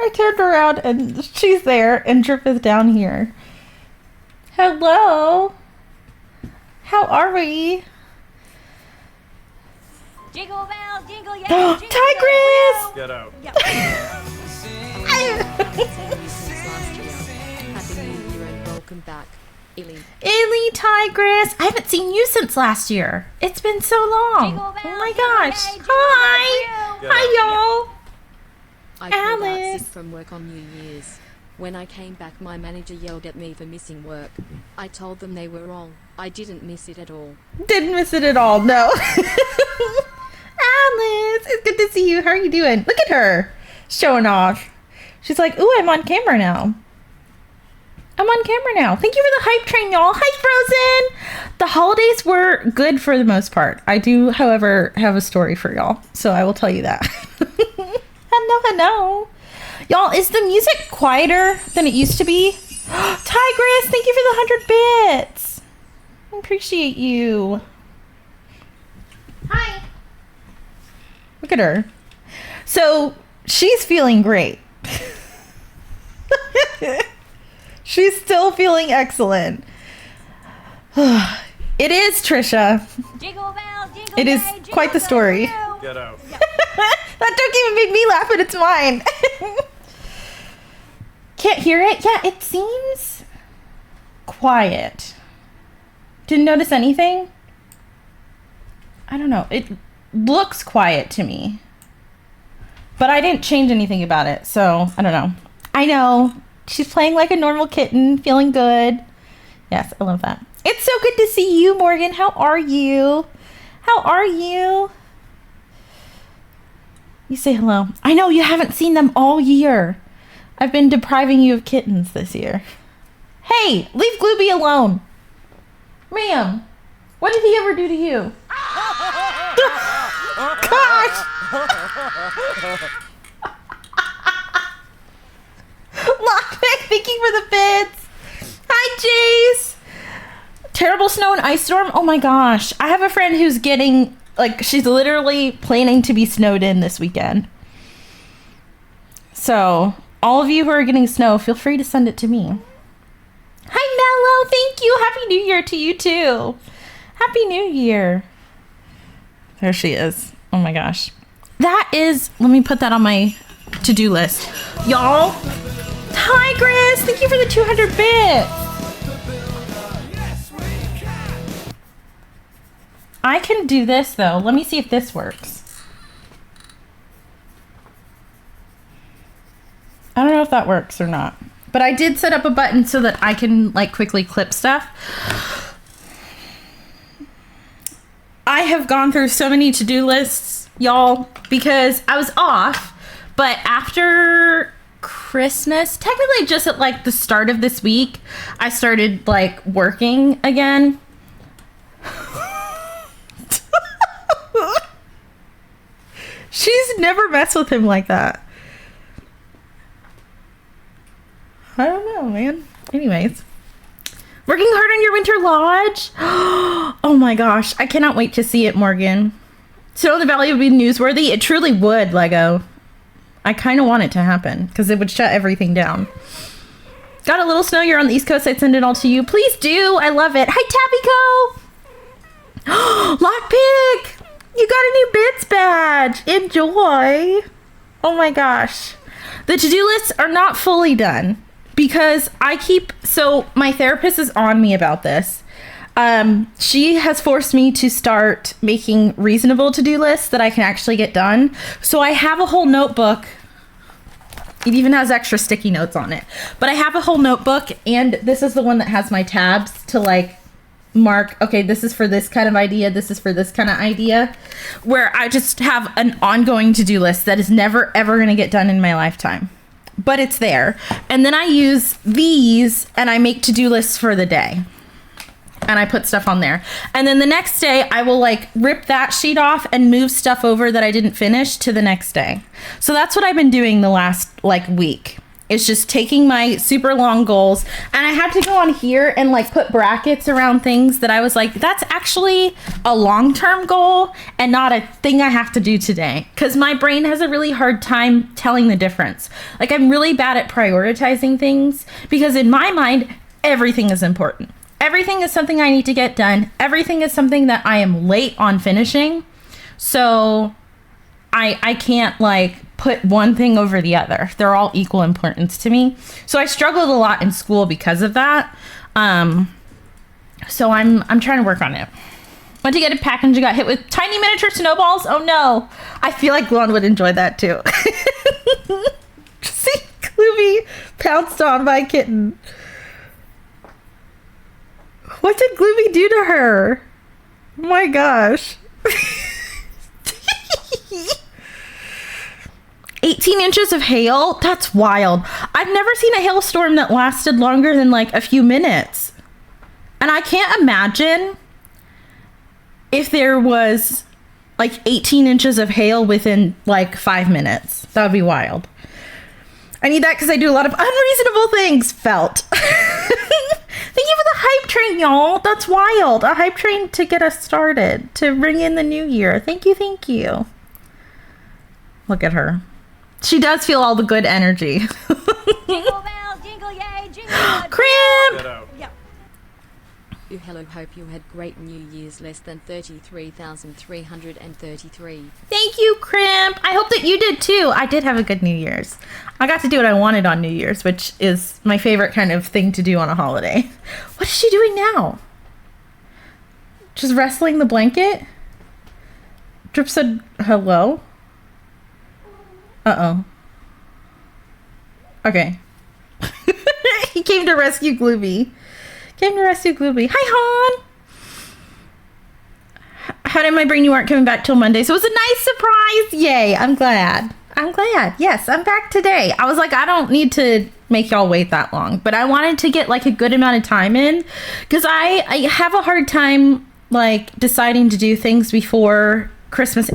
I turned around and she's there and Drip is down here. Hello. How are we? Jingle bells, jingle yeah. Tigress! Get out. Happy New Year and welcome back, Illy. Illy, Tigress. I haven't seen you since last year. It's been so long. Jingle bells, Oh my gosh. jingle bells, Hi. jingle bells. Hi, y'all. I called out Alice. sick from work on New Year's. When I came back, my manager yelled at me for missing work. I told them they were wrong. I didn't miss it at all. Didn't miss it at all, no. Alice, it's good to see you. How are you doing? Look at her. Showing off. She's like, ooh, I'm on camera now. I'm on camera now. Thank you for the hype train, y'all. Hi, Frozen. The holidays were good for the most part. I do, however, have a story for y'all. So I will tell you that. Hello. Y'all, is the music quieter than it used to be? Tigress, thank you for the 100 bits. I appreciate you. Hi. Look at her. So, she's feeling great. She's still feeling excellent. It is, Trisha. Jingle bells, jingle It is bells, jingle quite the story. bells. Get out. That joke even made me laugh, and it's mine. Can't hear it? Yeah, it seems quiet. Didn't notice anything? I don't know. It looks quiet to me. But I didn't change anything about it, so I don't know. I know. She's playing like a normal kitten, feeling good. Yes, I love that. It's so good to see you, Morgan. How are you? How are you? You say hello. I know you haven't seen them all year. I've been depriving you of kittens this year. Hey, leave Glooby alone. Ma'am, what did he ever do to you? Gosh. Lockpick, thank you for the bits. Hi, Jace. Terrible snow and ice storm. Oh my gosh. I have a friend who's getting, like, she's literally planning to be snowed in this weekend. So, all of you who are getting snow, feel free to send it to me. Hi, Mello. Thank you. Happy New Year to you, too. Happy New Year. There she is. Oh my gosh. That is, let me put that on my to-do list. Y'all, Tigress, thank you for the 200 bits. I can do this, though. Let me see if this works. I don't know if that works or not. But I did set up a button so that I can, like, quickly clip stuff. I have gone through so many to-do lists, y'all, because I was off. But after Christmas, technically just at, like, the start of this week, I started, like, working again. She's never messed with him like that. I don't know, man. Anyways. Working hard on your winter lodge? Oh my gosh. I cannot wait to see it, Morgan. Snow in the Valley would be newsworthy. It truly would, Lego. I kind of want it to happen because it would shut everything down. Got a little snow. You're on the East Coast. I'd send it all to you. Please do. I love it. Hi, Tabbyco. Lockpick. You got a new bits badge. Enjoy. Oh my gosh. The to-do lists are not fully done because so my therapist is on me about this. She has forced me to start making reasonable to-do lists that I can actually get done. So I have a whole notebook. It even has extra sticky notes on it. But I have a whole notebook, and this is the one that has my tabs to, like, mark, okay, this is for this kind of idea, this is for this kind of idea, where I just have an ongoing to-do list that is never, ever going to get done in my lifetime. But it's there. And then I use these, and I make to-do lists for the day. And I put stuff on there. And then the next day, I will, like, rip that sheet off and move stuff over that I didn't finish to the next day. So that's what I've been doing the last, like, week. is just taking my super long goals, and I had to go on here and like put brackets around things that I was like, that's actually a long-term goal and not a thing I have to do today, because my brain has a really hard time telling the difference. Like, I'm really bad at prioritizing things, because in my mind everything is important. Everything is something I need to get done. Everything is something that I am late on finishing. So I can't like put one thing over the other. They're all equal importance to me. So I struggled a lot in school because of that. So I'm trying to work on it. Went to get a package and got hit with tiny miniature snowballs. Oh no. I feel like Glenn would enjoy that too. See, Gloomy pounced on my kitten. What did Gloomy do to her? Oh my gosh. 18 inches of hail? That's wild. I've never seen a hailstorm that lasted longer than like a few minutes. And I can't imagine if there was like 18 inches of hail within like 5 minutes. That would be wild. I need that because I do a lot of unreasonable things. Felt. Thank you for the hype train, y'all. That's wild. A hype train to get us started, to bring in the new year. Thank you, thank you. Look at her. She does feel all the good energy. Jingle bells, jingle yay, jingle all the Crimp! Yep. You hello, hope you had great New Year's. Less than 33,333. Thank you, Crimp. I hope that you did too. I did have a good New Year's. I got to do what I wanted on New Year's, which is my favorite kind of thing to do on a holiday. What is she doing now? Just wrestling the blanket? Drip said hello. Uh-oh. Okay. He came to rescue Gloomy. Hi, Han. How did my brain you aren't coming back till Monday? So it was a nice surprise. Yay. I'm glad. Yes, I'm back today. I was like, I don't need to make y'all wait that long, but I wanted to get like a good amount of time in, because I have a hard time like deciding to do things before Christmas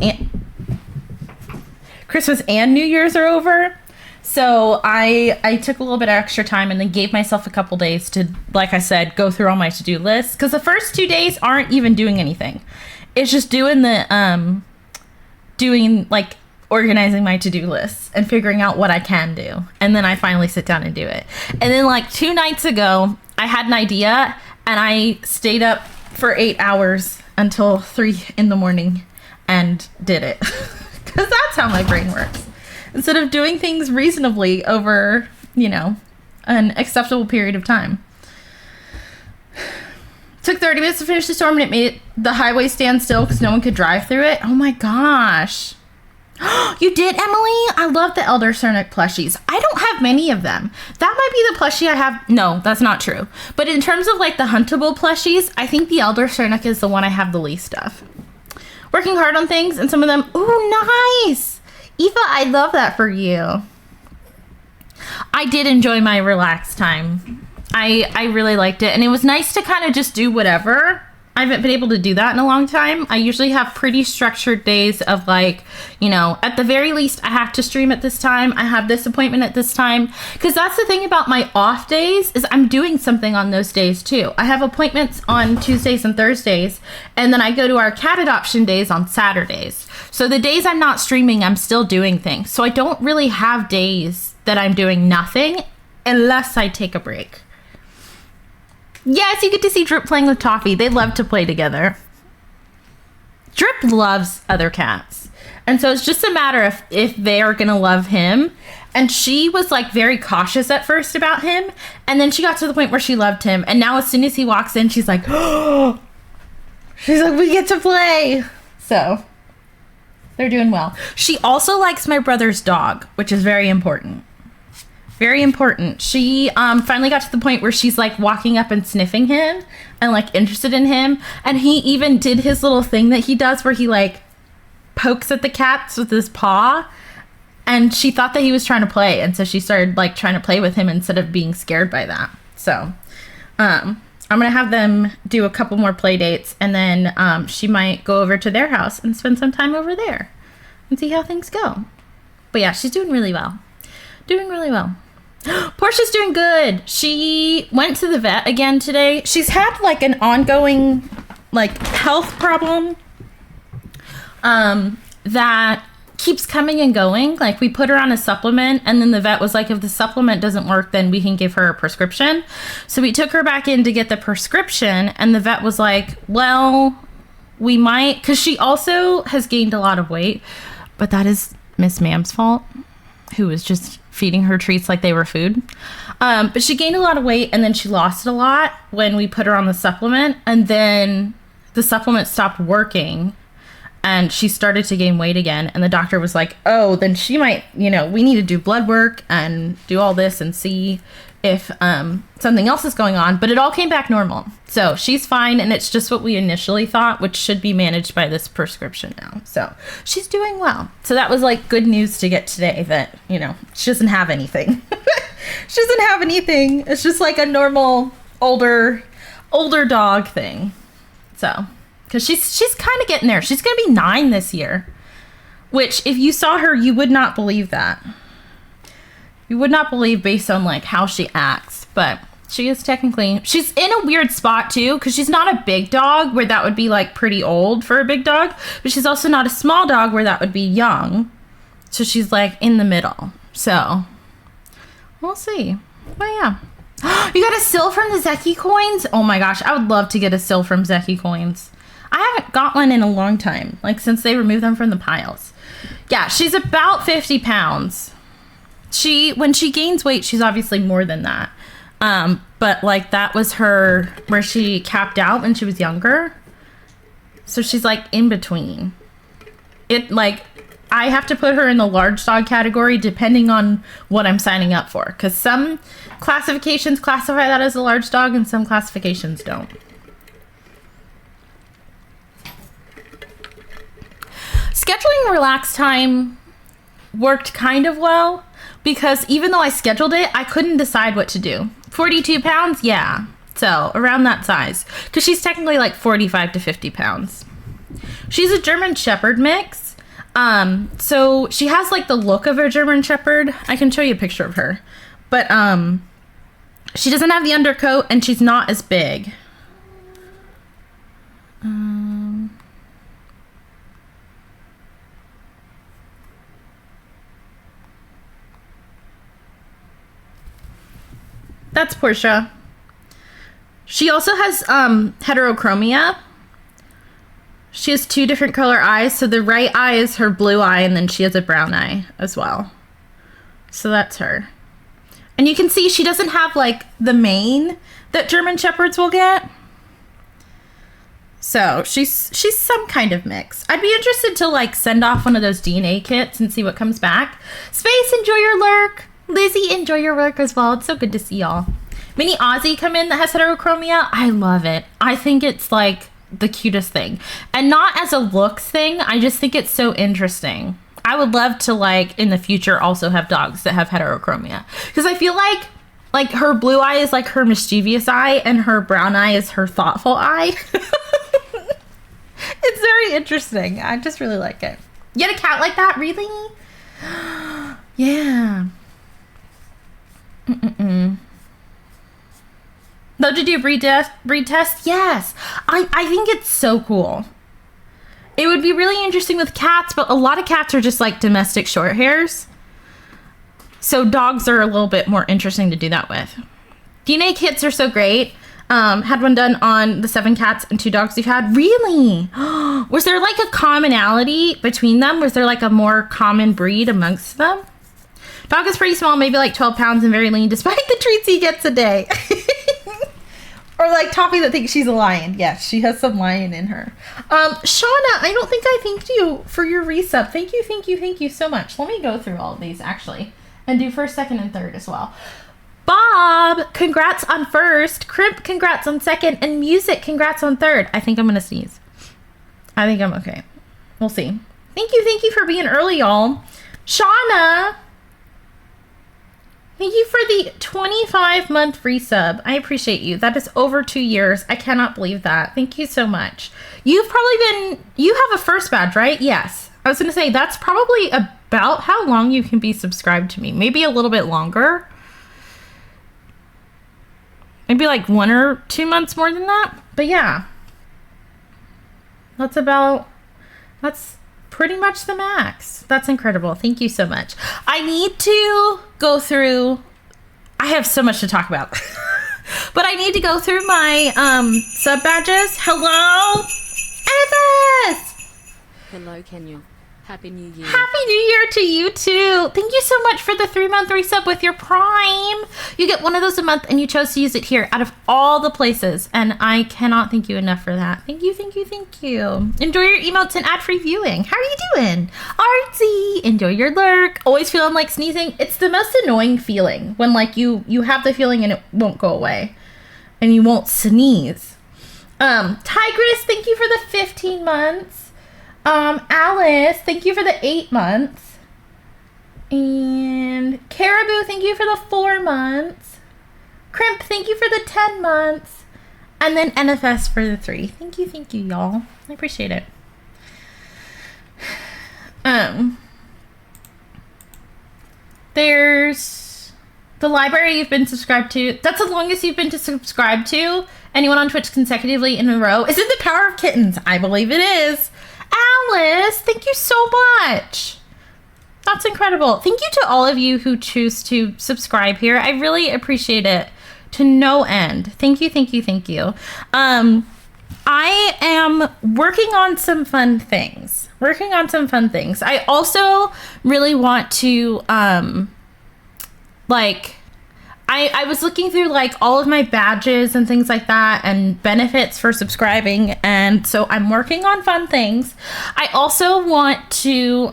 and New Year's are over. So I took a little bit of extra time and then gave myself a couple days to, like I said, go through all my to-do lists, because the first 2 days aren't even doing anything. It's just doing the organizing my to-do lists and figuring out what I can do, and then I finally sit down and do it. And then like 2 nights ago I had an idea and I stayed up for 8 hours until 3 in the morning and did it. Because that's how my brain works. Instead of doing things reasonably over, an acceptable period of time. Took 30 minutes to finish the storm, and it made the highway stand still because no one could drive through it. Oh my gosh. You did, Emily? I love the Elder Cernic plushies. I don't have many of them. That might be the plushie I have. No, that's not true. But in terms of like the huntable plushies, I think the Elder Cernic is the one I have the least of. Working hard on things, and some of them, ooh, nice. Eva, I love that for you. I did enjoy my relaxed time. I really liked it, and it was nice to kind of just do whatever. I haven't been able to do that in a long time. I usually have pretty structured days of like, at the very least I have to stream at this time. I have this appointment at this time. Because that's the thing about my off days, is I'm doing something on those days too. I have appointments on Tuesdays and Thursdays, and then I go to our cat adoption days on Saturdays. So the days I'm not streaming, I'm still doing things. So I don't really have days that I'm doing nothing unless I take a break. Yes, you get to see Drip playing with Toffee. They love to play together. Drip loves other cats. And so it's just a matter of if they are going to love him. And she was like very cautious at first about him. And then she got to the point where she loved him. And now as soon as he walks in, she's like, oh, she's like, we get to play. So they're doing well. She also likes my brother's dog, which is very important. Very important. She finally got to the point where she's like walking up and sniffing him and like interested in him. And he even did his little thing that he does where he like pokes at the cats with his paw. And she thought that he was trying to play. And so she started like trying to play with him instead of being scared by that. So I'm going to have them do a couple more play dates. And then she might go over to their house and spend some time over there and see how things go. But yeah, she's doing really well. Doing really well. Portia's doing good. She went to the vet again today. She's had like an ongoing like health problem that keeps coming and going. Like we put her on a supplement and then the vet was like, if the supplement doesn't work, then we can give her a prescription. So we took her back in to get the prescription and the vet was like, well, we might, because she also has gained a lot of weight, but that is Miss Ma'am's fault, who was just feeding her treats like they were food. But she gained a lot of weight and then she lost it a lot when we put her on the supplement, and then the supplement stopped working and she started to gain weight again, and the doctor was like, oh, then she might, we need to do blood work and do all this and see if something else is going on. But it all came back normal, so she's fine, and it's just what we initially thought, which should be managed by this prescription now. So she's doing well. So that was like good news to get today, that she doesn't have anything. She doesn't have anything. It's just like a normal older dog thing. So because she's kind of getting there. She's gonna be 9 this year, which if you saw her, you would not believe that. You would not believe based on like how she acts, but she is technically, she's in a weird spot too, because she's not a big dog where that would be like pretty old for a big dog, but she's also not a small dog where that would be young. So she's like in the middle. So we'll see. But yeah. You got a sill from the Zeki coins? Oh my gosh, I would love to get a sill from Zeki coins. I haven't got one in a long time, like since they removed them from the piles. Yeah, she's about 50 pounds. When she gains weight, she's obviously more than that. But like that was her, where she capped out when she was younger. So she's like in between. I have to put her in the large dog category depending on what I'm signing up for. Because some classifications classify that as a large dog and some classifications don't. Scheduling relax time worked kind of well, because even though I scheduled it, I couldn't decide what to do. 42 pounds? Yeah. So around that size. Because she's technically like 45 to 50 pounds. She's a German Shepherd mix. So she has like the look of a German Shepherd. I can show you a picture of her. But she doesn't have the undercoat and she's not as big. That's Portia. She also has heterochromia. She has 2 different color eyes. So the right eye is her blue eye, and then she has a brown eye as well. So that's her. And you can see she doesn't have like the mane that German Shepherds will get. So she's some kind of mix. I'd be interested to like send off one of those DNA kits and see what comes back. Space, enjoy your lurk. Lizzie, enjoy your work as well. It's so good to see y'all. Mini Aussie come in that has heterochromia. I love it. I think it's like the cutest thing. And not as a looks thing. I just think it's so interesting. I would love to like in the future also have dogs that have heterochromia. Because I feel like her blue eye is like her mischievous eye and her brown eye is her thoughtful eye. It's very interesting. I just really like it. You had a cat like that? Really? Yeah. Love to do breed test? Yes. I think it's so cool. It would be really interesting with cats, but a lot of cats are just like domestic short hairs. So dogs are a little bit more interesting to do that with. DNA kits are so great. Had one done on the 7 cats and 2 dogs we've had. Really? Was there like a commonality between them? Was there like a more common breed amongst them? Dog is pretty small, maybe like 12 pounds and very lean, despite the treats he gets a day. Or like Toppy that thinks she's a lion. Yes, she has some lion in her. Shauna, I don't think I thanked you for your resub. Thank you so much. Let me go through all of these actually and do 1st, 2nd, and 3rd as well. Bob, congrats on 1st. Crimp, congrats on 2nd. And Music, congrats on 3rd. I think I'm going to sneeze. I think I'm okay. We'll see. Thank you for being early, y'all. Shauna, thank you for the 25-month free sub. I appreciate you. That is over 2 years. I cannot believe that. Thank you so much. You have a first badge, right? Yes. I was going to say, that's probably about how long you can be subscribed to me. Maybe a little bit longer. maybe like 1 or 2 months more than that. But yeah, that's pretty much the max. That's incredible. Thank you so much. I need to go through, I have so much to talk about, but I need to go through my sub badges. Hello, Annabeth! Hello, Kenyon. Happy New Year. Happy New Year to you too. Thank you so much for the 3-month resub with your Prime. You get one of those a month and you chose to use it here out of all the places. And I cannot thank you enough for that. Thank you, thank you, thank you. Enjoy your emotes and ad-free viewing. How are you doing? Artsy, enjoy your lurk. Always feeling like sneezing. It's the most annoying feeling when like you have the feeling and it won't go away. And you won't sneeze. Tigress, thank you for the 15 months. Alice, thank you for the 8 months. And Caribou, thank you for the 4 months. Crimp, thank you for the 10 months. And then NFS for the 3. Thank you, y'all. I appreciate it. There's the library you've been subscribed to. That's the longest you've been subscribed to anyone on Twitch consecutively in a row. Is it the Power of Kittens? I believe it is. Alice, thank you so much. That's incredible. Thank you to all of you who choose to subscribe here. I really appreciate it to no end. Thank you, thank you, thank you. I am working on some fun things. I also really want to, I was looking through like all of my badges and things like that and benefits for subscribing, and so I'm working on fun things. I also want to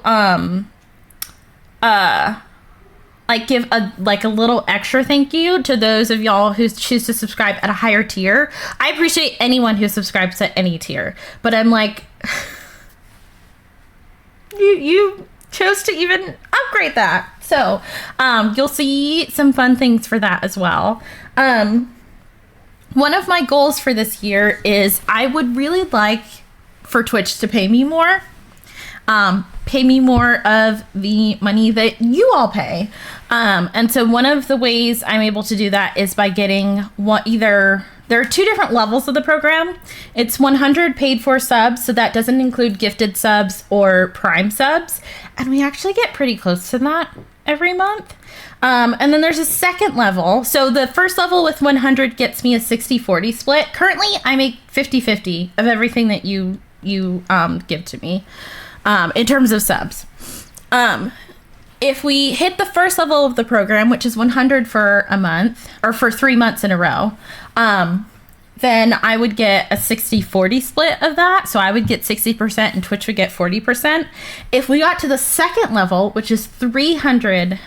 give a little extra thank you to those of y'all who choose to subscribe at a higher tier. I appreciate anyone who subscribes at any tier, but I'm like you chose to even upgrade that. So, you'll see some fun things for that as well. One of my goals for this year is I would really like for Twitch to pay me more. Pay me more of the money that you all pay. And so one of the ways I'm able to do that is by getting there are 2 different levels of the program. It's 100 paid for subs, so that doesn't include gifted subs or Prime subs. And we actually get pretty close to that every month. And then there's a second level. So the first level with 100 gets me a 60-40 split. Currently, I make 50-50 of everything that you give to me in terms of subs. If we hit the first level of the program, which is 100 for a month, or for 3 months in a row, then I would get a 60-40 split of that. So I would get 60% and Twitch would get 40%. If we got to the second level, which is 300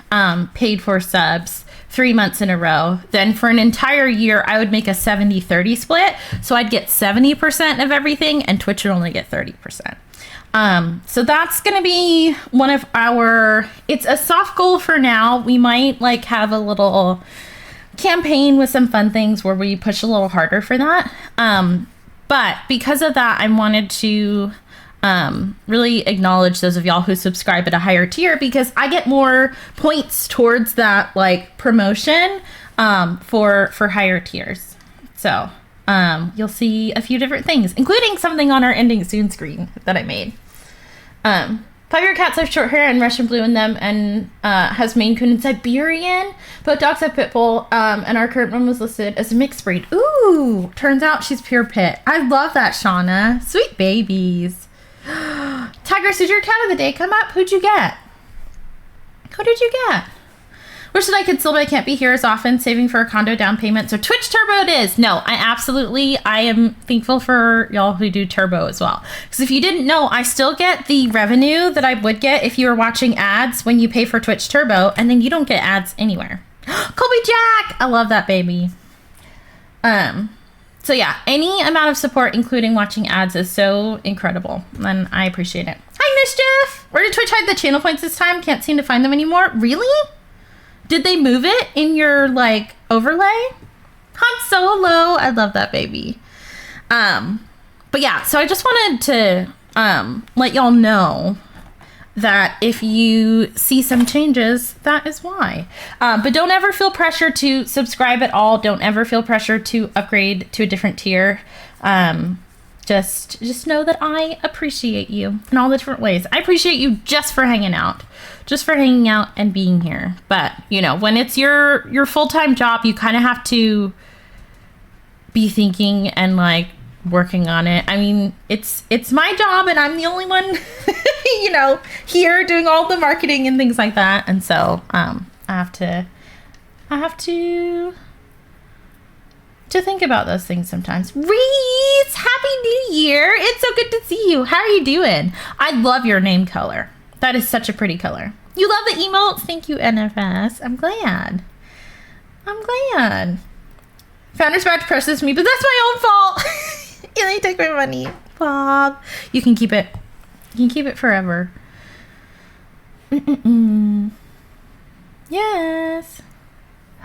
paid for subs, 3 months in a row, then for an entire year, I would make a 70-30 split. So I'd get 70% of everything and Twitch would only get 30%. So that's going to be one of it's a soft goal for now. We might have a little campaign with some fun things where we push a little harder for that. But because of that, I wanted to, really acknowledge those of y'all who subscribe at a higher tier, because I get more points towards that, promotion, for higher tiers. So, you'll see a few different things, including something on our ending soon screen that I made. 5-year cats have short hair and Russian blue in them, and has Maine Coon and Siberian. Both dogs have pit bull, and our current one was listed as a mixed breed. Ooh, turns out she's pure pit. I love that, Shauna. Sweet babies. Tigress, did your cat of the day come up? Who'd you get? Who did you get? Wish that I could still, but I can't be here as often, saving for a condo down payment. So Twitch Turbo it is. No, I am thankful for y'all who do Turbo as well. Because if you didn't know, I still get the revenue that I would get if you were watching ads when you pay for Twitch Turbo, and then you don't get ads anywhere. Colby Jack! I love that baby. So yeah, any amount of support, including watching ads, is so incredible, and I appreciate it. Hi, Mischief! Where did Twitch hide the channel points this time? Can't seem to find them anymore. Really? Did they move it in your, overlay? Han Solo! I love that baby. But yeah, so I just wanted to, let y'all know, that if you see some changes, that is why. But don't ever feel pressure to subscribe at all. Don't ever feel pressure to upgrade to a different tier. Just know that I appreciate you in all the different ways. I appreciate you just for hanging out and being here. But, you know, when it's your full-time job, you kind of have to be thinking and like working on it. I mean, it's my job and I'm the only one, you know, here doing all the marketing and things like that. And so, I have to think about those things sometimes. Reese, Happy New Year. It's so good to see you. How are you doing? I love your name color. That is such a pretty color. You love the emotes? Thank you, NFS. I'm glad. Founders about to process me, but that's my own fault. And they take my money. Bob. You can keep it. You can keep it forever. Yes.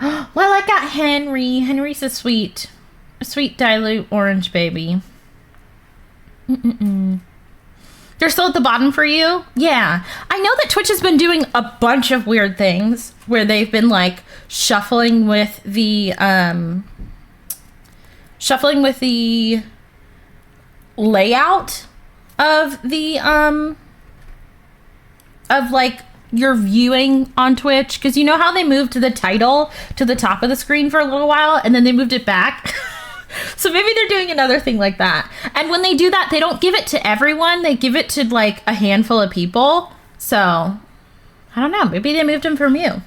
Well, I got Henry. Henry's a sweet dilute orange baby. They're still at the bottom for you? Yeah. I know that Twitch has been doing a bunch of weird things where they've been like shuffling with the layout of the of like your viewing on Twitch, because you know how they moved the title to the top of the screen for a little while and then they moved it back. So maybe they're doing another thing like that. And when they do that, they don't give it to everyone. They give it to like a handful of people. So I don't know. Maybe they moved them from you.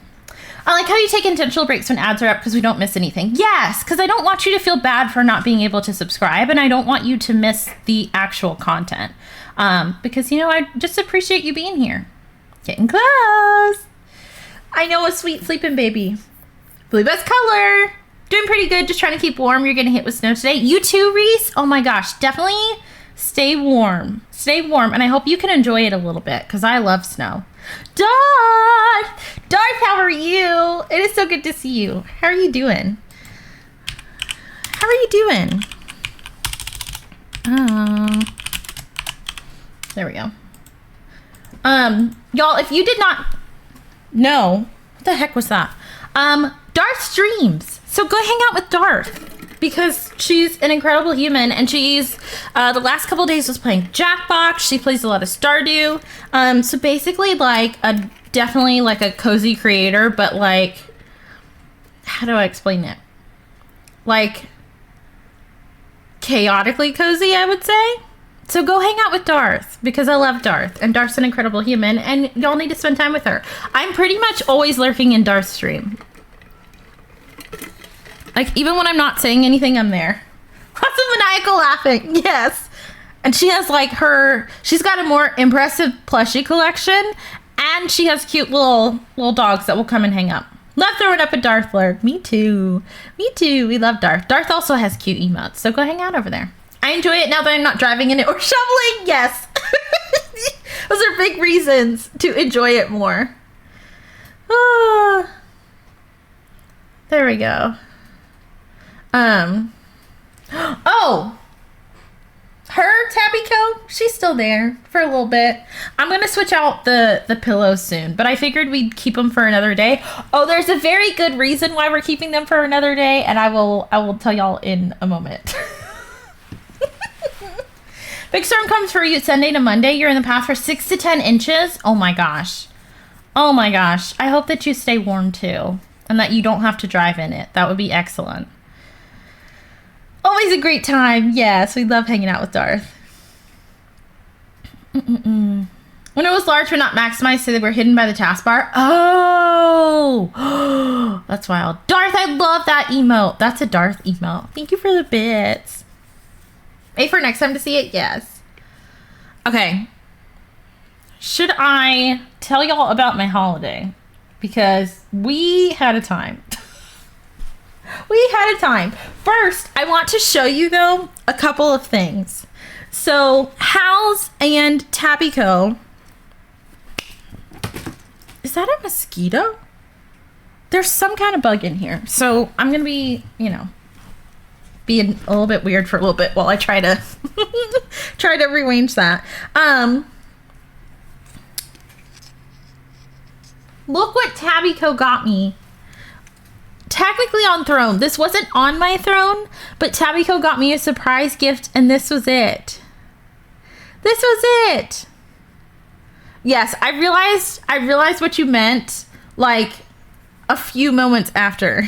I like how you take intentional breaks when ads are up because we don't miss anything. Yes, because I don't want you to feel bad for not being able to subscribe, and I don't want you to miss the actual content. Because, you know, I just appreciate you being here. Getting close. I know, a sweet sleeping baby. Blue best color. Doing pretty good. Just trying to keep warm. You're getting hit with snow today. You too, Reese. Oh my gosh. Definitely stay warm. Stay warm. And I hope you can enjoy it a little bit because I love snow. Darth, how are you? It is so good to see you. How are you doing? There we go. Y'all, if you did not know, what the heck was that? Darth streams. So go hang out with Darth because she's an incredible human, and she's the last couple days was playing Jackbox. She plays a lot of Stardew. So basically like definitely like a cozy creator, but like, how do I explain it? Like chaotically cozy, I would say. So go hang out with Darth because I love Darth, and Darth's an incredible human, and y'all need to spend time with her. I'm pretty much always lurking in Darth's stream. Like, even when I'm not saying anything, I'm there. Lots of maniacal laughing. Yes. And she has like she's got a more impressive plushie collection, and she has cute little dogs that will come and hang up. Love throwing up a Darth lurk. Me too. We love Darth. Darth also has cute emotes, so go hang out over there. I enjoy it now that I'm not driving in it or shoveling. Yes. Those are big reasons to enjoy it more. There we go. Oh, her Tabbyco, she's still there for a little bit. I'm gonna switch out the pillows soon, but I figured we'd keep them for another day. Oh, there's a very good reason why we're keeping them for another day, and I will tell y'all in a moment. Big storm comes for you Sunday to Monday. You're in the path for 6 to 10 inches. Oh my gosh. I hope that you stay warm too, and that you don't have to drive in it. That would be excellent. Always a great time. Yes, we love hanging out with Darth. When it was large but not maximized, so they were hidden by the taskbar. Oh, that's wild. Darth, I love that emote. That's a Darth emote. Thank you for the bits. Wait for next time to see it? Yes. Okay. Should I tell y'all about my holiday? Because we had a time. First, I want to show you, though, a couple of things. So, Hal's and Tabbyco. Is that a mosquito? There's some kind of bug in here. So, I'm going to be, being a little bit weird for a little bit while I try to rearrange that. Look what Tabbyco got me. Technically on throne. This wasn't on my throne, but Tabbyco got me a surprise gift, and this was it. This was it. Yes, I realized what you meant, like, a few moments after.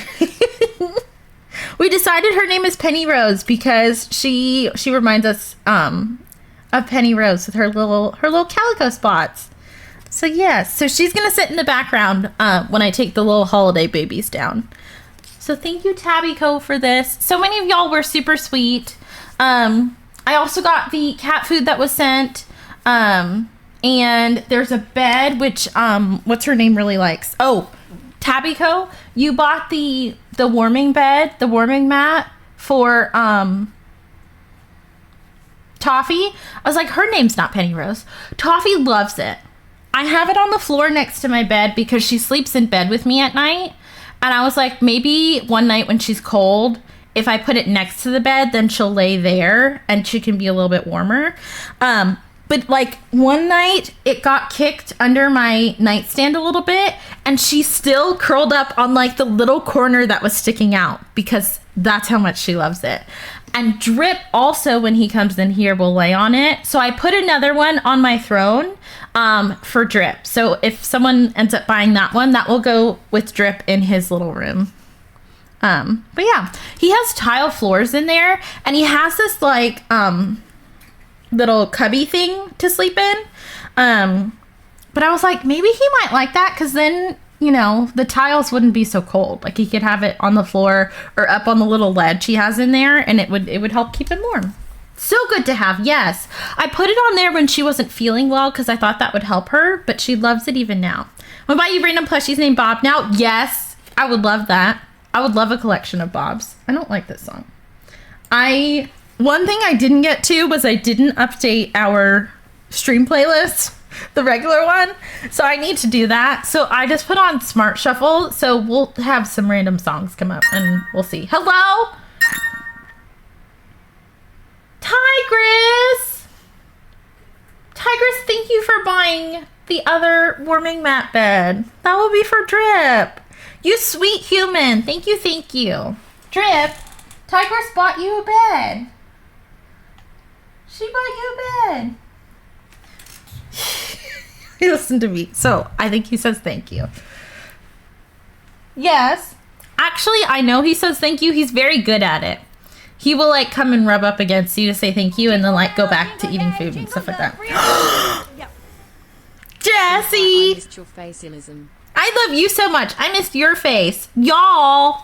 We decided her name is Penny Rose because she reminds us of Penny Rose with her little calico spots. So yes, so she's gonna sit in the background when I take the little holiday babies down. So thank you, Tabbyco, for this. So many of y'all were super sweet. I also got the cat food that was sent. And there's a bed, which what's her name really likes. Oh, Tabbyco, you bought the warming bed, the warming mat for Toffee. I was like, her name's not Penny Rose. Toffee loves it. I have it on the floor next to my bed because she sleeps in bed with me at night. And I was like, maybe one night when she's cold, if I put it next to the bed, then she'll lay there and she can be a little bit warmer. But like one night it got kicked under my nightstand a little bit and she still curled up on like the little corner that was sticking out because that's how much she loves it. And Drip also, when he comes in here, will lay on it. So I put another one on my throne for Drip. So if someone ends up buying that one, that will go with Drip in his little room. But yeah, he has tile floors in there and he has this like little cubby thing to sleep in. But I was like, maybe he might like that because then, you know, the tiles wouldn't be so cold. Like he could have it on the floor or up on the little ledge he has in there and it would help keep him warm. So good to have. Yes. I put it on there when she wasn't feeling well because I thought that would help her, but she loves it even now. What about you, random plushies named Bob now? Yes, I would love that. I would love a collection of Bobs. I don't like this song. One thing I didn't get to was I didn't update our stream playlist, the regular one. So I need to do that. So I just put on Smart Shuffle. So we'll have some random songs come up and we'll see. Hello? Tigress! Tigress, thank you for buying the other warming mat bed. That will be for Drip. You sweet human. Thank you, thank you. Drip, Tigress bought you a bed. She bought you a bed. He listened to me. So I think he says thank you. Yes. Actually, I know he says thank you. He's very good at it. He will like come and rub up against you to say thank you and then like go back to eating food and stuff like that. Jessie! I missed your facialism. I love you so much. I missed your face. Y'all.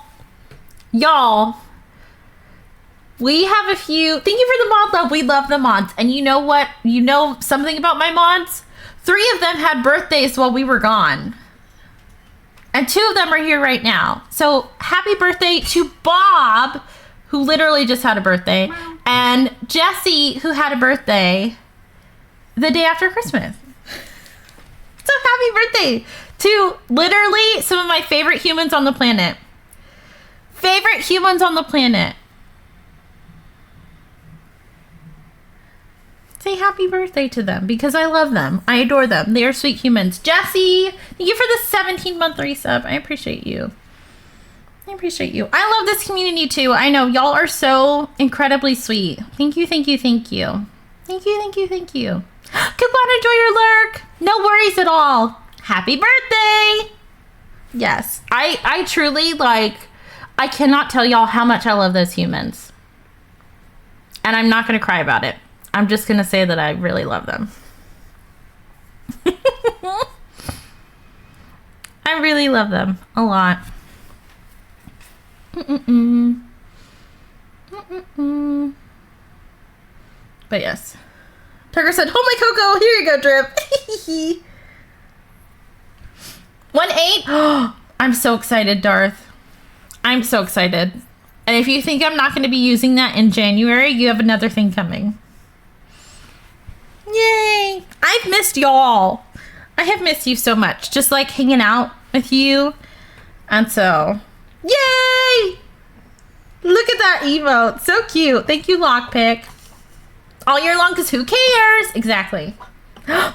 We have a few. Thank you for the mod love. We love the mods. And you know what? You know something about my mods? 3 of them had birthdays while we were gone. And 2 of them are here right now. So happy birthday to Bob, who literally just had a birthday. And Jessie, who had a birthday the day after Christmas. So happy birthday to literally some of my favorite humans on the planet. Favorite humans on the planet. Say happy birthday to them because I love them. I adore them. They are sweet humans. Jessie, thank you for the 17-month resub. I appreciate you. I appreciate you. I love this community too. I know y'all are so incredibly sweet. Thank you, thank you, thank you. Thank you, thank you, thank you. Coupon, enjoy your lurk. No worries at all. Happy birthday. Yes, I truly like, I cannot tell y'all how much I love those humans. And I'm not going to cry about it. I'm just going to say that I really love them. I really love them a lot. But yes. Tucker said, hold my cocoa. Here you go, Drip. 1-8. I'm so excited, Darth. I'm so excited. And if you think I'm not going to be using that in January, you have another thing coming. Yay! I've missed y'all. I have missed you so much. Just like hanging out with you. And so, yay! Look at that emote. So cute. Thank you, Lockpick. All year long, because who cares? Exactly.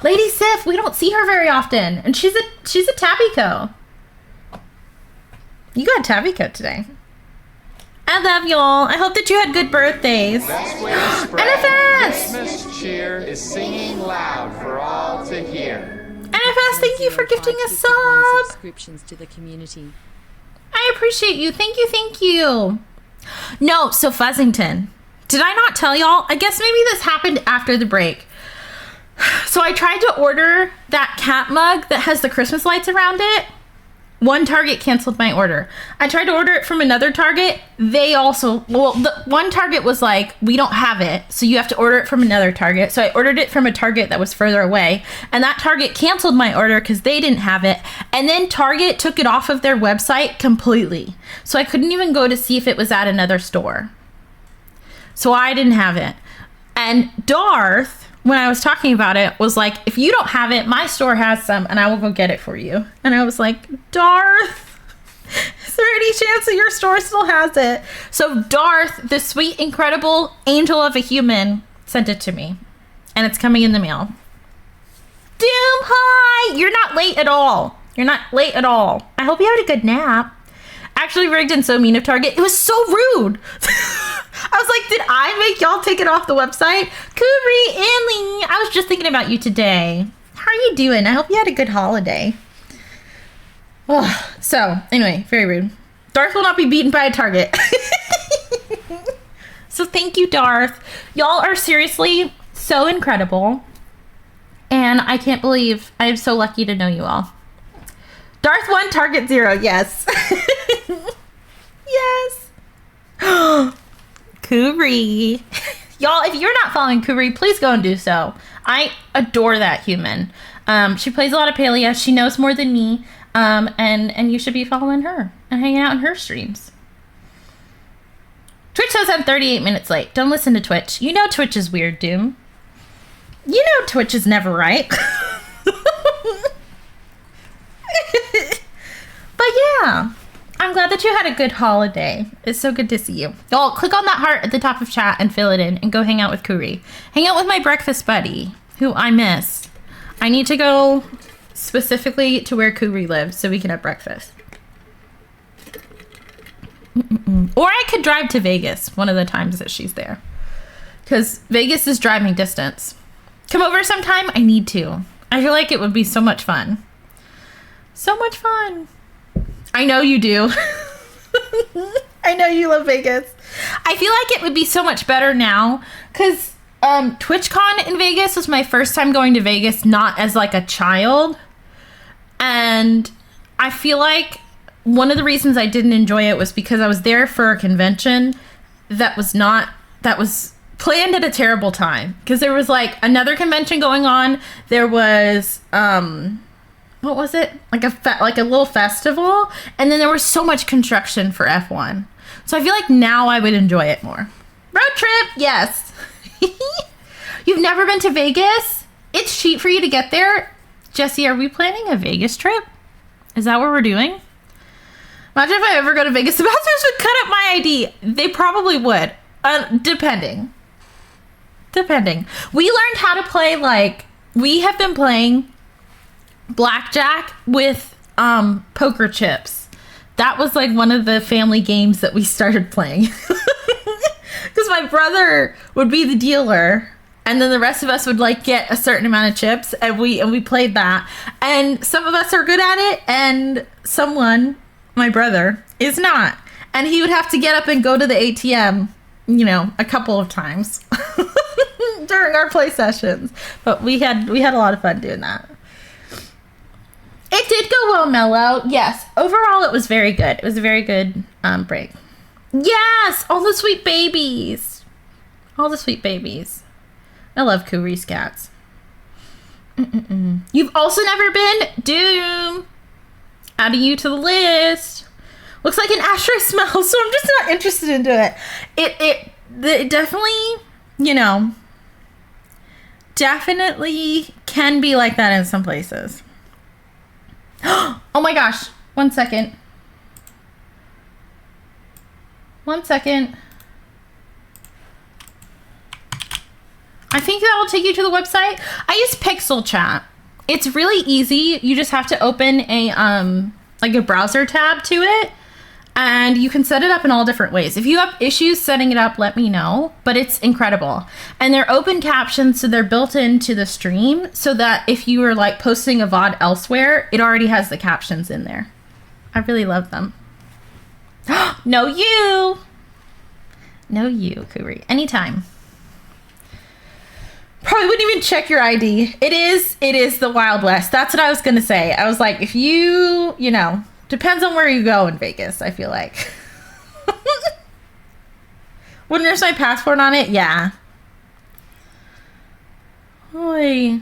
Lady Sif, we don't see her very often. And she's a tabby co. You got a tabby co today. I love y'all. I hope that you had good birthdays. Best way to spread NFS! Christmas cheer is singing loud for all to hear. NFS, thank you for gifting a 51 sub. subscriptions to the community. I appreciate you. Thank you, thank you. No, so Fuzzington. Did I not tell y'all? I guess maybe this happened after the break. So I tried to order that cat mug that has the Christmas lights around it. One Target canceled my order. I tried to order it from another Target. They also, well, the one Target was like, we don't have it, so you have to order it from another Target. So I ordered it from a Target that was further away, and that Target canceled my order because they didn't have it. And then Target took it off of their website completely. So I couldn't even go to see if it was at another store. So I didn't have it. And Darth, when I was talking about it, was like, if you don't have it, my store has some and I will go get it for you. And I was like, Darth, is there any chance that your store still has it? So Darth, the sweet, incredible angel of a human, sent it to me. And it's coming in the mail. Doom, hi! You're not late at all. You're not late at all. I hope you had a good nap. Actually, Rigdon's so mean of Target. It was so rude. I was like, did I make y'all take it off the website? Kuri, Anley, I was just thinking about you today. How are you doing? I hope you had a good holiday. Oh, so, anyway, very rude. Darth will not be beaten by a Target. So thank you, Darth. Y'all are seriously so incredible. And I can't believe I am so lucky to know you all. Darth 1, Target 0, yes. Yes. Kuri. Y'all, if you're not following Kuri, please go and do so. I adore that human. She plays a lot of Palia. She knows more than me. And you should be following her and hanging out in her streams. Twitch says I'm 38 minutes late. Don't listen to Twitch. You know Twitch is weird, Doom. You know Twitch is never right. But yeah, I'm glad that you had a good holiday. It's so good to see you. Y'all, click on that heart at the top of chat and fill it in and go hang out with Kuri. Hang out with my breakfast buddy, who I miss. I need to go specifically to where Kuri lives so we can have breakfast. Or I could drive to Vegas one of the times that she's there. Because Vegas is driving distance. Come over sometime? I need to. I feel like it would be so much fun. So much fun. I know you do. I know you love Vegas. I feel like it would be so much better now because TwitchCon in Vegas was my first time going to Vegas, not as like a child. And I feel like one of the reasons I didn't enjoy it was because I was there for a convention that was planned at a terrible time. Because there was like another convention going on. There was what was it? Like a little festival, and then there was so much construction for F1. So I feel like now I would enjoy it more. Road trip, yes. You've never been to Vegas? It's cheap for you to get there. Jesse, are we planning a Vegas trip? Is that what we're doing? Imagine if I ever go to Vegas, the bouncers would cut up my ID. They probably would, depending. We learned how to play, like, we have been playing blackjack with poker chips. That was like one of the family games that we started playing. Because my brother would be the dealer, and then the rest of us would like get a certain amount of chips, and we played that. And some of us are good at it, and someone, my brother, is not. And he would have to get up and go to the ATM, you know, a couple of times during our play sessions. But we had a lot of fun doing that. It did go well, Mello. Yes. Overall, it was very good. It was a very good break. Yes! All the sweet babies. All the sweet babies. I love Kuri's cats. You've also never been? Doom. Adding you to the list. Looks like an ashtray smell, so I'm just not interested into it. It definitely, you know, definitely can be like that in some places. Oh my gosh. 1 second. 1 second. I think that will take you to the website. I use Pixel Chat. It's really easy. You just have to open a like a browser tab to it, and you can set it up in all different ways. If you have issues setting it up, let me know, but it's incredible. And they're open captions, so they're built into the stream so that if you are like posting a VOD elsewhere, it already has the captions in there. I really love them. No, you, Kuri. Anytime. Probably wouldn't even check your ID. It is the Wild West. That's what I was going to say. I was like, if you know, depends on where you go in Vegas, I feel like. Wouldn't there's my passport on it? Yeah. Oy.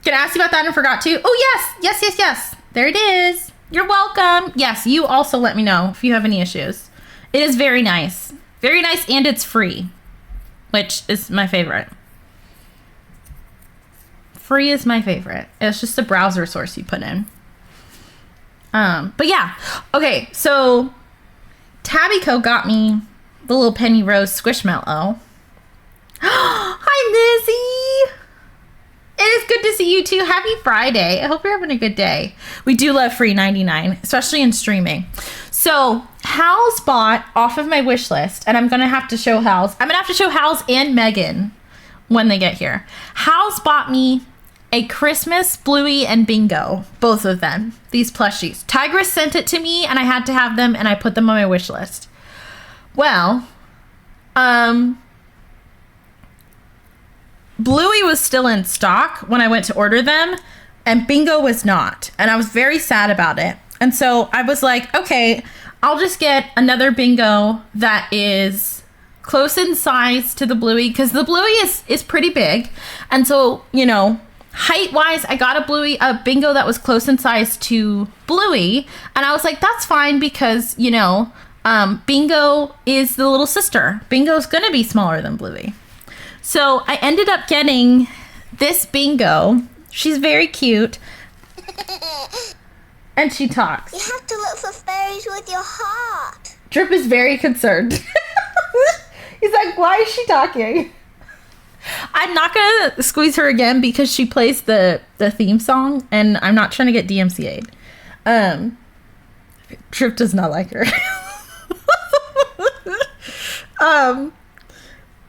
Can I ask you about that and forgot to? Oh, yes. There it is. You're welcome. Yes, you also let me know if you have any issues. It is very nice. Very nice, and it's free, which is my favorite. Free is my favorite. It's just a browser source you put in. But yeah. Okay, so Tabbyco got me the little Penny Rose Squishmallow. Hi, Lizzie. It is good to see you too. Happy Friday. I hope you're having a good day. We do love free 99, especially in streaming. So Hal's bought off of my wish list, and I'm going to have to show Hal's. I'm going to have to show Hal's and Megan when they get here. Hal's bought me a Christmas Bluey and Bingo, both of them, these plushies. Tigress sent it to me, and I had to have them, and I put them on my wish list. Well, Bluey was still in stock when I went to order them, and Bingo was not, and I was very sad about it. And so I was like, okay, I'll just get another Bingo that is close in size to the Bluey, because the Bluey is pretty big. And so, you know, height-wise, I got a Bingo that was close in size to Bluey, and I was like, that's fine, because, you know, Bingo is the little sister. Bingo's gonna be smaller than Bluey. So I ended up getting this Bingo. She's very cute. And she talks. You have to look for fairies with your heart. Drip is very concerned. He's like, why is she talking? I'm not going to squeeze her again because she plays the theme song, and I'm not trying to get DMCA'd. Drip does not like her.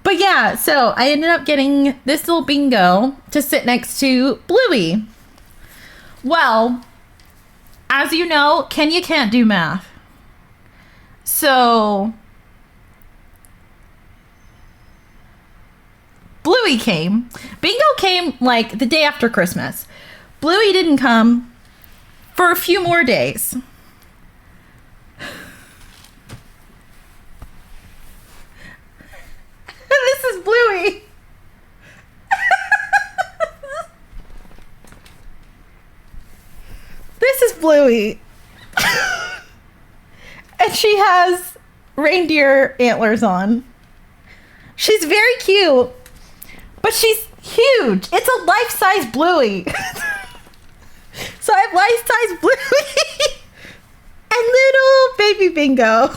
But yeah, so I ended up getting this little Bingo to sit next to Bluey. Well, as you know, Kenya can't do math. So Bluey came. Bingo came like the day after Christmas. Bluey didn't come for a few more days. This is Bluey. This is Bluey. And she has reindeer antlers on. She's very cute, but she's huge. It's a life-size Bluey. So I have life-size Bluey and little baby Bingo.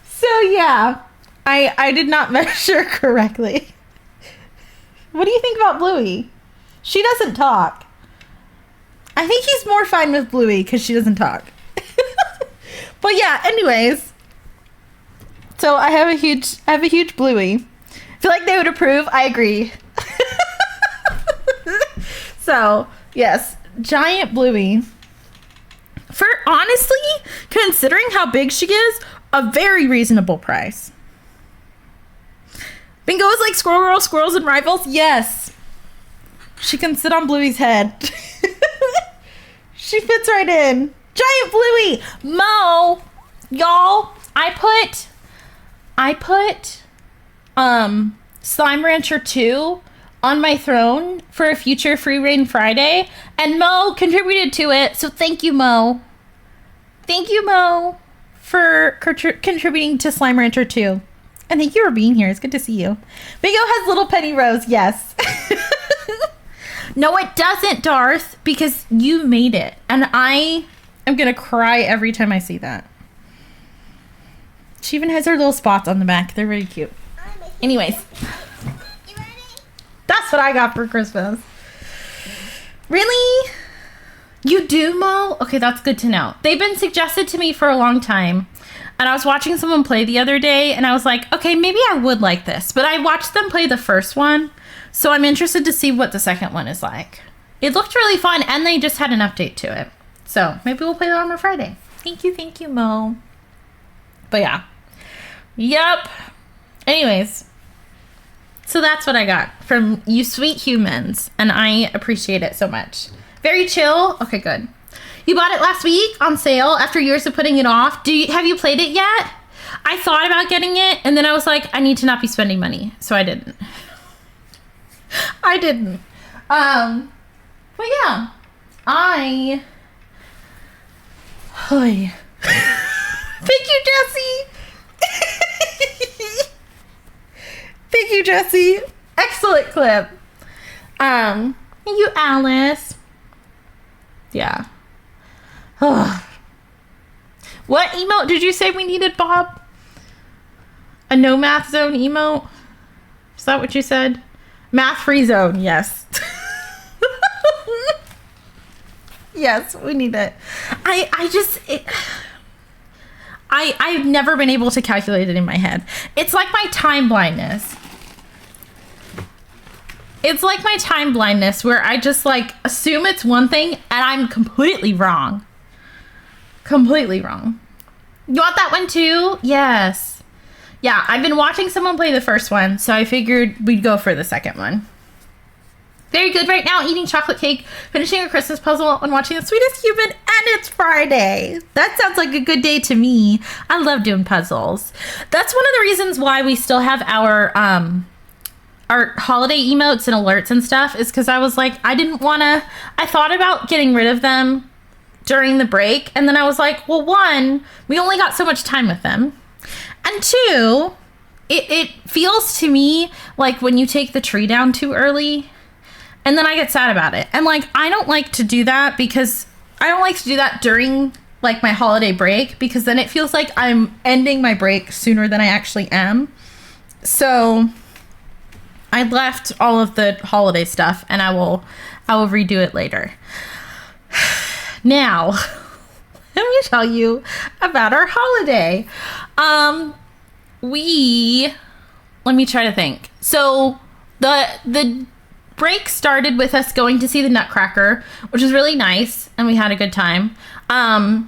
So yeah, I did not measure correctly. What do you think about Bluey? She doesn't talk. I think he's more fine with Bluey because she doesn't talk. But yeah, anyways. So I have a huge Bluey. I feel like they would approve. I agree. So yes, giant Bluey. For honestly, considering how big she is, a very reasonable price. Bingo is like Squirrel Girl, Squirrels and Rivals. Yes. She can sit on Bluey's head. She fits right in. Giant Bluey. Mo, y'all, I put Slime Rancher 2 on my throne for a future Free Reign Friday, and Mo contributed to it. So thank you, Mo. Thank you, Mo, for contributing to Slime Rancher 2. And thank you for being here. It's good to see you. Bingo has little Penny Rose. Yes. No, it doesn't, Darth, because you made it. And I am going to cry every time I see that. She even has her little spots on the back. They're really cute. Anyways, You ready? that's what I got for Christmas. Really? You do, Mo? Okay, that's good to know. They've been suggested to me for a long time. And I was watching someone play the other day, and I was like, okay, maybe I would like this. But I watched them play the first one, so I'm interested to see what the second one is like. It looked really fun, and they just had an update to it. So maybe we'll play that on a Friday. Thank you, Mo. But yeah. Yep. Anyways. So that's what I got from you sweet humans, and I appreciate it so much. Very chill. Okay, good. You bought it last week on sale after years of putting it off. Have you played it yet? I thought about getting it, and then I was like, I need to not be spending money, so I didn't. But yeah, Hi. Thank you, Jesse. Thank you, Jesse. Excellent clip. Thank you, Alice. Yeah. What emote did you say we needed, Bob? A no math zone emote? Is that what you said? Math free zone, yes. Yes, we need it. I've never been able to calculate it in my head. It's like my time blindness. It's like my time blindness where I just like assume it's one thing and I'm completely wrong. Completely wrong. You want that one too? Yes. Yeah, I've been watching someone play the first one, so I figured we'd go for the second one. Very good right now, eating chocolate cake, finishing a Christmas puzzle, and watching The Sweetest Human, and it's Friday. That sounds like a good day to me. I love doing puzzles. That's one of the reasons why we still have our holiday emotes and alerts and stuff, is because I was like, I thought about getting rid of them during the break, and then I was like, well, one, we only got so much time with them, and two, it feels to me like when you take the tree down too early, and then I get sad about it. And like, I don't like to do that because I don't like to do that during like my holiday break, because then it feels like I'm ending my break sooner than I actually am. So I left all of the holiday stuff, and I will redo it later. Now, let me tell you about our holiday. Let me try to think. So the break started with us going to see the Nutcracker, which was really nice, and we had a good time. I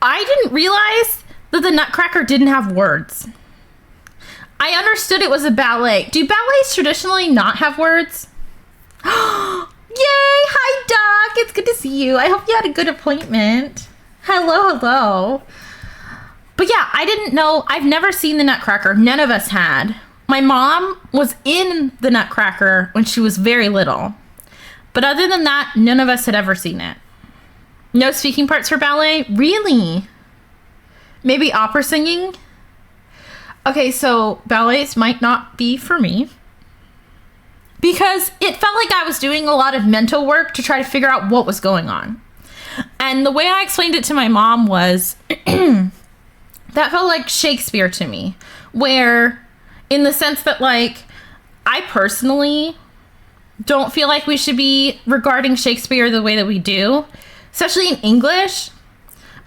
didn't realize that the Nutcracker didn't have words. I understood it was a ballet. Do ballets traditionally not have words? Yay! Hi, Doc. It's good to see you. I hope you had a good appointment. Hello. But yeah, I didn't know. I've never seen the Nutcracker. None of us had. My mom was in the Nutcracker when she was very little. But other than that, none of us had ever seen it. No speaking parts for ballet? Really? Maybe opera singing? Okay, so ballets might not be for me, because it felt like I was doing a lot of mental work to try to figure out what was going on. And the way I explained it to my mom was, that felt like Shakespeare to me, where in the sense that like, I personally don't feel like we should be regarding Shakespeare the way that we do, especially in English,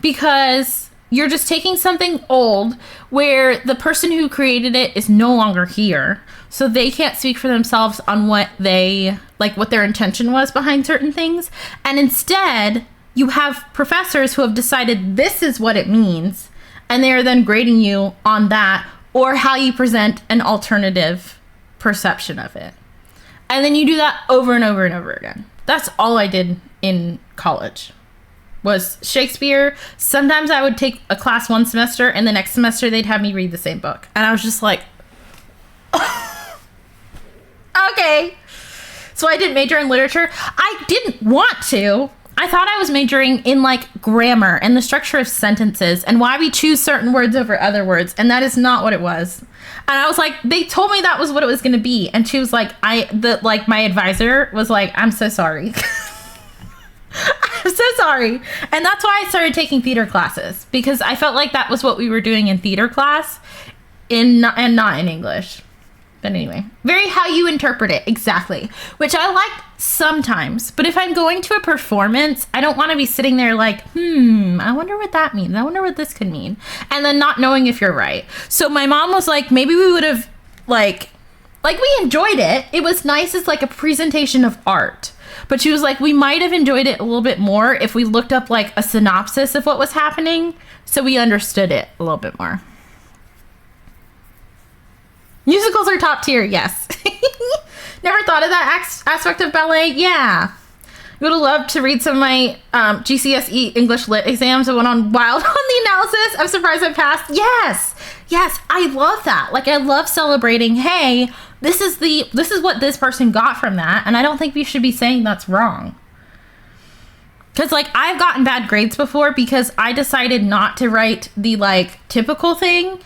because you're just taking something old where the person who created it is no longer here. So they can't speak for themselves on what their intention was behind certain things. And instead, you have professors who have decided this is what it means, and they are then grading you on that, or how you present an alternative perception of it. And then you do that over and over and over again. That's all I did in college, was Shakespeare. Sometimes I would take a class one semester, and the next semester they'd have me read the same book. And I was just like, okay. So I didn't major in literature. I didn't want to. I thought I was majoring in like grammar and the structure of sentences and why we choose certain words over other words. And that is not what it was. And I was like, they told me that was what it was going to be. And she was like, my advisor was like, I'm so sorry. I'm so sorry. And that's why I started taking theater classes, because I felt like that was what we were doing in theater class and not in English. But anyway, very how you interpret it, exactly. Which I like sometimes. But if I'm going to a performance, I don't want to be sitting there like, I wonder what that means. I wonder what this could mean. And then not knowing if you're right. So my mom was like, maybe we would have, like we enjoyed it. It was nice as like a presentation of art. But she was like, we might have enjoyed it a little bit more if we looked up like a synopsis of what was happening, so we understood it a little bit more. Musicals are top tier, yes. Never thought of that aspect of ballet? Yeah. Would have loved to read some of my GCSE English Lit exams. I went on wild on the analysis. I'm surprised I passed. Yes, I love that. Like, I love celebrating, hey, this is what this person got from that, and I don't think we should be saying that's wrong. Because, like, I've gotten bad grades before because I decided not to write the, like, typical thing,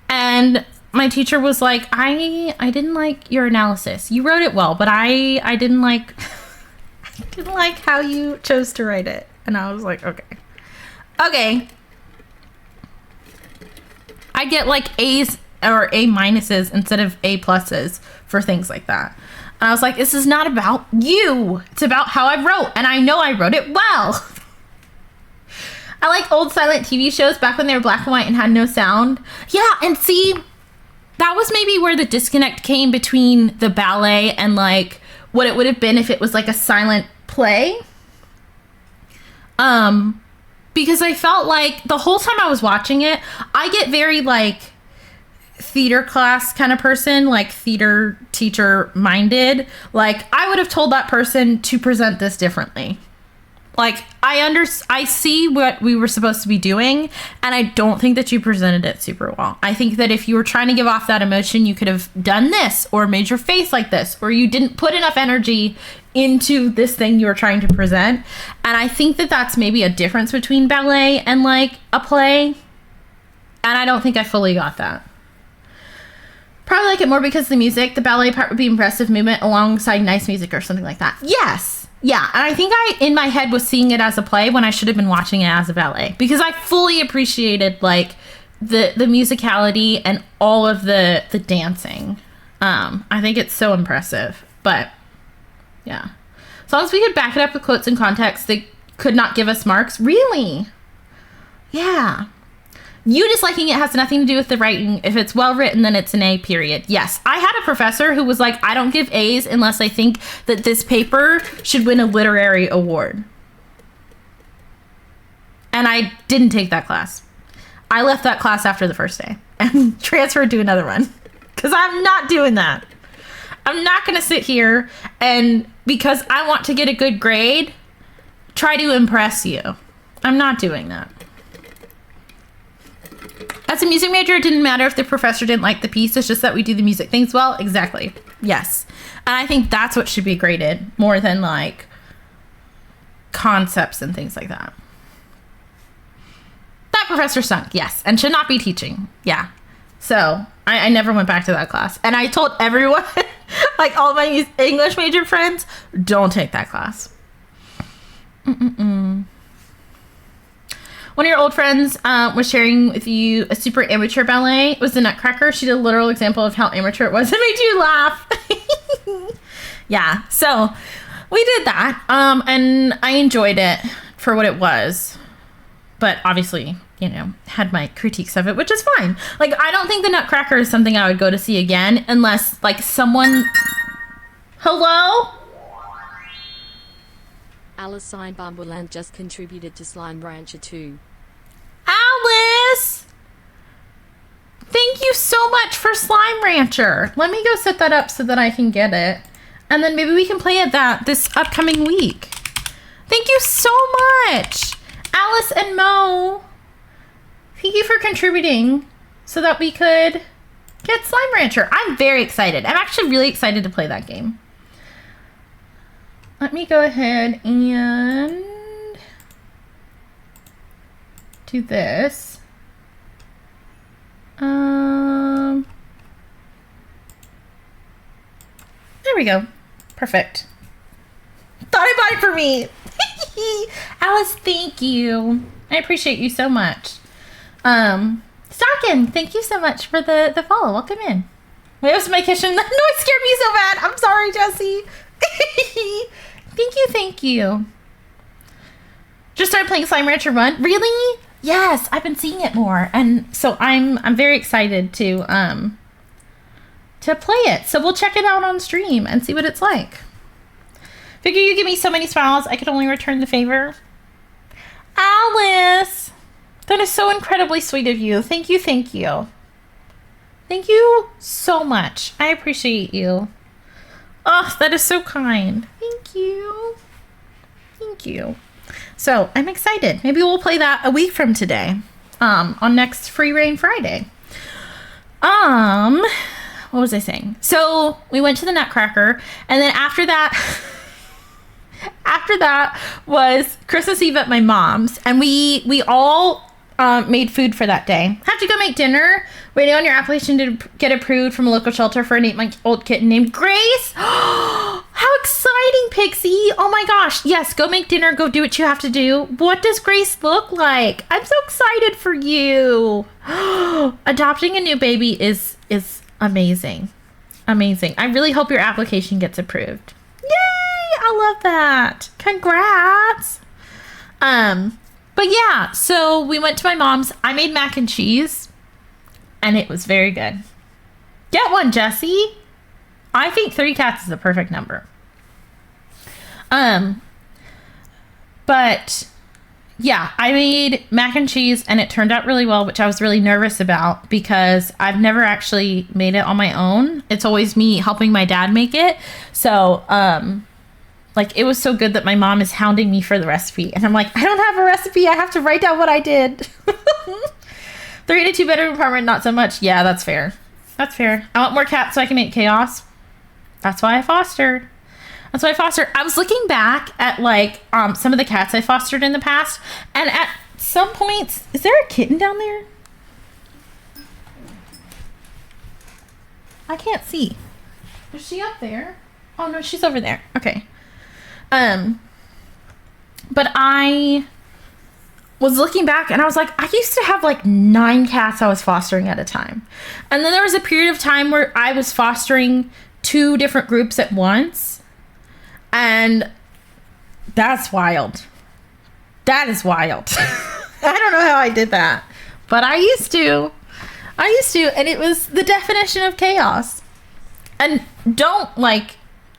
and my teacher was like, I didn't like your analysis. You wrote it well, but I didn't like I didn't like how you chose to write it. And I was like, okay. I get like A's or A minuses instead of A pluses for things like that. And I was like, this is not about you. It's about how I wrote, and I know I wrote it well. I like old silent TV shows back when they were black and white and had no sound. Yeah, and see, that was maybe where the disconnect came between the ballet and like what it would have been if it was like a silent play. Because I felt like the whole time I was watching it, I get very like theater class kind of person, like theater teacher minded. Like, I would have told that person to present this differently. Like, I see what we were supposed to be doing, and I don't think that you presented it super well. I think that if you were trying to give off that emotion, you could have done this, or made your face like this, or you didn't put enough energy into this thing you were trying to present. And I think that that's maybe a difference between ballet and, like, a play. And I don't think I fully got that. Probably like it more because the music, the ballet part would be impressive movement alongside nice music or something like that. Yes. Yeah, and I think I, in my head, was seeing it as a play when I should have been watching it as a ballet. Because I fully appreciated, like, the musicality and all of the dancing. I think it's so impressive. But, yeah. As long as we could back it up with quotes and context, they could not give us marks. Really? Yeah. You disliking it has nothing to do with the writing. If it's well written, then it's an A, period. Yes. I had a professor who was like, I don't give A's unless I think that this paper should win a literary award. And I didn't take that class. I left that class after the first day and transferred to another one. Because I'm not doing that. I'm not going to sit here and, because I want to get a good grade, try to impress you. I'm not doing that. As a music major, it didn't matter if the professor didn't like the piece. It's just that we do the music things well. Exactly. Yes. And I think that's what should be graded more than like concepts and things like that. That professor stunk. Yes. And should not be teaching. Yeah. So I never went back to that class. And I told everyone, like all my English major friends, don't take that class. One of your old friends was sharing with you a super amateur ballet. It was the Nutcracker. She did a literal example of how amateur it was. It made you laugh. Yeah, so we did that. And I enjoyed it for what it was. But obviously, you know, had my critiques of it, which is fine. Like, I don't think the Nutcracker is something I would go to see again unless, like, someone... Hello? Alice Bumberland just contributed to Slime Rancher 2. Alice! Thank you so much for Slime Rancher. Let me go set that up so that I can get it. And then maybe we can play at that this upcoming week. Thank you so much, Alice and Mo. Thank you for contributing so that we could get Slime Rancher. I'm very excited. I'm actually really excited to play that game. Let me go ahead and do this. There we go. Perfect. Thought I bought it for me. Alice, thank you. I appreciate you so much. Stockin, thank you so much for the follow. Welcome in. Wait, that was my kitchen. That noise scared me so bad. I'm sorry, Jesse. Thank you. Just started playing Slime Rancher Run. Really? Yes, I've been seeing it more, and so I'm very excited to play it. So we'll check it out on stream and see what it's like. Figure you give me so many smiles, I could only return the favor. Alice, that is so incredibly sweet of you. Thank you. Thank you so much. I appreciate you. Oh, that is so kind. Thank you. So I'm excited. Maybe we'll play that a week from today, on next Free Reign Friday. What was I saying? So we went to the Nutcracker, and then after that was Christmas Eve at my mom's, and we all made food for that day. Have to go make dinner. Waiting on your application to get approved from a local shelter for an 8-month-old kitten named Grace. How exciting, Pixie. Oh my gosh. Yes, go make dinner. Go do what you have to do. What does Grace look like? I'm so excited for you. Adopting a new baby is amazing. Amazing. I really hope your application gets approved. Yay! I love that. Congrats. But yeah, so we went to my mom's. I made mac and cheese, and it was very good. Get one, Jesse. I think 3 cats is the perfect number. But yeah, I made mac and cheese, and it turned out really well, which I was really nervous about because I've never actually made it on my own. It's always me helping my dad make it. So, like, it was so good that my mom is hounding me for the recipe. And I'm like, I don't have a recipe. I have to write down what I did. 3 in a 2-bedroom apartment, not so much. Yeah, that's fair. That's fair. I want more cats so I can make chaos. That's why I fostered. I was looking back at, like, some of the cats I fostered in the past. And at some points, is there a kitten down there? I can't see. Is she up there? Oh, no, she's over there. Okay. But I was looking back and I was like, I used to have like 9 cats I was fostering at a time. And then there was a period of time where I was fostering 2 different groups at once. And that's wild. That is wild. I don't know how I did that, but I used to, and it was the definition of chaos. And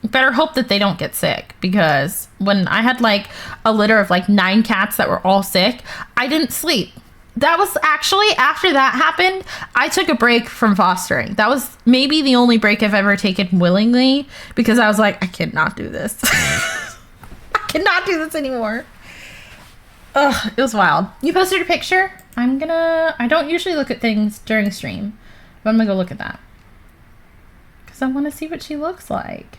better hope that they don't get sick, because when I had like a litter of like 9 cats that were all sick, I didn't sleep. That was actually, after that happened, I took a break from fostering. That was maybe the only break I've ever taken willingly, because I was like, I cannot do this. I cannot do this anymore. Ugh, it was wild. You posted a picture? I don't usually look at things during stream, but I'm gonna go look at that, because I want to see what she looks like.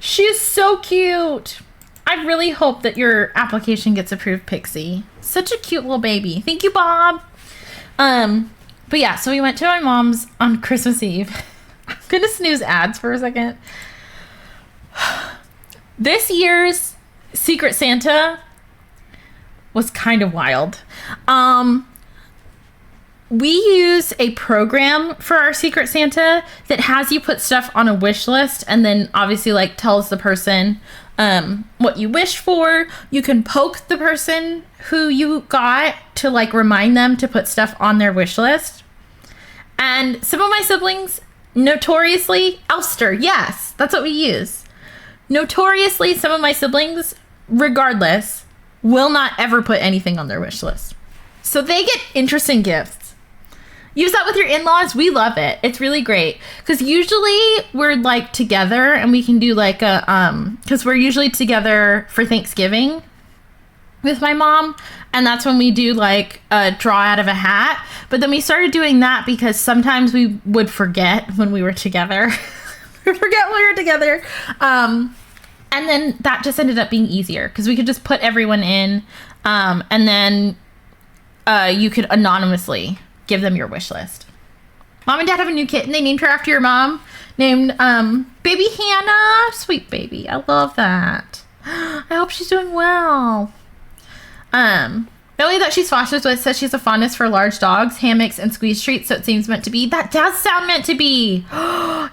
She is so cute. I really hope that your application gets approved, Pixie. Such a cute little baby. Thank you, Bob. But yeah, so we went to my mom's on Christmas Eve. I'm gonna snooze ads for a second. This year's Secret Santa was kind of wild. We use a program for our Secret Santa that has you put stuff on a wish list, and then obviously like tells the person what you wish for. You can poke the person who you got to like remind them to put stuff on their wish list. And some of my siblings notoriously, Elster, yes, that's what we use. Notoriously, some of my siblings, regardless, will not ever put anything on their wish list. So they get interesting gifts. Use that with your in-laws. We love it. It's really great. Because usually we're like together and we can do like a, because we're usually together for Thanksgiving with my mom. And that's when we do like a draw out of a hat. But then we started doing that because sometimes we would forget when we were together. And then that just ended up being easier because we could just put everyone in. And then you could anonymously give them your wish list. Mom and Dad have a new kitten. They named her after your mom. Named Baby Hannah. Sweet baby. I love that. I hope she's doing well. Billy that she's fosters with says she has a fondness for large dogs, hammocks, and squeeze treats, so it seems meant to be. That does sound meant to be.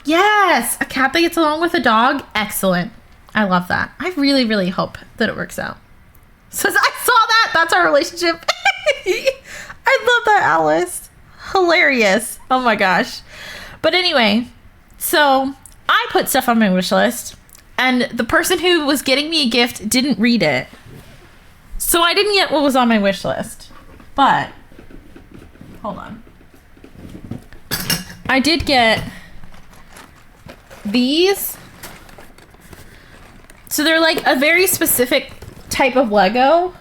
Yes! A cat that gets along with a dog. Excellent. I love that. I really, really hope that it works out. So I saw that. That's our relationship. I love that, Alice. Hilarious. Oh my gosh. But anyway, so I put stuff on my wish list, and the person who was getting me a gift didn't read it. So I didn't get what was on my wish list. But, hold on. I did get these. So they're like a very specific type of Lego.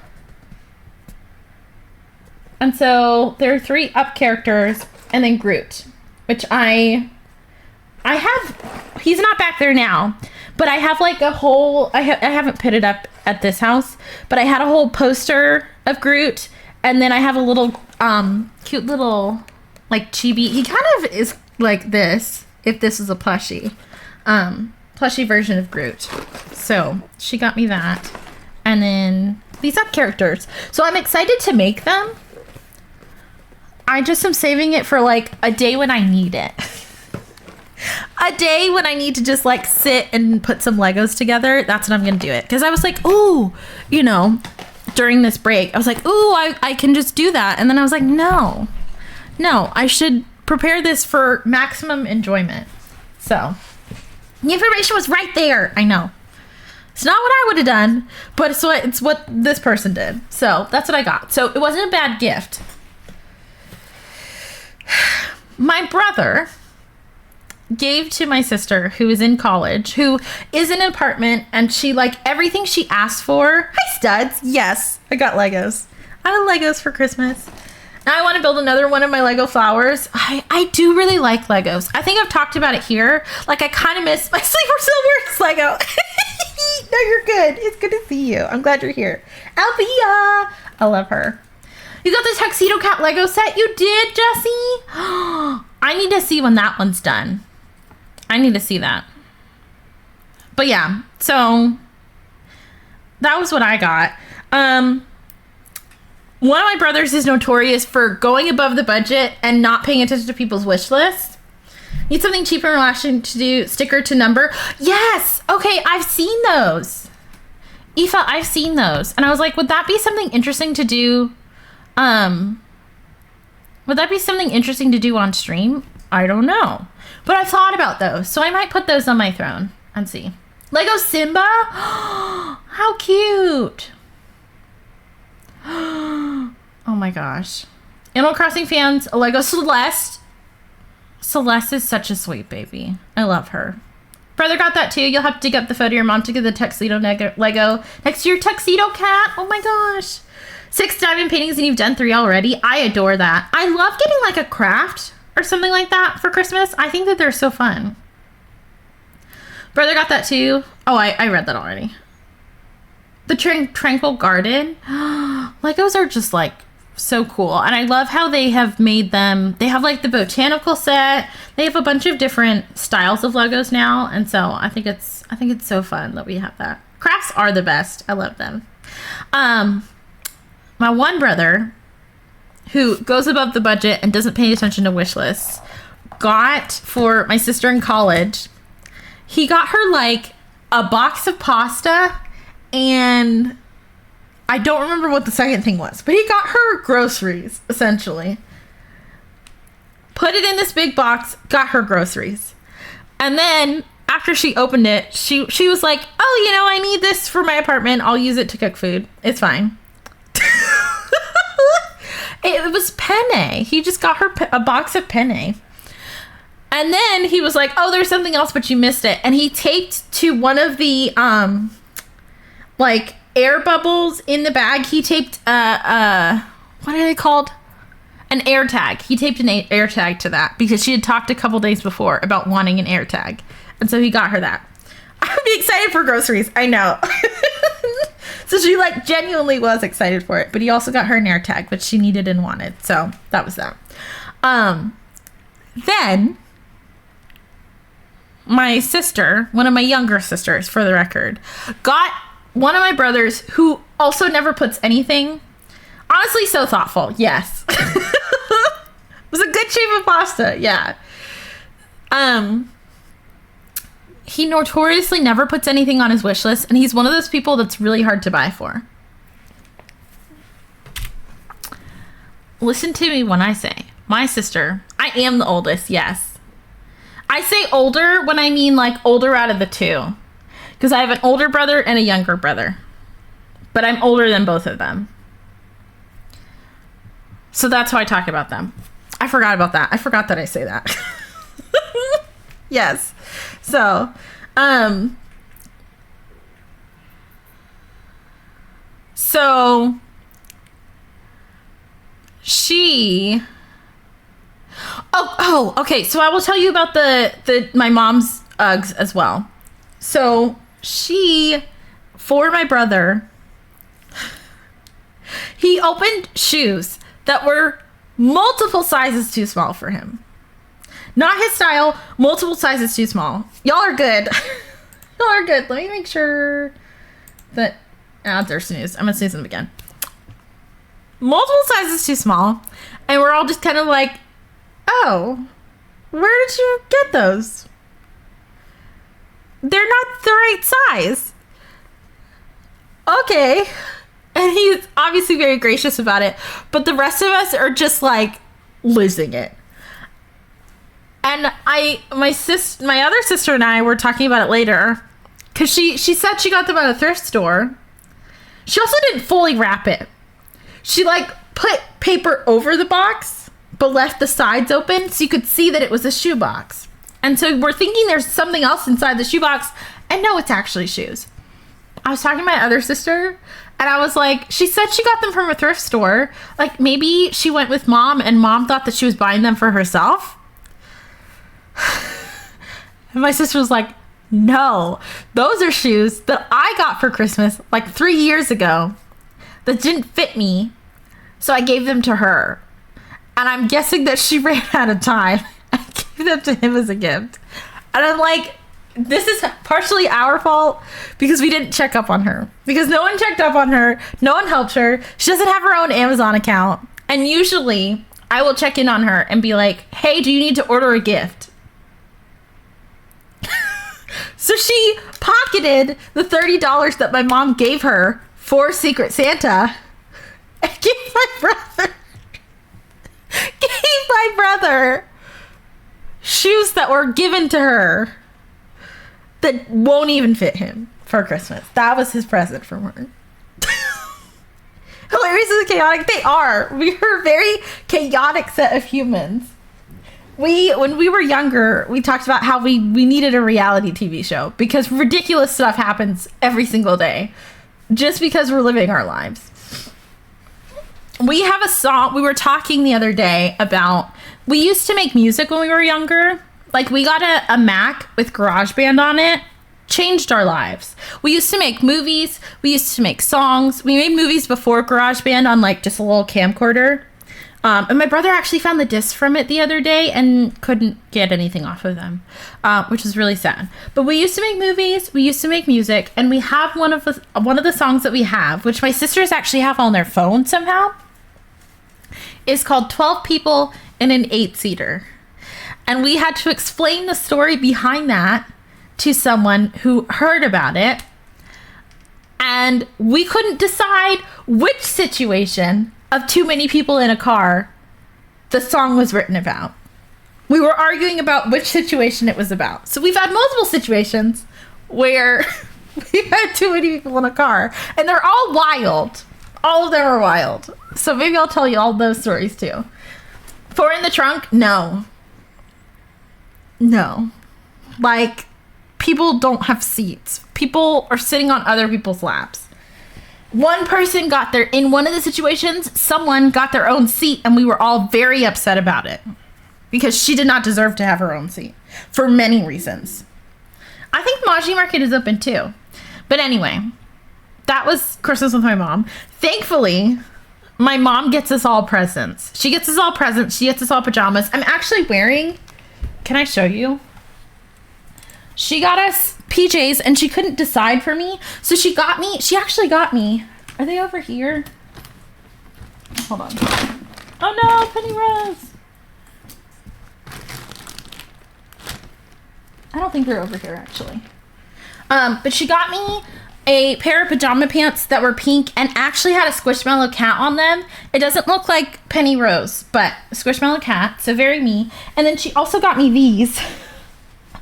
And so there are 3 up characters and then Groot, which I have. He's not back there now, but I have like a whole, I haven't put it up at this house, but I had a whole poster of Groot, and then I have a little cute little like chibi. He kind of is like this, if this is a plushie version of Groot. So she got me that, and then these up characters. So I'm excited to make them. I just am saving it for like a day when I need it. A day when I need to just like sit and put some Legos together. That's when I'm gonna do it. Because I was like, ooh, you know, during this break, I was like, ooh, I can just do that. And then I was like, no, I should prepare this for maximum enjoyment. So the information was right there. I know. It's not what I would have done, but it's what this person did. So that's what I got. So it wasn't a bad gift. My brother gave to my sister, who is in college, who is in an apartment, and she, like, everything she asked for. Hi, studs. Yes, I got Legos. I have Legos for Christmas. Now I want to build another one of my Lego flowers. I do really like Legos. I think I've talked about it here. Like, I kind of miss my Sleeper Silver's Lego. No, you're good. It's good to see you. I'm glad you're here. Althea. I love her. You got the Tuxedo Cat Lego set? You did, Jessie? I need to see when that one's done. I need to see that. But yeah, so that was what I got. One of my brothers is notorious for going above the budget and not paying attention to people's wish lists. Need something cheaper and lasting to do sticker to number. Yes. Okay, I've seen those. Aoife, I've seen those. And I was like, would that be something interesting to do? Would that be something interesting to do on stream? I don't know. But I thought about those. So I might put those on my throne and see. Lego Simba? How cute. Oh my gosh. Animal Crossing fans, a Lego Celeste. Celeste is such a sweet baby. I love her. Brother got that too. You'll have to dig up the photo of your mom to get the tuxedo Lego next to your tuxedo cat. Oh my gosh. 6 diamond paintings and you've done 3 already. I adore that. I love getting like a craft or something like that for Christmas. I think that they're so fun. Brother got that too. Oh, I read that already. The Tranquil Garden. Legos are just like so cool. And I love how they have made them. They have like the botanical set. They have a bunch of different styles of Legos now. And so I think it's so fun that we have that. Crafts are the best. I love them. My one brother, who goes above the budget and doesn't pay attention to wish lists, got for my sister in college, he got her like a box of pasta, and I don't remember what the second thing was, but he got her groceries, essentially. Put it in this big box, got her groceries. And then after she opened it, she was like, oh, you know, I need this for my apartment. I'll use it to cook food. It's fine. It was penne. He just got her a box of penne. And then he was like, oh, there's something else, but you missed it. And he taped to one of the, like, air bubbles in the bag. He taped, what are they called? An air tag. He taped an air tag to that because she had talked a couple days before about wanting an air tag. And so he got her that. I would be excited for groceries. I know. So she like genuinely was excited for it, but he also got her an air tag, which she needed and wanted. So that was that. Then my sister, one of my younger sisters, for the record, got one of my brothers, who also never puts anything. Honestly, so thoughtful. Yes. It was a good shape of pasta. Yeah. He notoriously never puts anything on his wish list, and he's one of those people that's really hard to buy for. Listen to me when I say, my sister, I am the oldest, yes. I say older when I mean like older out of the two, because I have an older brother and a younger brother, but I'm older than both of them. So that's how I talk about them. I forgot about that. I forgot that I say that. Yes. So, she, okay. So I will tell you about my mom's Uggs as well. So she, for my brother, he opened shoes that were multiple sizes too small for him. Not his style, multiple sizes too small. Y'all are good. Y'all are good. Let me make sure that ads are snooze. I'm gonna snooze them again. Multiple sizes too small. And we're all just kind of like, oh, where did you get those? They're not the right size. Okay. And he's obviously very gracious about it. But the rest of us are just like losing it. And my other sister and I were talking about it later, because she said she got them at a thrift store. She also didn't fully wrap it. She like put paper over the box, but left the sides open so you could see that it was a shoe box. And so we're thinking there's something else inside the shoe box, and no, it's actually shoes. I was talking to my other sister, and I was like, she said she got them from a thrift store. Like, maybe she went with mom, and mom thought that she was buying them for herself. And my sister was like, no, those are shoes that I got for Christmas like 3 years ago that didn't fit me, so I gave them to her. And I'm guessing that she ran out of time. I gave them to him as a gift. And I'm like, this is partially our fault because we didn't check up on her. Because no one checked up on her. No one helped her. She doesn't have her own Amazon account. And usually I will check in on her and be like, hey, do you need to order a gift? So she pocketed the $30 that my mom gave her for Secret Santa and gave my brother shoes that were given to her that won't even fit him for Christmas. That was his present from her. Hilarious and chaotic they are. We are a very chaotic set of humans. When we were younger, we talked about how we needed a reality TV show because ridiculous stuff happens every single day just because we're living our lives. We have a song. We were talking the other day about, we used to make music when we were younger. Like, we got a Mac with GarageBand on it. Changed our lives. We used to make movies. We used to make songs. We made movies before GarageBand on like just a little camcorder. And my brother actually found the discs from it the other day and couldn't get anything off of them, which is really sad. But we used to make movies, we used to make music, and we have one of the songs that we have, which my sisters actually have on their phone somehow, is called 12 People in an 8-Seater. And we had to explain the story behind that to someone who heard about it. And we couldn't decide which situation of too many people in a car the song was written about. We were arguing about which situation it was about. So we've had multiple situations where we've had too many people in a car, and they're all wild. All of them are wild. So maybe I'll tell you all those stories too. 4 in the trunk? No. Like, people don't have seats. People are sitting on other people's laps. One person in one of the situations, someone got their own seat, and we were all very upset about it because she did not deserve to have her own seat for many reasons. I think Maji Market is open too. But anyway, that was Christmas with my mom. Thankfully, my mom gets us all presents. She gets us all presents. She gets us all pajamas. I'm actually wearing, can I show you? She got us PJs and she couldn't decide for me. So she actually got me. Are they over here? Hold on. Oh no, Penny Rose. I don't think they're over here actually. But she got me a pair of pajama pants that were pink and actually had a Squishmallow cat on them. It doesn't look like Penny Rose, but a Squishmallow cat, so very me. And then she also got me these.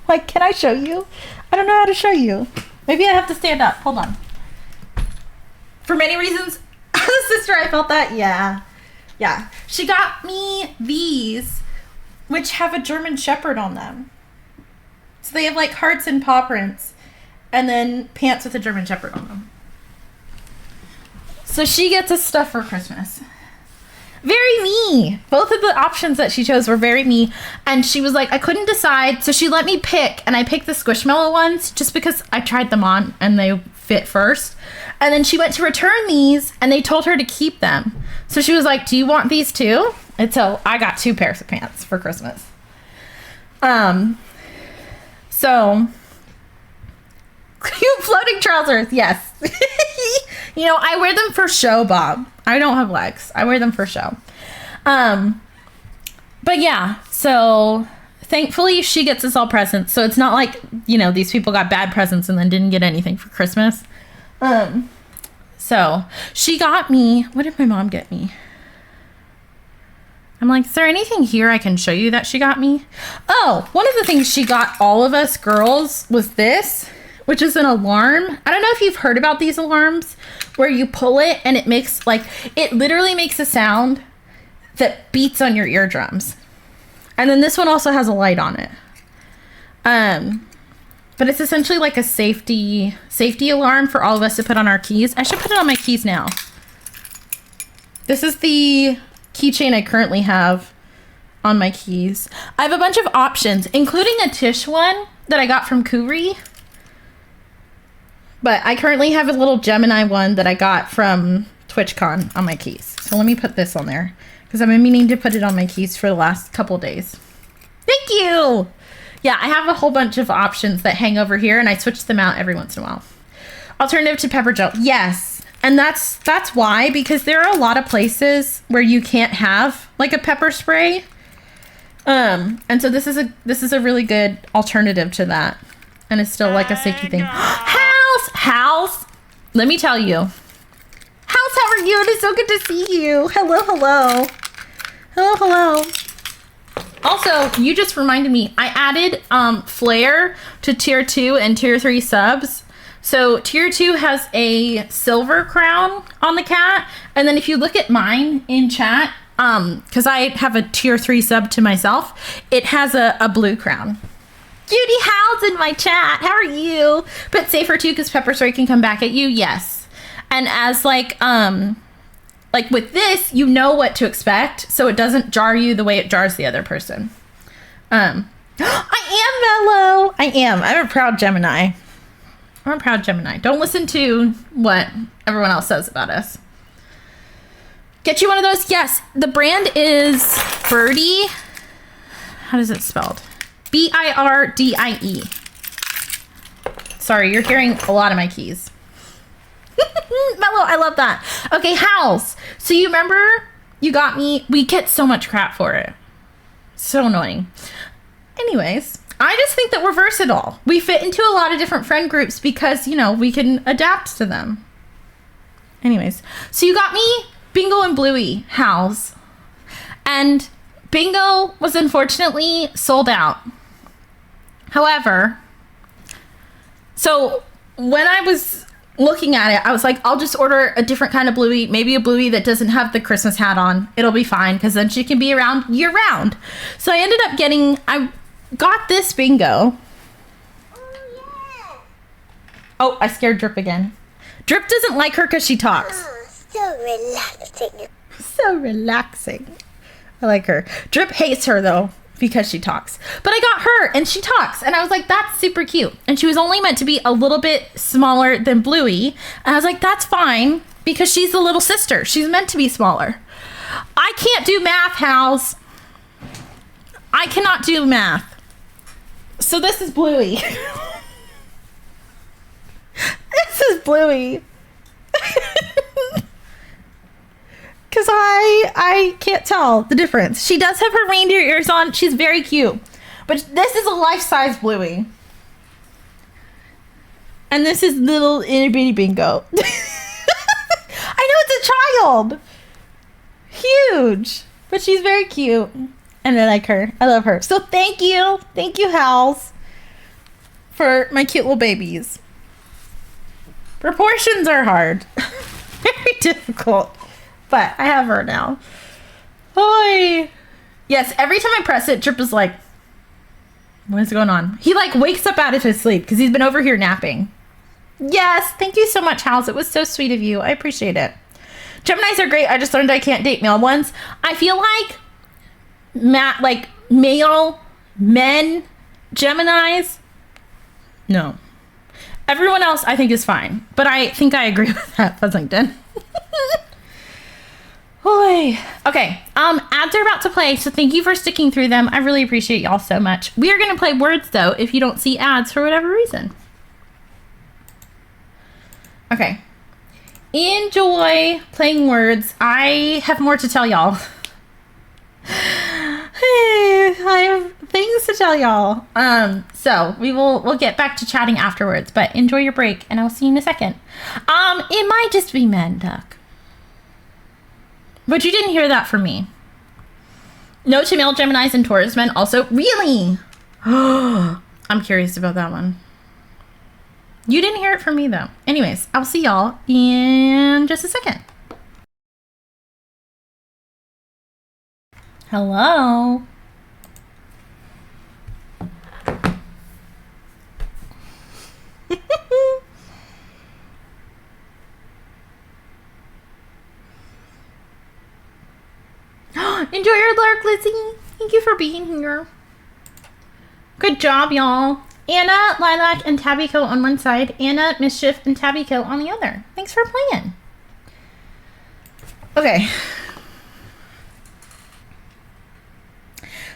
Like, can I show you? I don't know how to show you. Maybe I have to stand up. Hold on. For many reasons, as a sister, I felt that. Yeah. She got me these, which have a German Shepherd on them. So they have like hearts and paw prints. And then pants with a German Shepherd on them. So she gets us stuff for Christmas. Very me. Both of the options that she chose were very me. And she was like, I couldn't decide. So she let me pick. And I picked the Squishmallow ones just because I tried them on and they fit first. And then she went to return these and they told her to keep them. So she was like, do you want these too? And so I got 2 pairs of pants for Christmas. So... cute floating trousers, yes. You know, I wear them for show, Bob. I don't have legs. I wear them for show. But yeah, so thankfully she gets us all presents. So it's not like, you know, these people got bad presents and then didn't get anything for Christmas. So she got me, what did my mom get me? I'm like, is there anything here I can show you that she got me? Oh, one of the things she got all of us girls was this, which is an alarm. I don't know if you've heard about these alarms where you pull it and it makes like, it literally makes a sound that beats on your eardrums. And then this one also has a light on it. But it's essentially like a safety alarm for all of us to put on our keys. I should put it on my keys now. This is the keychain I currently have on my keys. I have a bunch of options, including a Tish one that I got from Kuri. But I currently have a little Gemini one that I got from TwitchCon on my keys. So let me put this on there because I've been meaning to put it on my keys for the last couple days. Thank you. Yeah, I have a whole bunch of options that hang over here and I switch them out every once in a while. Alternative to pepper gel. Yes. And that's why, because there are a lot of places where you can't have like a pepper spray. And so this is a really good alternative to that. And it's still like a safety thing. House, let me tell you. House, how are you? It is so good to see you. Hello. Also, you just reminded me, I added Flare to tier 2 and tier 3 subs. So tier 2 has a silver crown on the cat. And then if you look at mine in chat, because I have a tier 3 sub to myself, it has a blue crown. Judy Howell's in my chat. How are you? But safer too, because pepper spray can come back at you. Yes. And as like with this, you know what to expect, so it doesn't jar you the way it jars the other person. I am mellow. I am. I'm a proud Gemini. Don't listen to what everyone else says about us. Get you one of those? Yes. The brand is Birdie. How does it spelled? Birdie. Sorry, you're hearing a lot of my keys. Mellow, I love that. Okay, House. So you remember you got me, we get so much crap for it. So annoying. Anyways, I just think that we're versatile. We fit into a lot of different friend groups because, you know, we can adapt to them. Anyways, so you got me Bingo and Bluey, House. And Bingo was unfortunately sold out. However, so when I was looking at it, I was like, I'll just order a different kind of Bluey, maybe a Bluey that doesn't have the Christmas hat on. It'll be fine because then she can be around year round. So I ended up I got this Bingo. Oh, I scared Drip again. Drip doesn't like her because she talks. So relaxing. So relaxing. I like her. Drip hates her though because she talks. But I got her and she talks and I was like, that's super cute. And she was only meant to be a little bit smaller than Bluey. And I was like, that's fine. because she's the little sister. She's meant to be smaller. I can't do math, House. I cannot do math. So this is Bluey. This is Bluey. Because I can't tell the difference. She does have her reindeer ears on. She's very cute. But this is a life-size Bluey. And this is little itty bitty Bingo. I know, it's a child. Huge. But she's very cute. And I like her. I love her. So thank you. Thank you, Hals, for my cute little babies. Proportions are hard. Very difficult. But I have her now. Hi. Yes, every time I press it, Trip is like, what is going on? He like wakes up out of his sleep because he's been over here napping. Yes, thank you so much, House. It was so sweet of you. I appreciate it. Geminis are great. I just learned I can't date male ones. I feel like male men, Geminis, no. Everyone else I think is fine, but I think I agree with that, Fuzzington. Okay, ads are about to play, so thank you for sticking through them. I really appreciate y'all so much. We are going to play words, though, if you don't see ads for whatever reason. Okay. Enjoy playing words. I have more to tell y'all. I have things to tell y'all. So we'll get back to chatting afterwards, but enjoy your break, and I'll see you in a second. It might just be men, Duck. But you didn't hear that from me. No to male Geminis and Taurus men also. Really? I'm curious about that one. You didn't hear it from me, though. Anyways, I'll see y'all in just a second. Hello? Enjoy your lurk, Lizzie. Thank you for being here. Good job, y'all. Anna, Lilac, and Tabbyco on one side. Anna, Mischief, and Tabbyco on the other. Thanks for playing. Okay.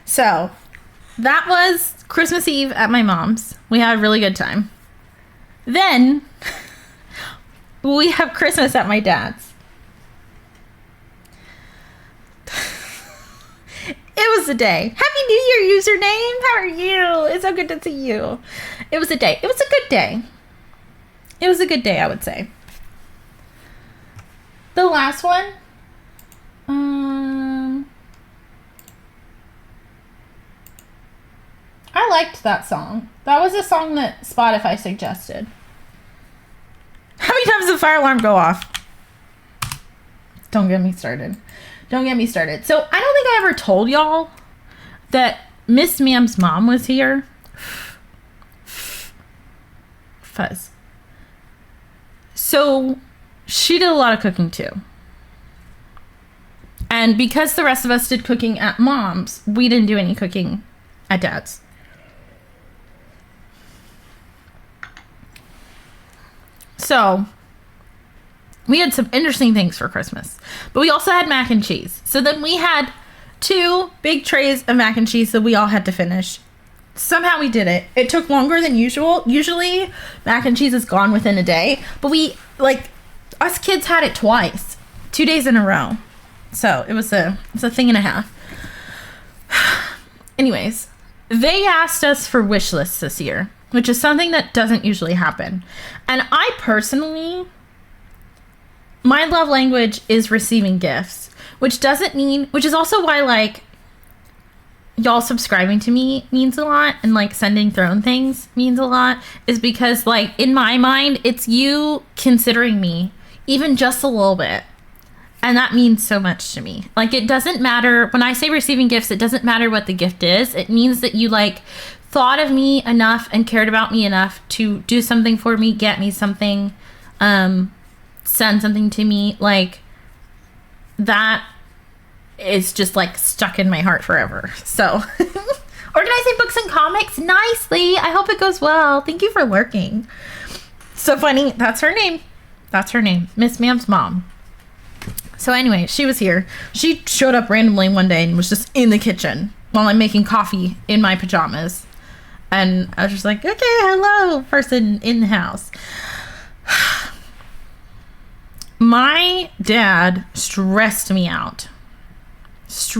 So, that was Christmas Eve at my mom's. We had a really good time. Then, we have Christmas at my dad's. It was a day. Happy New Year, username. How are you? It's so good to see you. It was a day. It was a good day. It was a good day, I would say. The last one. I liked that song. That was a song that Spotify suggested. How many times did the fire alarm go off? Don't get me started. Don't get me started. So, I don't think I ever told y'all that Miss Ma'am's mom was here. Fuzz. So, she did a lot of cooking too. And because the rest of us did cooking at mom's, we didn't do any cooking at dad's. So, we had some interesting things for Christmas, but we also had mac and cheese. So then we had 2 big trays of mac and cheese that we all had to finish. Somehow we did it. It took longer than usual. Usually mac and cheese is gone within a day, but us kids had it twice, 2 days in a row. So it was a thing and a half. Anyways, they asked us for wish lists this year, which is something that doesn't usually happen. And I personally, my love language is receiving gifts, which is also why, y'all subscribing to me means a lot, and, sending throne things means a lot, is because, in my mind, it's you considering me, even just a little bit. And that means so much to me. It doesn't matter, when I say receiving gifts, it doesn't matter what the gift is. It means that you, thought of me enough and cared about me enough to do something for me, get me something, send something to me. That is just stuck in my heart forever. So organizing books and comics nicely. I hope it goes well. Thank you for lurking. So funny. That's her name. That's her name. Miss Ma'am's mom. So anyway, she was here. She showed up randomly one day and was just in the kitchen while I'm making coffee in my pajamas. And I was just like, okay, hello, person in the house. My dad stressed me out. On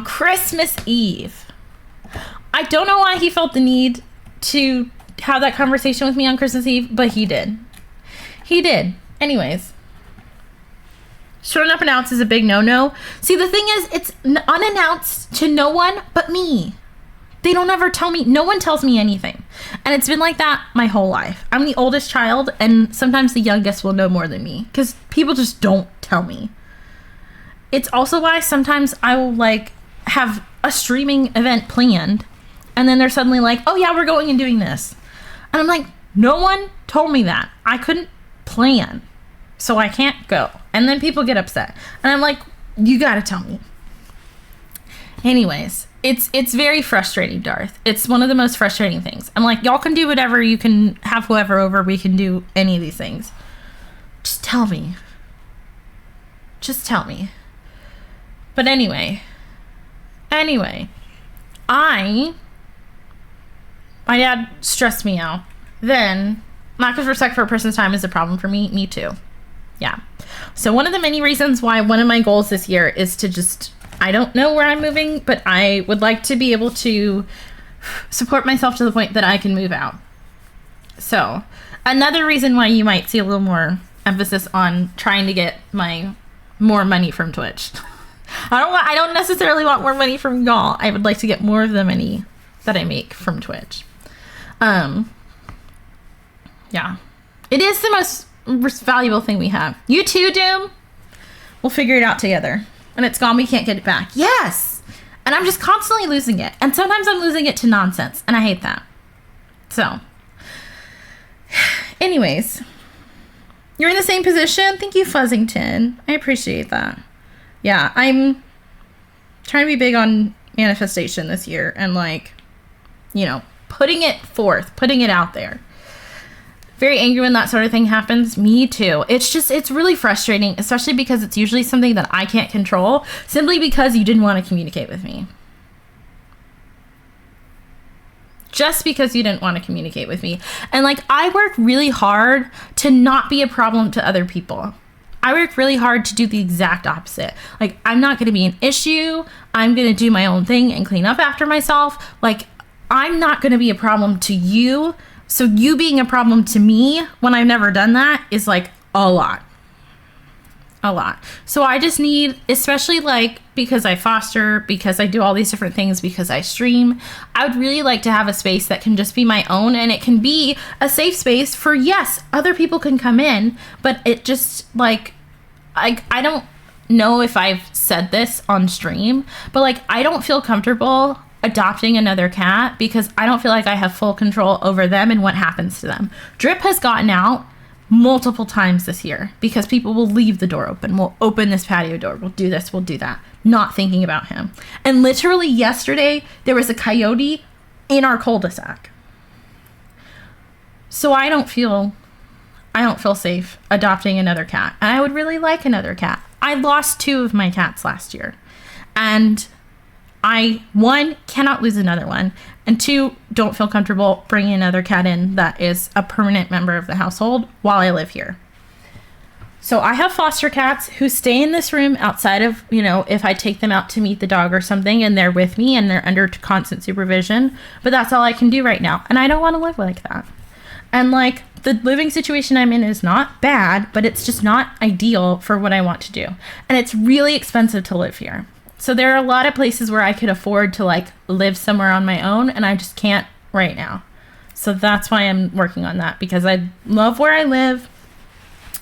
Christmas Eve. I don't know why he felt the need to have that conversation with me on Christmas Eve, but he did. Anyways. Showing up announced is a big no-no. See, the thing is, it's unannounced to no one but me. They don't ever tell me. No one tells me anything. And it's been like that my whole life. I'm the oldest child, and sometimes the youngest will know more than me because people just don't tell me. It's also why sometimes I will, like, have a streaming event planned, and then they're suddenly like, oh, yeah, we're going and doing this. And I'm like, no one told me that. I couldn't plan, so I can't go. And then people get upset. And I'm like, you gotta tell me. Anyways, it's very frustrating, Darth. It's one of the most frustrating things. I'm like, y'all can do whatever. You can have whoever over. We can do any of these things. Just tell me. Just tell me. But anyway, my dad stressed me out. Then, lack of respect for a person's time is a problem for me. Me too. Yeah. So one of the many reasons why one of my goals this year is to just, I don't know where I'm moving, but I would like to be able to support myself to the point that I can move out. So another reason why you might see a little more emphasis on trying to get my more money from Twitch. I don't necessarily want more money from y'all. I would like to get more of the money that I make from Twitch. Yeah. It is the most valuable thing we have. You too, Doom? We'll figure it out together. And it's gone. We can't get it back. Yes! And I'm just constantly losing it. And sometimes I'm losing it to nonsense. And I hate that. So. Anyways. You're in the same position? Thank you, Fuzzington. I appreciate that. Yeah, I'm trying to be big on manifestation this year. And, like, you know, putting it forth. Putting it out there. Very angry when that sort of thing happens. Me too. It's really frustrating, especially because it's usually something that I can't control, simply because you didn't want to communicate with me. Just because you didn't want to communicate with me. And, like, I work really hard to not be a problem to other people. I work really hard to do the exact opposite. Like, I'm not going to be an issue. I'm going to do my own thing and clean up after myself. Like, I'm not going to be a problem to you. So you being a problem to me when I've never done that is, like, a lot. So I just need, especially, like, because I foster, because I do all these different things, because I stream, I would really like to have a space that can just be my own, and it can be a safe space for, yes, other people can come in, but it just, like, I don't know if I've said this on stream, but, like, I don't feel comfortable adopting another cat because I don't feel like I have full control over them and what happens to them. Drip has gotten out multiple times this year because people will leave the door open. We'll open this patio door. We'll do this. We'll do that. Not thinking about him. And literally yesterday, there was a coyote in our cul-de-sac. So I don't feel safe adopting another cat. And I would really like another cat. I lost 2 of my cats last year. And I, 1, cannot lose another one, and 2, don't feel comfortable bringing another cat in that is a permanent member of the household while I live here. So I have foster cats who stay in this room outside of, you know, if I take them out to meet the dog or something and they're with me and they're under constant supervision, but that's all I can do right now. And I don't want to live like that. And, like, the living situation I'm in is not bad, but it's just not ideal for what I want to do. And it's really expensive to live here. So there are a lot of places where I could afford to, like, live somewhere on my own, and I just can't right now. So that's why I'm working on that, because I love where I live,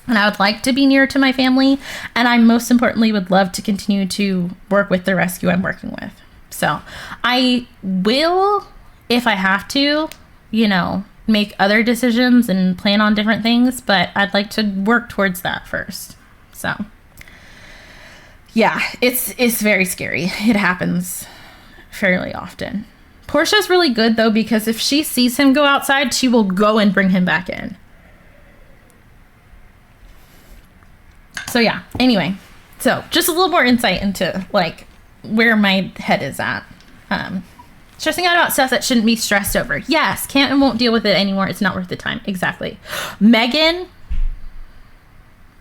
and I would like to be near to my family, and I most importantly would love to continue to work with the rescue I'm working with. So I will, if I have to, you know, make other decisions and plan on different things, but I'd like to work towards that first. So yeah, it's very scary. It happens fairly often. Portia's really good, though, because if she sees him go outside, she will go and bring him back in. So yeah, anyway. So just a little more insight into like where my head is at. Stressing out about stuff that shouldn't be stressed over. Yes, can't and won't deal with it anymore. It's not worth the time. Exactly. Megan,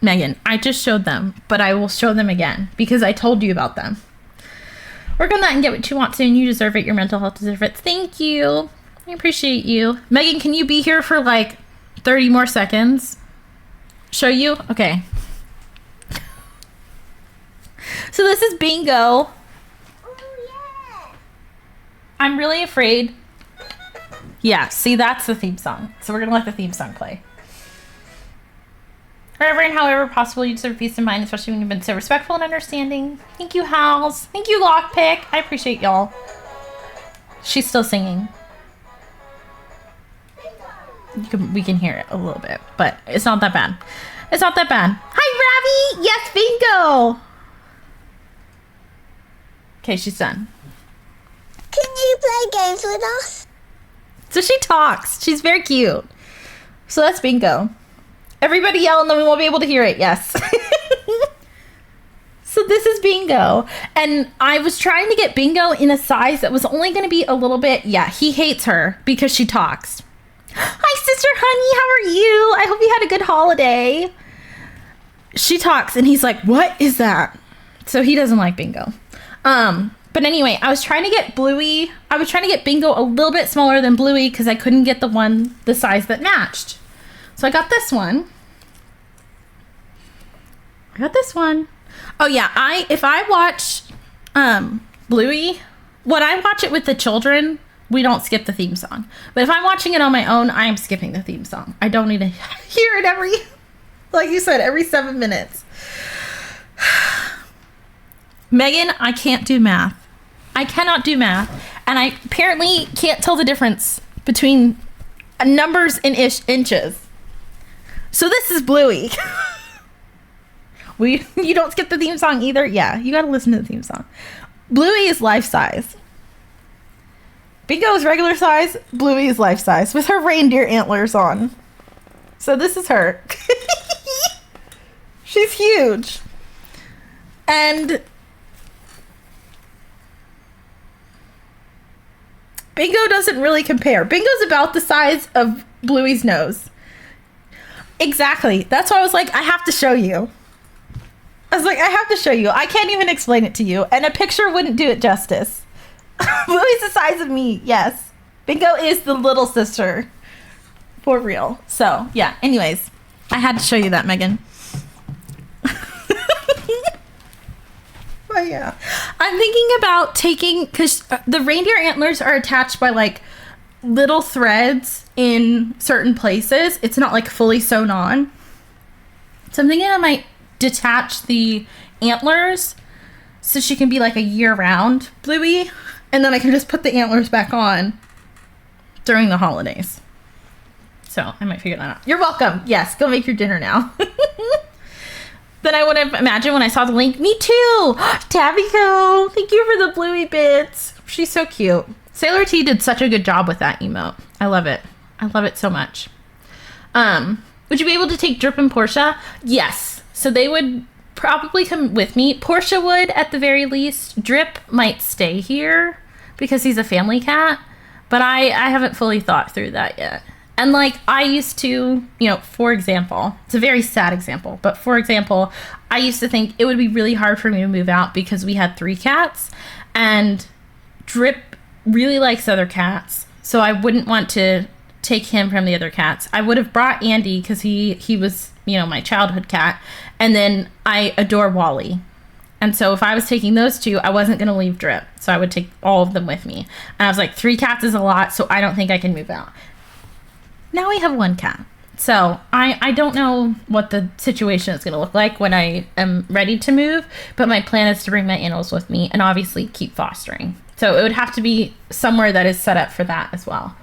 I just showed them, but I will show them again because I told you about them. Work on that and get what you want to, and you deserve it. Your mental health deserves it. Thank you. I appreciate you. Megan, can you be here for like 30 more seconds? Show you? Okay. So this is bingo. Oh, yeah. I'm really afraid. Yeah, see, that's the theme song. So we're going to let the theme song play. Wherever and however possible, you deserve peace of mind, especially when you've been so respectful and understanding. Thank you, Hals. Thank you, Lockpick. I appreciate y'all. She's still singing. We can hear it a little bit, but it's not that bad. It's not that bad. Hi, Ravi. Yes, bingo. Okay, she's done. Can you play games with us? So she talks. She's very cute. So that's bingo. Everybody yell and then we won't be able to hear it. Yes. So this is bingo. And I was trying to get bingo in a size that was only going to be a little bit. Yeah, he hates her because she talks. Hi, sister honey. How are you? I hope you had a good holiday. She talks and he's like, what is that? So he doesn't like bingo. But anyway, I was trying to get Bluey. I was trying to get bingo a little bit smaller than Bluey because I couldn't get the size that matched. So I got this one. Oh yeah, if I watch Bluey, when I watch it with the children, we don't skip the theme song. But if I'm watching it on my own, I am skipping the theme song. I don't need to hear it like you said, every 7 minutes. Megan, I can't do math. I cannot do math. And I apparently can't tell the difference between numbers and inches. So this is Bluey. You don't skip the theme song either? Yeah, you gotta listen to the theme song. Bluey is life size. Bingo is regular size. Bluey is life size with her reindeer antlers on. So this is her. She's huge. And Bingo doesn't really compare. Bingo's about the size of Bluey's nose. Exactly. That's why I was like, I have to show you. I can't even explain it to you. And a picture wouldn't do it justice. Bluey's the size of me. Yes. Bingo is the little sister. For real. So, yeah. Anyways, I had to show you that, Megan. But yeah. I'm thinking about taking, because the reindeer antlers are attached by like little threads in certain places. It's not like fully sewn on. So I'm thinking I might detach the antlers so she can be like a year-round Bluey, and then I can just put the antlers back on during the holidays. So I might figure that out. You're welcome. Yes, go make your dinner now. Then I would have imagined when I saw the link. Me too. Tabico, thank you for the Bluey bits. She's so cute. Sailor T did such a good job with that emote. I love it. I love it so much. Would you be able to take Drip and Portia? Yes. So they would probably come with me. Portia would at the very least. Drip might stay here because he's a family cat. But I haven't fully thought through that yet. And like I used to, for example, it's a very sad example, but for example, I used to think it would be really hard for me to move out because we had 3 cats and Drip really likes other cats. So I wouldn't want to take him from the other cats. I would have brought Andy because he was, my childhood cat. And then I adore Wally. And so if I was taking those 2, I wasn't going to leave Drip. So I would take all of them with me. And I was like, 3 cats is a lot, so I don't think I can move out. Now we have 1 cat. So I don't know what the situation is going to look like when I am ready to move, but my plan is to bring my animals with me and obviously keep fostering. So it would have to be somewhere that is set up for that as well.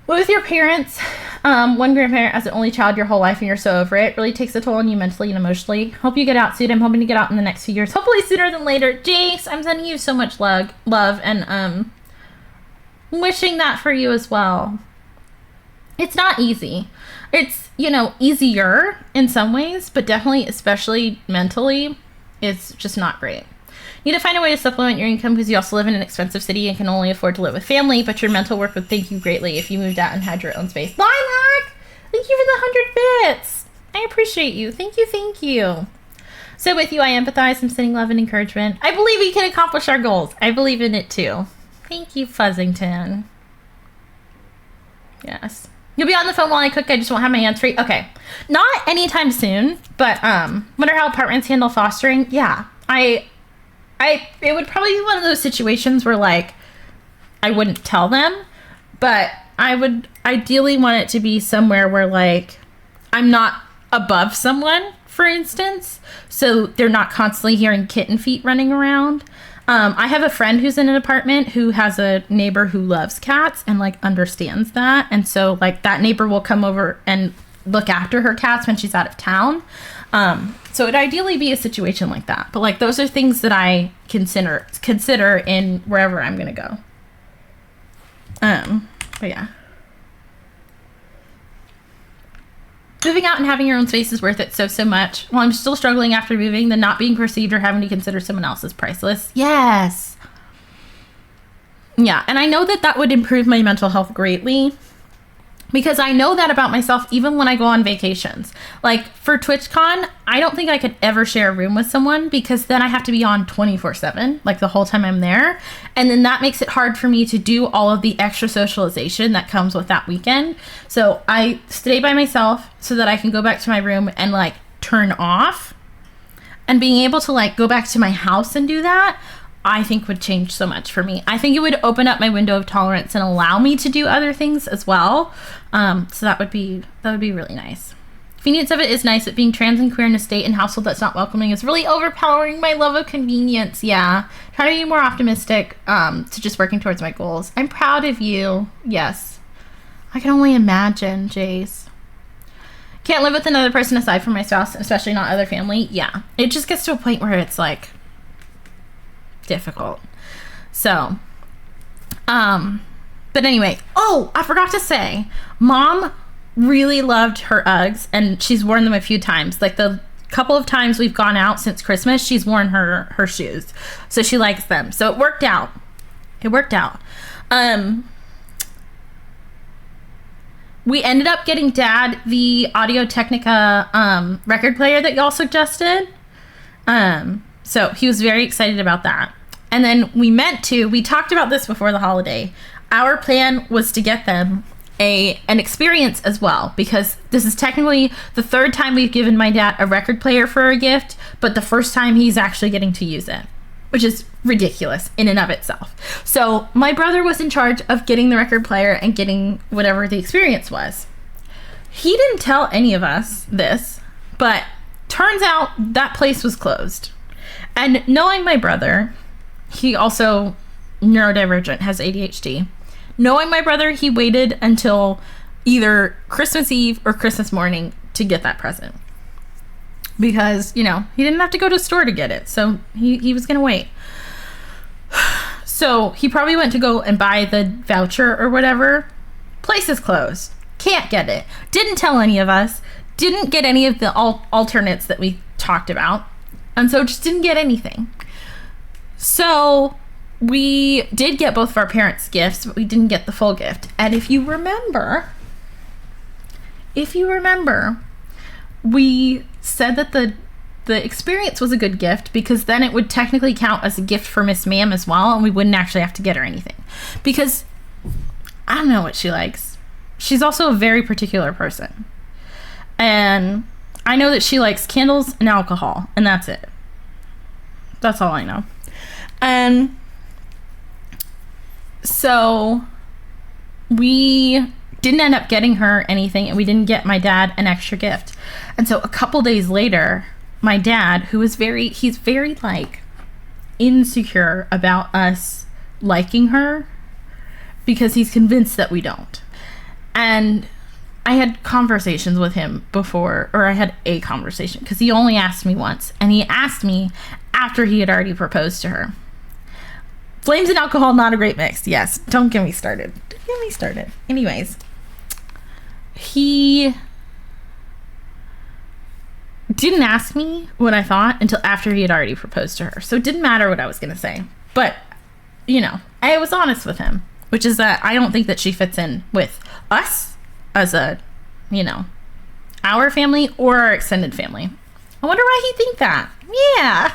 But with your parents, one grandparent as an only child your whole life and you're so over it, really takes a toll on you mentally and emotionally. Hope you get out soon. I'm hoping to get out in the next few years. Hopefully sooner than later. Jace, I'm sending you so much love and wishing that for you as well. It's not easy. It's you know, easier in some ways, but definitely, especially mentally, it's just not great. You need to find a way to supplement your income because you also live in an expensive city and can only afford to live with family, but your mental work would thank you greatly if you moved out and had your own space. Lilac! Thank you for the 100 bits. I appreciate you. Thank you, thank you. So with you, I empathize. I'm sending love and encouragement. I believe we can accomplish our goals. I believe in it too. Thank you, Fuzzington. Yes. You'll be on the phone while I cook. I just won't have my hands free. Okay. Not anytime soon, but wonder how apartments handle fostering. Yeah. It would probably be one of those situations where, like, I wouldn't tell them, but I would ideally want it to be somewhere where, like, I'm not above someone, for instance, so they're not constantly hearing kitten feet running around. I have a friend who's in an apartment who has a neighbor who loves cats and, like, understands that, and so, like, that neighbor will come over and look after her cats when she's out of town. So it'd ideally be a situation like that. But, like, those are things that I consider in wherever I'm gonna go. But yeah. Moving out and having your own space is worth it so much. While I'm still struggling after moving, then not being perceived or having to consider someone else is priceless. Yes. Yeah, and I know that that would improve my mental health greatly. Because I know that about myself even when I go on vacations. Like, for TwitchCon, I don't think I could ever share a room with someone because then I have to be on 24/7, like, the whole time I'm there. And then that makes it hard for me to do all of the extra socialization that comes with that weekend. So I stay by myself so that I can go back to my room and, like, turn off. And being able to, like, go back to my house and do that, I think would change so much for me. I think it would open up my window of tolerance and allow me to do other things as well. So that would be really nice. Convenience of it is nice, but being trans and queer in a state and household that's not welcoming is really overpowering my love of convenience. Yeah. Try to be more optimistic to just working towards my goals. I'm proud of you. Yes. I can only imagine, Jace. Can't live with another person aside from my spouse, especially not other family. Yeah. It just gets to a point where it's like difficult. So, but anyway, oh, I forgot to say, Mom really loved her Uggs and she's worn them a few times. Like, the couple of times we've gone out since Christmas, she's worn her shoes. So she likes them. So it worked out. We ended up getting Dad the Audio-Technica record player that y'all suggested. So he was very excited about that. And then we talked about this before the holiday. Our plan was to get them an experience as well, because this is technically the third time we've given my dad a record player for a gift, but the first time he's actually getting to use it, which is ridiculous in and of itself. So my brother was in charge of getting the record player and getting whatever the experience was. He didn't tell any of us this, but turns out that place was closed. And knowing my brother, he also neurodivergent, has ADHD. Knowing my brother, he waited until either Christmas Eve or Christmas morning to get that present. Because, you know, he didn't have to go to a store to get it. So he was going to wait. So he probably went to go and buy the voucher or whatever. Place is closed. Can't get it. Didn't tell any of us. Didn't get any of the alternates that we talked about. And so just didn't get anything. So we did get both of our parents' gifts, but we didn't get the full gift. And if you remember, we said that the experience was a good gift because then it would technically count as a gift for Miss Ma'am as well, and we wouldn't actually have to get her anything. Because I don't know what she likes. She's also a very particular person. And I know that she likes candles and alcohol, and that's it. That's all I know. And so we didn't end up getting her anything, and we didn't get my dad an extra gift. And so a couple days later, my dad, he's very like insecure about us liking her because he's convinced that we don't. And I had conversations with him before, or I had a conversation because he only asked me once, and he asked me after he had already proposed to her. Flames and alcohol, not a great mix. Yes, don't get me started. Anyways, he didn't ask me what I thought until after he had already proposed to her. So it didn't matter what I was going to say. But, you know, I was honest with him, which is that I don't think that she fits in with us as a, you know, our family or our extended family. I wonder why he'd think that. Yeah.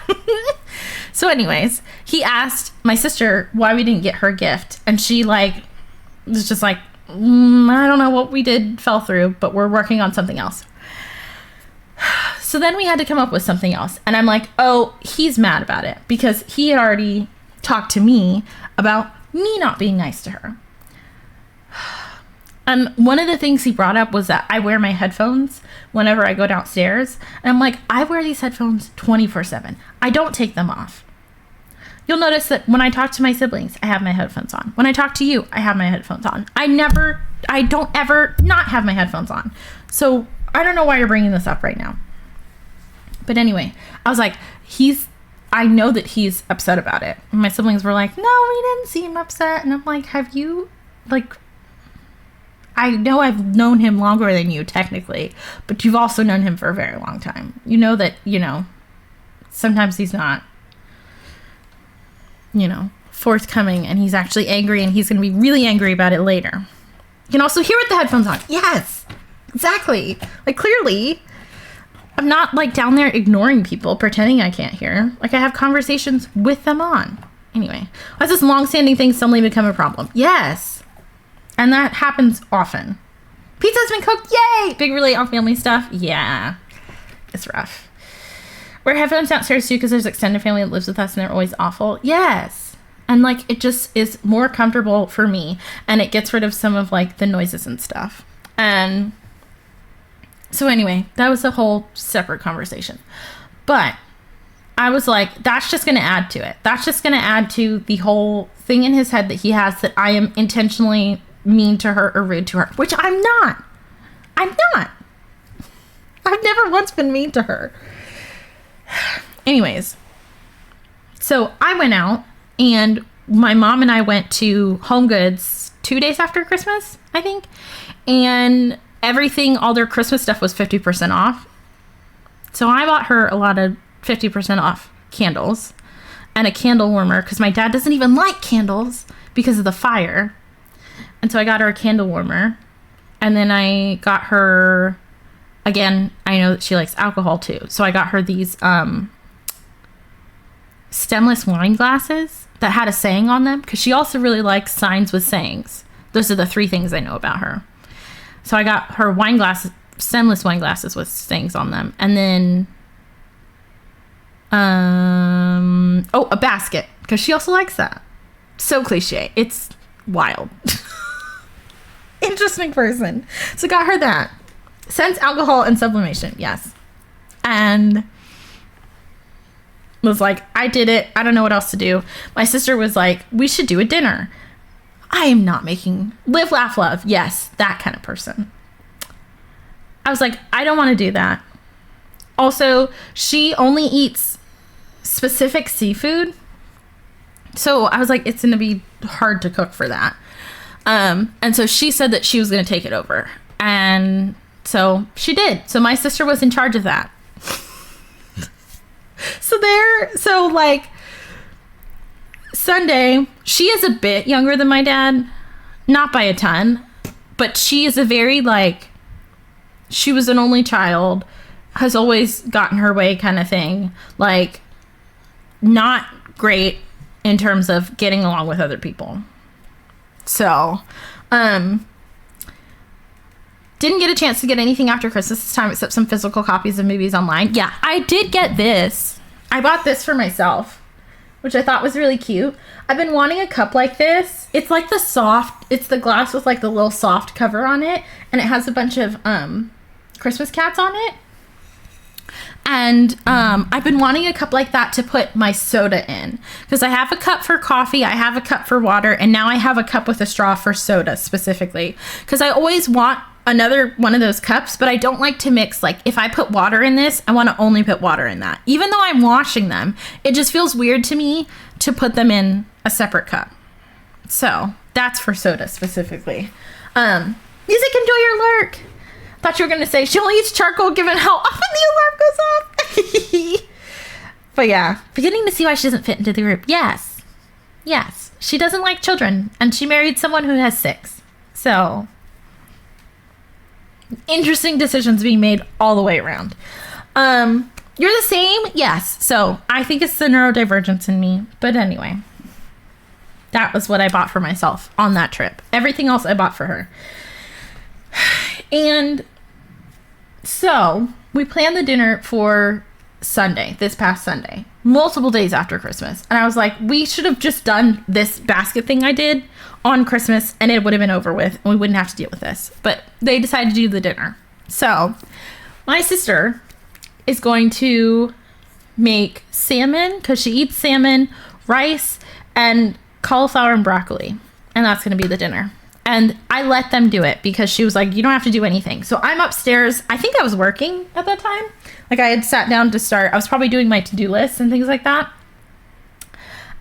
So anyways, he asked my sister why we didn't get her gift. And she like was just like, I don't know what we did fell through, but we're working on something else. So then we had to come up with something else. And I'm like, oh, he's mad about it because he had already talked to me about me not being nice to her. And one of the things he brought up was that I wear my headphones whenever I go downstairs. And I'm like, I wear these headphones 24/7. I don't take them off. You'll notice that when I talk to my siblings, I have my headphones on. When I talk to you, I have my headphones on. I don't ever not have my headphones on. So I don't know why you're bringing this up right now. But anyway, I was like, I know that he's upset about it. And my siblings were like, no, we didn't seem upset. And I'm like, have you, like, I know I've known him longer than you technically, but you've also known him for a very long time. You know that, you know, sometimes he's not, you know, forthcoming and he's actually angry and he's going to be really angry about it later. You can also hear with the headphones on. Yes, exactly. Like clearly I'm not like down there ignoring people, pretending I can't hear. Like I have conversations with them on. Anyway, has this long-standing thing suddenly become a problem? Yes. And that happens often. Pizza's been cooked. Yay! Big relate on family stuff. Yeah. It's rough. Wear headphones downstairs too because there's extended family that lives with us and they're always awful. Yes. And like it just is more comfortable for me and it gets rid of some of like the noises and stuff. And so anyway, that was a whole separate conversation. But I was like, that's just going to add to it. That's just going to add to the whole thing in his head that he has that I am intentionally mean to her or rude to her, which I'm not. I'm not. I've never once been mean to her. Anyways, so I went out and my mom and I went to Home Goods 2 days after Christmas, I think. And everything, all their Christmas stuff was 50% off. So I bought her a lot of 50% off candles and a candle warmer because my dad doesn't even like candles because of the fire. And so I got her a candle warmer. And then I got her, again, I know that she likes alcohol too. So I got her these stemless wine glasses that had a saying on them because she also really likes signs with sayings. Those are the 3 things I know about her. So I got her wine glasses, stemless wine glasses with sayings on them. And then, a basket because she also likes that. So cliche. It's wild. Interesting person. So got her that. Scents, alcohol, and sublimation. Yes. And was like, I did it. I don't know what else to do. My sister was like, we should do a dinner. I am not making live, laugh, love. Yes, that kind of person. I was like, I don't want to do that. Also, she only eats specific seafood. So I was like, it's going to be hard to cook for that. And so she said that she was going to take it over. And so she did. So my sister was in charge of that. So like Sunday, she is a bit younger than my dad, not by a ton, but she is a very like, she was an only child, has always gotten her way kind of thing. Like not great in terms of getting along with other people. So, didn't get a chance to get anything after Christmas this time except some physical copies of movies online. Yeah, I did get this. I bought this for myself, which I thought was really cute. I've been wanting a cup like this. It's like it's the glass with like the little soft cover on it. And it has a bunch of Christmas cats on it. And I've been wanting a cup like that to put my soda in. Because I have a cup for coffee, I have a cup for water, and now I have a cup with a straw for soda specifically. Because I always want another one of those cups, but I don't like to mix. Like, if I put water in this, I want to only put water in that. Even though I'm washing them, it just feels weird to me to put them in a separate cup. So, that's for soda specifically. Music, enjoy your lurk. Thought you were going to say she only eats charcoal given how often the alarm goes off. But yeah, beginning to see why she doesn't fit into the group. Yes. Yes. She doesn't like children, and she married someone who has 6. So, interesting decisions being made all the way around. You're the same? Yes. So, I think it's the neurodivergence in me. But anyway, that was what I bought for myself on that trip. Everything else I bought for her. And so, we planned the dinner for Sunday, this past Sunday, multiple days after Christmas. And I was like, we should have just done this basket thing I did on Christmas and it would have been over with and we wouldn't have to deal with this. But they decided to do the dinner. So my sister is going to make salmon, because she eats salmon, rice, and cauliflower and broccoli. And that's going to be the dinner. And I let them do it because she was like, you don't have to do anything. So I'm upstairs. I think I was working at that time. Like, I had sat down to start. I was probably doing my to-do list and things like that.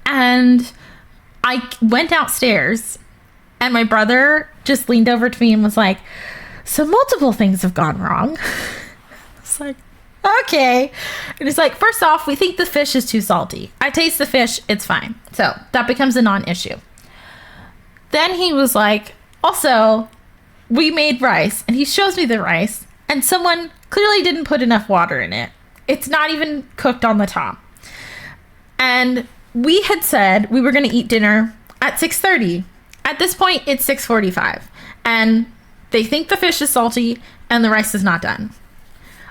And I went downstairs and my brother just leaned over to me and was like, so multiple things have gone wrong. It's like, okay. And he's like, first off, we think the fish is too salty. I taste the fish. It's fine. So that becomes a non-issue. Then he was like, also, we made rice. And he shows me the rice. And someone clearly didn't put enough water in it. It's not even cooked on the top. And we had said we were going to eat dinner at 6:30. At this point, it's 6:45. And they think the fish is salty and the rice is not done.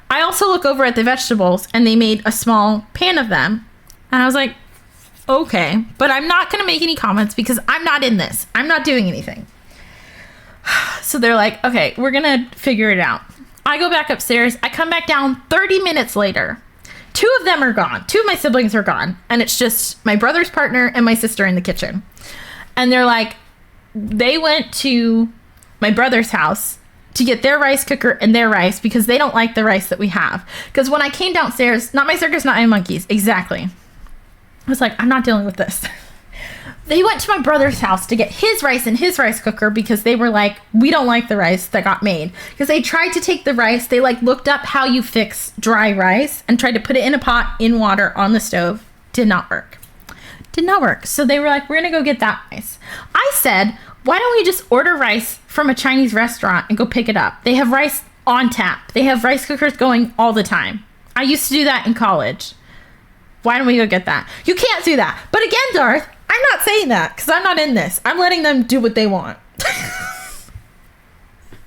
I also look over at the vegetables and they made a small pan of them. And I was like, okay. But I'm not going to make any comments because I'm not in this. I'm not doing anything. So they're like, okay, we're going to figure it out. I go back upstairs. I come back down 30 minutes later. 2 of them are gone. 2 of my siblings are gone. And it's just my brother's partner and my sister in the kitchen. And they're like, they went to my brother's house to get their rice cooker and their rice because they don't like the rice that we have. Because when I came downstairs, not my circus, not my monkeys. Exactly. I was like, I'm not dealing with this. They went to my brother's house to get his rice and his rice cooker because they were like, we don't like the rice that got made. Because they tried to take the rice, they like looked up how you fix dry rice and tried to put it in a pot in water on the stove. Did not work. Did not work. So they were like, we're going to go get that rice. I said, why don't we just order rice from a Chinese restaurant and go pick it up? They have rice on tap. They have rice cookers going all the time. I used to do that in college. Why don't we go get that? You can't do that. But again, Darth, I'm not saying that because I'm not in this. I'm letting them do what they want.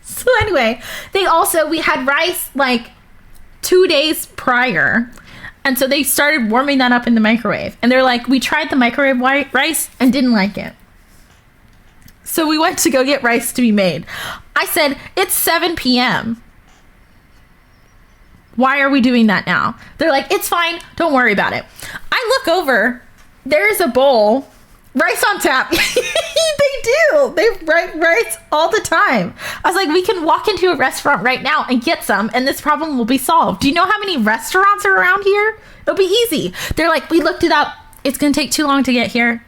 So anyway, we had rice like 2 days prior. And so they started warming that up in the microwave. And they're like, we tried the microwave rice and didn't like it. So we went to go get rice to be made. I said, it's 7 p.m. Why are we doing that now? They're like, it's fine. Don't worry about it. I look over. There's a bowl. Rice on tap. They do. They write rice all the time. I was like, we can walk into a restaurant right now and get some, and this problem will be solved. Do you know how many restaurants are around here? It'll be easy. They're like, we looked it up. It's going to take too long to get here.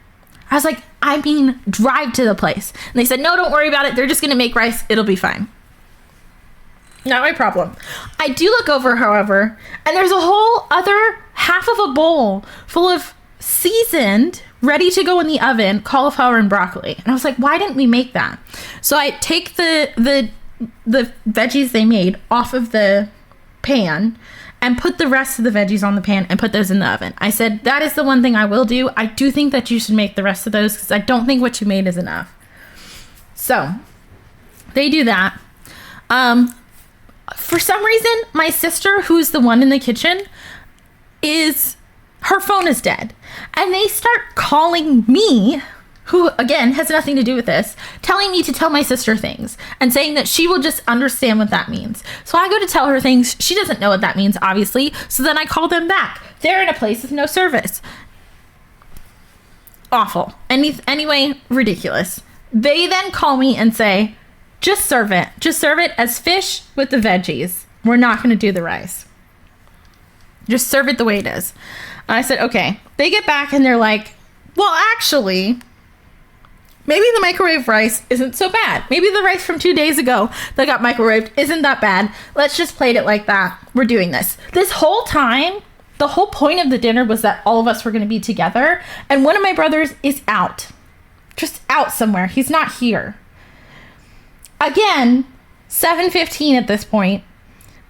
I was like, I mean, drive to the place. And they said, no, don't worry about it. They're just going to make rice. It'll be fine. Not my problem. I do look over, however, and there's a whole other half of a bowl full of seasoned, ready to go in the oven, cauliflower and broccoli. And I was like, why didn't we make that? So I take the veggies they made off of the pan and put the rest of the veggies on the pan and put those in the oven. I said, that is the one thing I will do. I do think that you should make the rest of those because I don't think what you made is enough. So they do that. For some reason, my sister, who's the one in the kitchen, her phone is dead. And they start calling me, who, again, has nothing to do with this, telling me to tell my sister things and saying that she will just understand what that means. So I go to tell her things. She doesn't know what that means, obviously. So then I call them back. They're in a place with no service. Awful. Anyway, ridiculous. They then call me and say, just serve it. Just serve it as fish with the veggies. We're not going to do the rice. Just serve it the way it is. I said, okay. They get back and they're like, well, actually, Maybe the microwave rice isn't so bad. Maybe the rice from 2 days ago that got microwaved isn't that bad. Let's just plate it like that. We're doing this. This whole time, the whole point of the dinner was that all of us were going to be together. And one of my brothers is out. Just out somewhere. He's not here. Again, 7:15 at this point.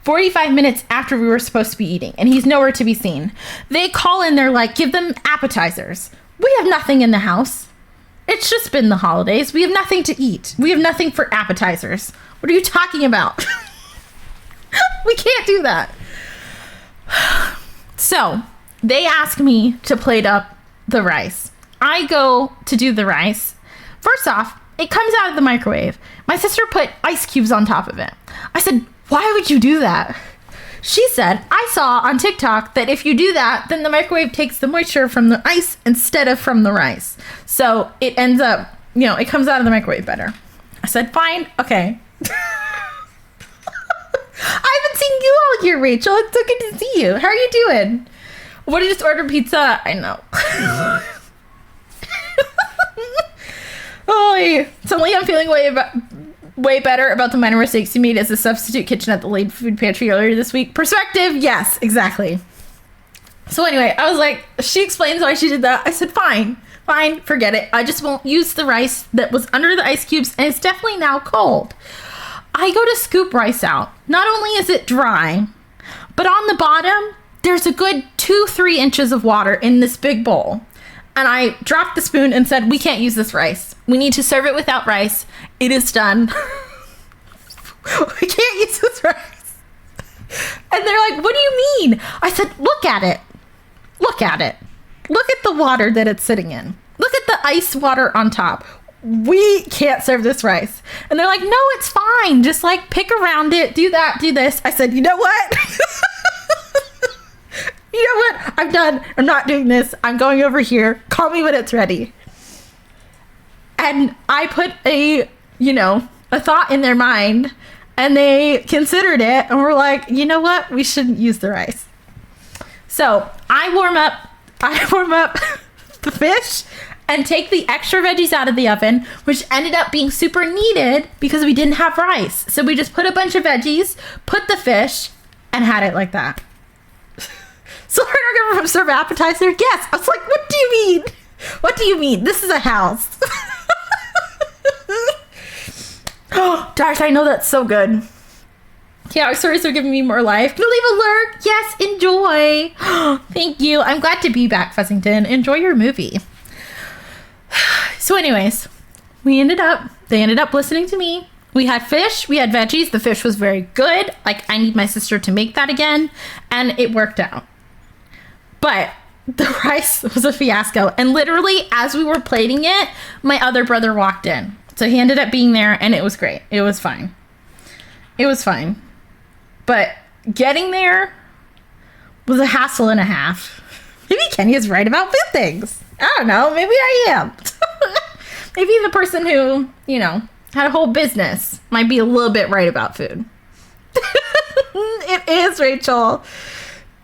45 minutes after we were supposed to be eating. And he's nowhere to be seen. They call in, they're like, give them appetizers. We have nothing in the house. It's just been the holidays. We have nothing to eat. We have nothing for appetizers. What are you talking about? We can't do that. So they ask me to plate up the rice. I go to do the rice. First off, it comes out of the microwave. My sister put ice cubes on top of it. I said, why would you do that? She said, I saw on TikTok that if you do that, then the microwave takes the moisture from the ice instead of from the rice. So it ends up, it comes out of the microwave better. I said, fine, okay. I haven't seen you all year, Rachel. It's so good to see you. How are you doing? What did you just order pizza? I know. Oh, suddenly I'm feeling way better about the minor mistakes you made as a substitute kitchen at the Late Food Pantry earlier this week. Perspective, yes, exactly. So anyway, I was like, she explains why she did that. I said, fine, forget it. I just won't use the rice that was under the ice cubes, and it's definitely now cold. I go to scoop rice out. Not only is it dry, but on the bottom, there's a good 2-3 inches of water in this big bowl. And I dropped the spoon and said, we can't use this rice. We need to serve it without rice. It is done. We can't use this rice. And they're like, what do you mean? I said, look at it. Look at it. Look at the water that it's sitting in. Look at the ice water on top. We can't serve this rice. And they're like, no, it's fine. Just like pick around it. Do that. Do this. I said, you know what? You know what? I'm done. I'm not doing this. I'm going over here. Call me when it's ready. And I put a thought in their mind, and they considered it and were like, you know what? We shouldn't use the rice. So I warm up the fish and take the extra veggies out of the oven, which ended up being super needed because we didn't have rice. So we just put a bunch of veggies, put the fish, and had it like that. So we're going to serve appetizer? Yes. I was like, what do you mean? What do you mean? This is a house. Oh, Darsh, I know that's so good. Yeah, our stories are giving me more life. Can you leave a lurk? Yes, enjoy. Thank you. I'm glad to be back, Fuzzington. Enjoy your movie. So anyways, they ended up listening to me. We had fish, we had veggies. The fish was very good. Like, I need my sister to make that again. And it worked out. But the rice was a fiasco. And literally, as we were plating it, my other brother walked in. So he ended up being there, and it was great. It was fine. It was fine. But getting there was a hassle and a half. Maybe Kenny is right about food things. I don't know. Maybe I am. Maybe the person who, had a whole business might be a little bit right about food. It is, Rachel.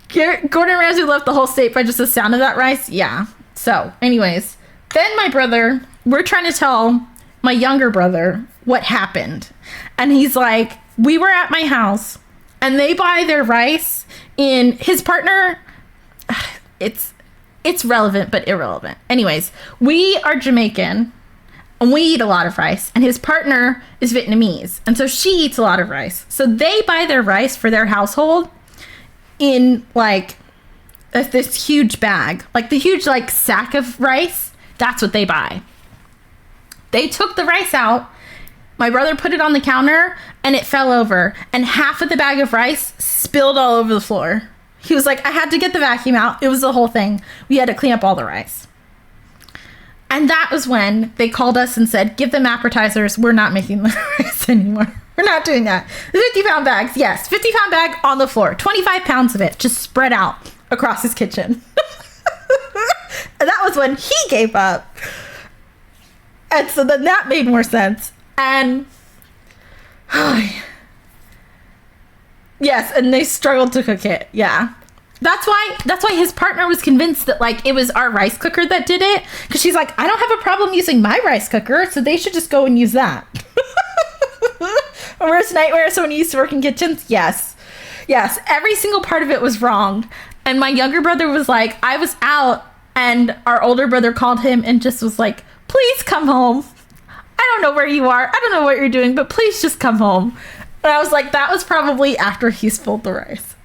Gordon Ramsay left the whole state by just the sound of that rice. Yeah. So, anyways, then my brother, we're trying to tell my younger brother what happened. And he's like, we were at my house and they buy their rice in his partner. It's relevant, but irrelevant. Anyways, we are Jamaican and we eat a lot of rice, and his partner is Vietnamese. And so she eats a lot of rice. So they buy their rice for their household in like this huge bag, like the huge sack of rice. That's what they buy. They took the rice out. My brother put it on the counter and it fell over, and half of the bag of rice spilled all over the floor. He was like, I had to get the vacuum out. It was the whole thing. We had to clean up all the rice. And that was when they called us and said, give them appetizers. We're not making the rice anymore. We're not doing that. The 50-pound bags, yes. 50-pound bag on the floor. 25 pounds of it just spread out across his kitchen. And that was when he gave up. And so then that made more sense. And yes, and they struggled to cook it. Yeah. That's why his partner was convinced that like it was our rice cooker that did it, because she's like, I don't have a problem using my rice cooker, so they should just go and use that. Worst nightmare someone used to work in kitchens? Yes, every single part of it was wrong. And my younger brother was like, I was out, and our older brother called him and just was like, please come home. I don't know where you are, I don't know what you're doing, but please just come home. And I was like, that was probably after he spilled the rice.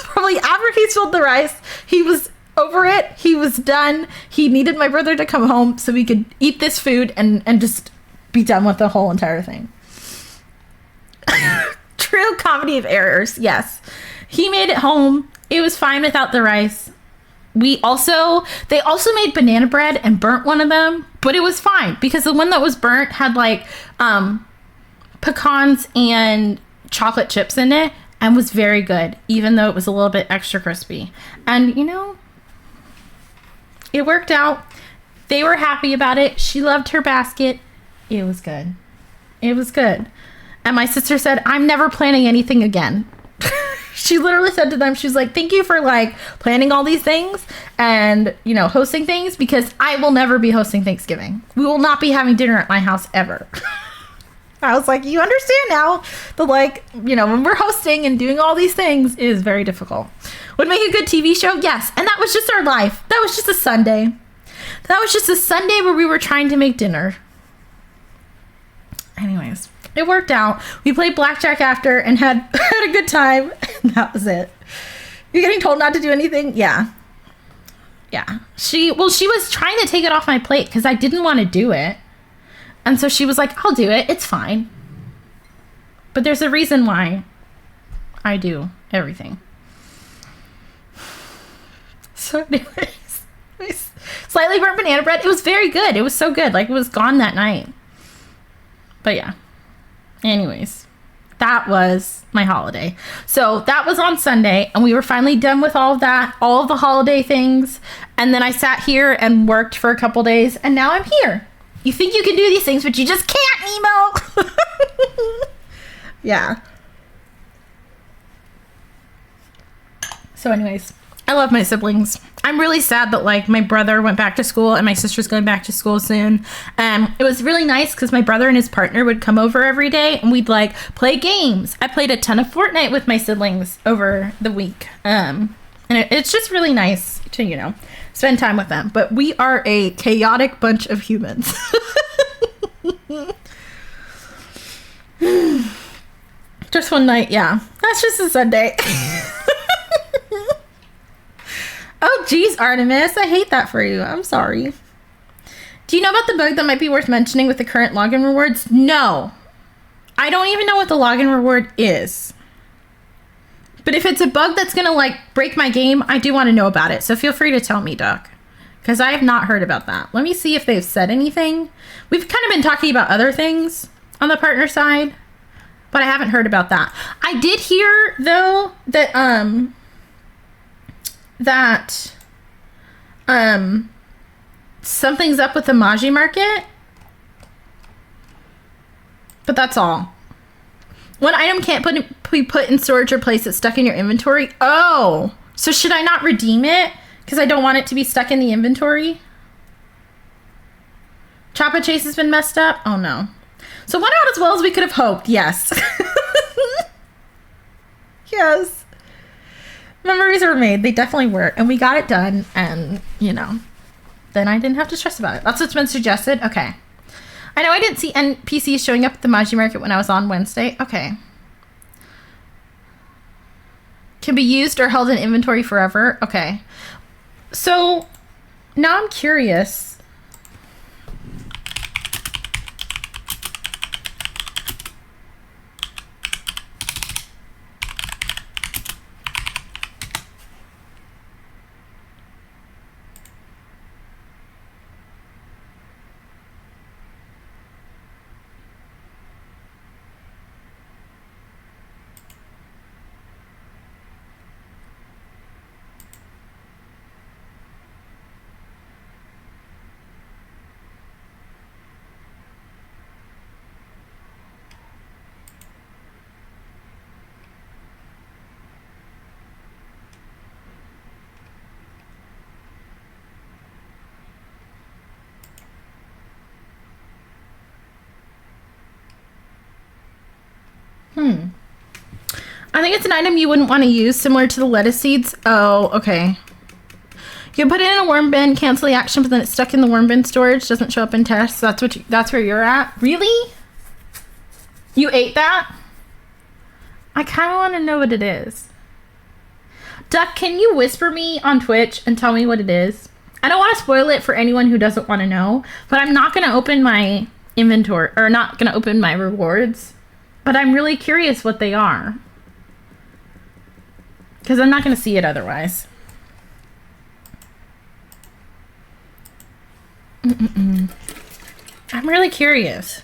Probably after he spilled the rice, he was over it. He was done. He needed my brother to come home so we could eat this food and just be done with the whole entire thing. True comedy of errors. Yes. He made it home. It was fine without the rice. They also made banana bread and burnt one of them, but it was fine because the one that was burnt had like pecans and chocolate chips in it. And was very good, even though it was a little bit extra crispy. And, you know, it worked out. They were happy about it. She loved her basket. It was good. It was good. And my sister said, I'm never planning anything again. She literally said to them, she's like, thank you for, like, planning all these things and, you know, hosting things, because I will never be hosting Thanksgiving. We will not be having dinner at my house ever. I was like, you understand now that, like, you know, when we're hosting and doing all these things, it is very difficult. Would make a good TV show? Yes. And that was just our life. That was just a Sunday. That was just a Sunday where we were trying to make dinner. Anyways, it worked out. We played blackjack after and had a good time. And that was it. You're getting told not to do anything? Yeah. She was trying to take it off my plate because I didn't want to do it. And so she was like, I'll do it. It's fine. But there's a reason why I do everything. So anyways, slightly burnt banana bread. It was very good. It was so good. Like, it was gone that night. But yeah. Anyways, that was my holiday. So that was on Sunday, and we were finally done with all of that, all of the holiday things. And then I sat here and worked for a couple days, and now I'm here. You think you can do these things, but you just can't, Nemo. Yeah. So anyways, I love my siblings. I'm really sad that, like, my brother went back to school and my sister's going back to school soon. It was really nice because my brother and his partner would come over every day and we'd, like, play games. I played a ton of Fortnite with my siblings over the week. And it's just really nice to, you know, spend time with them. But we are a chaotic bunch of humans. Just one night, yeah. That's just a Sunday. Oh, geez, Artemis. I hate that for you. I'm sorry. Do you know about the bug that might be worth mentioning with the current login rewards? No. I don't even know what the login reward is. But if it's a bug that's going to, like, break my game, I do want to know about it. So feel free to tell me, Doc. Because I have not heard about that. Let me see if they've said anything. We've kind of been talking about other things on the partner side, but I haven't heard about that. I did hear, though, that, something's up with the Maji market. But that's all. One item can't be put in storage or place that's stuck in your inventory. Oh, so should I not redeem it? Because I don't want it to be stuck in the inventory. Choppa Chase has been messed up. Oh no. So went out as well as we could have hoped. Yes. Yes. Memories were made. They definitely were. And we got it done. And, you know, then I didn't have to stress about it. That's what's been suggested. Okay. I know I didn't see NPCs showing up at the Maji market when I was on Wednesday. Okay. Can be used or held in inventory forever. Okay. So now I'm curious. I think it's an item you wouldn't want to use, similar to the lettuce seeds. Oh, okay. You put it in a worm bin, cancel the action, but then it's stuck in the worm bin storage, doesn't show up in tests. That's where you're at. Really? You ate that? I kind of want to know what it is. Duck, can you whisper me on Twitch and tell me what it is? I don't want to spoil it for anyone who doesn't want to know, but I'm not going to open my inventory, or not going to open my rewards, but I'm really curious what they are. Because I'm not going to see it otherwise. I'm really curious.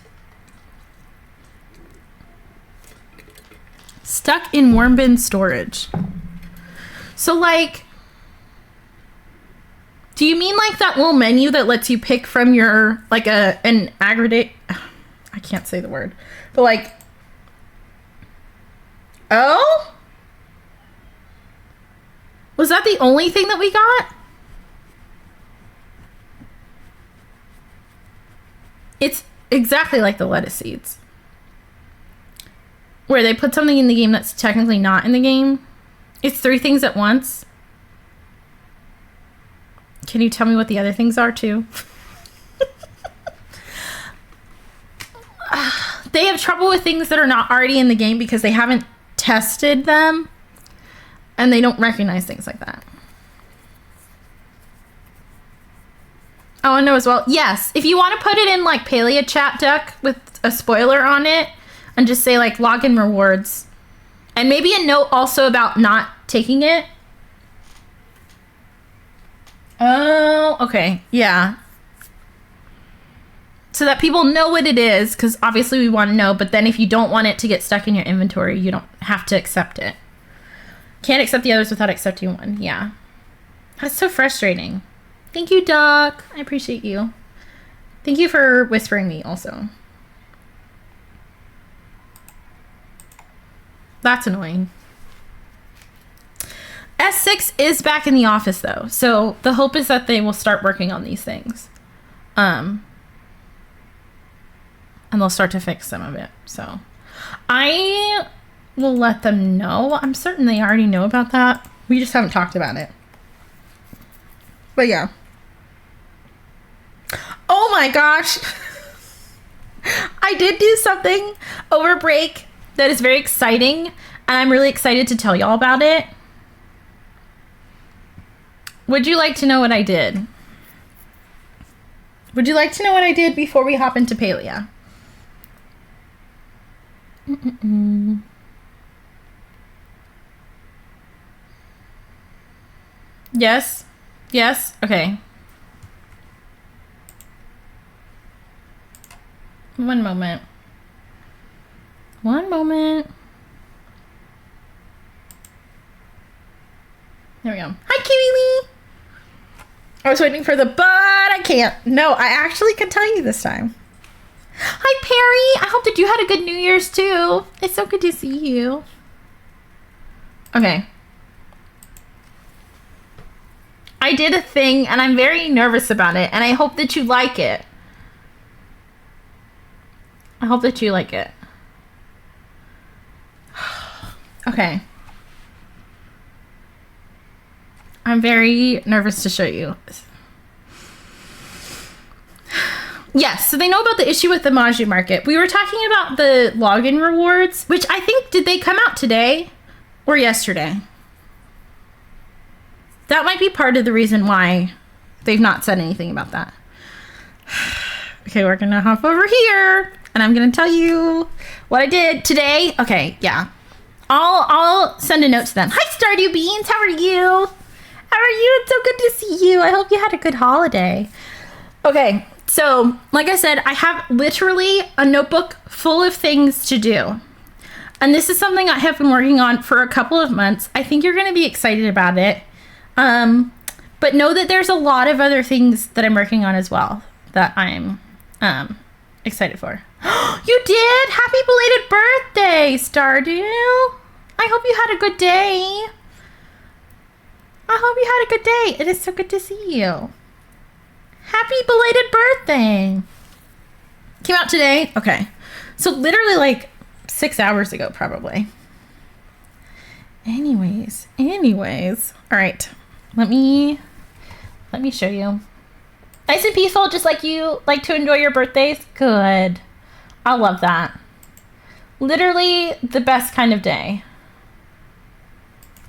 Stuck in worm bin storage. So, like, do you mean like that little menu that lets you pick from your, like, an aggregate? I can't say the word. But, like, oh? Was that the only thing that we got? It's exactly like the lettuce seeds. Where they put something in the game that's technically not in the game. It's 3 things at once. Can you tell me what the other things are too? They have trouble with things that are not already in the game because they haven't tested them. And they don't recognize things like that. Oh, I know as well. Yes, if you want to put it in like Palia chat duck with a spoiler on it and just say like login rewards and maybe a note also about not taking it. Oh, okay. Yeah. So that people know what it is, because obviously we want to know, but then if you don't want it to get stuck in your inventory, you don't have to accept it. Can't accept the others without accepting one. Yeah. That's so frustrating. Thank you, Doc. I appreciate you. Thank you for whispering me also. That's annoying. S6 is back in the office though. So the hope is that they will start working on these things. And they'll start to fix some of it. So I will let them know. I'm certain they already know about that. We just haven't talked about it. But yeah. Oh my gosh. I did do something over break that is very exciting. And I'm really excited to tell y'all about it. Would you like to know what I did? Would you like to know what I did before we hop into Palia? Yes? Yes? Okay. One moment. One moment. There we go. Hi, Kiwi! I was waiting for the but I can't. No, I actually can tell you this time. Hi, Perry! I hope that you had a good New Year's too. It's so good to see you. Okay. I did a thing and I'm very nervous about it and I hope that you like it. I hope that you like it. Okay. I'm very nervous to show you. Yes, so they know about the issue with the Maju Market. We were talking about the login rewards, which I think, did they come out today or yesterday? That might be part of the reason why they've not said anything about that. Okay, we're gonna hop over here and I'm gonna tell you what I did today. Okay, yeah. I'll send a note to them. Hi, Stardew Beans, how are you? How are you? It's so good to see you. I hope you had a good holiday. Okay, so like I said, I have literally a notebook full of things to do. And this is something I have been working on for a couple of months. I think you're going to be excited about it. But know that there's a lot of other things that I'm working on as well that I'm excited for. You did? Happy belated birthday, Stardew. I hope you had a good day. I hope you had a good day. It is so good to see you. Happy belated birthday. Came out today? Okay. So literally like 6 hours ago, probably. Anyways. All right. Let me show you. Nice and peaceful, just like you like to enjoy your birthdays. Good. I love that. Literally the best kind of day.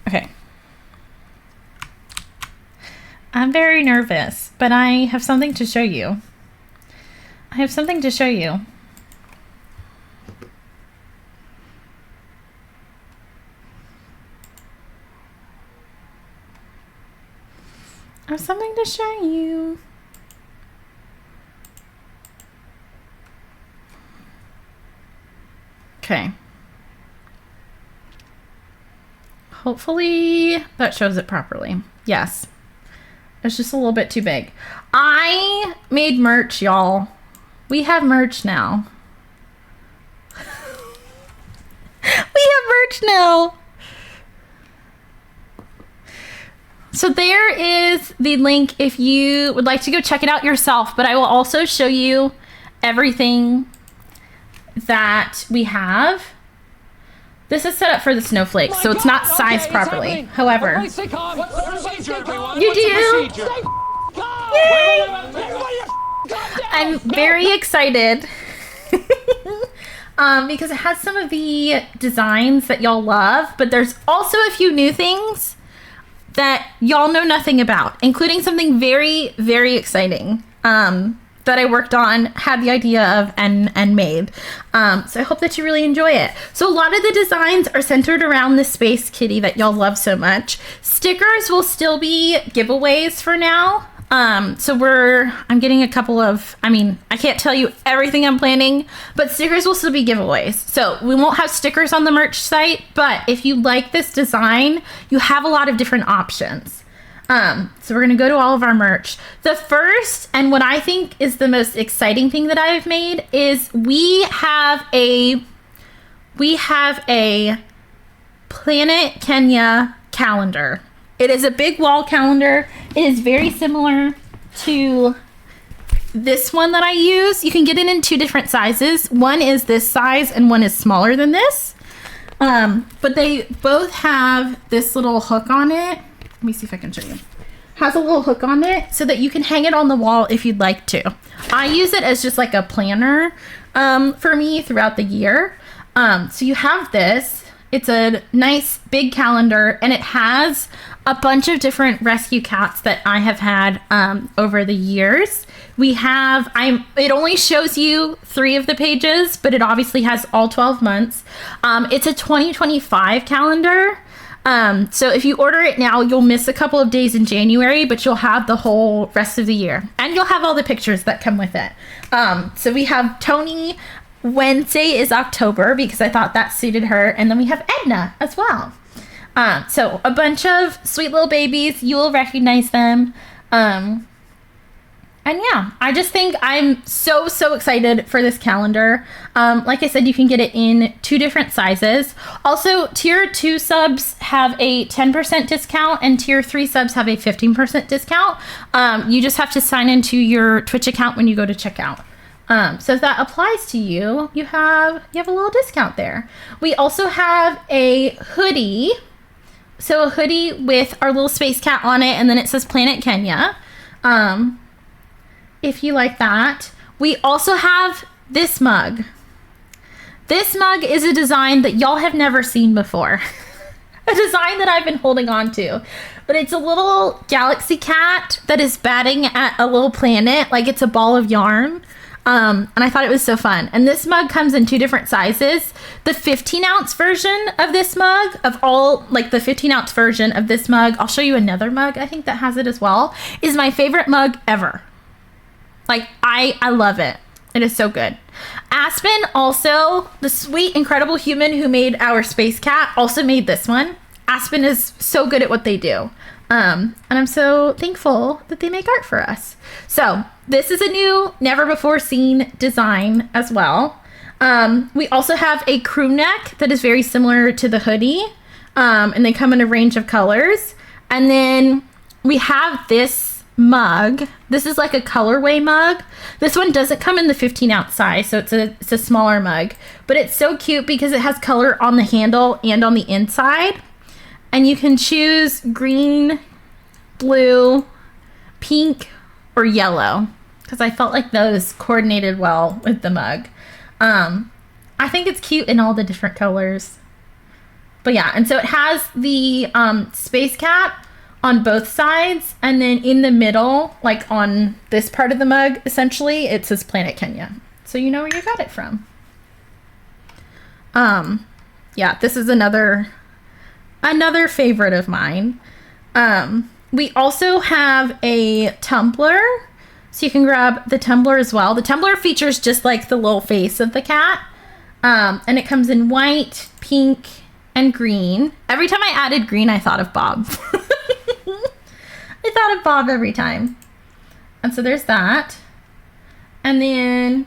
Okay. I'm very nervous, but I have something to show you. I have something to show you. I have something to show you. Okay. Hopefully that shows it properly. Yes. It's just a little bit too big. I made merch, y'all. We have merch now. We have merch now. So there is the link if you would like to go check it out yourself, but I will also show you everything that we have. This is set up for the snowflakes, so it's not sized properly. However, you do. Yay! I'm very excited because it has some of the designs that y'all love, but there's also a few new things that y'all know nothing about, including something very, very exciting that I worked on, had the idea of, and made. So I hope that you really enjoy it. So a lot of the designs are centered around the Space Kitty that y'all love so much. Stickers will still be giveaways for now. So I'm getting a couple of, I can't tell you everything I'm planning, but stickers will still be giveaways. So we won't have stickers on the merch site, but if you like this design, you have a lot of different options. So we're going to go to all of our merch. The first, and what I think is the most exciting thing that I've made, is we have a Planet Kenya calendar. It is a big wall calendar. It is very similar to this one that I use. You can get it in 2 different sizes. One is this size and one is smaller than this. But they both have this little hook on it. Let me see if I can show you. Has a little hook on it so that you can hang it on the wall if you'd like to. I use it as just like a planner for me throughout the year. So you have this. It's a nice big calendar, and it has a bunch of different rescue cats that I have had over the years. It only shows you 3 of the pages, but it obviously has all 12 months. It's a 2025 calendar. So if you order it now, you'll miss a couple of days in January, but you'll have the whole rest of the year, and you'll have all the pictures that come with it. So we have Tony. Wednesday is October because I thought that suited her. And then we have Edna as well. So a bunch of sweet little babies. You will recognize them. And yeah, I just think I'm so excited for this calendar. Like I said, you can get it in 2 different sizes. Also, tier 2 subs have a 10% discount and tier 3 subs have a 15% discount. You just have to sign into your Twitch account when you go to checkout. So if that applies to you, you have a little discount there. We also have a hoodie. So a hoodie with our little space cat on it, and then it says Planet Kenya. If you like that. We also have this mug. This mug is a design that y'all have never seen before. A design that I've been holding on to. But it's a little galaxy cat that is batting at a little planet like it's a ball of yarn. And I thought it was so fun. And this mug comes in 2 different sizes. The 15-ounce version of this mug, the 15-ounce version of this mug, I'll show you another mug, I think that has it as well, is my favorite mug ever. I love it. It is so good. Aspen also, the sweet, incredible human who made our space cat, also made this one. Aspen is so good at what they do. And I'm so thankful that they make art for us. So this is a new, never before seen design as well. We also have a crew neck that is very similar to the hoodie. And they come in a range of colors. And then we have this mug. This is like a colorway mug. This one doesn't come in the 15-ounce size, so it's a smaller mug. But it's so cute because it has color on the handle and on the inside. And you can choose green, blue, pink, or yellow. Because I felt like those coordinated well with the mug. I think it's cute in all the different colors. But yeah, and so it has the space cap on both sides, and then in the middle, like on this part of the mug, essentially, it says Planet Kenya. So you know where you got it from. Yeah, this is another favorite of mine. We also have a tumbler, so you can grab the tumbler as well. The tumbler features just like the little face of the cat, and it comes in white, pink, and green. Every time I added green, I thought of Bob. I thought of Bob every time. And so there's that. And then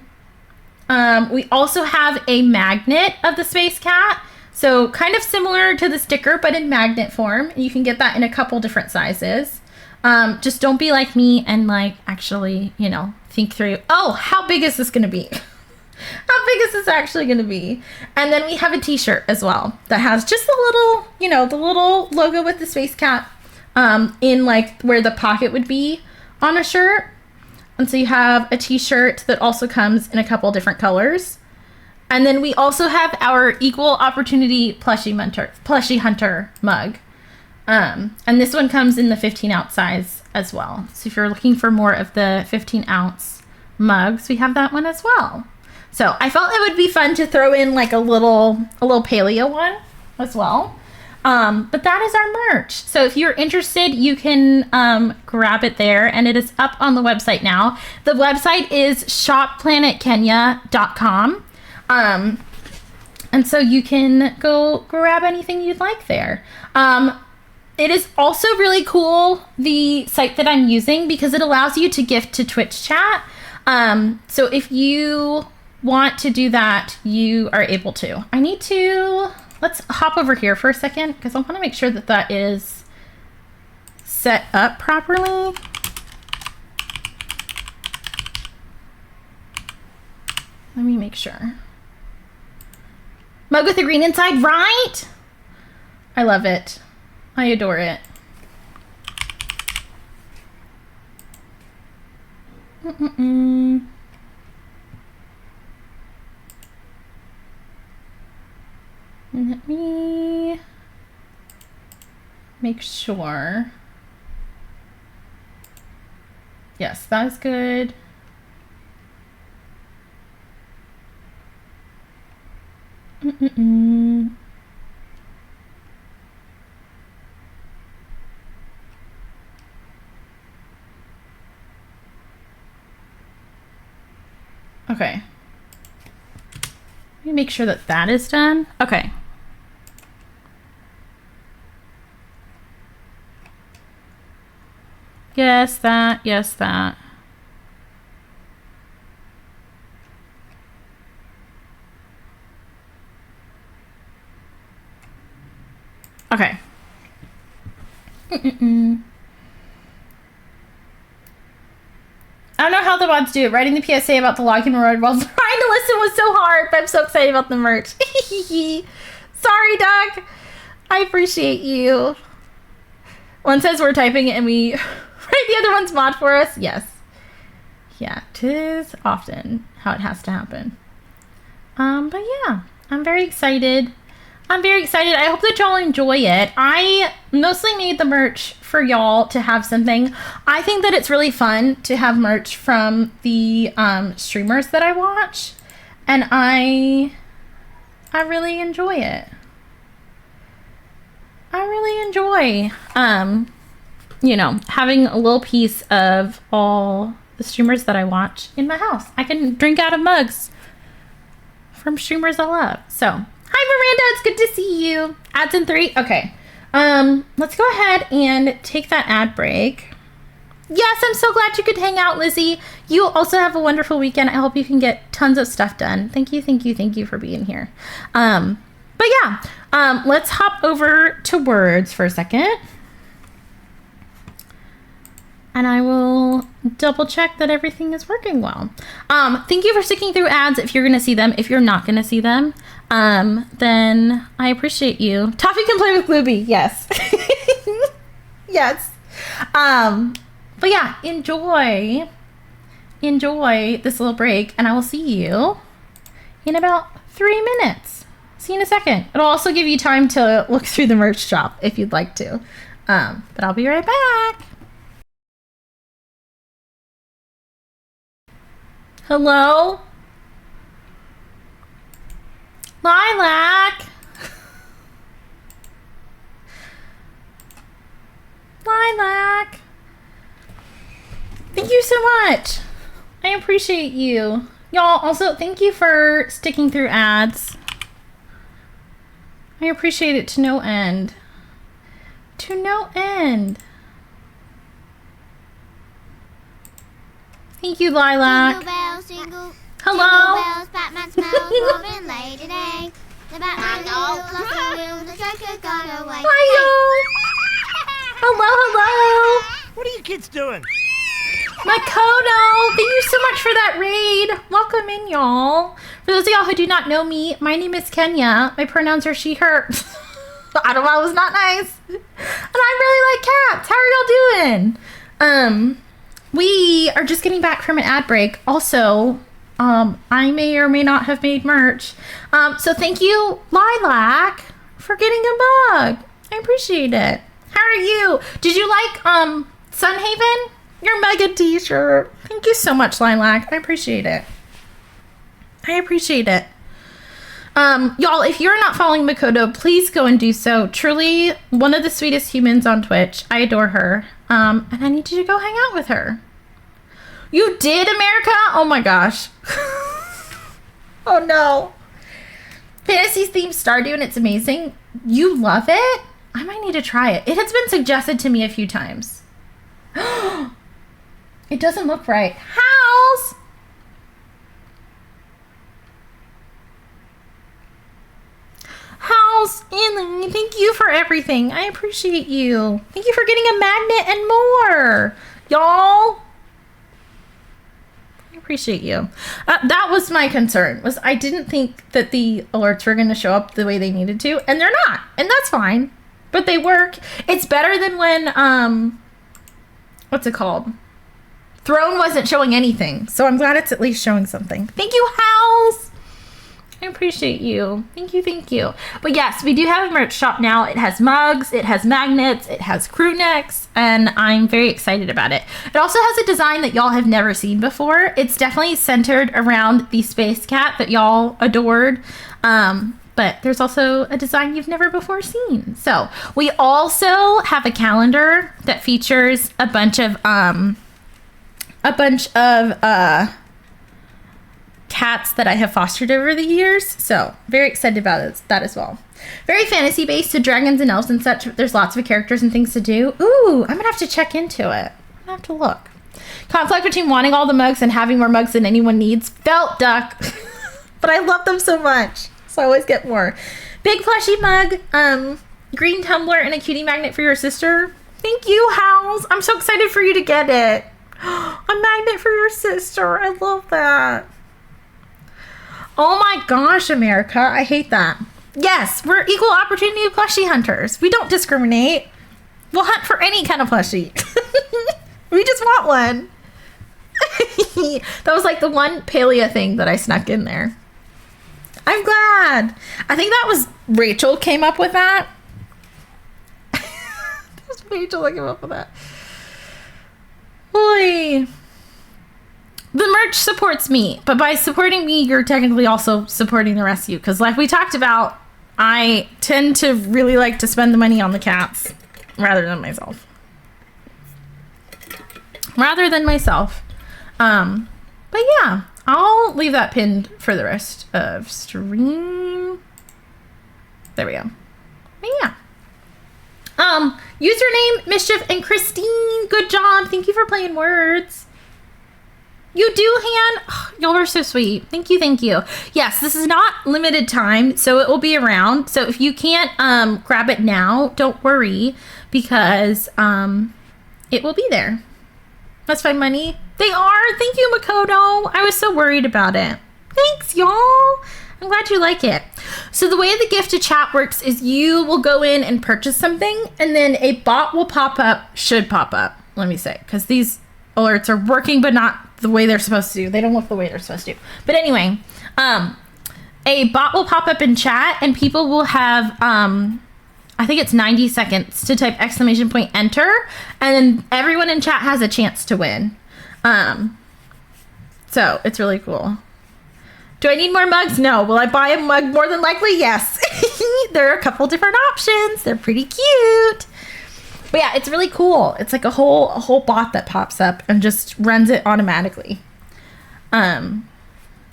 we also have a magnet of the space cat. So kind of similar to the sticker, but in magnet form. You can get that in a couple different sizes. Just don't be like me and like actually, you know, think through, oh, how big is this going to be? How big is this actually going to be? And then we have a t-shirt as well that has just a little, you know, the little logo with the space cat in like where the pocket would be on a shirt. And so you have a t-shirt that also comes in a couple different colors. And then we also have our Equal Opportunity Plushie Hunter mug. And this one comes in the 15-ounce size as well. So if you're looking for more of the 15-ounce mugs, we have that one as well. So I felt it would be fun to throw in like a little Palia one as well. But that is our merch. So if you're interested, you can grab it there, and it is up on the website now. The website is shopplanetKenya.com. And so you can go grab anything you'd like there. It is also really cool, the site that I'm using, because it allows you to gift to Twitch chat. So if you want to do that, you are able to. Let's hop over here for a second, because I want to make sure that that is set up properly. Let me make sure. Mug with the green inside, right? I love it. I adore it. Let me make sure. Yes, that is good. Okay. Let me make sure that that is done. Okay. Yes, that. Yes, that. Okay. I don't know how the mods do it. Writing the PSA about the login reward while trying to listen was so hard, but I'm so excited about the merch. Sorry, Doug. I appreciate you. One says we're typing it and we write the other one's mod for us. Yes. Yeah, 'tis often how it has to happen. But yeah, I'm very excited. I hope that y'all enjoy it. I mostly made the merch for y'all to have something. I think that it's really fun to have merch from the streamers that I watch, and I really enjoy it. I really enjoy, you know, having a little piece of all the streamers that I watch in my house. I can drink out of mugs from streamers I love. So, hi Miranda, it's good to see you. Ads in 3. Okay. Let's go ahead and take that ad break. Yes, I'm so glad you could hang out, Lizzie. You also have a wonderful weekend. I hope you can get tons of stuff done. Thank you for being here. But yeah, let's hop over to words for a second. and I will double check that everything is working well. Thank you for sticking through ads if you're going to see them. If you're not going to see them, then I appreciate you. Toffee can play with Glooby. Yes. Yes. But yeah, enjoy this little break, and I will see you in about 3 minutes. See you in a second. It'll also give you time to look through the merch shop if you'd like to. But I'll be right back. Hello? Lilac? Lilac? Thank you so much. I appreciate you. Y'all, also, thank you for sticking through ads. I appreciate it to no end. To no end. Thank you, Lilac. Jingle bells, jingle. Hello? Jingle bells, Batman smells Robin laid an egg. The Batman lost the wheel, the Joker got away. Hi, hello, hello. What are you kids doing? Makoto, thank you so much for that raid. Welcome in, y'all. For those of y'all who do not know me, my name is Kenya. My pronouns are she, her. I don't know, it was not nice. And I really like cats. How are y'all doing? We are just getting back from an ad break. Also, I may or may not have made merch. So thank you, Lilac, for getting a mug. I appreciate it. How are you? Did you like Sunhaven? Your mega t-shirt. Thank you so much, Lilac. I appreciate it. I appreciate it. Y'all, if you're not following Makoto, please go and do so. Truly one of the sweetest humans on Twitch. I adore her. And I need you to go hang out with her. You did, America? Oh my gosh. Oh no. Fantasy themed Stardew, and it's amazing. You love it? I might need to try it. It has been suggested to me a few times. It doesn't look right. House! House, Elaine, thank you for everything. I appreciate you. Thank you for getting a magnet and more. Y'all. I appreciate you. That was my concern. Was I didn't think that the alerts were going to show up the way they needed to, and they're not. And that's fine. But they work. It's better than when, what's it called? Throne wasn't showing anything. So I'm glad it's at least showing something. Thank you, House. I appreciate you. Thank you, thank you. But yes, we do have a merch shop now. It has mugs, it has magnets, it has crew necks, and I'm very excited about it. It also has a design that y'all have never seen before. It's definitely centered around the space cat that y'all adored. But there's also a design you've never before seen. So we also have a calendar that features a bunch of cats that I have fostered over the years. So very excited about that as well. Very fantasy based, so dragons and elves and such. There's lots of characters and things to do. Ooh, I'm gonna have to check into it. I'm gonna have to look. Conflict between wanting all the mugs and having more mugs than anyone needs. Felt duck. But I love them so much. So I always get more. Big plushie mug, green tumbler, and a cutie magnet for your sister. Thank you, House. I'm so excited for you to get it. A magnet for your sister. I love that. Oh my gosh, America. I hate that. Yes, we're equal opportunity plushie hunters. We don't discriminate. We'll hunt for any kind of plushie. We just want one. That was like the one Palia thing that I snuck in there. I'm glad. I think that was Rachel came up with that. That was Rachel that came up with that. Boy. The merch supports me, but by supporting me, you're technically also supporting the rest of you. Because like we talked about, I tend to really like to spend the money on the cats rather than myself. But yeah, I'll leave that pinned for the rest of stream. There we go. But yeah. Username, Mischief, and Christine. Good job. Thank you for playing words. You do, Han? Oh, y'all are so sweet. Thank you, thank you. Yes, this is not limited time, so it will be around. So if you can't grab it now, don't worry, because it will be there. Must find money. They are. Thank you, Makoto. I was so worried about it. Thanks, y'all. I'm glad you like it. So the way the gift to chat works is you will go in and purchase something, and then a bot will pop up, should pop up, let me say, because these alerts are working, but not the way they're supposed to. They don't look the way they're supposed to. But anyway, a bot will pop up in chat, and people will have, I think it's 90 seconds to type !enter, and then everyone in chat has a chance to win. So it's really cool. Do I need more mugs? No. Will I buy a mug? More than likely, yes. There are a couple different options. They're pretty cute. But yeah, it's really cool. It's like a whole bot that pops up and just runs it automatically. Yeah,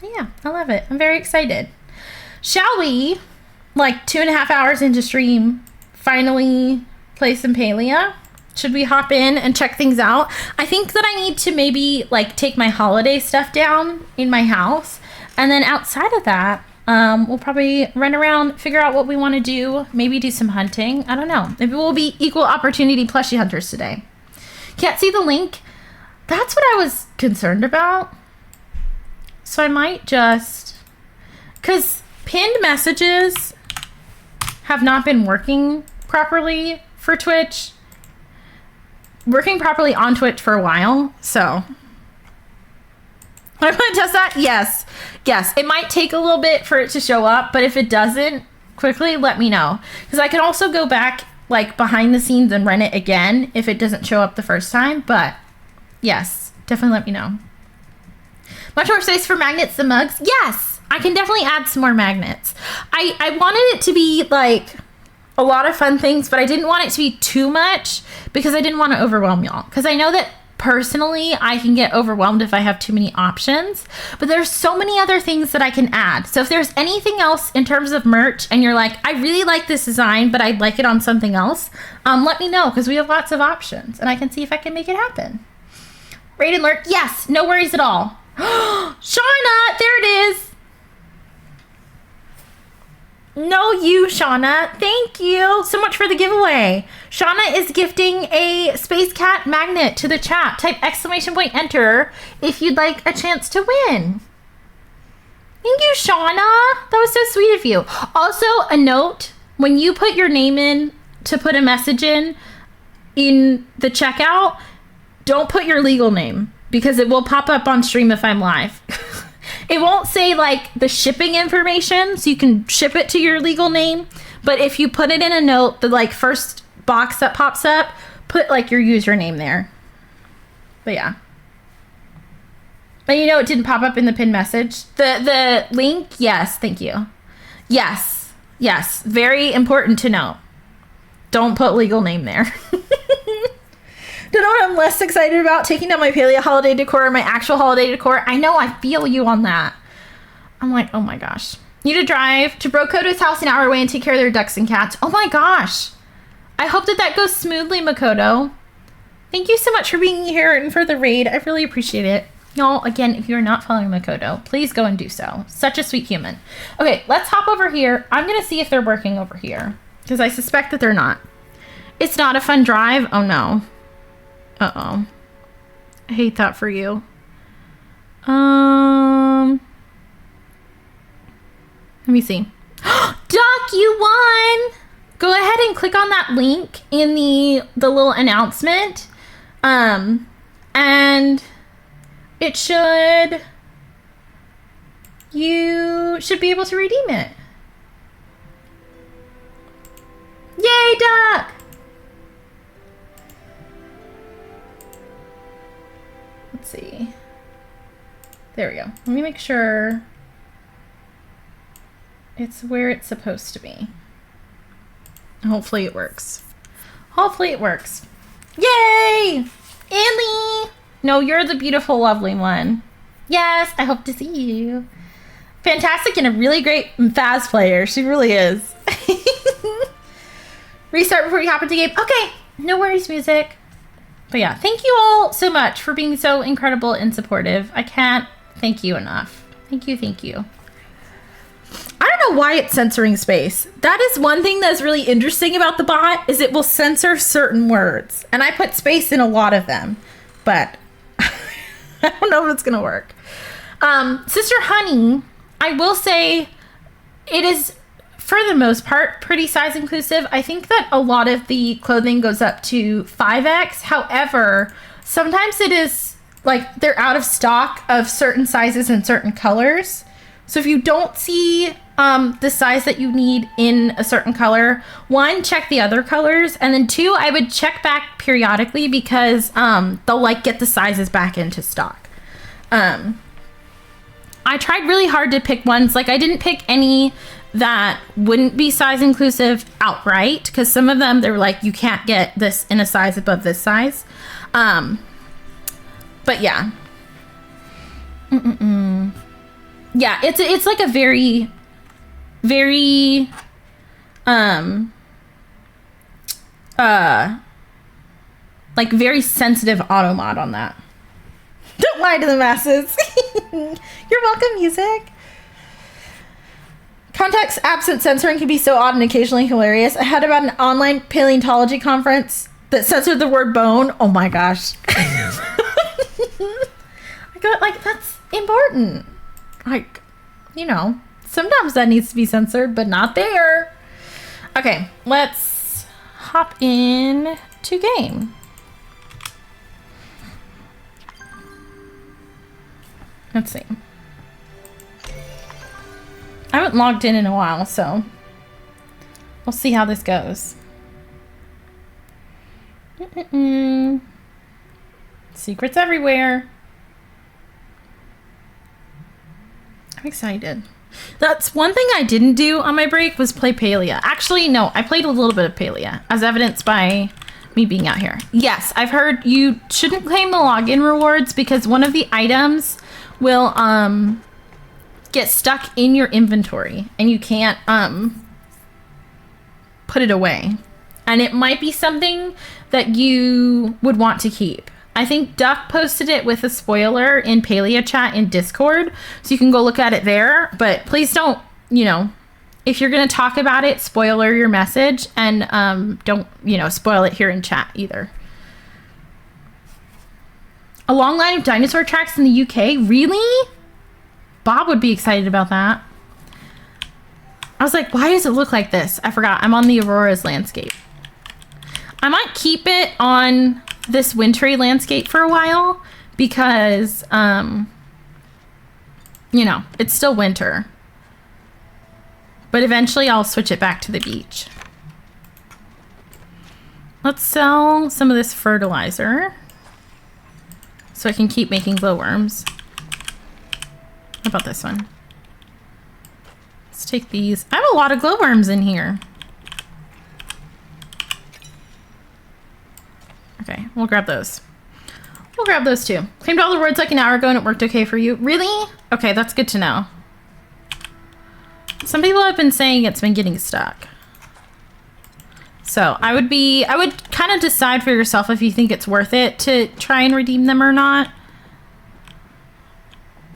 I love it. I'm very excited. Shall we, like 2.5 hours into stream, finally play some Palia? Should we hop in and check things out? I think that I need to maybe like take my holiday stuff down in my house. And then outside of that, we'll probably run around, figure out what we want to do, maybe do some hunting. I don't know. Maybe we'll be equal opportunity plushie hunters today. Can't see the link. That's what I was concerned about. So I might just... because pinned messages have not been working properly for Twitch. Working properly on Twitch for a while, so... I want to test that? Yes. Yes. It might take a little bit for it to show up, but if it doesn't, quickly let me know. Because I can also go back like behind the scenes and run it again if it doesn't show up the first time. But yes, definitely let me know. Much more space for magnets than mugs? Yes. I can definitely add some more magnets. I wanted it to be like a lot of fun things, but I didn't want it to be too much because I didn't want to overwhelm y'all. Because I know that personally, I can get overwhelmed if I have too many options, but there's so many other things that I can add. So if there's anything else in terms of merch and you're like, I really like this design, but I'd like it on something else, let me know because we have lots of options and I can see if I can make it happen. Raid and lurk. Yes, no worries at all. Shauna, there it is. No, you, Shauna. Thank you so much for the giveaway. Shauna is gifting a Space Cat magnet to the chat. Type !enter if you'd like a chance to win. Thank you, Shauna. That was so sweet of you. Also, a note, when you put your name in to put a message in the checkout, don't put your legal name because it will pop up on stream if I'm live. It won't say like the shipping information, so you can ship it to your legal name. But if you put it in a note, the like first box that pops up, put like your username there. But yeah. But you know it didn't pop up in the pinned message. The link, yes, thank you. Yes, yes, very important to know. Don't put legal name there. Don't know what I'm less excited about, taking down my Palia holiday decor or my actual holiday decor. I know, I feel you on that. I'm like, oh my gosh. Need to drive to Brokoto's house an hour away and take care of their ducks and cats. Oh my gosh. I hope that goes smoothly, Makoto. Thank you so much for being here and for the raid. I really appreciate it. Y'all, again, if you're not following Makoto, please go and do so. Such a sweet human. Okay, let's hop over here. I'm going to see if they're working over here because I suspect that they're not. It's not a fun drive. Oh no. Uh-oh. I hate that for you. Let me see. Doc, you won! Go ahead and click on that link in the little announcement. And it should... You should be able to redeem it. Yay, Doc! Let's see. There we go. Let me make sure it's where it's supposed to be. Hopefully it works. Hopefully it works. Yay! Ellie! No, you're the beautiful, lovely one. Yes, I hope to see you. Fantastic and a really great Faz player. She really is. Restart before you hop into game. Okay, no worries, music. But yeah, thank you all so much for being so incredible and supportive. I can't thank you enough. Thank you, thank you. I don't know why it's censoring space. That is one thing that's really interesting about the bot is it will censor certain words. And I put space in a lot of them. But I don't know if it's gonna work. Sister Honey, I will say it is, for the most part, pretty size inclusive. I think that a lot of the clothing goes up to 5X. However, sometimes it is like they're out of stock of certain sizes and certain colors. So if you don't see the size that you need in a certain color, one, check the other colors, and then two, I would check back periodically because they'll like get the sizes back into stock. I tried really hard to pick ones. Like, I didn't pick any that wouldn't be size inclusive outright, because some of them, they were like, you can't get this in a size above this size. But yeah. Yeah, it's like a very, very, like very sensitive auto mod on that. Don't lie to the masses. You're welcome, music. Context absent censoring can be so odd and occasionally hilarious. I had about an online paleontology conference that censored the word bone. Oh my gosh. I got, like, that's important. Like, you know, sometimes that needs to be censored, but not there. Okay, let's hop in to game. Let's see. I haven't logged in a while, so we'll see how this goes. Secrets everywhere. I'm excited. That's one thing I didn't do on my break was play Palia. Actually, no, I played a little bit of Palia, as evidenced by me being out here. Yes, I've heard you shouldn't claim the login rewards because one of the items will get stuck in your inventory and you can't put it away. And it might be something that you would want to keep. I think Duck posted it with a spoiler in Palia chat in Discord, so you can go look at it there. But please don't, you know, if you're going to talk about it, spoiler your message, and don't, you know, spoil it here in chat either. A long line of dinosaur tracks in the UK? Really? Bob would be excited about that. I was like, why does it look like this? I forgot. I'm on the Aurora's landscape. I might keep it on this wintry landscape for a while because, you know, it's still winter. But eventually I'll switch it back to the beach. Let's sell some of this fertilizer so I can keep making glowworms. How about this one? Let's take these. I have a lot of glowworms in here. Okay, we'll grab those. We'll grab those too. Claimed all the words like an hour ago and it worked okay for you. Really? Okay, that's good to know. Some people have been saying it's been getting stuck. So I would kind of decide for yourself if you think it's worth it to try and redeem them or not.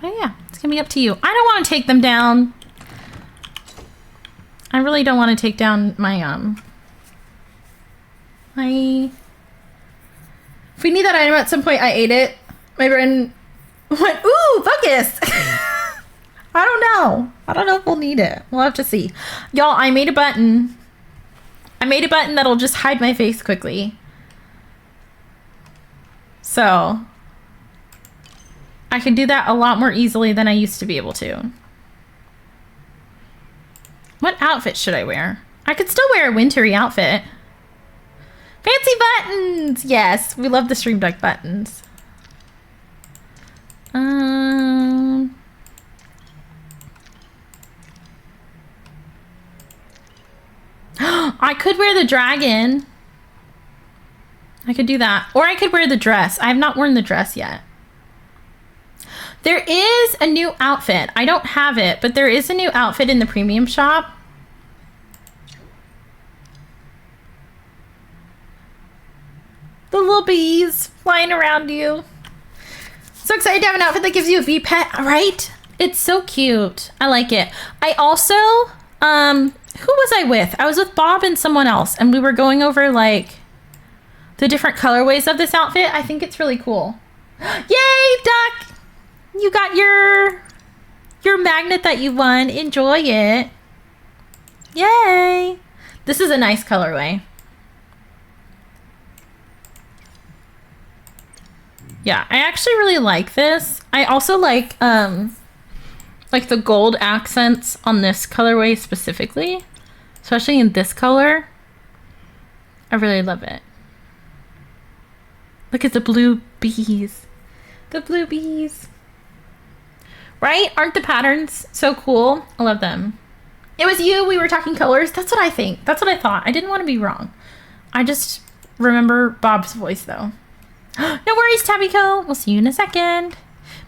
But yeah, it's gonna be up to you. I don't want to take them down. I really don't want to take down my if we need that item at some point, I ate it. My brain went, ooh, fungus. I don't know. I don't know if we'll need it. We'll have to see. Y'all, I made a button. I made a button that'll just hide my face quickly. So I can do that a lot more easily than I used to be able to. What outfit should I wear? I could still wear a wintry outfit. Fancy buttons! Yes, we love the Stream Deck buttons. I could wear the dragon. I could do that. Or I could wear the dress. I have not worn the dress yet. There is a new outfit. I don't have it, but there is a new outfit in the premium shop. The little bees flying around you. So excited to have an outfit that gives you a bee pet, right? It's so cute. I like it. I also, who was I with? I was with Bob and someone else, and we were going over like the different colorways of this outfit. I think it's really cool. Yay, Duck! You got your magnet that you won. Enjoy it. Yay! This is a nice colorway. Yeah, I actually really like this. I also like the gold accents on this colorway specifically, especially in this color. I really love it. Look at the blue bees. The blue bees. Right? Aren't the patterns so cool? I love them. It was you. We were talking colors. That's what I think. That's what I thought. I didn't want to be wrong. I just remember Bob's voice though. No worries, Tabbyco. We'll see you in a second.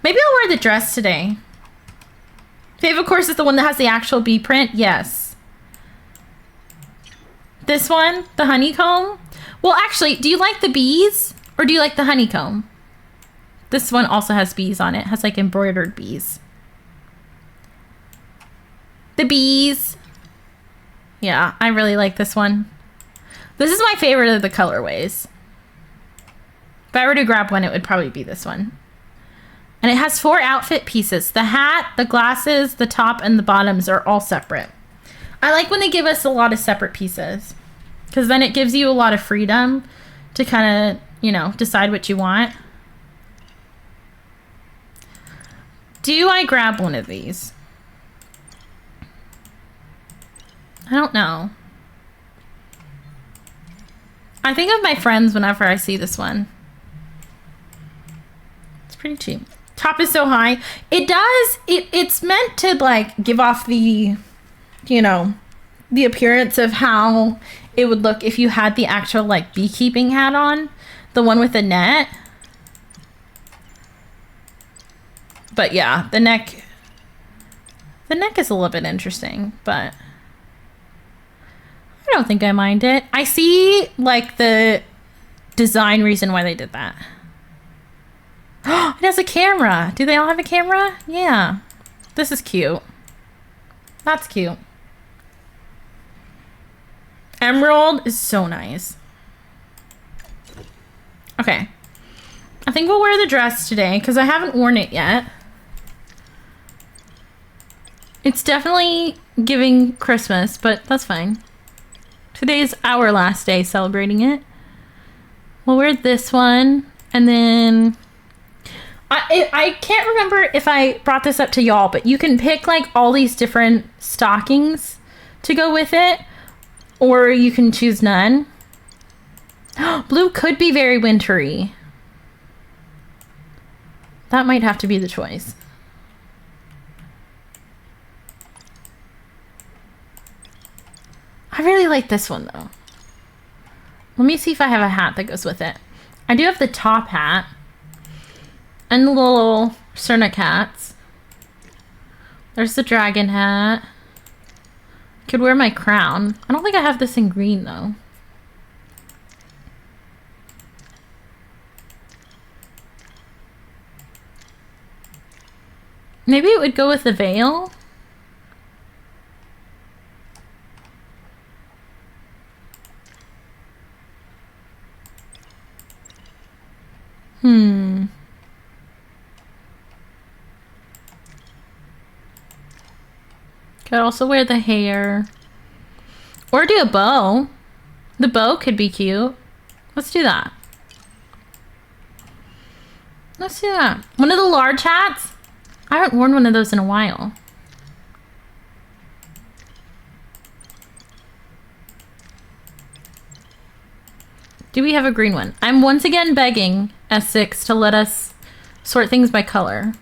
Maybe I'll wear the dress today. Fave, of course, is the one that has the actual bee print. Yes. This one, the honeycomb. Well, actually, do you like the bees or do you like the honeycomb? This one also has bees on it. It has like embroidered bees. The bees. Yeah, I really like this one. This is my favorite of the colorways. If I were to grab one, it would probably be this one. And it has 4 outfit pieces. The hat, the glasses, the top, and the bottoms are all separate. I like when they give us a lot of separate pieces, because then it gives you a lot of freedom to kind of, you know, decide what you want. Do I grab one of these? I don't know. I think of my friends whenever I see this one. It's pretty cheap. Top is so high. It does, it's meant to like give off the, you know, the appearance of how it would look if you had the actual like beekeeping hat on. The one with the net. But yeah, the neck is a little bit interesting, but I don't think I mind it. I see like the design reason why they did that. It has a camera. Do they all have a camera? Yeah. This is cute. That's cute. Emerald is so nice. Okay. I think we'll wear the dress today because I haven't worn it yet. It's definitely giving Christmas, but that's fine. Today's our last day celebrating it. We'll wear this one, and then I can't remember if I brought this up to y'all, but you can pick like all these different stockings to go with it, or you can choose none. Blue could be very wintry. That might have to be the choice. I really like this one though. Let me see if I have a hat that goes with it. I do have the top hat and the little Cernic hats. There's the dragon hat. Could wear my crown. I don't think I have this in green though. Maybe it would go with the veil. Could also wear the hair. Or do a bow. The bow could be cute. Let's do that. Let's do that. One of the large hats. I haven't worn one of those in a while. Do we have a green one? I'm once again begging S6 to let us sort things by color.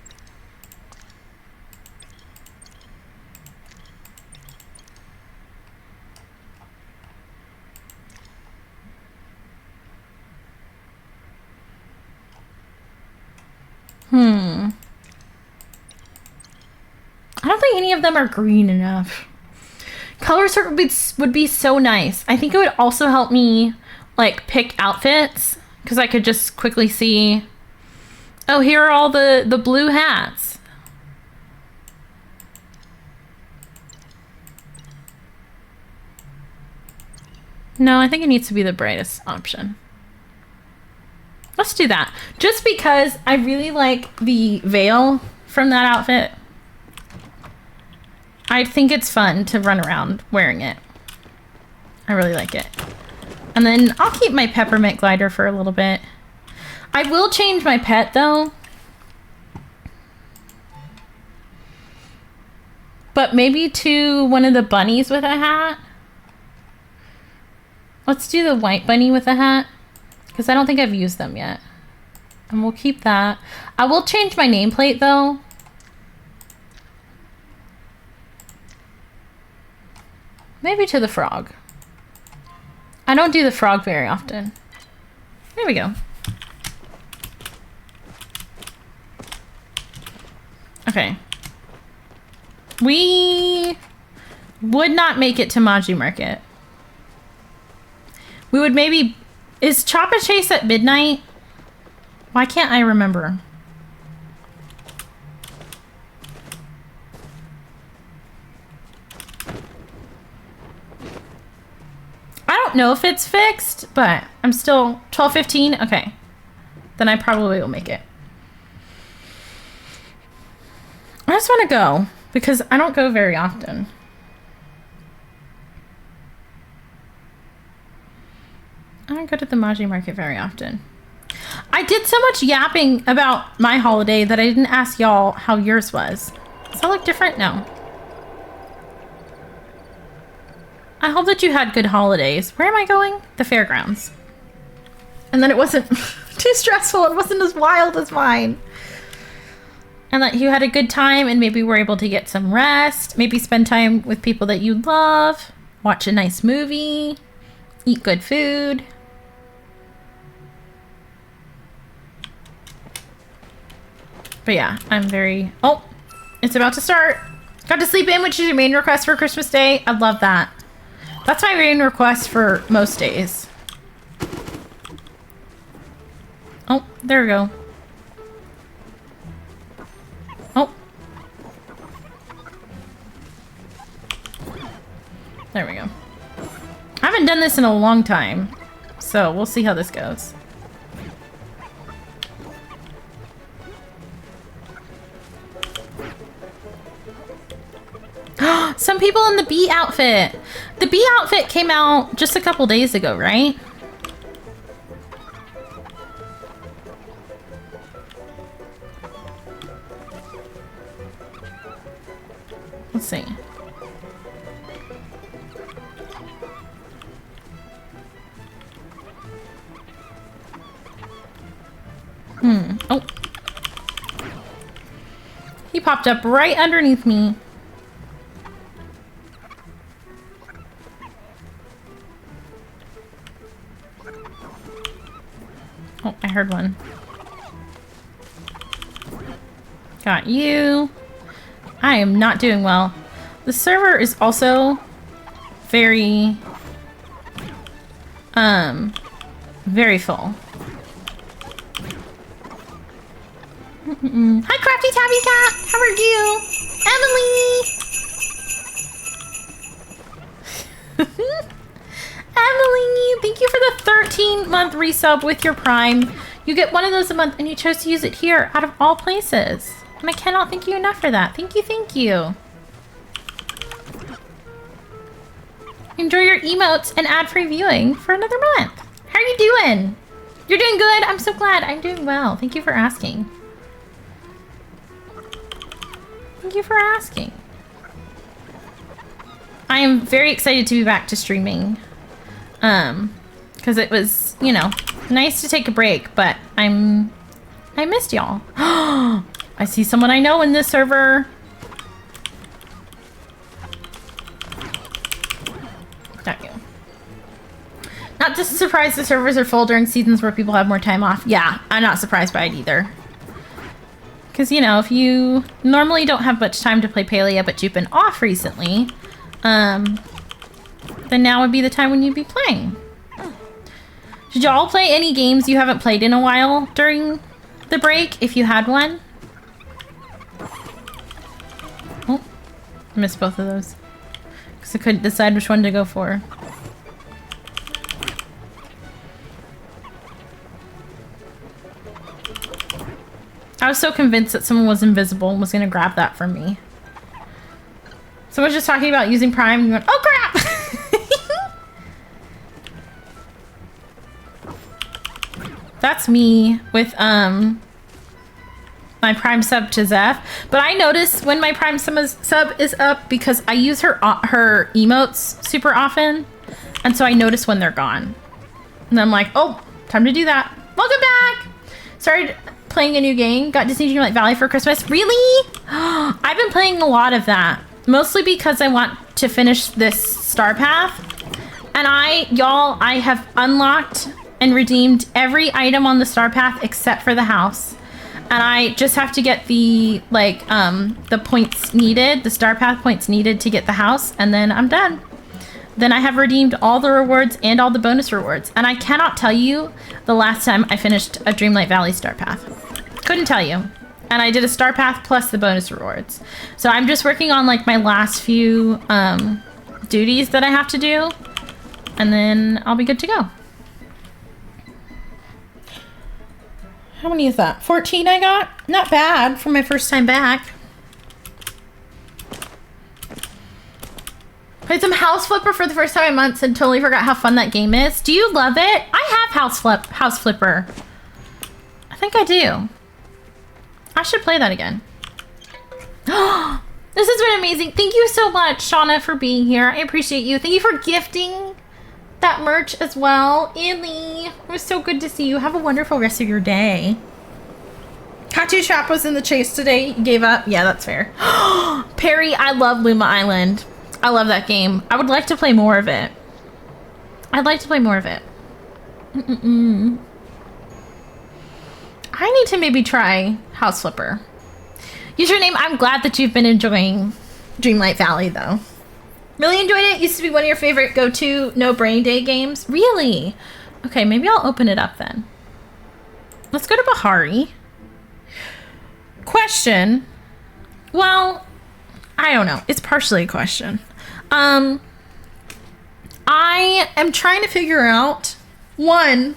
I don't think any of them are green enough. Color sort would be so nice. I think it would also help me like pick outfits because I could just quickly see, oh, here are all the blue hats. No, I think it needs to be the brightest option. Let's do that. Just because I really like the veil from that outfit. I think it's fun to run around wearing it. I really like it. And then I'll keep my peppermint glider for a little bit. I will change my pet though. But maybe to one of the bunnies with a hat. Let's do the white bunny with a hat. Because I don't think I've used them yet. And we'll keep that. I will change my nameplate though. Maybe to the frog. I don't do the frog very often. There we go. Okay. We would not make it to Maji Market. We would maybe... Is Chop and Chase at midnight? Why can't I remember? I don't know if it's fixed, but I'm still 12:15. Okay. Then I probably will make it. I just want to go because I don't go very often. I don't go to the Maji Market very often. I did so much yapping about my holiday that I didn't ask y'all how yours was. Does that look different? No. I hope that you had good holidays. Where am I going? The fairgrounds. And then it wasn't too stressful. It wasn't as wild as mine. And that you had a good time and maybe were able to get some rest. Maybe spend time with people that you love. Watch a nice movie. Eat good food. But yeah, I'm very... Oh, it's about to start. Got to sleep in, which is your main request for Christmas Day. I love that. That's my main request for most days. Oh, there we go. Oh. There we go. I haven't done this in a long time, so we'll see how this goes. Some people in the bee outfit. The bee outfit came out just a couple days ago, right? Let's see. Oh. He popped up right underneath me. Oh, I heard one. Got you. I am not doing well. The server is also very, very full. Hi, Crafty Tabby Cat. How are you? Emily. Emily, thank you for the 13-month resub with your Prime. You get one of those a month, and you chose to use it here out of all places. And I cannot thank you enough for that. Thank you, thank you. Enjoy your emotes and ad-free viewing for another month. How are you doing? You're doing good? I'm so glad. I'm doing well. Thank you for asking. Thank you for asking. I am very excited to be back to streaming. Because it was, you know, nice to take a break, but I missed y'all. I see someone I know in this server. Got you. Not just surprised the servers are full during seasons where people have more time off. Yeah, I'm not surprised by it either. Because, you know, if you normally don't have much time to play Palia, but you've been off recently, then now would be the time when you'd be playing. Did y'all play any games you haven't played in a while during the break, if you had one? Oh, I missed both of those. Because I couldn't decide which one to go for. I was so convinced that someone was invisible and was gonna grab that from me. Someone's just talking about using Prime and going, oh crap! That's me with my Prime sub to Zeph. But I notice when my Prime sub is up because I use her emotes super often. And so I notice when they're gone. And I'm like, oh, time to do that. Welcome back! Started playing a new game. Got Disney Dreamlight Valley for Christmas. Really? I've been playing a lot of that. Mostly because I want to finish this Star Path. And I have unlocked and redeemed every item on the Star Path except for the house. And I just have to get the, like, the points needed, the Star Path points needed to get the house, and then I'm done. Then I have redeemed all the rewards and all the bonus rewards. And I cannot tell you the last time I finished a Dreamlight Valley Star Path. Couldn't tell you. And I did a Star Path plus the bonus rewards. So I'm just working on, like, my last few duties that I have to do. And then I'll be good to go. How many is that? 14 I got? Not bad for my first time back. Played some House Flipper for the first time in months and totally forgot how fun that game is. Do you love it? I have House Flipper. I think I do. I should play that again. This has been amazing. Thank you so much, Shauna, for being here. I appreciate you. Thank you for gifting that merch as well. Illy, it was so good to see you. Have a wonderful rest of your day. Tattoo Shop was in the chase today. You gave up? Yeah, that's fair. Perry, I love Luma Island. I love that game. I would like to play more of it. I'd like to play more of it. I need to maybe try House Flipper. Username, I'm glad that you've been enjoying Dreamlight Valley, though. Really enjoyed it. Used to be one of your favorite go-to no brain day games. Really? Okay, maybe I'll open it up then. Let's go to Bahari. Question. Well, I don't know. It's partially a question. I am trying to figure out, one,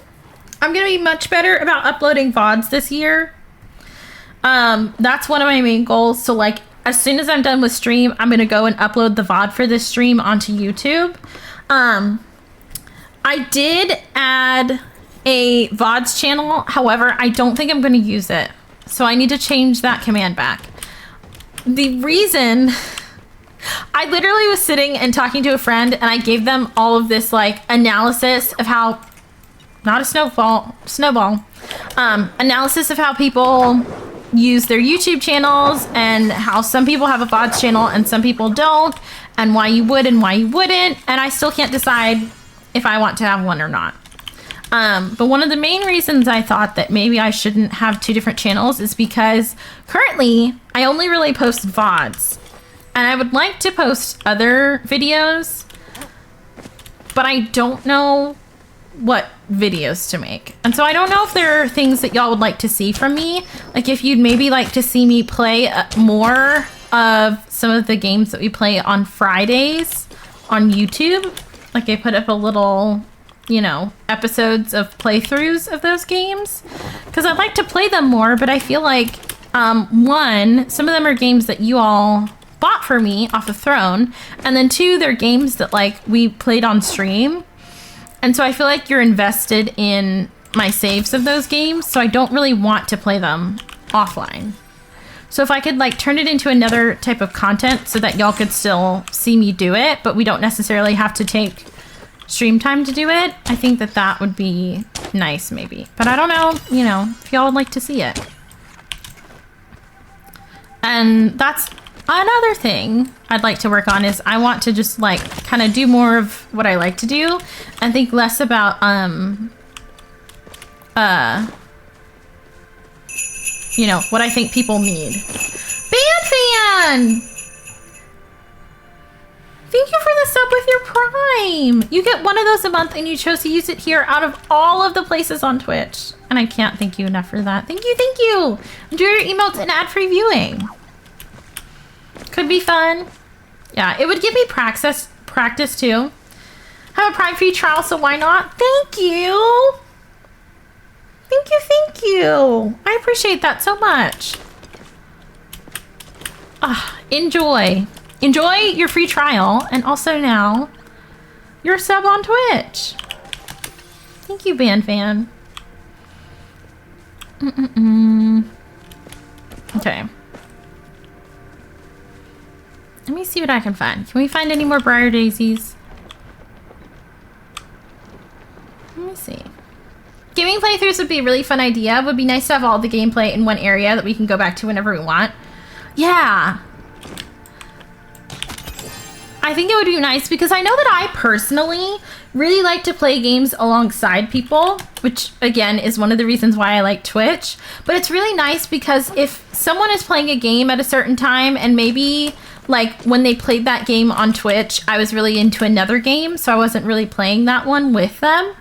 I'm going to be much better about uploading VODs this year. That's one of my main goals. So, like, as soon as I'm done with stream, I'm going to go and upload the VOD for this stream onto YouTube. I did add a VODs channel. However, I don't think I'm going to use it. So I need to change that command back. The reason... I literally was sitting and talking to a friend and I gave them all of this, like, analysis of how... Not a snowball. Analysis of how people use their YouTube channels and how some people have a VODs channel and some people don't, and why you would and why you wouldn't, and I still can't decide if I want to have one or not. But one of the main reasons I thought that maybe I shouldn't have two different channels is because currently I only really post VODs, and I would like to post other videos, but I don't know what videos to make. And so I don't know if there are things that y'all would like to see from me. Like if you'd maybe like to see me play more of some of the games that we play on Fridays on YouTube. Like I put up a little, you know, episodes of playthroughs of those games. Because I'd like to play them more, but I feel like, one, some of them are games that you all bought for me off of Throne. And then two, they're games that like we played on stream. And so I feel like you're invested in my saves of those games, so I don't really want to play them offline. So if I could like turn it into another type of content so that y'all could still see me do it, but we don't necessarily have to take stream time to do it, I think that that would be nice maybe. But I don't know, you know, if y'all would like to see it. And that's another thing I'd like to work on is I want to just like kind of do more of what I like to do and think less about you know, what I think people need. Fan! Thank you for the sub with your Prime! You get one of those a month and you chose to use it here out of all of the places on Twitch. And I can't thank you enough for that. Thank you! Enjoy your emotes and ad-free viewing. Could be fun. Yeah, it would give me practice too. Have a Prime free trial, so why not? Thank you! Thank you, thank you. I appreciate that so much. Enjoy. Enjoy your free trial, and also now you're a sub on Twitch. Thank you, Band Fan. Okay. Let me see what I can find. Can we find any more briar daisies? Let me see. Gaming playthroughs would be a really fun idea. It would be nice to have all the gameplay in one area that we can go back to whenever we want. Yeah. I think it would be nice because I know that I personally really like to play games alongside people, which again is one of the reasons why I like Twitch. But it's really nice because if someone is playing a game at a certain time and maybe like when they played that game on Twitch, I was really into another game, so I wasn't really playing that one with them.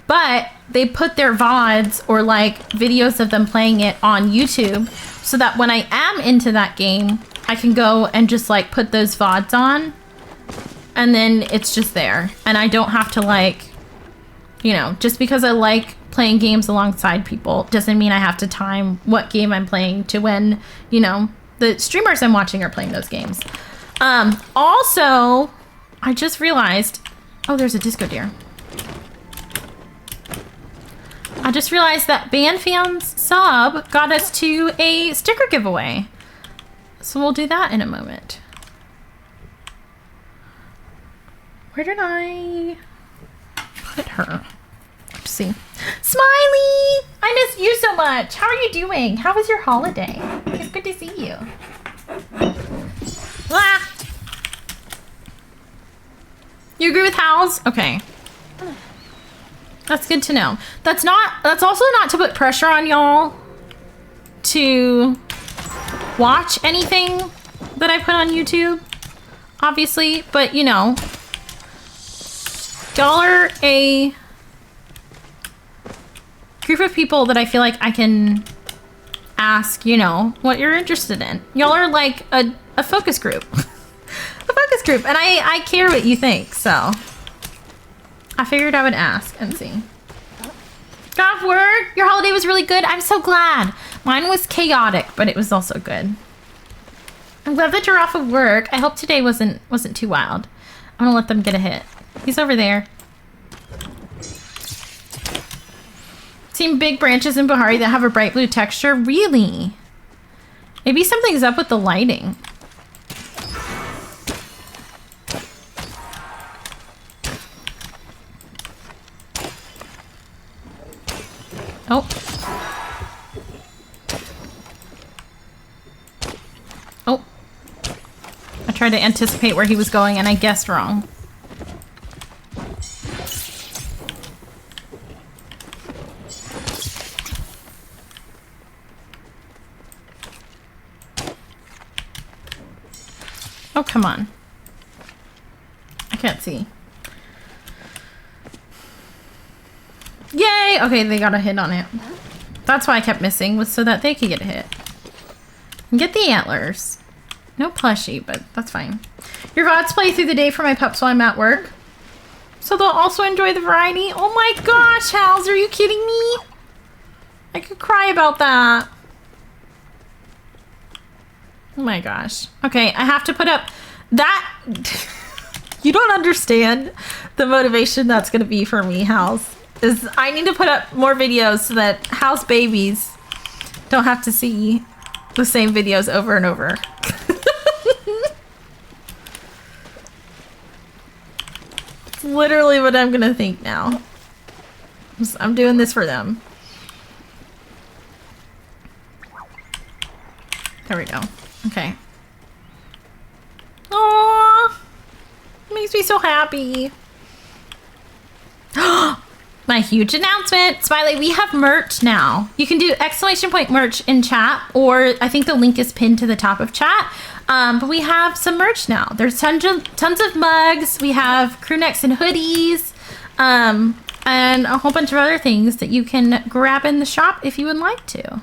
But they put their VODs or like videos of them playing it on YouTube so that when I am into that game, I can go and just like put those VODs on and then it's just there. And I don't have to like, you know, just because I like playing games alongside people doesn't mean I have to time what game I'm playing to when, you know, the streamers I'm watching are playing those games. Also, I just realized, oh, there's a disco deer. I just realized that Band Fans sub got us to a sticker giveaway. So we'll do that in a moment. Where did I put her? Let's see. Smiley! I miss you so much. How are you doing? How was your holiday? It's good to see you. Ah! You agree with Hal's? Okay. That's good to know. That's also not to put pressure on y'all to watch anything that I put on YouTube, obviously, but you know, y'all are a group of people that I feel like I can ask, you know, what you're interested in. Y'all are like a focus group. A focus group, and I care what you think, so I figured I would ask and see. Got off work? Your holiday was really good? I'm so glad. Mine was chaotic, but it was also good. I'm glad that you're off of work. I hope today wasn't too wild. I'm gonna let them get a hit. He's over there. Seen big branches in Bahari that have a bright blue texture? Really? Maybe something's up with the lighting. Oh. Oh. I tried to anticipate where he was going and I guessed wrong. Oh, come on. I can't see. Yay! Okay, they got a hit on it. That's why I kept missing, was so that they could get a hit. And get the antlers. No plushie, but that's fine. Your VODs play through the day for my pups while I'm at work. So they'll also enjoy the variety. Oh my gosh, Hals, are you kidding me? I could cry about that. Oh my gosh. Okay, I have to put up that. You don't understand the motivation that's going to be for me, Hals. Is I need to put up more videos so that house babies don't have to see the same videos over and over. It's literally what I'm gonna think now. I'm doing this for them. There we go. Okay. Aww. Makes me so happy. My huge announcement. Smiley, we have merch now. You can do exclamation point merch in chat, or I think the link is pinned to the top of chat. But we have some merch now. There's tons of mugs. We have crew necks and hoodies, and a whole bunch of other things that you can grab in the shop if you would like to.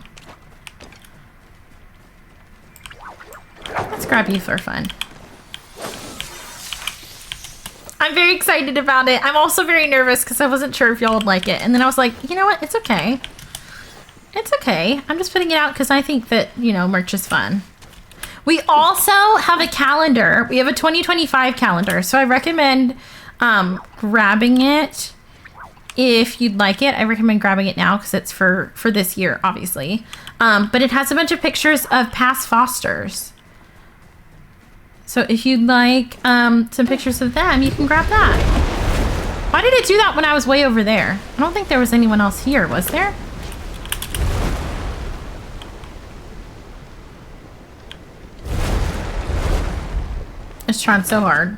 Let's grab you for fun. I'm very excited about it. I'm also very nervous because I wasn't sure if y'all would like it. And then I was like, you know what? It's okay. It's okay. I'm just putting it out because I think that, you know, merch is fun. We also have a calendar. We have a 2025 calendar. So I recommend grabbing it if you'd like it. I recommend grabbing it now because it's for this year, obviously. But it has a bunch of pictures of past fosters. So if you'd like some pictures of them, you can grab that. Why did it do that when I was way over there? I don't think there was anyone else here, was there? It's trying so hard.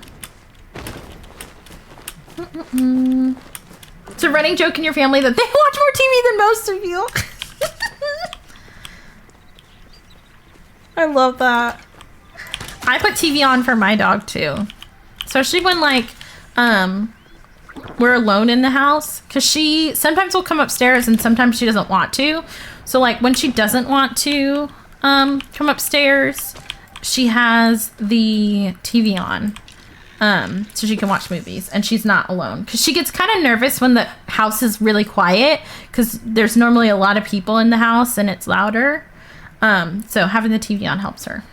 It's a running joke in your family that they watch more TV than most of you. I love that. I put TV on for my dog too. Especially when like we're alone in the house, because she sometimes will come upstairs and sometimes she doesn't want to. So like when she doesn't want to come upstairs, she has the TV on so she can watch movies and she's not alone, because she gets kind of nervous when the house is really quiet because there's normally a lot of people in the house and it's louder. So having the TV on helps her.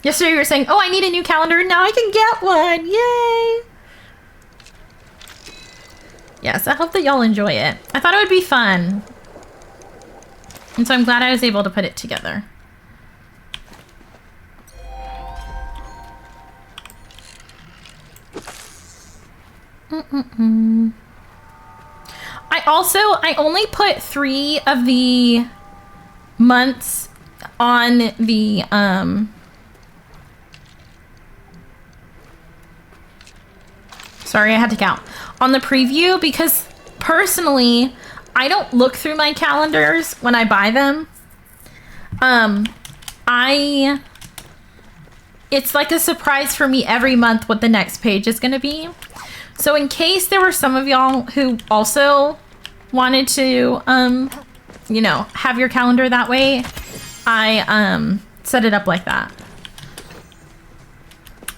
Yesterday you were saying, oh, I need a new calendar. Now I can get one. Yay. Yes, I hope that y'all enjoy it. I thought it would be fun. And so I'm glad I was able to put it together. I only put 3 of the months on the sorry, I had to count on the preview because personally I don't look through my calendars when I buy them. It's like a surprise for me every month what the next page is going to be. So in case there were some of y'all who also wanted to, you know, have your calendar that way, I set it up like that.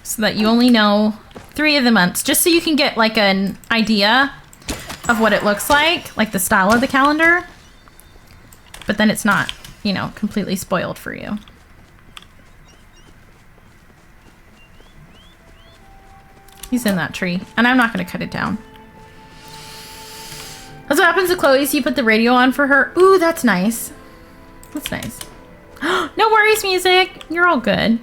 So that you only know 3 of the months, just so you can get like an idea of what it looks like the style of the calendar. But then it's not, you know, completely spoiled for you. He's in that tree, and I'm not going to cut it down. That's what happens to Chloe's. You put the radio on for her. Ooh, that's nice. That's nice. No worries, music. You're all good.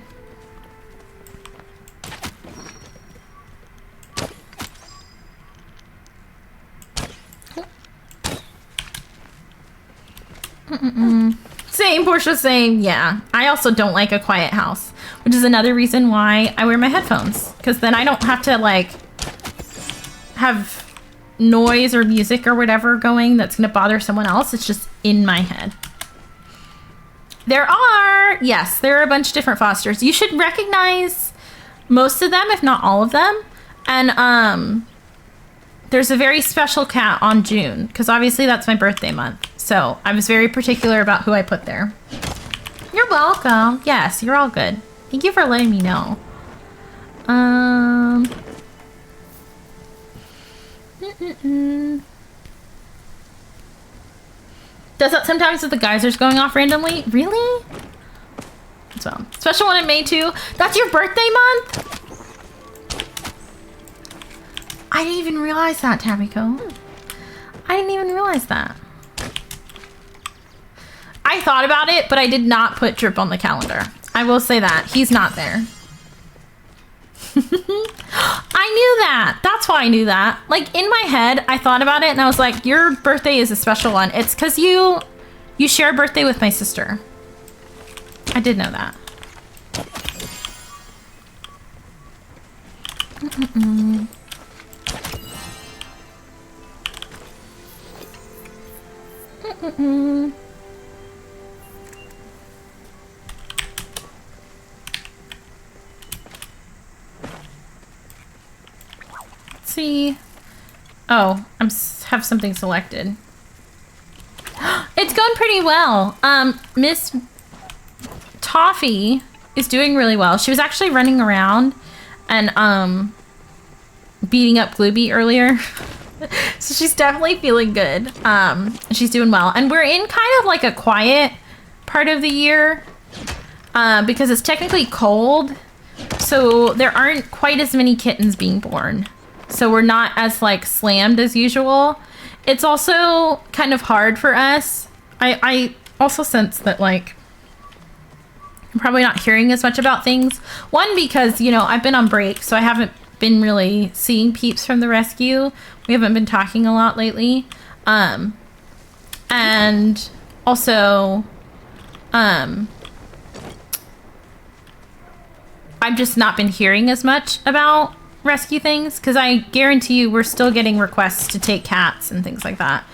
Same, Portia, same. Yeah, I also don't like a quiet house, which is another reason why I wear my headphones, because then I don't have to like have noise or music or whatever going that's gonna bother someone else. It's just in my head. There are a bunch of different fosters. You should recognize most of them, if not all of them. And there's a very special cat on June, because obviously that's my birthday month. So I was very particular about who I put there. You're welcome. Yes, you're all good. Thank you for letting me know. Does that sometimes with the geysers going off randomly? Really? So, special one in May too. That's your birthday month? I didn't even realize that, Tabiko. I didn't even realize that. I thought about it, but I did not put Drip on the calendar. I will say that. He's not there. I knew that. That's why I knew that. Like, in my head, I thought about it, and I was like, your birthday is a special one. It's because you share a birthday with my sister. I did know that. See. Oh, have something selected. It's going pretty well. Miss Toffee is doing really well. She was actually running around and beating up Glooby earlier. So she's definitely feeling good. She's doing well. And we're in kind of like a quiet part of the year because it's technically cold. So there aren't quite as many kittens being born. So we're not as like slammed as usual. It's also kind of hard for us. I also sense that like I'm probably not hearing as much about things. One, because, you know, I've been on break, so I haven't been really seeing peeps from the rescue. We haven't been talking a lot lately. And also, I've just not been hearing as much about rescue things, because I guarantee you we're still getting requests to take cats and things like that.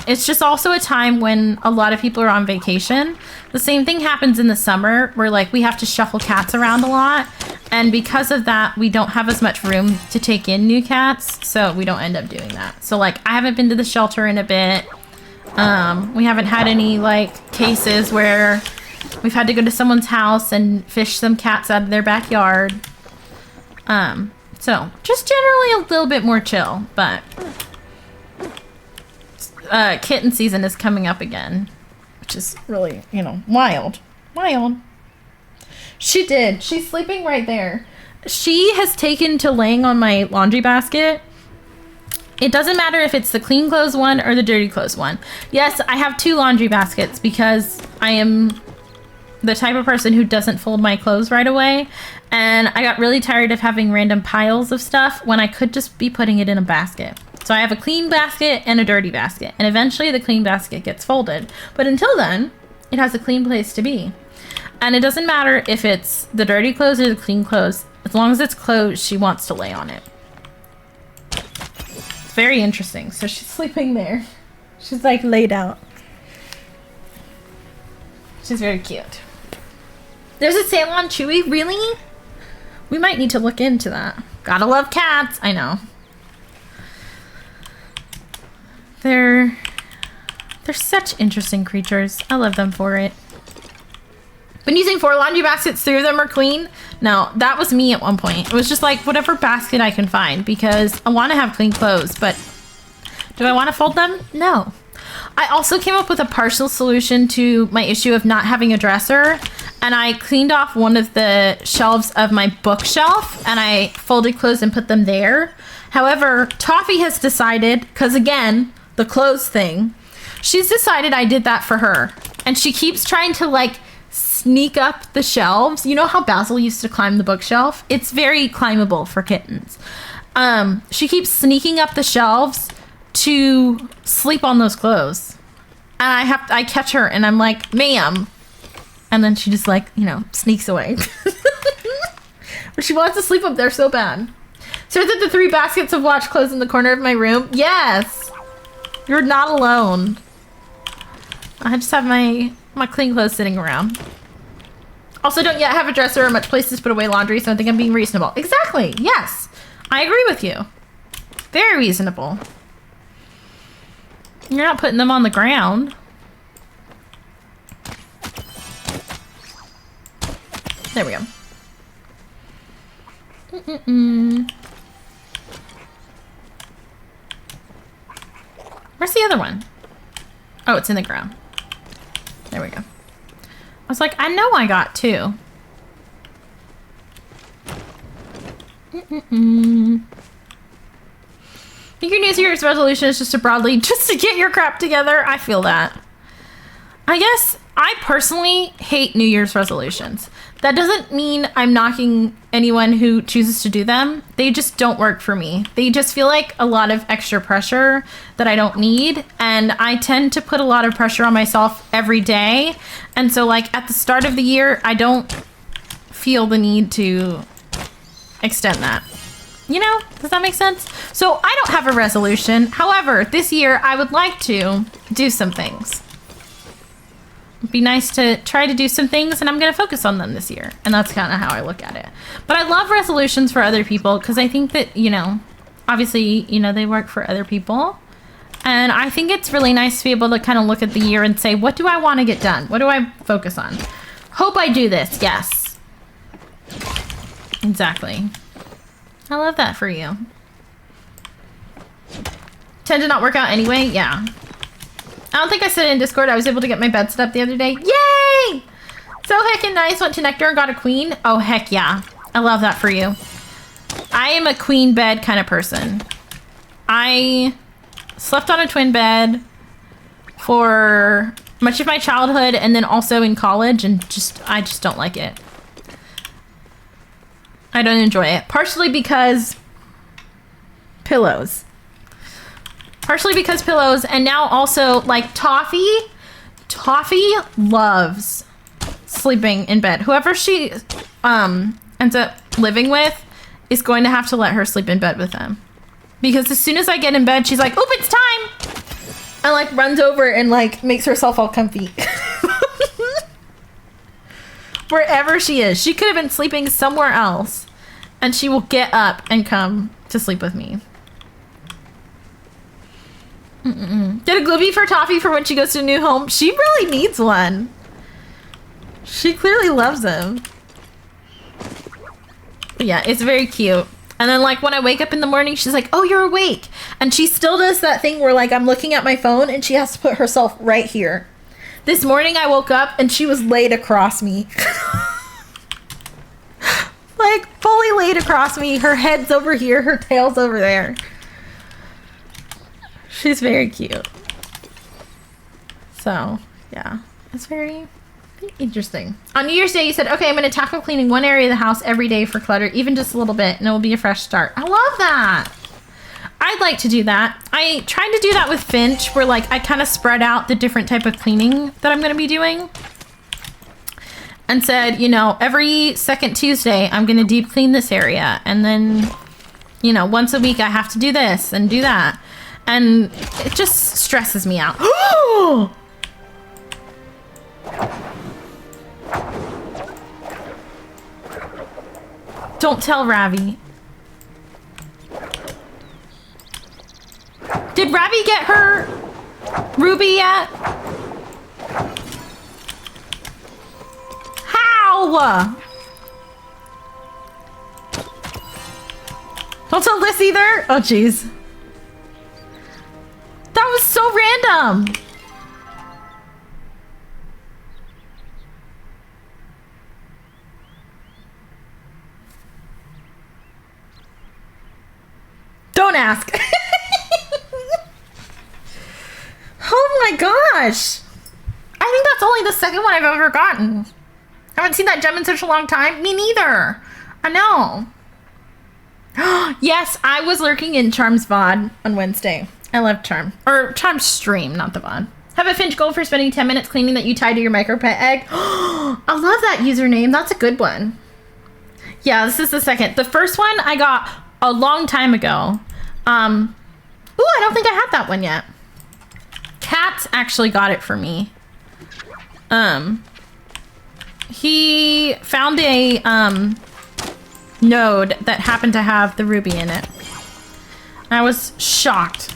It's just also a time when a lot of people are on vacation. The same thing happens in the summer where like we have to shuffle cats around a lot, and because of that we don't have as much room to take in new cats, so we don't end up doing that. So like I haven't been to the shelter in a bit. We haven't had any like cases where we've had to go to someone's house and fish some cats out of their backyard. So just generally a little bit more chill, but kitten season is coming up again, which is really, you know, wild. She's sleeping right there. She has taken to laying on my laundry basket. It doesn't matter if it's the clean clothes one or the dirty clothes one. Yes, I have 2 laundry baskets because I am the type of person who doesn't fold my clothes right away, and I got really tired of having random piles of stuff when I could just be putting it in a basket. So I have a clean basket and a dirty basket, and eventually the clean basket gets folded. But until then, it has a clean place to be. And it doesn't matter if it's the dirty clothes or the clean clothes. As long as it's clothes, she wants to lay on it. It's very interesting. So she's sleeping there. She's like laid out. She's very cute. There's a sale on Chewy? Really? We might need to look into that. Gotta love cats. I know. They're such interesting creatures. I love them for it. Been using 4 laundry baskets, 3 of them are clean. No, that was me at one point. It was just like whatever basket I can find because I want to have clean clothes, but do I want to fold them? No. I also came up with a partial solution to my issue of not having a dresser, and I cleaned off one of the shelves of my bookshelf and I folded clothes and put them there. However, Toffee has decided, because again, the clothes thing, she's decided I did that for her, and she keeps trying to like sneak up the shelves. You know how Basil used to climb the bookshelf? It's very climbable for kittens. She keeps sneaking up the shelves to sleep on those clothes. And I catch her and I'm like, ma'am. And then she just like, you know, sneaks away. But she wants to sleep up there so bad. So is it the 3 baskets of wash clothes in the corner of my room? Yes. You're not alone. I just have my clean clothes sitting around. Also don't yet have a dresser or much places to put away laundry, so I think I'm being reasonable. Exactly. Yes. I agree with you. Very reasonable. You're not putting them on the ground. There we go. Where's the other one? Oh, it's in the ground. There we go. I was like, I know I got 2. I think your New Year's resolution is just to get your crap together. I feel that. I guess I personally hate New Year's resolutions. That doesn't mean I'm knocking anyone who chooses to do them. They just don't work for me. They just feel like a lot of extra pressure that I don't need. And I tend to put a lot of pressure on myself every day. And so like at the start of the year, I don't feel the need to extend that. You know, does that make sense? So I don't have a resolution. However, this year I would like to do some things. It'd be nice to try to do some things, and I'm going to focus on them this year. And that's kind of how I look at it. But I love resolutions for other people because I think that, you know, obviously, you know, they work for other people. And I think it's really nice to be able to kind of look at the year and say, what do I want to get done? What do I focus on? Hope I do this. Yes. Exactly. I love that for you. tend to not work out anyway. Yeah. I don't think I said it in Discord. I was able to get my bed set up the other day. Yay! So heckin' nice. Went to Nectar and got a queen. Oh, heck yeah. I love that for you. I am a queen bed kind of person. I slept on a twin bed for much of my childhood and then also in college, and I just don't like it. I don't enjoy it. Partially because pillows. And now also, like, Toffee loves sleeping in bed. Whoever she ends up living with is going to have to let her sleep in bed with them. Because as soon as I get in bed, she's like, "Oop, it's time!" And, like, runs over and, like, makes herself all comfy. Wherever she is. She could have been sleeping somewhere else. And she will get up and come to sleep with me. Get a Glooby for Toffee for when she goes to a new home. She really needs one. She clearly loves him. But yeah, it's very cute. And then, like, when I wake up in the morning, she's like, "Oh, you're awake." And she still does that thing where, like, I'm looking at my phone and she has to put herself right here. This morning I woke up and she was laid across me. Like, fully laid across me. Her head's over here, her tail's over there. She's very cute. So, yeah. It's very interesting. On New Year's Day, you said, "Okay, I'm going to tackle cleaning one area of the house every day for clutter, even just a little bit, and it will be a fresh start." I love that. I'd like to do that. I tried to do that with Finch, where, like, I kind of spread out the different type of cleaning that I'm going to be doing. And said, you know, every second Tuesday, I'm going to deep clean this area. And then, you know, once a week, I have to do this and do that. And it just stresses me out. Don't tell Ravi. Did Ravi get her ruby yet? How? Don't tell Liz either. Oh, jeez. That was so random. Don't ask. Oh my gosh. I think that's only the second one I've ever gotten. I haven't seen that gem in such a long time. Me neither. I know. Yes, I was lurking in Charm's VOD on Wednesday. I love Charm. Or Charm's stream, not the VOD. Have a Finch goal for spending 10 minutes cleaning that you tied to your micro pet egg. I love that username. That's a good one. Yeah, this is the second. The first one I got a long time ago. Ooh, I don't think I had that one yet. Kat actually got it for me. He found a node that happened to have the ruby in it. I was shocked.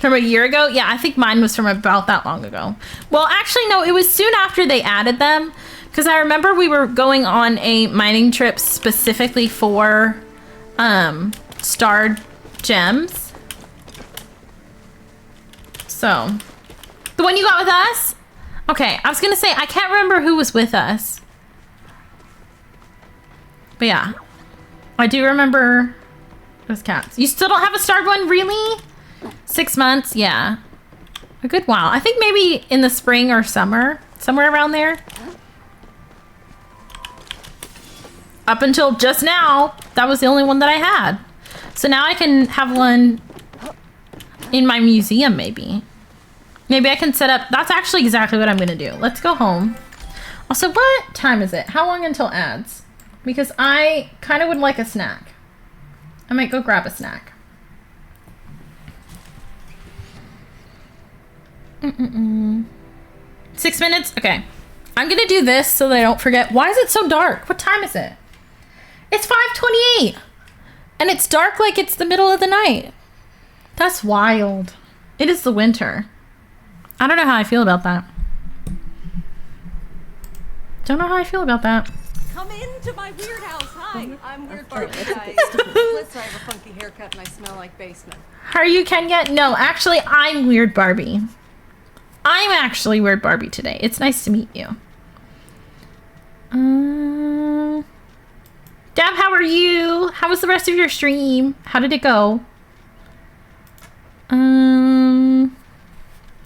From a year ago? Yeah, I think mine was from about that long ago. Well, actually, no, it was soon after they added them. Because I remember we were going on a mining trip specifically for starred gems. So, the one you got with us? Okay, I was going to say, I can't remember who was with us. But yeah, I do remember those cats. You still don't have a starred one? Really? 6 months? Yeah. A good while. I think maybe in the spring or summer. Somewhere around there. Up until just now, that was the only one that I had. So now I can have one in my museum, maybe. Maybe I can set up... That's actually exactly what I'm going to do. Let's go home. Also, what time is it? How long until ads? Because I kind of would like a snack. I might go grab a snack. 6 minutes? Okay. I'm going to do this so that I don't forget. Why is it so dark? What time is it? It's 5:28. And it's dark like it's the middle of the night. That's wild. It is the winter. I don't know how I feel about that. Don't know how I feel about that. Come into my weird house. Hi, I'm Weird Barbie. Plus, I have a funky haircut and I smell like basement. Are you Kenya? No, actually, I'm Weird Barbie. I'm actually Weird Barbie today. It's nice to meet you. Dab, how are you? How was the rest of your stream? How did it go? Let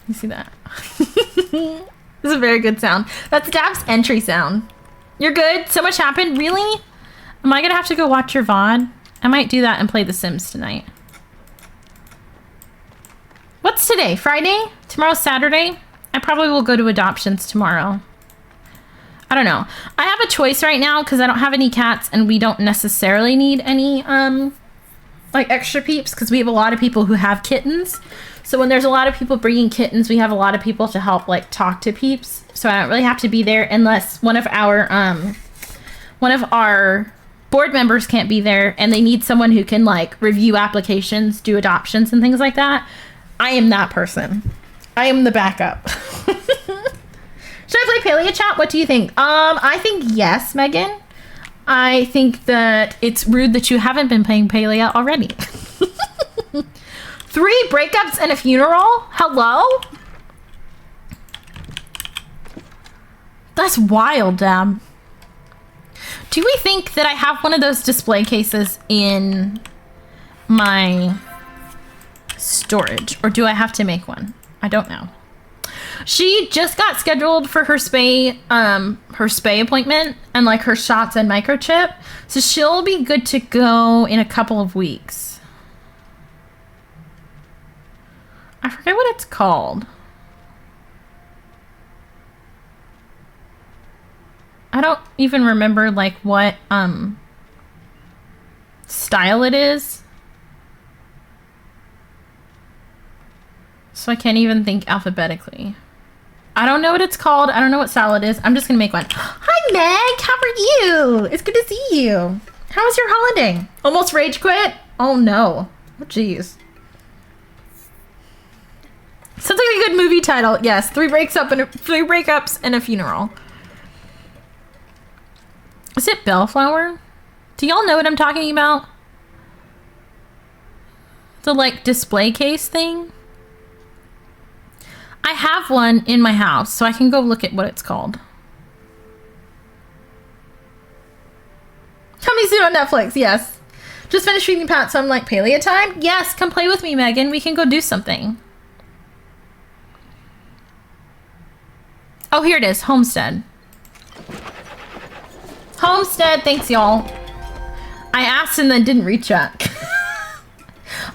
me see that. This is a very good sound. That's Dab's entry sound. You're good? So much happened? Really? Am I gonna have to go watch your VOD? I might do that and play The Sims tonight. What's today? Friday? Tomorrow's Saturday? I probably will go to adoptions tomorrow. I don't know. I have a choice right now because I don't have any cats and we don't necessarily need any like extra peeps because we have a lot of people who have kittens. So when there's a lot of people bringing kittens, we have a lot of people to help like talk to peeps. So I don't really have to be there unless one of our board members can't be there and they need someone who can like review applications, do adoptions and things like that. I am that person. I am the backup. Should I play Palia chat? What do you think? I think yes, Megan. I think that it's rude that you haven't been playing Palia already. 3 breakups and a funeral? Hello? That's wild, Dab. Do we think that I have one of those display cases in my storage? Or do I have to make one? I don't know. She just got scheduled for her spay appointment and like her shots and microchip. So she'll be good to go in a couple of weeks. I forget what it's called. I don't even remember like what style it is. So I can't even think alphabetically. I don't know what it's called. I don't know what style it is. I'm just gonna make one. Hi Meg, how are you? It's good to see you. How was your holiday? Almost rage quit? Oh no. Oh jeez. Sounds like a good movie title. Yes, 3 breakups and a funeral. Is it Bellflower? Do y'all know what I'm talking about? The like display case thing? I have one in my house, so I can go look at what it's called. Coming soon on Netflix, yes. Just finished reading Pat, so I'm like, Palia time? Yes, come play with me, Megan. We can go do something. Oh, here it is. Homestead. Homestead, thanks y'all. I asked and then didn't reach out. I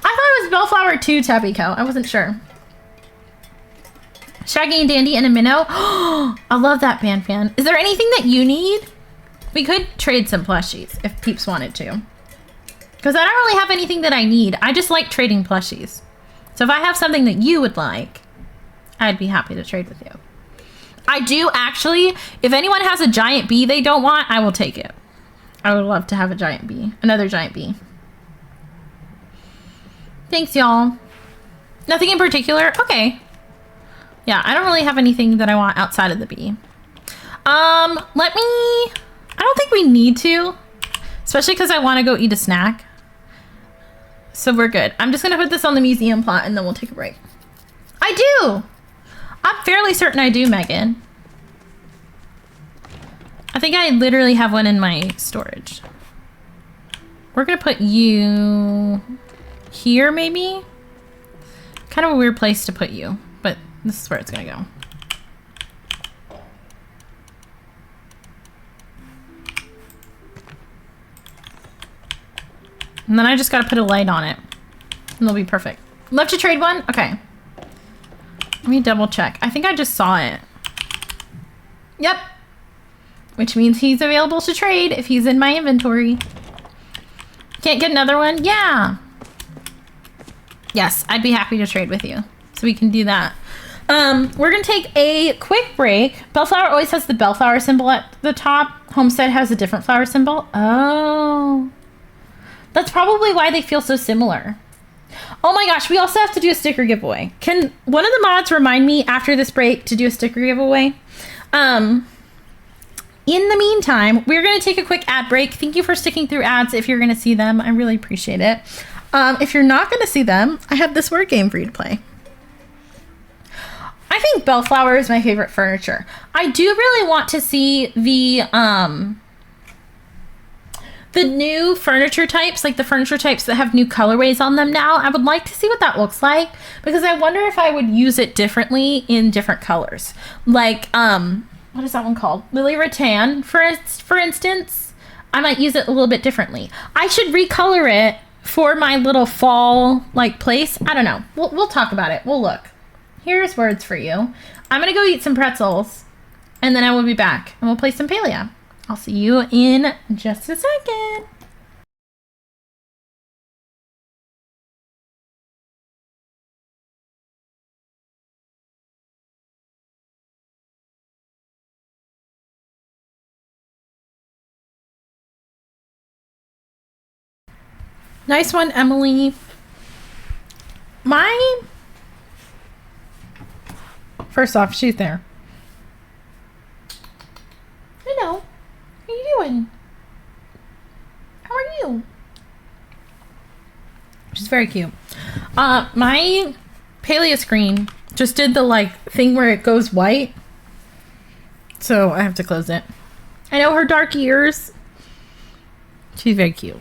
thought it was Bellflower 2, Tabby Cow. I wasn't sure. Shaggy and Dandy and a Minnow. I love that band fan. Is there anything that you need? We could trade some plushies if peeps wanted to. Because I don't really have anything that I need. I just like trading plushies. So if I have something that you would like, I'd be happy to trade with you. I do actually. If anyone has a giant bee they don't want, I will take it. I would love to have a giant bee. Another giant bee. Thanks, y'all. Nothing in particular? Okay. Yeah, I don't really have anything that I want outside of the bee. I don't think we need to. Especially because I want to go eat a snack. So we're good. I'm just going to put this on the museum plot and then we'll take a break. I do! I'm fairly certain I do, Megan. I think I literally have one in my storage. We're gonna put you here, maybe? Kind of a weird place to put you, but this is where it's gonna go. And then I just gotta put a light on it. And they'll be perfect. Love to trade one? Okay. Let me double check. I think I just saw it. Yep. Which means he's available to trade if he's in my inventory. Can't get another one? Yeah. Yes, I'd be happy to trade with you. So we can do that. We're going to take a quick break. Bellflower always has the bellflower symbol at the top. Homestead has a different flower symbol. Oh. That's probably why they feel so similar. Oh my gosh, we also have to do a sticker giveaway. Can one of the mods remind me after this break to do a sticker giveaway? in the meantime, we're going to take a quick ad break. Thank you for sticking through ads if you're going to see them. I really appreciate it. If you're not going to see them, I have this word game for you to play. I think Bellflower is my favorite furniture. I do really want to see the new furniture types, like the furniture types that have new colorways on them now. I would like to see what that looks like because I wonder if I would use it differently in different colors. Like, what is that one called? Lily Rattan, for instance. I might use it a little bit differently. I should recolor it for my little fall, like, place. I don't know. We'll talk about it. We'll look. Here's words for you. I'm going to go eat some pretzels, and then I will be back, and we'll play some Palia. I'll see you in just a second. Nice one, Emily. First off, she's there. Hello. How you doing? How are you? She's very cute. My Palia screen just did the like thing where it goes white. So I have to close it. I know her dark ears. She's very cute.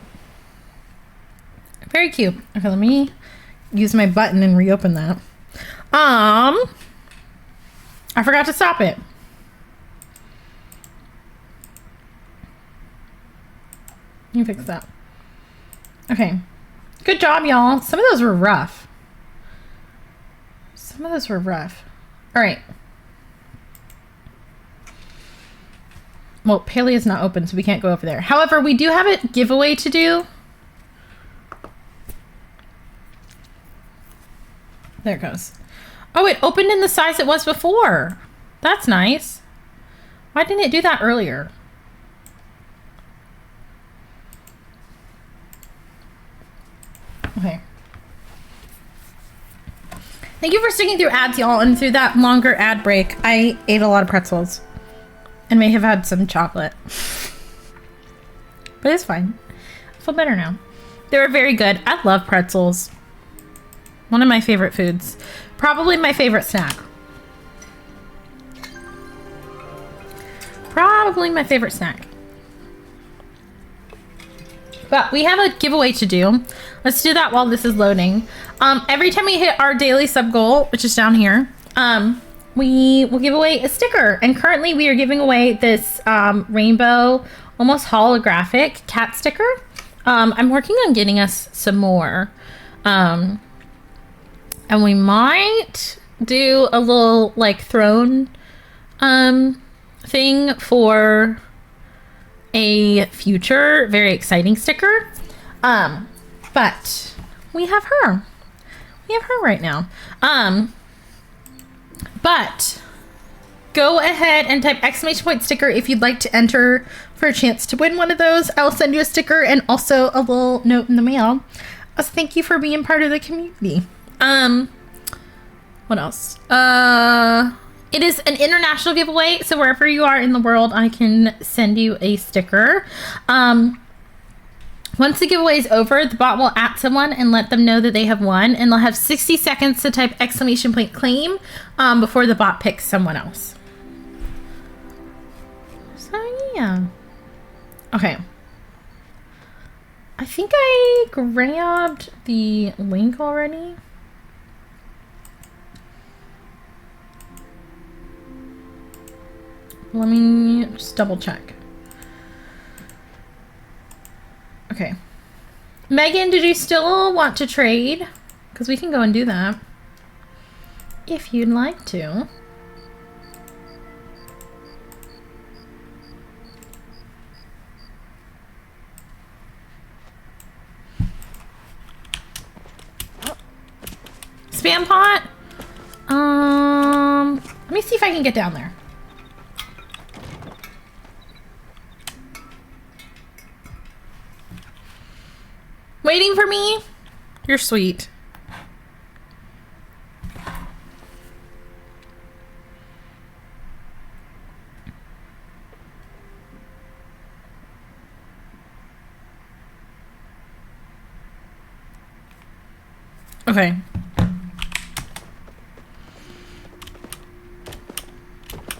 Very cute. Okay, let me use my button and reopen that. I forgot to stop it. Let me fix that. Okay. Good job, y'all. Some of those were rough. All right. Well, Palia is not open, so we can't go over there. However, we do have a giveaway to do. There it goes. Oh, it opened in the size it was before. That's nice. Why didn't it do that earlier? Okay. Thank you for sticking through ads, y'all, and through that longer ad break. I ate a lot of pretzels and may have had some chocolate. But it's fine. I feel better now. They were very good. I love pretzels. One of my favorite foods. Probably my favorite snack. Probably my favorite snack. But we have a giveaway to do. Let's do that while this is loading. Every time we hit our daily sub goal, which is down here, we will give away a sticker. And currently we are giving away this rainbow, almost holographic cat sticker. I'm working on getting us some more. And we might do a little like throne thing for a future very exciting sticker. But we have her. We have her right now. But go ahead and type ! sticker if you'd like to enter for a chance to win one of those. I'll send you a sticker and also a little note in the mail. Thank you for being part of the community. What else? It is an international giveaway, so wherever you are in the world, I can send you a sticker. Once the giveaway is over, the bot will at someone and let them know that they have won, and they'll have 60 seconds to type ! claim before the bot picks someone else. So yeah. Okay. I think I grabbed the link already. Let me just double check. Okay. Megan, did you still want to trade? Because we can go and do that. If you'd like to. Spam pot? Let me see if I can get down there. Waiting for me? You're sweet. Okay.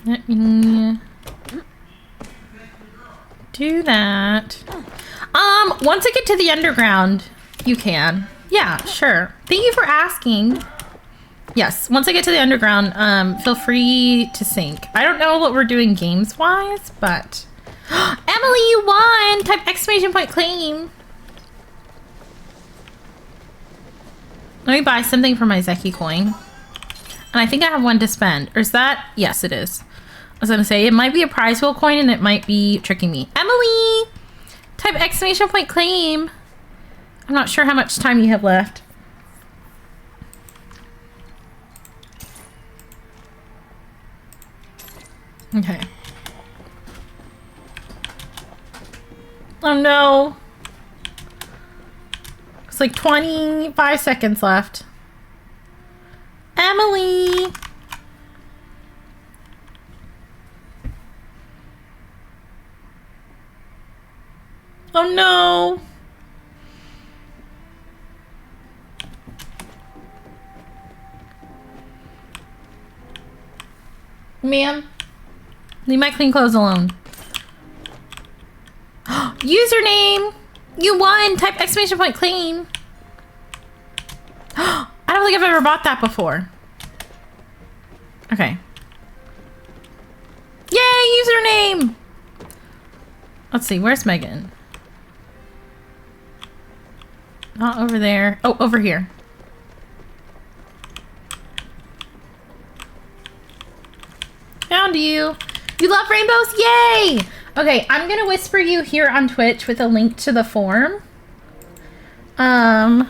Let me do that. Once I get to the underground, you can. Yeah, sure. Thank you for asking. Yes, once I get to the underground, feel free to sync. I don't know what we're doing games-wise, but... Emily, you won! Type exclamation point claim. Let me buy something for my Zeki coin. And I think I have one to spend. Or is that? Yes, it is. I was gonna say, it might be a prize wheel coin and it might be tricking me. Emily! Type exclamation point claim. I'm not sure how much time you have left. Okay. Oh no. It's like 25 seconds left. Emily! Oh no! Ma'am, leave my clean clothes alone. Username! You won! Type exclamation point claim. I don't think I've ever bought that before. Okay. Yay! Username! Let's see, where's Megan? Not over there. Oh, over here. Found you. You love rainbows? Yay! Okay, I'm gonna whisper you here on Twitch with a link to the form. And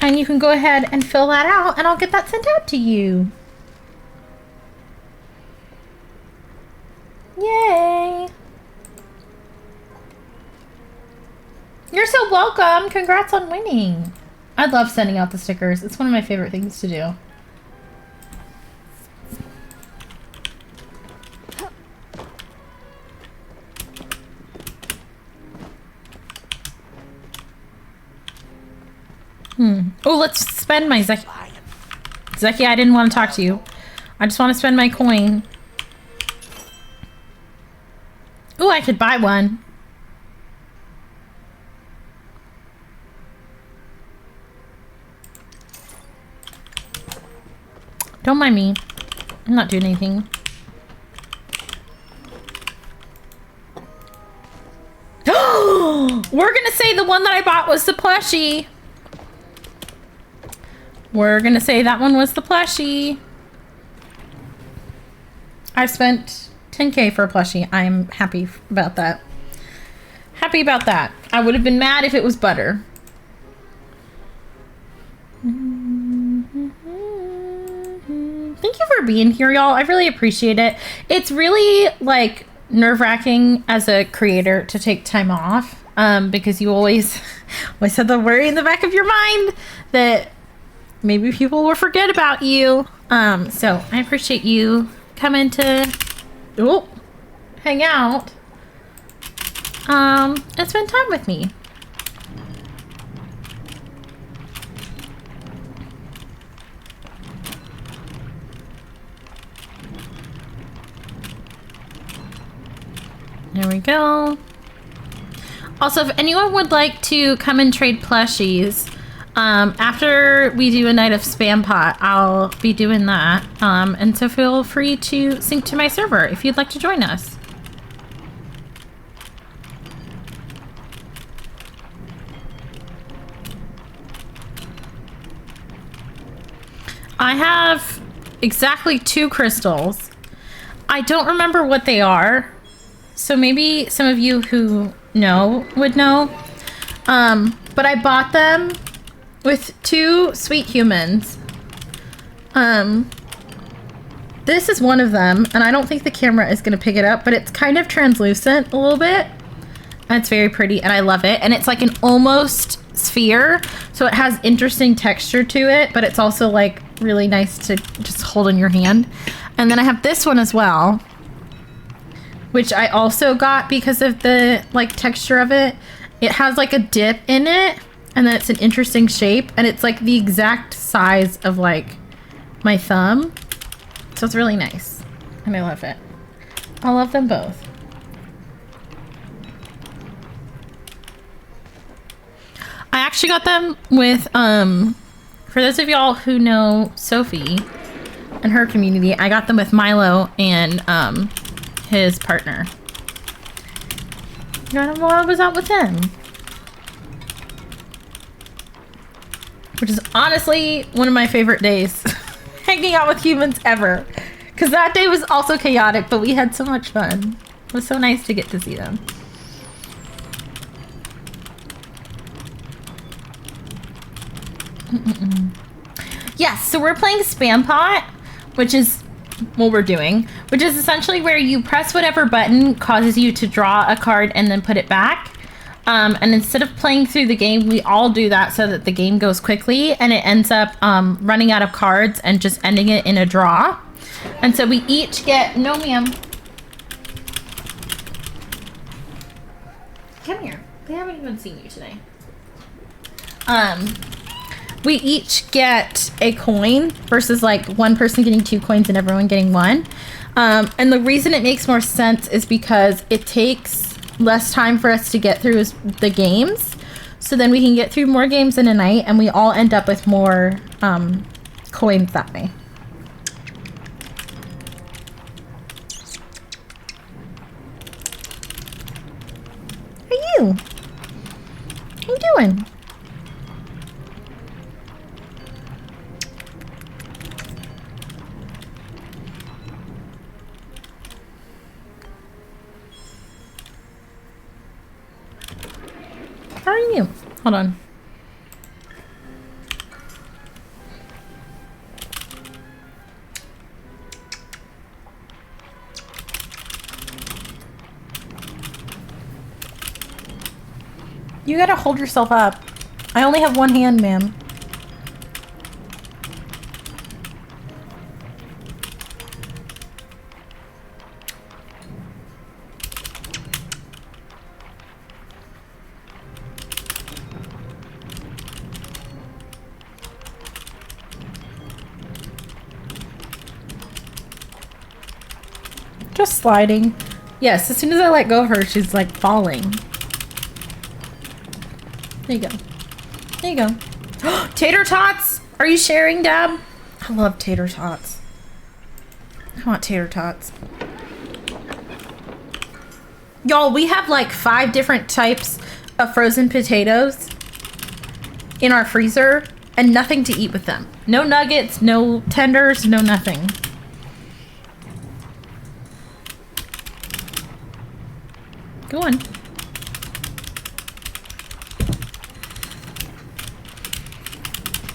you can go ahead and fill that out and I'll get that sent out to you. Yay! You're so welcome. Congrats on winning. I love sending out the stickers. It's one of my favorite things to do. Oh, let's spend my Zeki. Zeki, I didn't want to talk to you. I just want to spend my coin. Oh, I could buy one. Don't mind me. I'm not doing anything. We're gonna say the one that I bought was the plushie. We're gonna say that one was the plushie. I spent 10K for a plushie. I'm happy about that. Happy about that. I would have been mad if it was butter. Thank you for being here, y'all. I really appreciate it. It's really like nerve-wracking as a creator to take time off because you always have the worry in the back of your mind that maybe people will forget about you. So I appreciate you coming to hang out and spend time with me. There we go. Also, if anyone would like to come and trade plushies, after we do a night of spam pot, I'll be doing that. And so feel free to sync to my server if you'd like to join us. I have exactly 2 crystals. I don't remember what they are. So maybe some of you who know would know. But I bought them with 2 sweet humans. This is one of them, and I don't think the camera is gonna pick it up, but it's kind of translucent a little bit. And it's very pretty, and I love it. And it's like an almost sphere, so it has interesting texture to it, but it's also like really nice to just hold in your hand. And then I have this one as well, which I also got because of the like texture of it. It has like a dip in it, and then it's an interesting shape, and it's like the exact size of like my thumb. So it's really nice, and I love it. I love them both. I actually got them with, for those of y'all who know Sophie and her community, I got them with Milo and his partner. Got them while I was out with him. Which is honestly one of my favorite days. Hanging out with humans ever. Because that day was also chaotic, but we had so much fun. It was so nice to get to see them. Yes, so we're playing Spam Pot, which is what we're doing, which is essentially where you press whatever button causes you to draw a card and then put it back. And instead of playing through the game, we all do that so that the game goes quickly, and it ends up running out of cards and just ending it in a draw. And so we each get, no ma'am. Come here. They haven't even seen you today. We each get a coin versus like one person getting 2 coins and everyone getting 1. And the reason it makes more sense is because it takes less time for us to get through the games. So then we can get through more games in a night, and we all end up with more coins that way. How are you? How you doing? How are you? Hold on. You gotta hold yourself up. I only have one hand, ma'am. Just sliding. Yes, as soon as I let go of her, she's like falling. There you go. There you go. Tater tots! Are you sharing, Dab? I love tater tots. I want tater tots. Y'all, we have like 5 different types of frozen potatoes in our freezer and nothing to eat with them. No nuggets, no tenders, no nothing. Go on.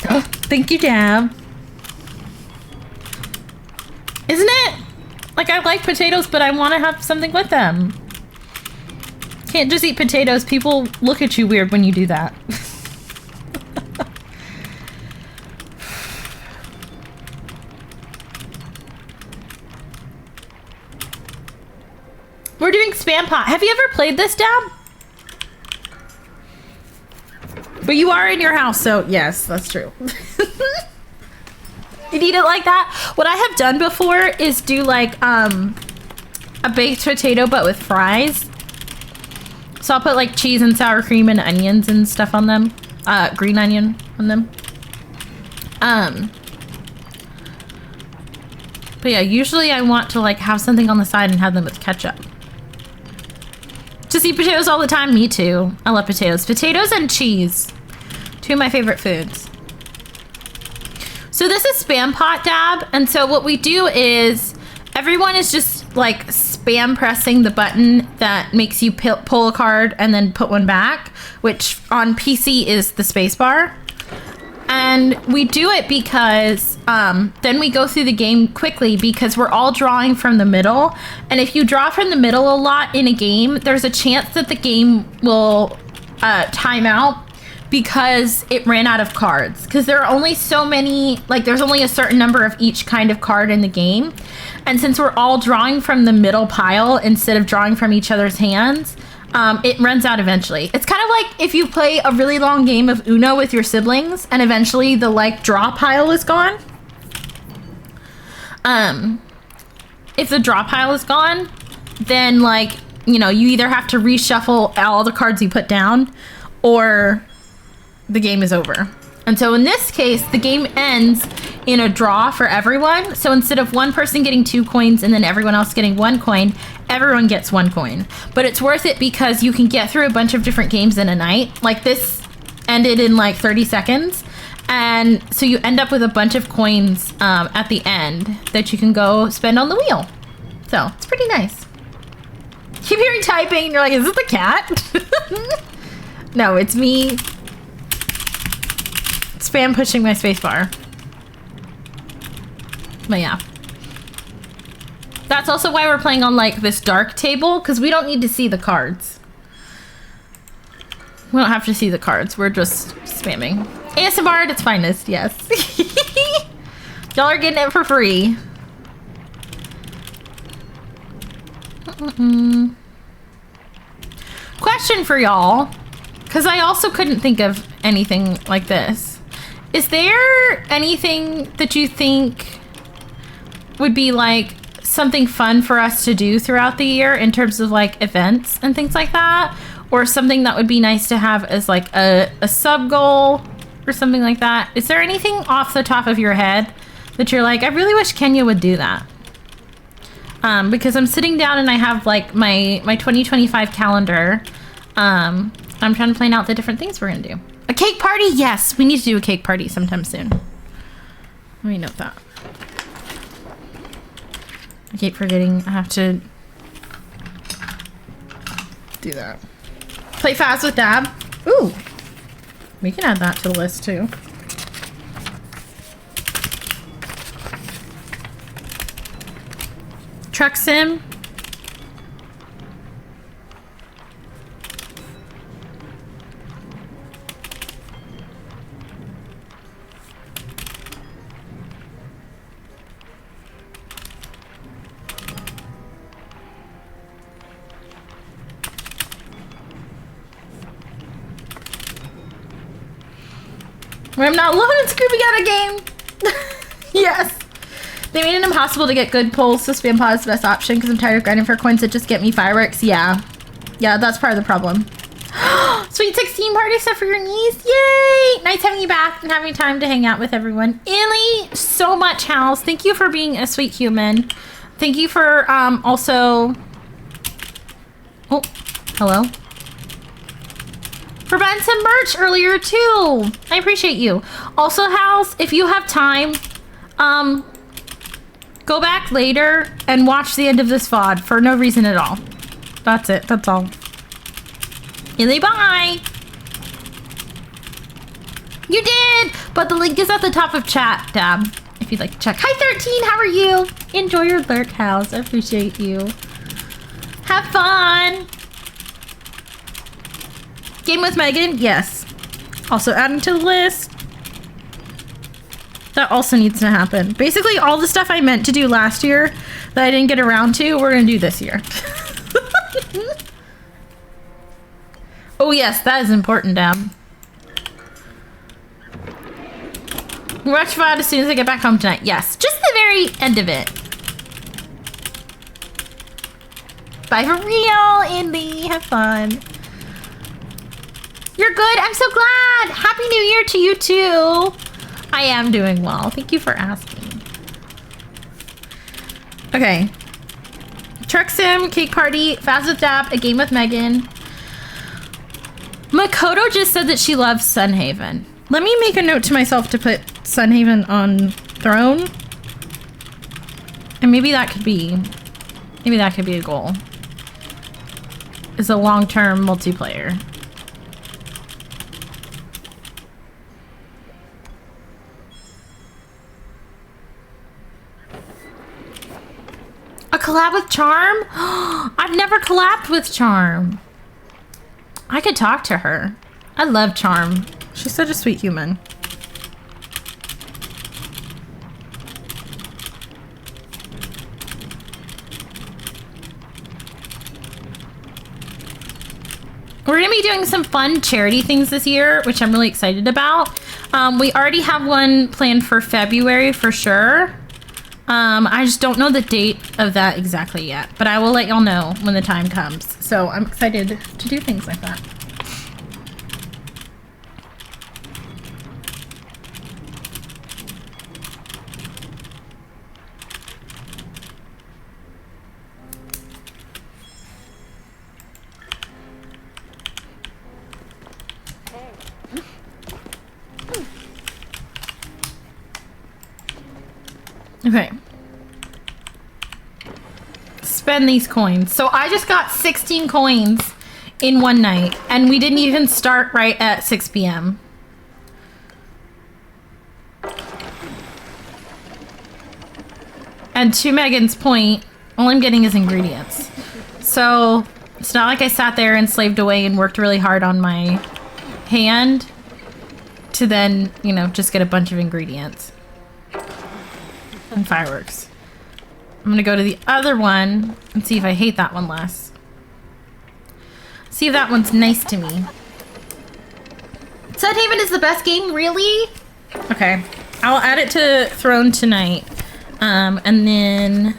Oh, thank you, Dab. Isn't it? Like, I like potatoes, but I want to have something with them. Can't just eat potatoes. People look at you weird when you do that. We're doing Spam Pot. Have you ever played this, Dab? But you are in your house, so yes, that's true. You'd eat it like that? What I have done before is do like a baked potato but with fries. So I'll put like cheese and sour cream and onions and stuff on them. Green onion on them. But yeah, usually I want to like have something on the side and have them with ketchup. Just eat potatoes all the time? Me too. I love potatoes. Potatoes and cheese. 2 of my favorite foods. So this is Spam Pot, Dab. And so what we do is everyone is just like spam pressing the button that makes you pull a card and then put one back, which on PC is the space bar. And we do it because then we go through the game quickly because we're all drawing from the middle. And if you draw from the middle a lot in a game, there's a chance that the game will time out because it ran out of cards. Because there are only so many, like there's only a certain number of each kind of card in the game. And since we're all drawing from the middle pile instead of drawing from each other's hands, it runs out eventually. It's kind of like if you play a really long game of Uno with your siblings and eventually the like draw pile is gone. If the draw pile is gone, then like, you know, you either have to reshuffle all the cards you put down or the game is over. And so in this case, the game ends in a draw for everyone. So instead of one person getting 2 coins and then everyone else getting 1 coin, everyone gets 1 coin. But it's worth it because you can get through a bunch of different games in a night. Like this ended in like 30 seconds. And so you end up with a bunch of coins at the end that you can go spend on the wheel. So it's pretty nice. Keep hearing typing and you're like, is it the cat? No, it's me spam pushing my spacebar. But yeah. That's also why we're playing on like this dark table, because we don't need to see the cards. We don't have to see the cards. We're just spamming. ASMR at its finest, yes. Y'all are getting it for free. Question for y'all, because I also couldn't think of anything like this. Is there anything that you think would be like something fun for us to do throughout the year in terms of like events and things like that? Or something that would be nice to have as like a sub goal or something like that? Is there anything off the top of your head that you're like, I really wish Kenya would do that? Because I'm sitting down and I have like my 2025 calendar. I'm trying to plan out the different things we're gonna do. A cake party? Yes, we need to do a cake party sometime soon. Let me note that. I keep forgetting I have to do that. Play fast with Dab. Ooh, we can add that to the list too. Truck sim. I'm not loving Scooby got a game. Yes. They made it impossible to get good polls, so spam pod is the best option because I'm tired of grinding for coins that just get me fireworks. Yeah. Yeah, that's part of the problem. Sweet 16 party stuff for your niece. Yay! Nice having you back and having time to hang out with everyone. Illy, so much, House. Thank you for being a sweet human. Thank you for also... Oh, hello. For buying some merch earlier too. I appreciate you. Also, House, if you have time, go back later and watch the end of this VOD for no reason at all. That's it. That's all. Illy, bye. You did, but the link is at the top of chat, Dab, if you'd like to check. Hi, 13. How are you? Enjoy your lurk, House. I appreciate you. Have fun. Game with Megan? Yes. Also adding to the list. That also needs to happen. Basically, all the stuff I meant to do last year that I didn't get around to, we're going to do this year. Oh, yes. That is important, Dab. Watch VOD as soon as I get back home tonight. Yes. Just the very end of it. Bye for real, Indy. Have fun. You're good. I'm so glad. Happy New Year to you too. I am doing well. Thank you for asking. Okay. Truck sim, cake party, fast with Dab, a game with Megan. Makoto just said that she loves Sunhaven. Let me make a note to myself to put Sunhaven on throne. And maybe that could be a goal. Is a long-term multiplayer. A collab with Charm? I've never collabed with Charm. I could talk to her. I love Charm. She's such a sweet human. doing some fun charity things this year, which I'm really excited about. We already have one planned for February for sure. I just don't know the date of that exactly yet, but I will let y'all know when the time comes. So I'm excited to do things like that. Okay. Spend these coins. So I just got 16 coins in one night, and we didn't even start right at 6 p.m. And to Megan's point, all I'm getting is ingredients. So it's not like I sat there and slaved away and worked really hard on my hand to then, you know, just get a bunch of ingredients. And fireworks. I'm gonna go to the other one and see if I hate that one less. See if that one's nice to me. Sunhaven is the best game, really? Okay. I'll add it to Throne tonight. And then...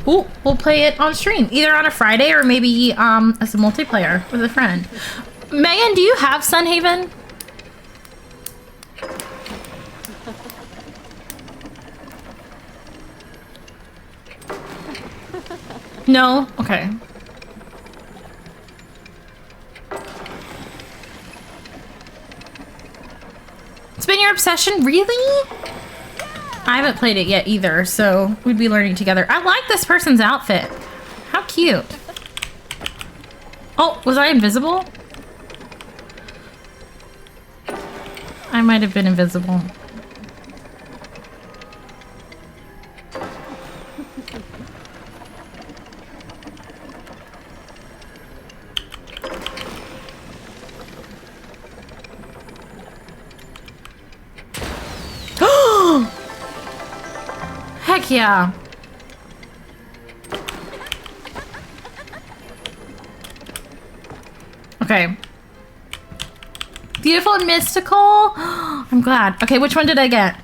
Ooh, we'll play it on stream. Either on a Friday or maybe as a multiplayer with a friend. Megan, do you have Sunhaven? No? Okay. It's been your obsession? Really? I haven't played it yet either, so we'd be learning together. I like this person's outfit. How cute. Oh, was I invisible? I might have been invisible. Heck yeah. Okay. Beautiful and mystical. I'm glad. Okay, which one did I get?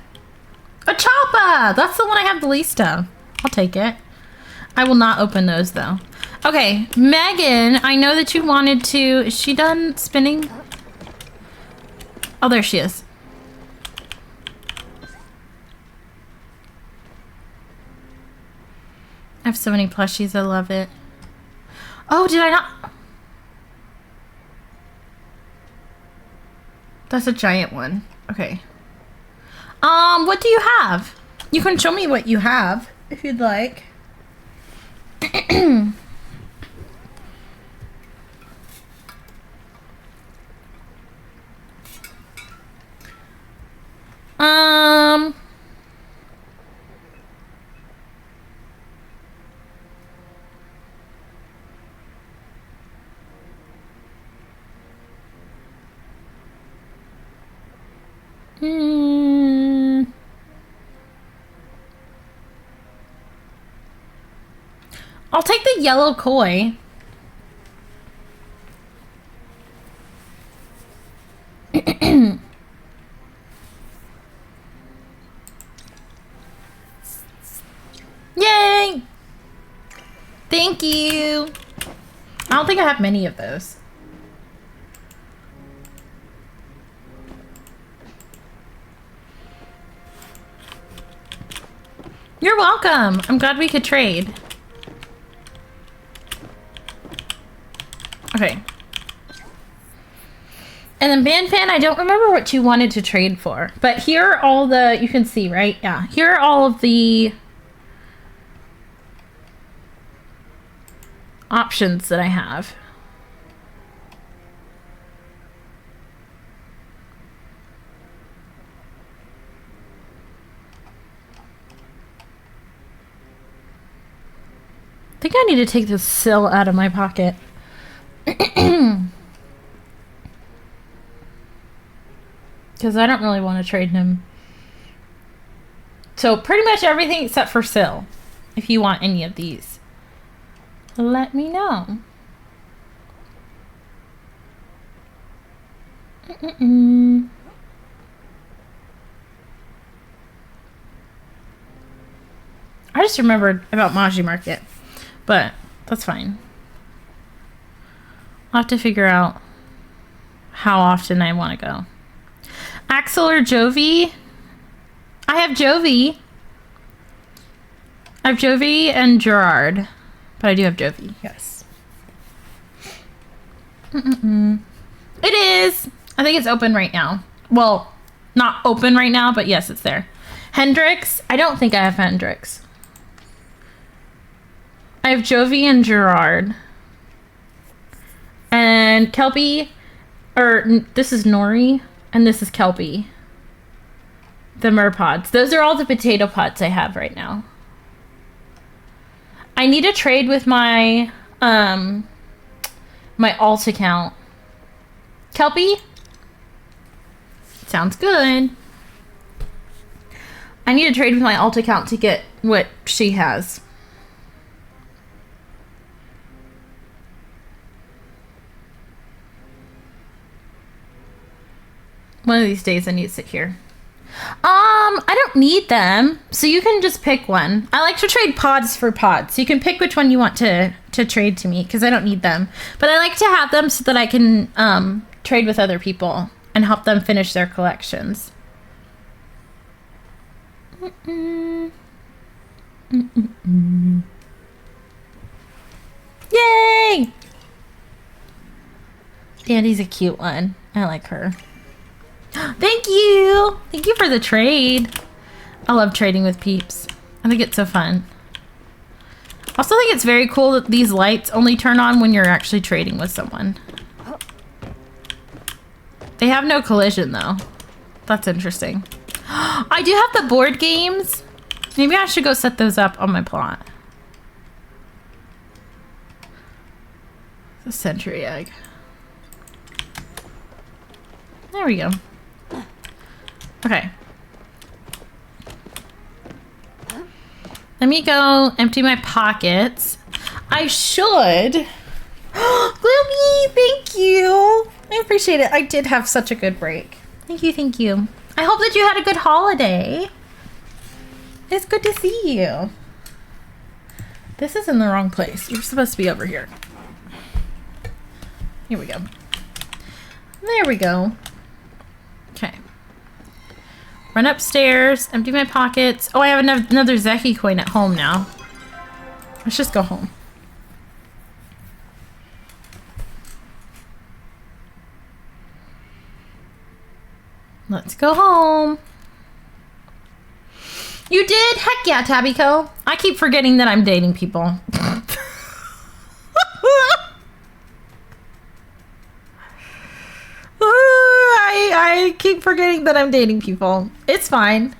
A Choppa! That's the one I have the least of. I'll take it. I will not open those though. Okay, Megan, I know that you wanted to... Is she done spinning? Oh, there she is. I have so many plushies. I love it. Oh, did I not? That's a giant one. Okay. What do you have? You can show me what you have if you'd like. I'll take the yellow koi. Yay! Thank you. I don't think I have many of those. You're welcome. I'm glad we could trade. Okay. And then Banfan, I don't remember what you wanted to trade for. But here are all the... You can see, right? Yeah. Here are all of the... options that I have. I think I need to take this sill out of my pocket. Because I don't really want to trade him. So pretty much everything except for Syl. If you want any of these, let me know. I just remembered about Maji Market, but that's fine. I'll have to figure out how often I want to go. Axel or Jovi? I have Jovi. I have Jovi and Gerard, but I do have Jovi, yes. It is. I think it's open right now. Well, not open right now, but yes, it's there. Hendrix? I don't think I have Hendrix. I have Jovi and Gerard. And Kelpie, this is Nori, and this is Kelpie. The Merpods. Those are all the potato pods I have right now. I need to trade with my, my alt account. Kelpie? Sounds good. I need to trade with my alt account to get what she has. One of these days I need to sit here. I don't need them, so you can just pick one. I like to trade pods for pods. So you can pick which one you want to trade to me, because I don't need them. But I like to have them so that I can trade with other people and help them finish their collections. Yay! Dandy's a cute one. I like her. Thank you! Thank you for the trade. I love trading with peeps. I think it's so fun. I also think it's very cool that these lights only turn on when you're actually trading with someone. They have no collision though. That's interesting. I do have the board games. Maybe I should go set those up on my plot. The century egg. There we go. Okay. Let me go empty my pockets. I should. Gloomy, thank you. I appreciate it. I did have such a good break. Thank you, thank you. I hope that you had a good holiday. It's good to see you. This is in the wrong place. You're supposed to be over here. Here we go. There we go. Okay. Run upstairs, empty my pockets. Oh, I have another Zeki coin at home now. Let's just go home. Let's go home. You did? Heck yeah, Tabbyco. I keep forgetting that I'm dating people. I keep forgetting that I'm dating people. It's fine.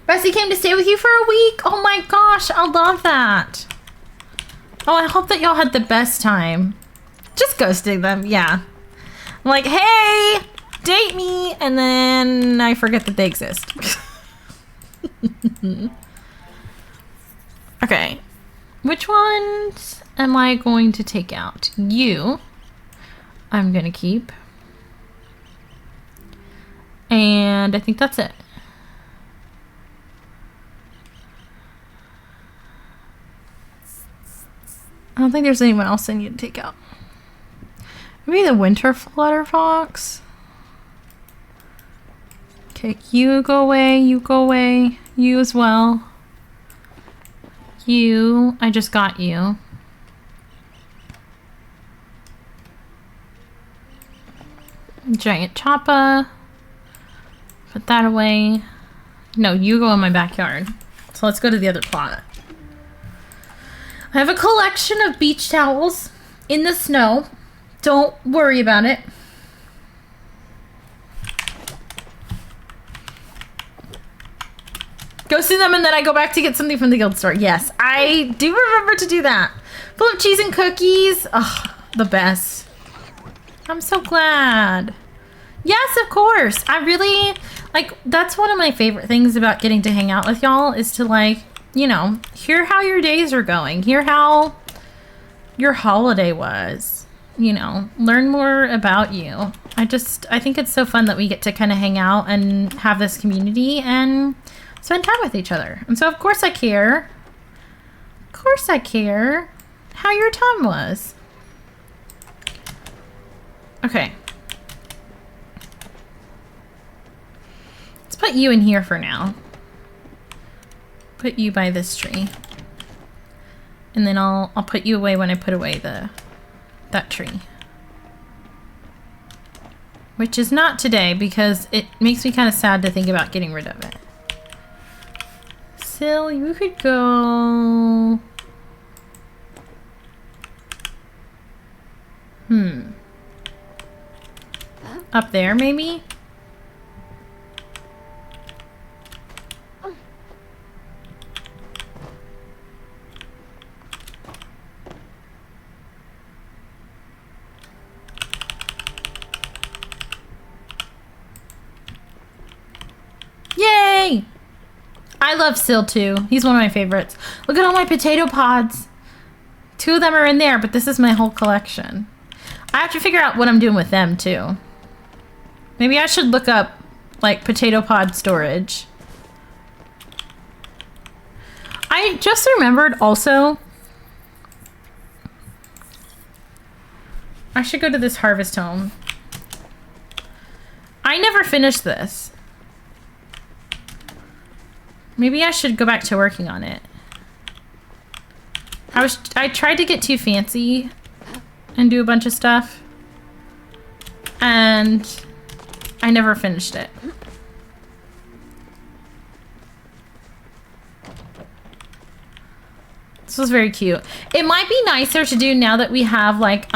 Bessie came to stay with you for a week. Oh my gosh, I love that. Oh, I hope that y'all had the best time. Just ghosting them, yeah. I'm like, hey, date me, and then I forget that they exist. Okay. Which ones am I going to take out? You. I'm gonna keep. And I think that's it. I don't think there's anyone else I need to take out. Maybe the winter flutter fox. Okay, you go away, you go away, you as well. You, I just got you. Giant Choppa. Put that away. No, you go in my backyard. So let's go to the other plot. I have a collection of beach towels in the snow. Don't worry about it. Go see them and then I go back to get something from the guild store. Yes, I do remember to do that. Full of cheese and cookies. Oh, the best. I'm so glad. Yes, of course. I really, like, that's one of my favorite things about getting to hang out with y'all is to, like, you know, hear how your days are going. Hear how your holiday was. You know, learn more about you. I think it's so fun that we get to kind of hang out and have this community and spend time with each other. And so of course I care. Of course I care how your time was. Okay. Let's put you in here for now. Put you by this tree. And then I'll put you away when I put away that tree. Which is not today because it makes me kind of sad to think about getting rid of it. Sil, you could go... Up there, maybe? Yay! I love Sil too. He's one of my favorites. Look at all my potato pods. 2 of them are in there, but this is my whole collection. I have to figure out what I'm doing with them too. Maybe I should look up like potato pod storage. I just remembered also I should go to this harvest home. I never finished this. Maybe I should go back to working on it. I tried to get too fancy and do a bunch of stuff, and I never finished it. This was very cute. It might be nicer to do now that we have like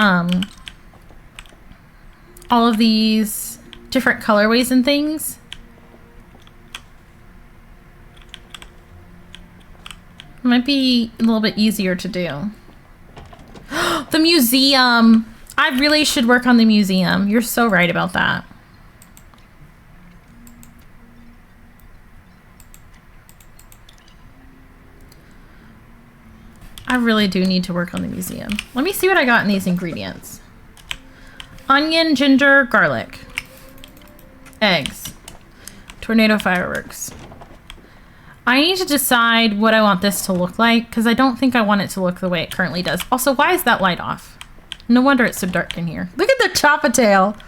all of these different colorways and things. It might be a little bit easier to do. The museum. I really should work on the museum. You're so right about that. I really do need to work on the museum. Let me see what I got in these ingredients. Onion, ginger, garlic. Eggs. Tornado fireworks. I need to decide what I want this to look like, because I don't think I want it to look the way it currently does. Also, why is that light off? No wonder it's so dark in here. Look at the chop-a-tail.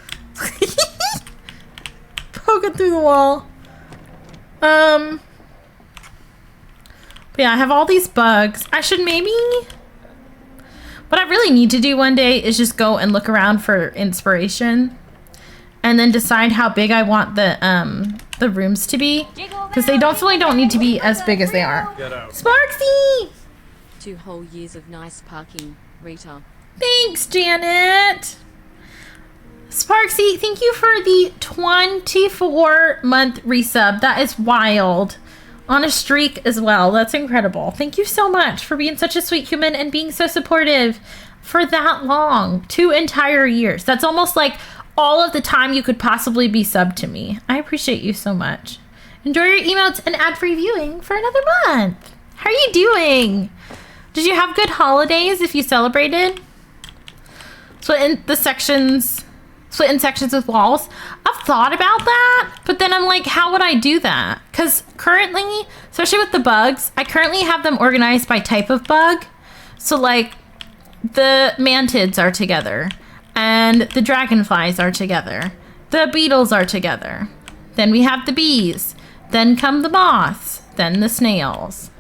Poking through the wall. But yeah, I have all these bugs. I should maybe... What I really need to do one day is just go and look around for inspiration. And then decide how big I want the rooms to be. Because they definitely don't need to be as big as they are. Sparksy! 2 whole years of nice parking, Rita. Thanks, Janet. Sparksy, thank you for the 24-month resub. That is wild. On a streak as well. That's incredible. Thank you so much for being such a sweet human and being so supportive for that long. 2 entire years. That's almost like all of the time you could possibly be subbed to me. I appreciate you so much. Enjoy your emotes and ad-free viewing for another month. How are you doing? Did you have good holidays if you celebrated? Split in sections with walls. I've thought about that, but then I'm like, how would I do that? Because currently, especially with the bugs, I currently have them organized by type of bug. So like the mantids are together and the dragonflies are together. The beetles are together. Then we have the bees. Then come the moths. Then the snails.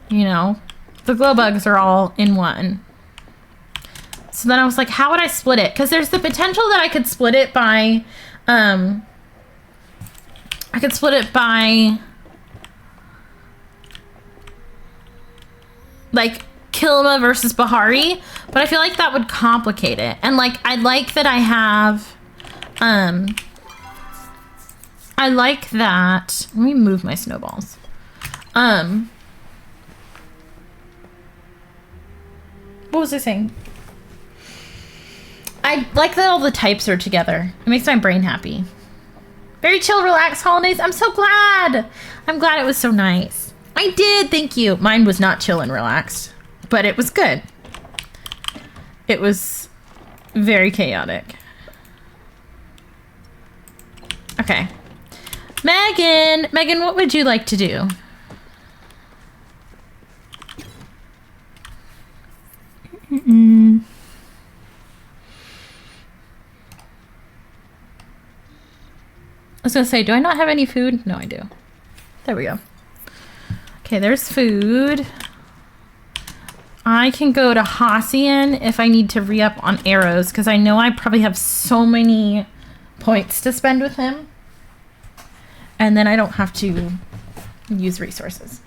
You know, the glow bugs are all in one. So then I was like, how would I split it? Because there's the potential that I could split it by, like Kilma versus Bahari, but I feel like that would complicate it. And like, I like that I have, I like that. Let me move my snowballs. What was I saying? I like that all the types are together. It makes my brain happy. Very chill, relaxed holidays. I'm so glad. I'm glad it was so nice. I did, thank you. Mine was not chill and relaxed, but it was good. It was very chaotic. Okay. Megan, what would you like to do? I was gonna say, do I not have any food? No, I do. There we go. Okay, there's food. I can go to Hacian if I need to re-up on arrows, because I know I probably have so many points to spend with him. And then I don't have to use resources.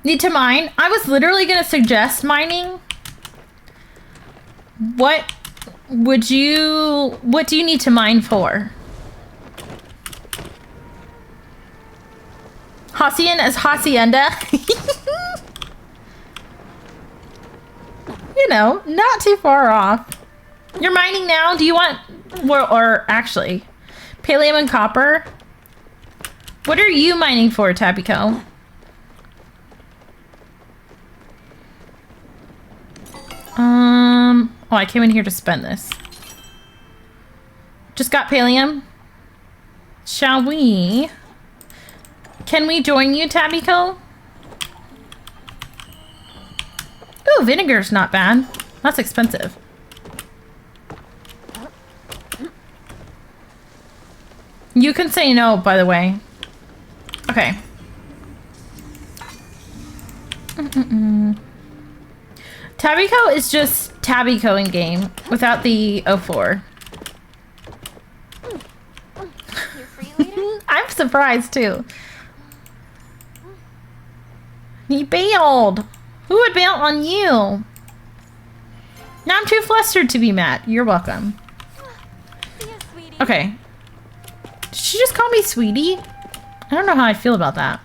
Need to mine? I was literally going to suggest mining. What do you need to mine for? Hacian as Hacienda? You know, not too far off. You're mining now? Do you want... Or actually, Palladium and copper? What are you mining for, Tabico? Oh, I came in here to spend this. Just got Palladium. Shall we? Can we join you, Tabico? Ooh, vinegar's not bad. That's expensive. You can say no, by the way. Okay. Tabico is just Tabico in game without the 04. I'm surprised too. He bailed. Who would bail on you? Now I'm too flustered to be mad. You're welcome. See ya, sweetie. Okay. Did she just call me sweetie? I don't know how I feel about that.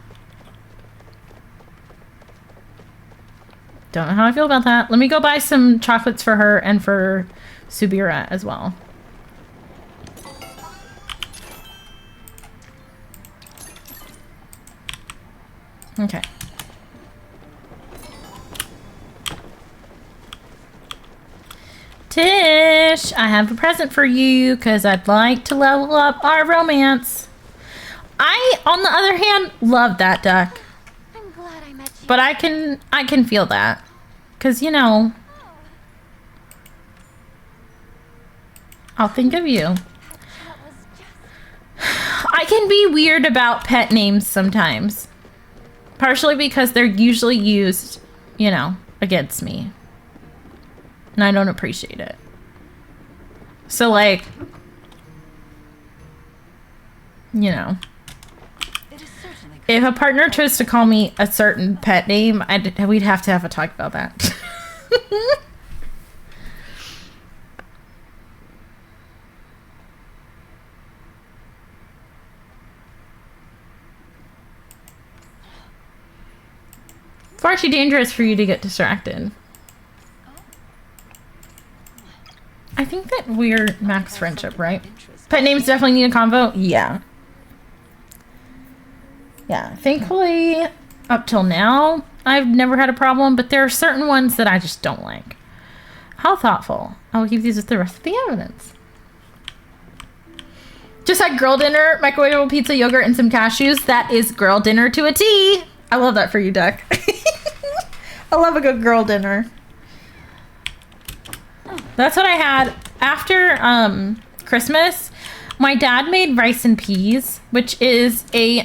Don't know how I feel about that. Let me go buy some chocolates for her and for Subira as well. Okay. Tish, I have a present for you because I'd like to level up our romance. I, on the other hand, love that duck. I'm glad I met you. But I can feel that. Cause you know, I'll think of you. That was just... I can be weird about pet names sometimes. Partially because they're usually used, you know, against me. And I don't appreciate it. So like, you know. It is certainly If a partner chose to call me a certain pet name, we'd have to have a talk about that. Far too dangerous for you to get distracted. I think that we're max friendship, right? Pet names definitely need a convo? Yeah. Yeah, thankfully, up till now, I've never had a problem, but there are certain ones that I just don't like. How thoughtful. I will keep these with the rest of the evidence. Just had girl dinner, microwavable pizza, yogurt, and some cashews. That is girl dinner to a T. I love that for you, Duck. I love a good girl dinner. That's what I had after Christmas. My dad made rice and peas, which is a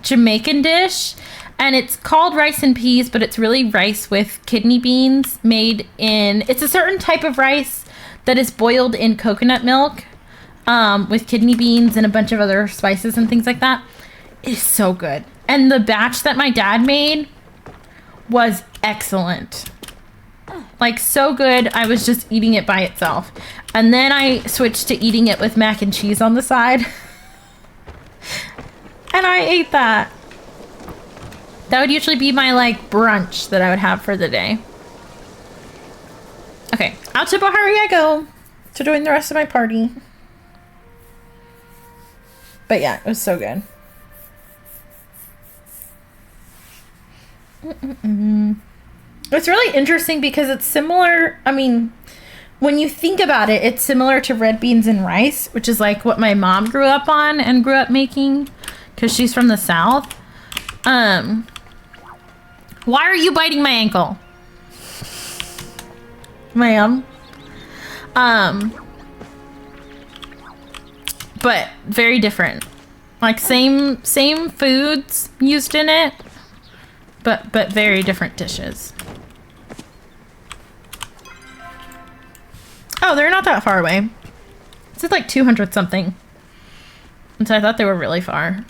Jamaican dish, and it's called rice and peas, but it's really rice with kidney beans made in, it's a certain type of rice that is boiled in coconut milk with kidney beans and a bunch of other spices and things like that. It is so good. And the batch that my dad made was excellent. Like, so good, I was just eating it by itself. And then I switched to eating it with mac and cheese on the side. And I ate that. That would usually be my, like, brunch that I would have for the day. Okay, out to Bahari I go to join the rest of my party. But yeah, it was so good. It's really interesting because it's similar. I mean, when you think about it, it's similar to red beans and rice, which is like what my mom grew up on and grew up making because she's from the South. Why are you biting my ankle? Ma'am. But very different. Like same foods used in it, but very different dishes. Oh, they're not that far away. It's at like 200 something. And so I thought they were really far.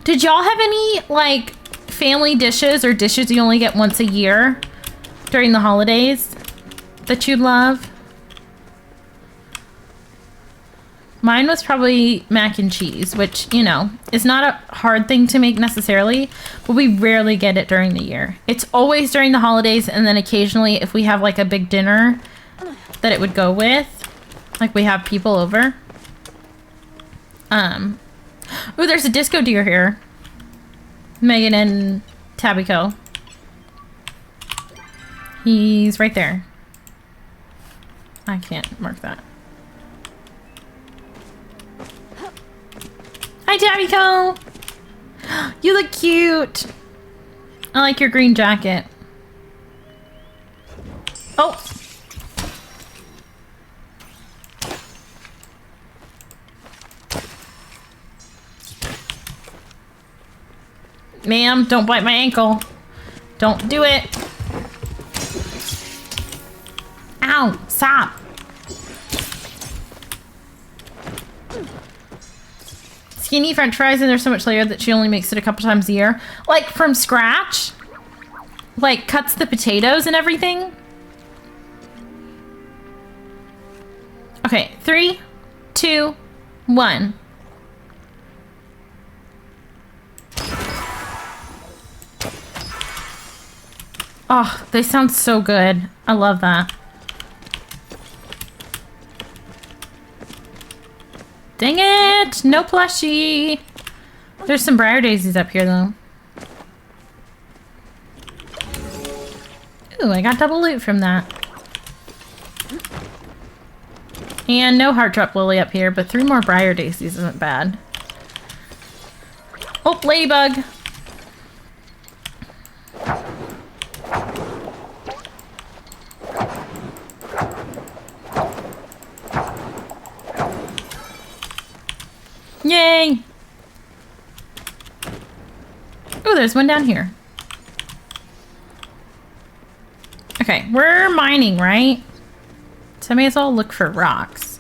Did y'all have any like family dishes or dishes you only get once a year during the holidays that you love? Mine was probably mac and cheese, which, you know, is not a hard thing to make necessarily, but we rarely get it during the year. It's always during the holidays, and then occasionally if we have like a big dinner that it would go with, like we have people over. Oh, there's a disco deer here. Megan and Tabico. He's right there. I can't mark that. Hi, Tabico! You look cute! I like your green jacket. Oh! Ma'am, don't bite my ankle. Don't do it. Ow, stop. Skinny french fries, and they're so much layer that she only makes it a couple times a year. Like from scratch? Like cuts the potatoes and everything? Okay, 3, 2, 1. Oh, they sound so good. I love that. Dang it! No plushie! There's some briar daisies up here, though. Ooh, I got double loot from that. And no heart drop lily up here, but 3 more briar daisies isn't bad. Oh, ladybug! Yay! Oh, there's one down here. Okay, we're mining, right? So I may as well look for rocks.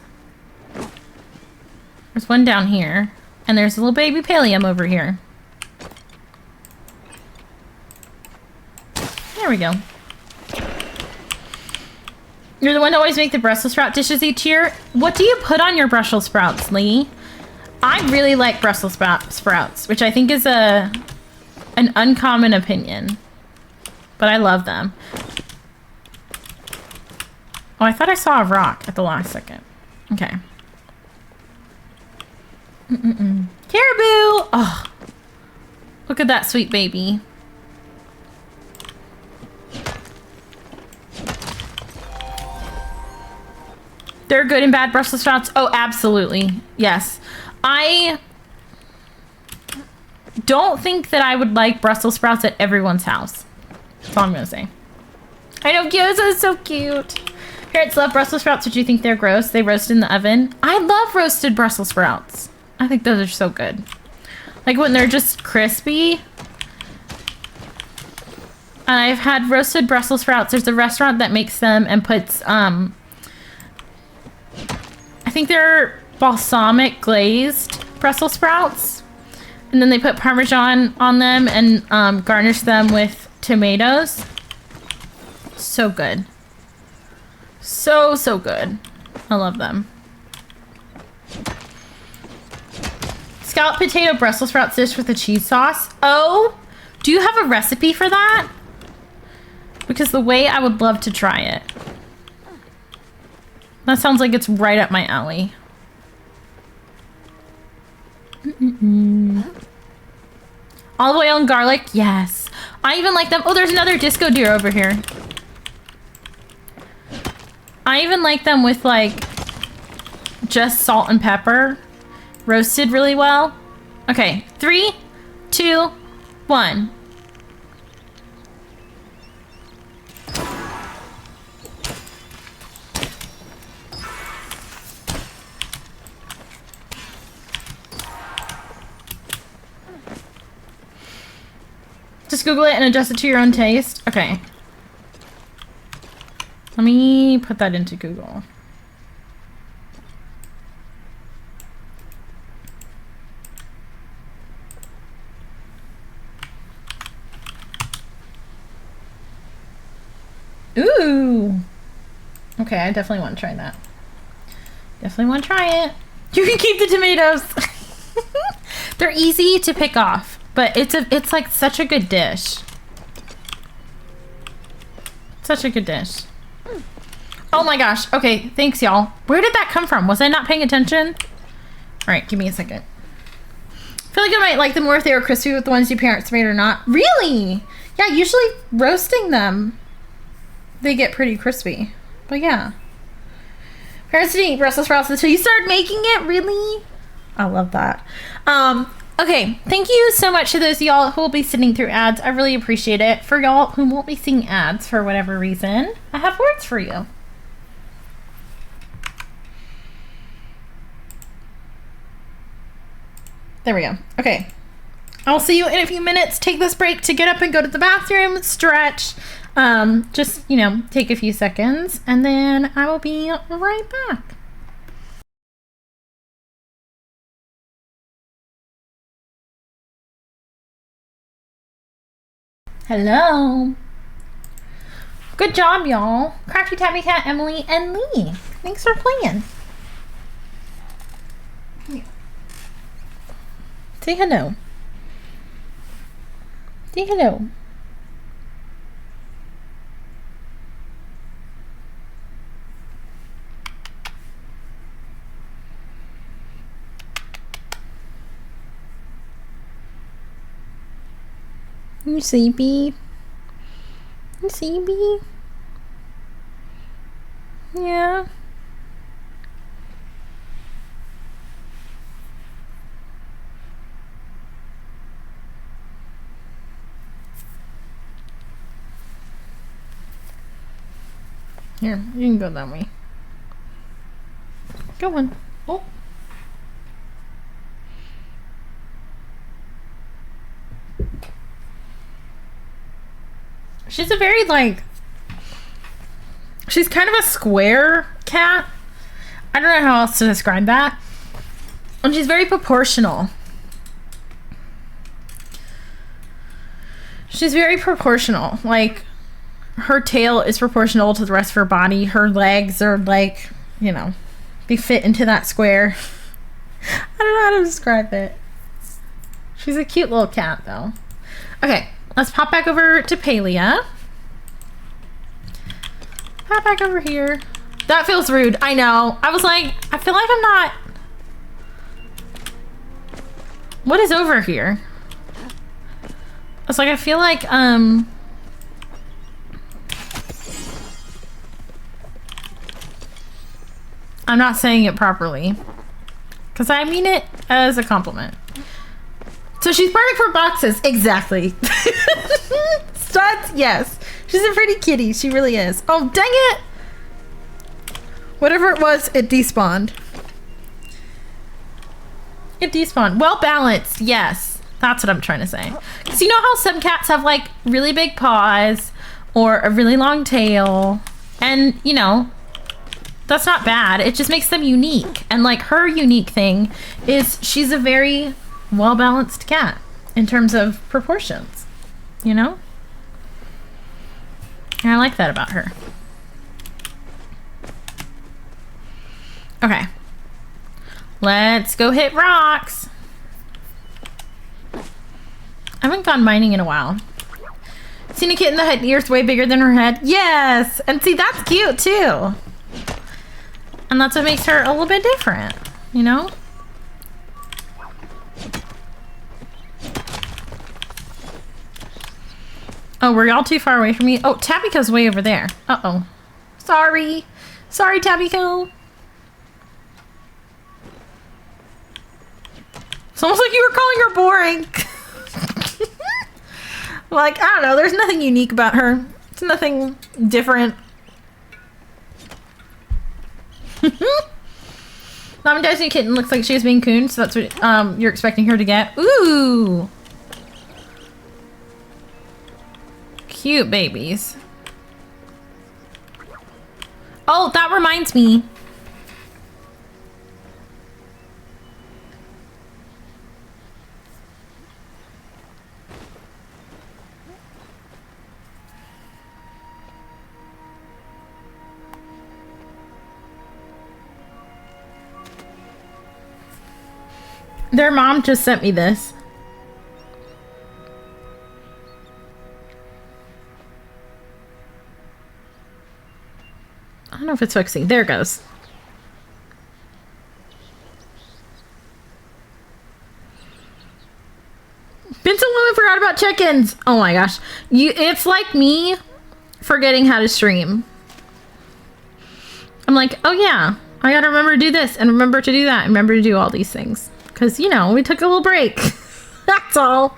There's one down here. And there's a little baby pallium over here. There we go. You're the one to always make the Brussels sprout dishes each year. What do you put on your Brussels sprouts, Lee? I really like Brussels sprouts, which I think is an uncommon opinion. But I love them. Oh, I thought I saw a rock at the last second. Okay. Caribou! Oh, look at that sweet baby. They're good and bad Brussels sprouts? Oh, absolutely. Yes. I don't think that I would like Brussels sprouts at everyone's house. That's all I'm gonna say. I know, gyoza is so cute. Parents love Brussels sprouts, but you think they're gross. They roast in the oven. I love roasted Brussels sprouts. I think those are so good. Like when they're just crispy. And I've had roasted Brussels sprouts. There's a restaurant that makes them and puts, I think they're balsamic glazed Brussels sprouts. And then they put Parmesan on them and garnish them with tomatoes. So good. So, so good. I love them. Scalloped potato Brussels sprouts dish with a cheese sauce. Oh, do you have a recipe for that? Because the way I would love to try it. That sounds like it's right up my alley. Olive oil and garlic? Yes. I even like them. Oh, there's another disco deer over here. I even like them with like just salt and pepper, roasted really well. Okay, 3, 2, 1. Just Google it and adjust it to your own taste. Okay. Let me put that into Google. Ooh. Okay, I definitely want to try that. Definitely want to try it. You can keep the tomatoes. They're easy to pick off, but it's like such a good dish. Such a good dish. Oh my gosh. Okay, thanks y'all. Where did that come from? Was I not paying attention? All right, give me a second. I feel like I might like them more if they were crispy with the ones your parents made or not. Really? Yeah, usually roasting them, they get pretty crispy. But yeah. Parents didn't eat Brussels sprouts until you started making it? Really? I love that. Okay, thank you so much to those of y'all who will be sitting through ads. I really appreciate it. For y'all who won't be seeing ads for whatever reason, I have words for you. There we go. Okay. I'll see you in a few minutes. Take this break to get up and go to the bathroom, stretch, just, you know, take a few seconds, and then I will be right back. Hello. Good job, y'all. Crafty Tabby Cat, Emily, and Lee. Thanks for playing. Say hello. Say hello. You sleepy? You sleepy? Yeah. Here, you can go that way. Go on. Oh. She's a very, like, she's kind of a square cat. I don't know how else to describe that. And she's very proportional. She's very proportional. Like, her tail is proportional to the rest of her body. Her legs are, like, you know, they fit into that square. I don't know how to describe it. She's a cute little cat, though. Okay. Let's pop back over to Palia. Pop back over here. That feels rude. I know. I was like, I feel like I'm not... What is over here? I was like, I feel like, I'm not saying it properly. Because I mean it as a compliment. So she's perfect for boxes. Exactly. Studs? Yes. She's a pretty kitty. She really is. Oh, dang it. Whatever it was, it despawned. It despawned. Well balanced. Yes. That's what I'm trying to say. Because you know how some cats have like really big paws or a really long tail. And, you know, that's not bad. It just makes them unique. And like her unique thing is she's a very well-balanced cat in terms of proportions, you know? And I like that about her. Okay. Let's go hit rocks. I haven't gone mining in a while. Seen a kitten that had ears way bigger than her head? Yes! And see, that's cute too. And that's what makes her a little bit different, you know? Oh, were y'all too far away from me? Oh, Tabitha's way over there. Uh-oh. Sorry. Sorry, Tabbyco. It's almost like you were calling her boring. Like, I don't know. There's nothing unique about her. It's nothing different. Mom and Dad's new kitten looks like she was being cooned, so that's what you're expecting her to get. Ooh. Cute babies. Oh, that reminds me. Their mom just sent me this. I don't know if it's fixing. There it goes. Benson woman forgot about check-ins. Oh my gosh. It's like me forgetting how to stream. I'm like, oh yeah, I gotta remember to do this and remember to do that and remember to do all these things. Because, you know, we took a little break. That's all.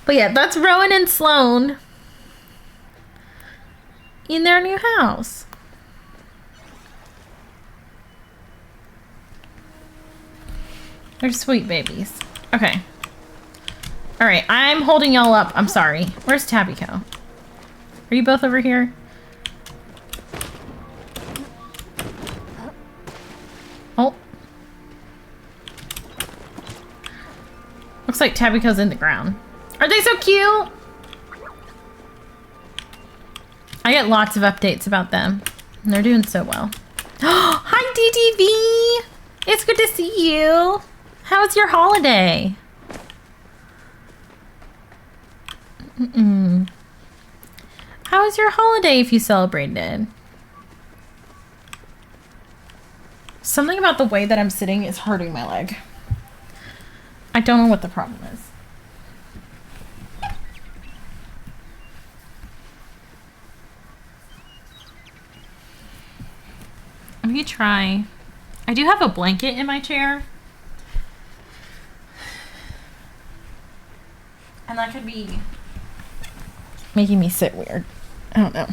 But yeah, that's Rowan and Sloan in their new house. They're sweet babies. Okay. Alright, I'm holding y'all up. I'm sorry. Where's Tabbyco? Are you both over here? Oh. Looks like Tabbyco's in the ground. Are they so cute? I get lots of updates about them. And they're doing so well. Hi, DTV! It's good to see you. How was your holiday? How was your holiday if you celebrated? Something about the way that I'm sitting is hurting my leg. I don't know what the problem is. Let me try. I do have a blanket in my chair. And that could be making me sit weird. I don't know.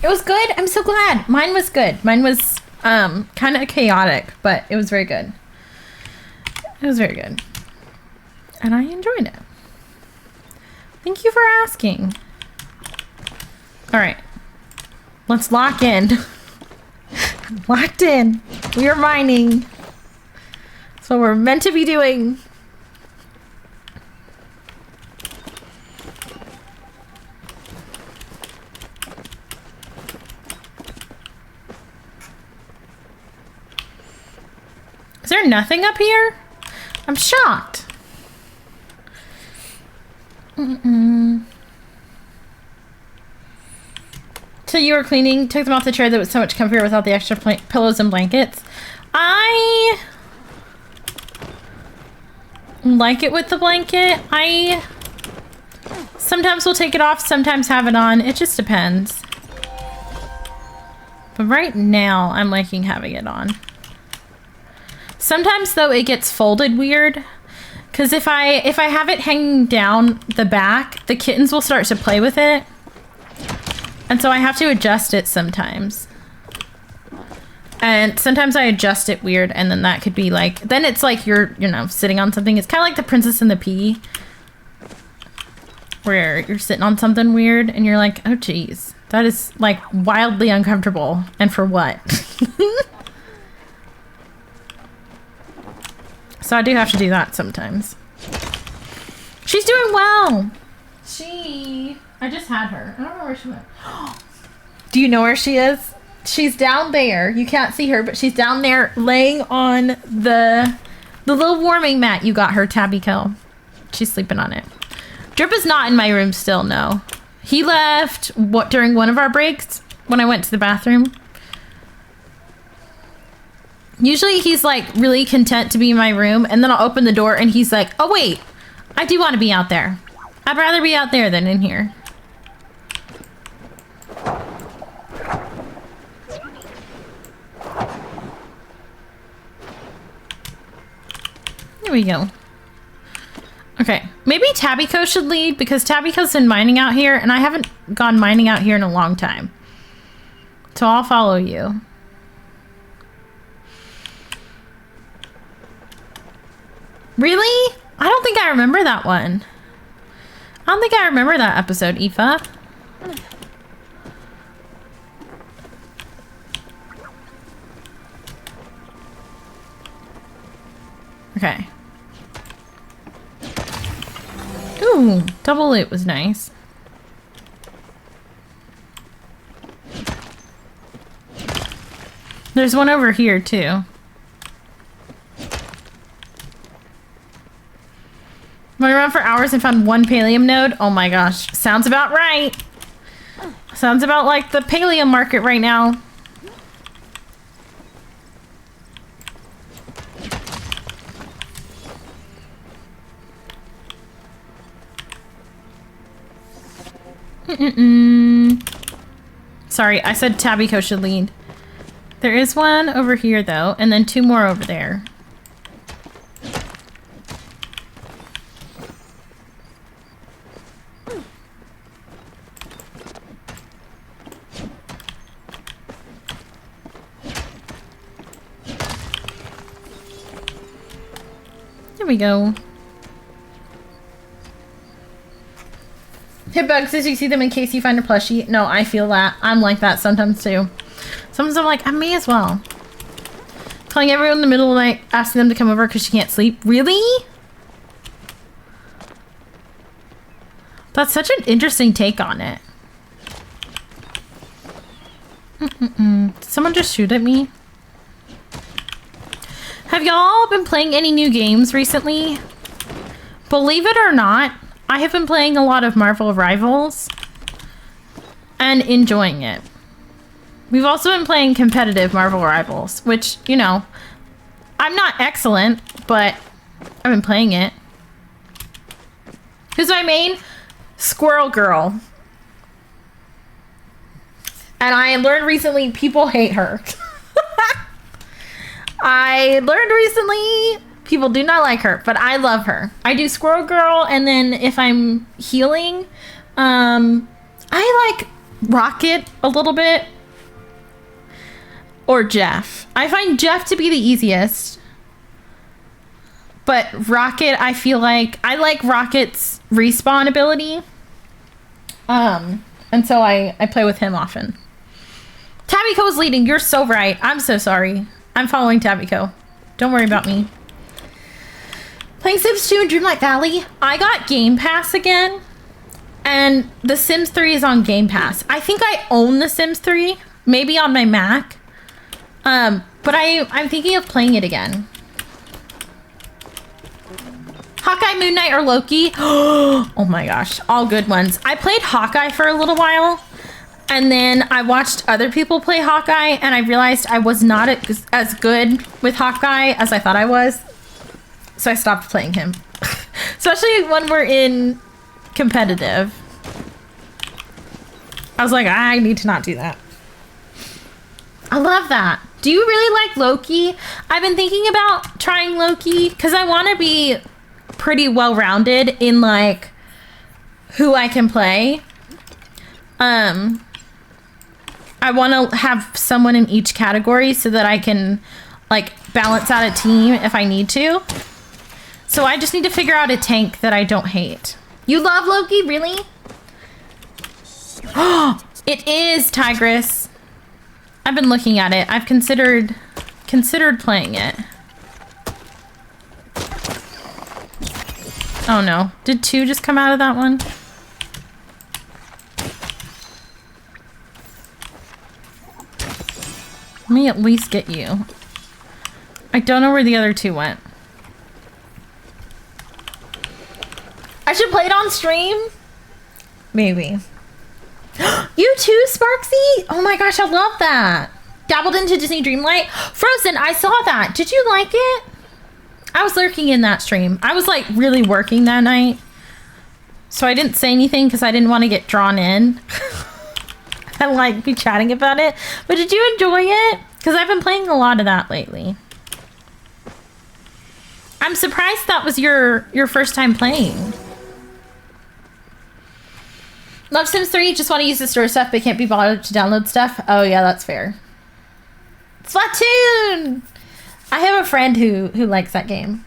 It was good. I'm so glad. Mine was good. Mine was kind of chaotic, but it was very good. It was very good. And I enjoyed it. Thank you for asking. All right. Let's lock in. Locked in. We are mining. That's what we're meant to be doing. Is there nothing up here? I'm shocked. So you were cleaning, took them off the chair that was so much comfier without the extra pillows and blankets. I like it with the blanket. I sometimes will take it off, sometimes have it on. It just depends. But right now, I'm liking having it on. Sometimes though it gets folded weird, because if I have it hanging down the back, the kittens will start to play with it, and so I have to adjust it sometimes. And sometimes I adjust it weird, and then that could be like, then it's like you're sitting on something. It's kind of like the Princess and the Pea, where you're sitting on something weird, and you're like, oh geez, that is like wildly uncomfortable, and for what? So I do have to do that sometimes. She's doing well. I just had her. I don't know where she went. Do you know where she is? She's down there. You can't see her, but she's down there laying on the little warming mat you got her, Tabbyco. She's sleeping on it. Drip is not in my room still, no. He left during one of our breaks when I went to the bathroom. Usually he's like really content to be in my room, and then I'll open the door and he's like, oh wait, I do want to be out there. I'd rather be out there than in here. There we go. Okay, maybe Tabbyco should lead because Tabbyco's been mining out here and I haven't gone mining out here in a long time. So I'll follow you. Really? I don't think I remember that one. I don't think I remember that episode, Aoife. Okay. Ooh, double loot was nice. There's one over here too. Went around for hours and found one Palium node. Oh my gosh, sounds about right. Sounds about like the Palium market right now. Sorry, I said Tabbyco should lead. There is one over here though, and then two more over there. There we go. Hitbug says you see them in case you find a plushie. No, I feel that. I'm like that sometimes too. Sometimes I'm like, I may as well. Calling everyone in the middle of the night, asking them to come over because she can't sleep. Really? That's such an interesting take on it. Did someone just shoot at me? Have y'all been playing any new games recently? Believe it or not, I have been playing a lot of Marvel Rivals and enjoying it. We've also been playing competitive Marvel Rivals, which, you know, I'm not excellent, but I've been playing it. Who's my main? Squirrel Girl. And I learned recently people hate her. I learned recently people do not like her, but I love her. I do Squirrel Girl, and then if I'm healing, I like Rocket a little bit. Or Jeff. I find Jeff to be the easiest. But Rocket, I feel like I like Rocket's respawn ability. And so I play with him often. Tabbyco is leading. You're so right. I'm so sorry. I'm following Tabbyco. Don't worry about me. Playing Sims 2 in Dreamlight Valley. I got Game Pass again. And The Sims 3 is on Game Pass. I think I own The Sims 3. Maybe on my Mac. But I'm thinking of playing it again. Hawkeye, Moon Knight, or Loki? Oh my gosh, all good ones. I played Hawkeye for a little while, and then I watched other people play Hawkeye, and I realized I was not as good with Hawkeye as I thought I was. So I stopped playing him. Especially when we're in competitive. I was like, I need to not do that. I love that. Do you really like Loki? I've been thinking about trying Loki because I want to be pretty well-rounded in like who I can play. I want to have someone in each category so that I can like balance out a team if I need to. So I just need to figure out a tank that I don't hate. You love Loki, really? Oh, it is Tigress. I've been looking at it. I've considered playing it. Oh no. Did 2 just come out of that one? Let me at least get you. I don't know where the other 2 went. I should play it on stream? Maybe. You too, Sparksy? Oh my gosh, I love that. Dabbled into Disney Dreamlight. Frozen, I saw that. Did you like it? I was lurking in that stream. I was like really working that night. So I didn't say anything because I didn't want to get drawn in. And like be chatting about it. But did you enjoy it? Because I've been playing a lot of that lately. I'm surprised that was your first time playing. Love Sims 3, just want to use the store stuff, but can't be bothered to download stuff. Oh yeah, that's fair. Splatoon! I have a friend who likes that game.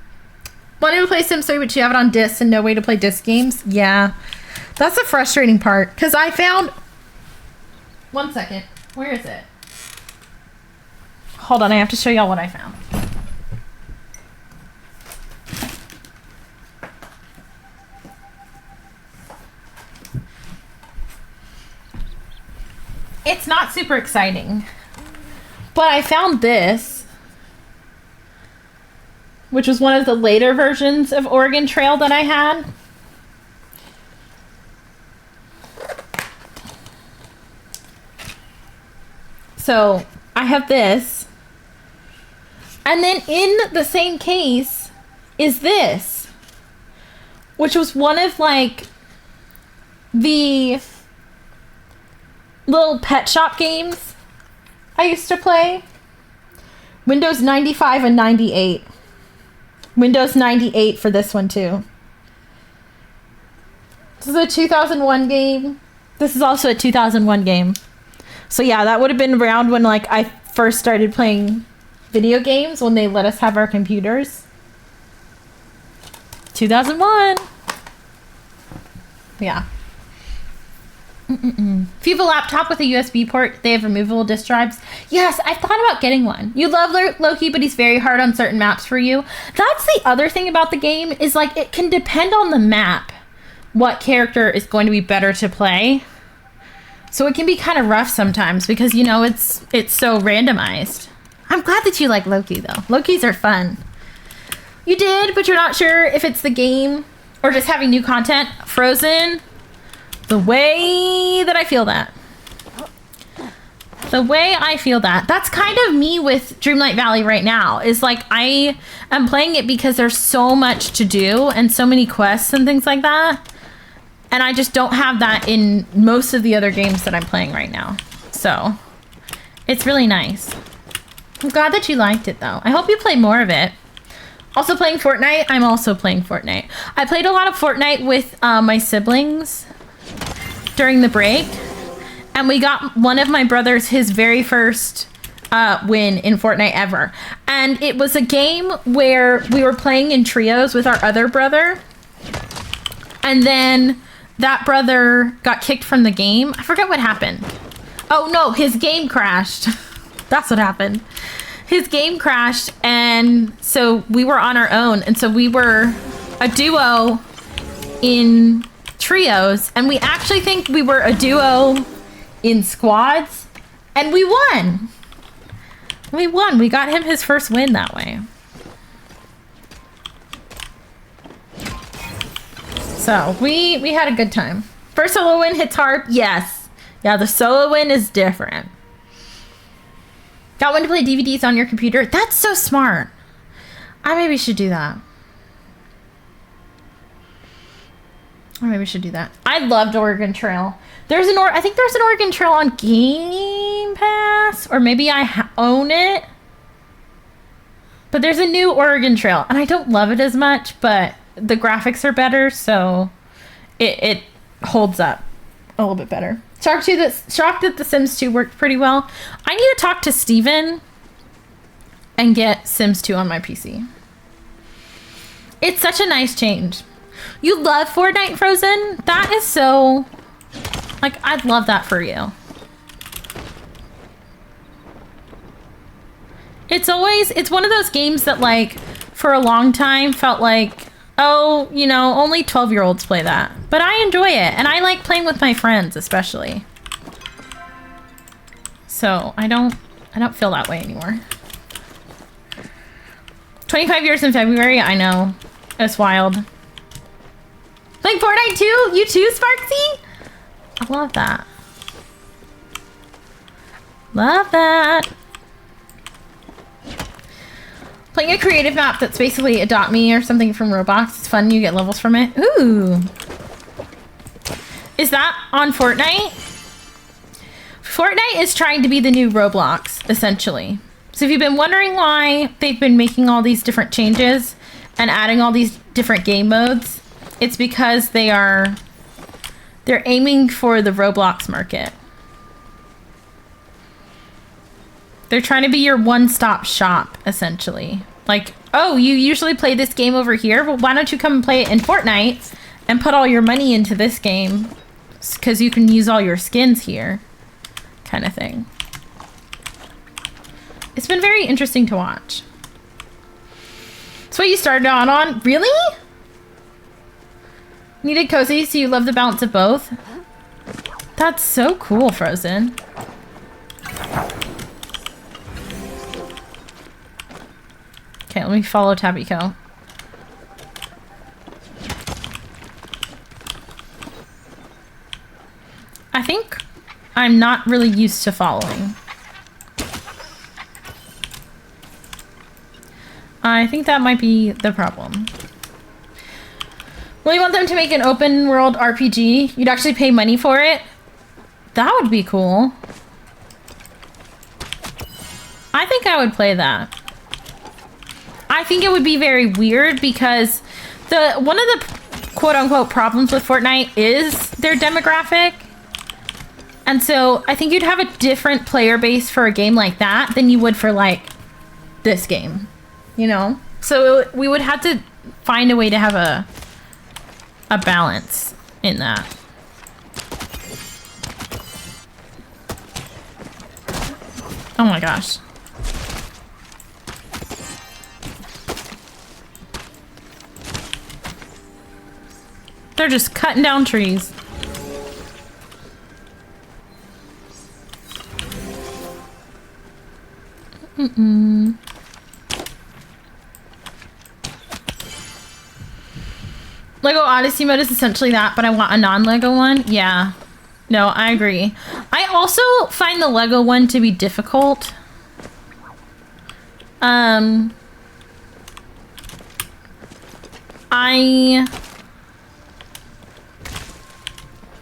Wanted to play Sims 3, but you have it on disc and no way to play disc games. Yeah, that's the frustrating part. Because I found... One second. Where is it? Hold on, I have to show y'all what I found. It's not super exciting. But I found this, which was one of the later versions of Oregon Trail that I had. So I have this. And then in the same case is this, which was one of like the little pet shop games I used to play. Windows 95 and 98. Windows 98 for this one too. This is a 2001 game. This is also a 2001 game. So yeah, that would have been around when like I first started playing video games, when they let us have our computers. 2001. Yeah. If you have a laptop with a USB port, they have removable disk drives. Yes, I've thought about getting one. You love Loki, but he's very hard on certain maps for you. That's the other thing about the game, is like it can depend on the map what character is going to be better to play. So it can be kind of rough sometimes because, you know, it's so randomized. I'm glad that you like Loki though. Lokis are fun. You did, but you're not sure if it's the game or just having new content. Frozen. The way that I feel that. The way I feel that. That's kind of me with Dreamlight Valley right now. Is like I am playing it because there's so much to do and so many quests and things like that. And I just don't have that in most of the other games that I'm playing right now. So it's really nice. I'm glad that you liked it though. I hope you play more of it. Also playing Fortnite. I'm also playing Fortnite. I played a lot of Fortnite with my siblings during the break, and we got one of my brothers his very first win in Fortnite ever. And it was a game where we were playing in trios with our other brother, and then that brother got kicked from the game. I forget what happened. Oh no, his game crashed. That's what happened. His game crashed, and so we were on our own, and so we were a duo in trios, and we actually think we were a duo in squads, and we won. We won. We got him his first win that way. So we had a good time. First solo win hits hard. Yes. Yeah, the solo win is different. Got one to play DVDs on your computer. That's so smart. I maybe should do that. Or maybe we should do that. I loved Oregon Trail. There's an I think there's an Oregon Trail on Game Pass, or maybe I own it. But there's a new Oregon Trail, and I don't love it as much, but the graphics are better, so it holds up a little bit better. Shocked that The Sims 2 worked pretty well. I need to talk to Steven and get Sims 2 on my PC. It's such a nice change. You love Fortnite, Frozen? That is so... Like, I'd love that for you. It's one of those games that, like, for a long time felt like, oh, you know, only 12-year-olds play that. But I enjoy it, and I like playing with my friends, especially. So, I don't feel that way anymore. 25 years in February, I know. It's wild. Playing Fortnite too? You too, Sparksy? I love that. Love that. Playing a creative map that's basically Adopt Me or something from Roblox. It's fun. You get levels from it. Ooh. Is that on Fortnite? Fortnite is trying to be the new Roblox, essentially. So if you've been wondering why they've been making all these different changes and adding all these different game modes, it's because they're aiming for the Roblox market. They're trying to be your one-stop shop, essentially. Like, oh, you usually play this game over here? Well, why don't you come and play it in Fortnite and put all your money into this game? Because you can use all your skins here. Kind of thing. It's been very interesting to watch. That's what you started out on? Really? Needed cozy, so you love the balance of both? That's so cool, Frozen. Okay, let me follow Tabbyco. I think I'm not really used to following. I think that might be the problem. Well, you want them to make an open world RPG? You'd actually pay money for it? That would be cool. I think I would play that. I think it would be very weird because one of the quote-unquote problems with Fortnite is their demographic. And so I think you'd have a different player base for a game like that than you would for like this game, you know? So we would have to find a way to have a balance in that. Oh my gosh. They're just cutting down trees. Lego Odyssey mode is essentially that, but I want a non-Lego one. Yeah. No, I agree. I also find the Lego one to be difficult. I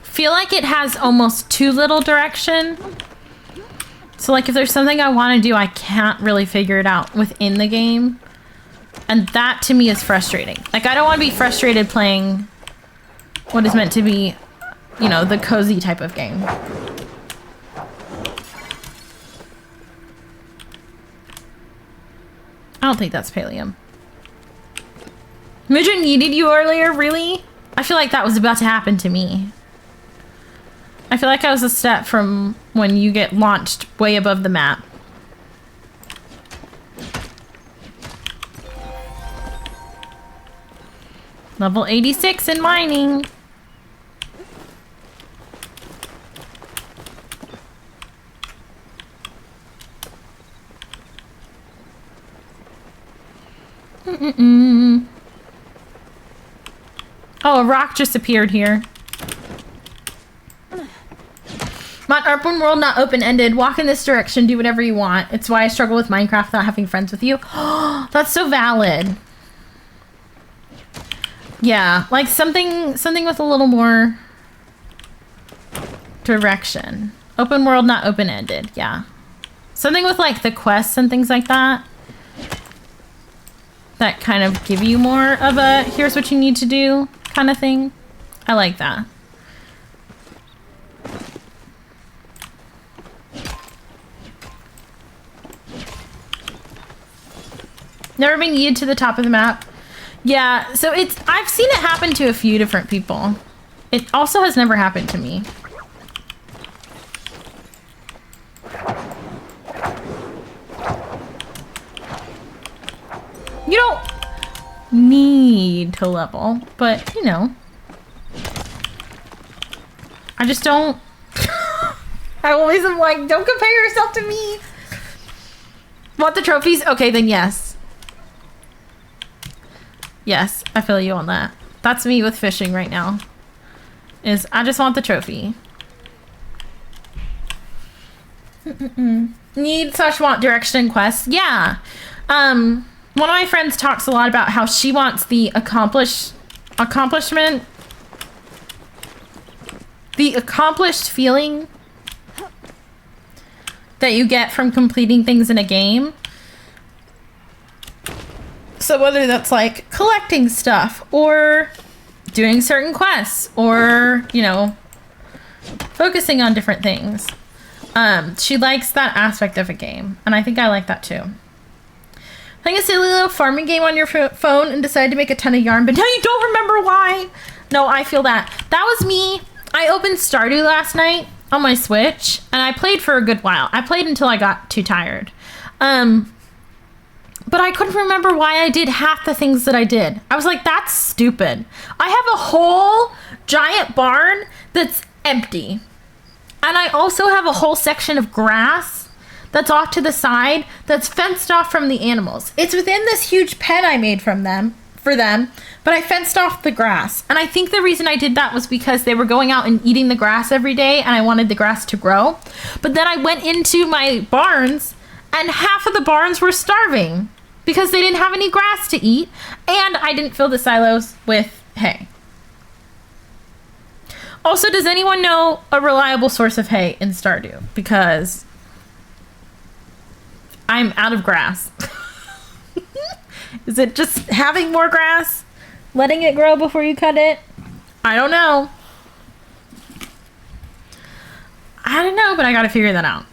feel like it has almost too little direction. So like if there's something I want to do, I can't really figure it out within the game. And that to me is frustrating. Like I don't want to be frustrated playing what is meant to be, you know, the cozy type of game. I don't think that's Palium. Midget needed you earlier, really? I feel like that was about to happen to me. I feel like I was a step from when you get launched way above the map. Level 86 in mining. Oh, a rock just appeared here. Mod open world, not open-ended. Walk in this direction, do whatever you want. It's why I struggle with Minecraft not having friends with you. That's so valid. Yeah, like something with a little more direction. Open world, not open-ended. Yeah. Something with like the quests and things like that. That kind of give you more of a here's what you need to do kind of thing. I like that. Never been yeeted to the top of the map. Yeah, so I've seen it happen to a few different people. It also has never happened to me. You don't need to level, but you know. I just don't. I always am like, don't compare yourself to me. Want the trophies? Okay, then yes. Yes, I feel you on that. That's me with fishing right now. I just want the trophy. Need/want direction quest. Yeah. One of my friends talks a lot about how she wants the accomplishment. The accomplished feeling that you get from completing things in a game. So whether that's like collecting stuff or doing certain quests or, you know, focusing on different things. She likes that aspect of a game, and I think I like that too. Playing a silly little farming game on your phone and decided to make a ton of yarn, but now you don't remember why. No, I feel that. That was me. I opened Stardew last night on my Switch, and I played for a good while. I played until I got too tired. But I couldn't remember why I did half the things that I did. I was like, that's stupid. I have a whole giant barn that's empty. And I also have a whole section of grass that's off to the side that's fenced off from the animals. It's within this huge pen I made for them, but I fenced off the grass. And I think the reason I did that was because they were going out and eating the grass every day and I wanted the grass to grow. But then I went into my barns and half of the barns were starving because they didn't have any grass to eat, and I didn't fill the silos with hay. Also, does anyone know a reliable source of hay in Stardew? Because I'm out of grass. Is it just having more grass? Letting it grow before you cut it? I don't know. I don't know, but I gotta figure that out.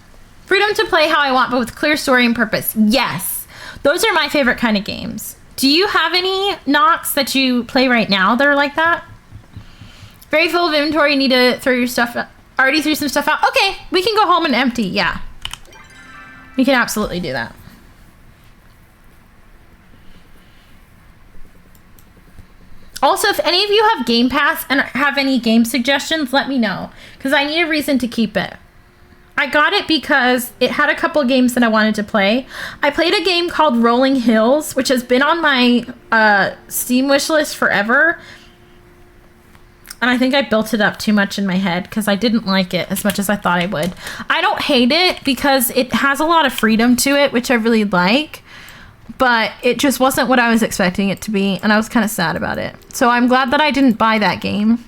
Freedom to play how I want, but with clear story and purpose. Yes. Those are my favorite kind of games. Do you have any Nox that you play right now that are like that? Very full of inventory, you need to throw your stuff out. Already threw some stuff out. Okay, we can go home and empty, yeah. We can absolutely do that. Also, if any of you have Game Pass and have any game suggestions, let me know. Because I need a reason to keep it. I got it because it had a couple games that I wanted to play. I played a game called Rolling Hills, which has been on my Steam wishlist forever. And I think I built it up too much in my head because I didn't like it as much as I thought I would. I don't hate it because it has a lot of freedom to it, which I really like. But it just wasn't what I was expecting it to be, and I was kind of sad about it. So I'm glad that I didn't buy that game.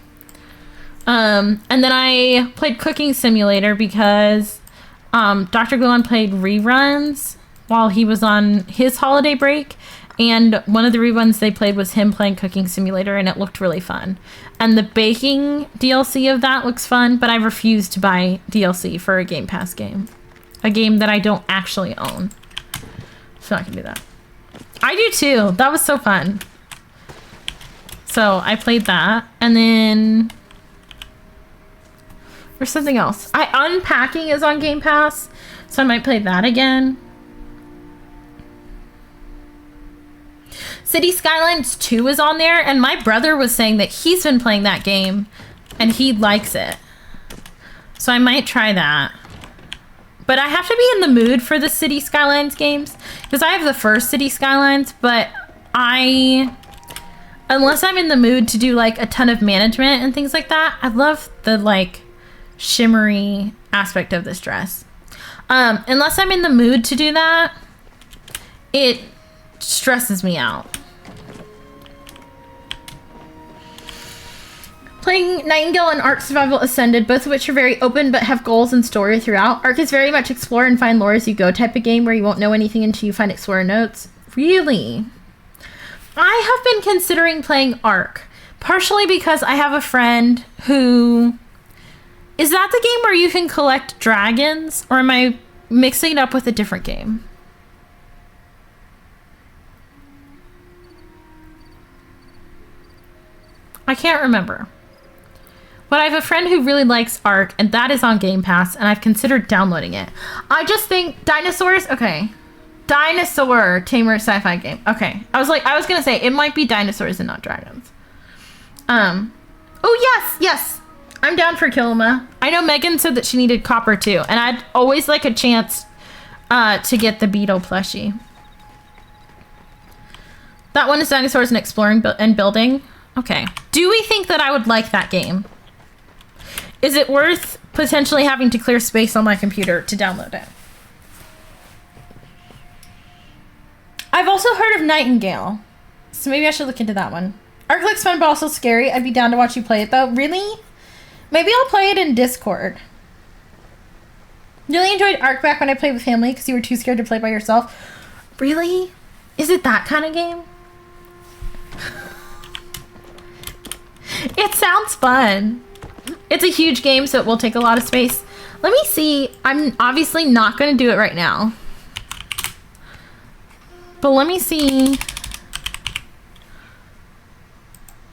And then I played Cooking Simulator because Dr. Gluon played reruns while he was on his holiday break. And one of the reruns they played was him playing Cooking Simulator, and it looked really fun. And the baking DLC of that looks fun, but I refuse to buy DLC for a Game Pass game. A game that I don't actually own. So I can do that. I do too. That was so fun. So I played that, and then there's something else. Unpacking is on Game Pass, so I might play that again. City Skylines 2 is on there, and my brother was saying that he's been playing that game and he likes it. So I might try that. But I have to be in the mood for the City Skylines games because I have the first City Skylines, but unless I'm in the mood to do like a ton of management and things like that, I love the like shimmery aspect of this dress. Unless I'm in the mood to do that, it stresses me out. Playing Nightingale and Ark Survival Ascended, both of which are very open but have goals and story throughout. Ark is very much explore and find lore as you go type of game where you won't know anything until you find explorer notes. Really? I have been considering playing Ark, partially because I have a friend who... Is that the game where you can collect dragons, or am I mixing it up with a different game? I can't remember. But I have a friend who really likes Ark, and that is on Game Pass, and I've considered downloading it. I just think dinosaurs, okay. Dinosaur tamer sci-fi game. Okay. I was gonna say it might be dinosaurs and not dragons. Oh yes. I'm down for Kilma. I know Megan said that she needed copper too, and I'd always like a chance to get the beetle plushie. That one is dinosaurs and exploring and building. Okay. Do we think that I would like that game? Is it worth potentially having to clear space on my computer to download it? I've also heard of Nightingale, so maybe I should look into that one. Ark looks fun but also scary. I'd be down to watch you play it though. Really? Maybe I'll play it in Discord. Really enjoyed Ark back when I played with family because you were too scared to play by yourself. Really? Is it that kind of game? It sounds fun. It's a huge game, so it will take a lot of space. Let me see. I'm obviously not going to do it right now. But let me see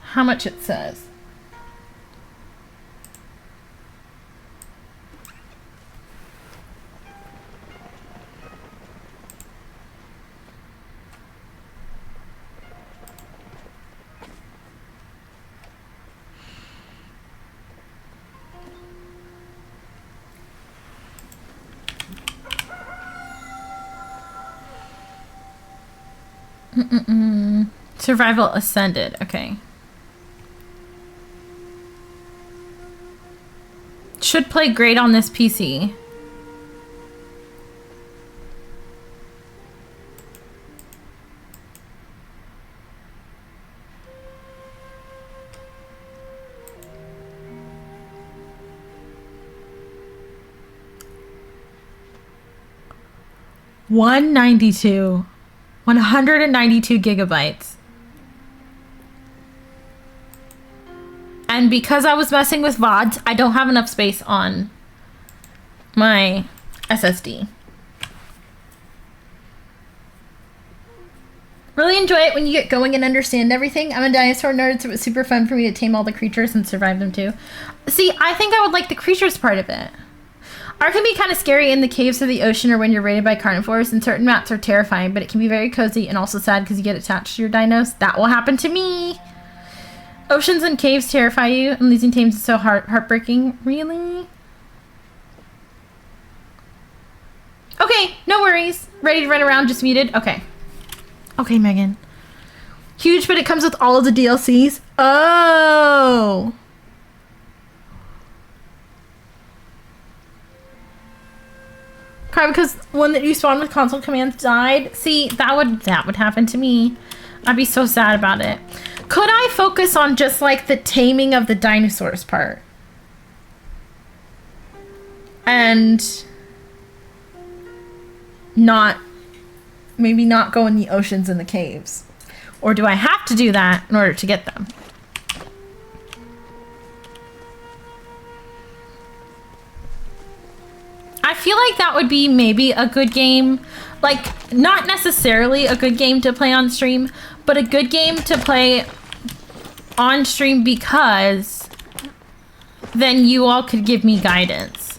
how much it says. Survival ascended. Okay. Should play great on this PC. $192 gigabytes. And because I was messing with VODs, I don't have enough space on my SSD. Really enjoy it when you get going and understand everything. I'm a dinosaur nerd, so it was super fun for me to tame all the creatures and survive them too. See, I think I would like the creatures part of it. Art can be kind of scary in the caves of the ocean or when you're raided by carnivores, and certain maps are terrifying, but it can be very cozy and also sad because you get attached to your dinos. That will happen to me. Oceans and caves terrify you, and losing tames is so heartbreaking. Really? Okay, no worries. Ready to run around, just muted? Okay. Okay, Megan. Huge, but it comes with all of the DLCs? Oh! Cry because one that you spawned with console commands died? See, that would happen to me. I'd be so sad about it. Could I focus on just like the taming of the dinosaurs part? And maybe not go in the oceans and the caves? Or do I have to do that in order to get them? I feel like that would be maybe a good game. Like, not necessarily a good game to play on stream, but a good game to play on stream because then you all could give me guidance.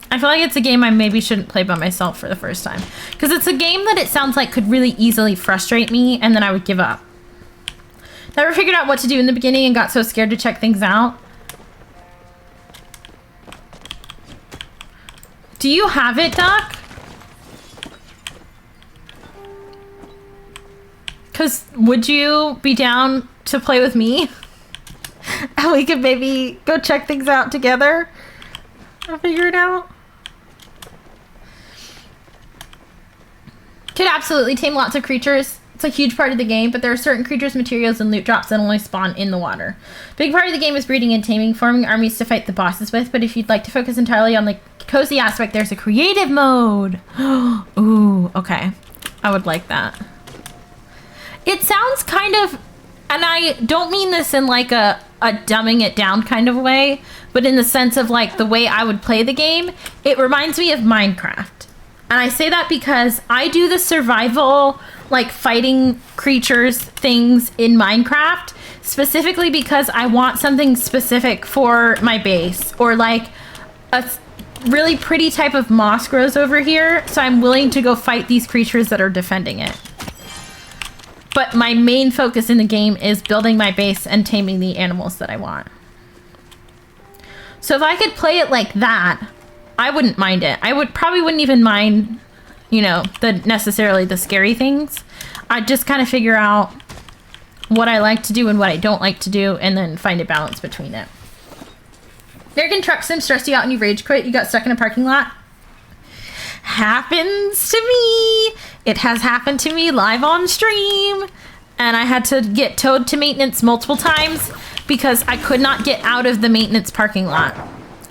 I feel like it's a game I maybe shouldn't play by myself for the first time. Because it's a game that it sounds like could really easily frustrate me and then I would give up. Never figured out what to do in the beginning and got so scared to check things out. Do you have it, Doc? Because would you be down to play with me? And we could maybe go check things out together? I'll figure it out. Could absolutely tame lots of creatures. It's a huge part of the game, but there are certain creatures, materials, and loot drops that only spawn in the water. Big part of the game is breeding and taming, forming armies to fight the bosses with, but if you'd like to focus entirely on the cozy aspect, there's a creative mode. Ooh, okay. I would like that. It sounds kind of, and I don't mean this in like a dumbing it down kind of way, but in the sense of like the way I would play the game, it reminds me of Minecraft. And I say that because I do the survival, like fighting creatures things in Minecraft, specifically because I want something specific for my base, or like a really pretty type of moss grows over here, so I'm willing to go fight these creatures that are defending it. But my main focus in the game is building my base and taming the animals that I want. So if I could play it like that, I wouldn't mind it. I probably wouldn't even mind, you know, necessarily the scary things. I'd just kind of figure out what I like to do and what I don't like to do, and then find a balance between it. American Truck Sim stressed you out and you rage quit. You got stuck in a parking lot. Happens to me. It has happened to me live on stream. And I had to get towed to maintenance multiple times because I could not get out of the maintenance parking lot.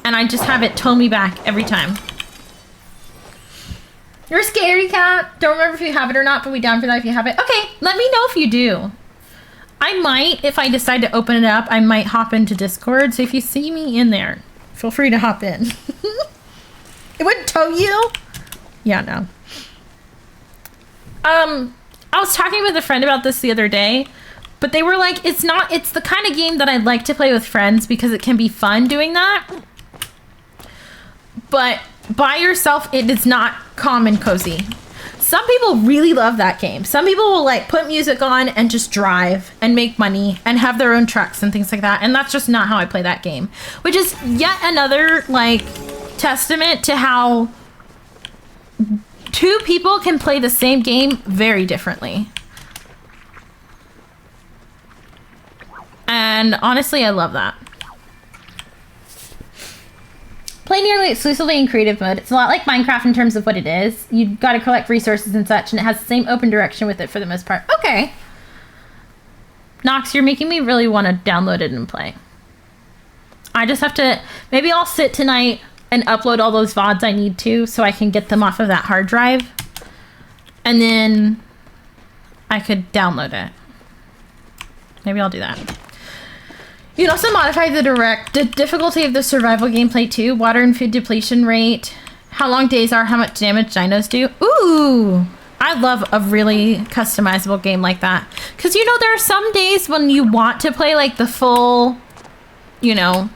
And I just have it tow me back every time. You're a scary cat. Don't remember if you have it or not, but we down for that if you have it. Okay, let me know if you do. I might, if I decide to open it up, I might hop into Discord. So if you see me in there, feel free to hop in. It would tow you? Yeah, no. I was talking with a friend about this the other day, but they were like, it's the kind of game that I'd like to play with friends because it can be fun doing that. But by yourself, it is not calm and cozy. Some people really love that game. Some people will like put music on and just drive and make money and have their own trucks and things like that. And that's just not how I play that game, which is yet another like testament to how two people can play the same game very differently. And honestly, I love that. Play nearly exclusively in creative mode. It's a lot like Minecraft in terms of what it is. You've got to collect resources and such, and it has the same open direction with it for the most part. Okay. Nox, you're making me really want to download it and play. I just have to... Maybe I'll sit tonight and upload all those VODs I need to so I can get them off of that hard drive. And then I could download it. Maybe I'll do that. You can also modify the difficulty of the survival gameplay too. Water and food depletion rate, how long days are, how much damage dinos do. Ooh, I love a really customizable game like that. Because, you know, there are some days when you want to play like the full, you know,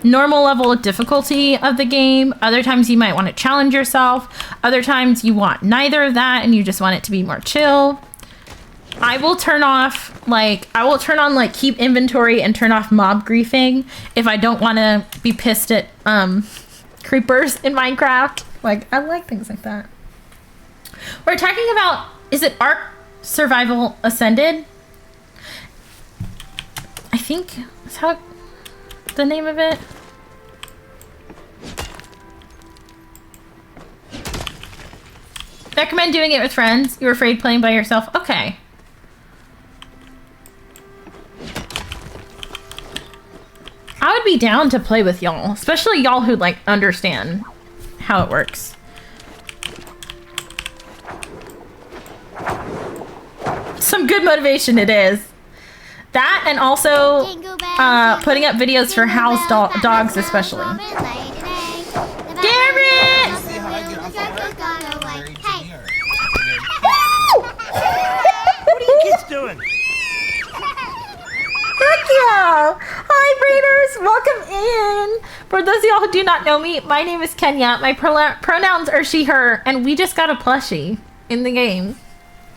normal level of difficulty of the game. Other times you might want to challenge yourself. Other times you want neither of that and you just want it to be more chill. I will turn on like keep inventory and turn off mob griefing if I don't want to be pissed at creepers in Minecraft. Like, I like things like that. We're talking about, is it Ark Survival Ascended? I think that's how the name of it. Recommend doing it with friends. You're afraid playing by yourself? Okay. I would be down to play with y'all, especially y'all who like understand how it works. Some good motivation it is. That and also putting up videos for house dogs especially. Garrett! What are you kids doing? Heck yeah! Hi, Brainers! Welcome in! For those of y'all who do not know me, my name is Kenya. My pronouns are she, her, and we just got a plushie in the game.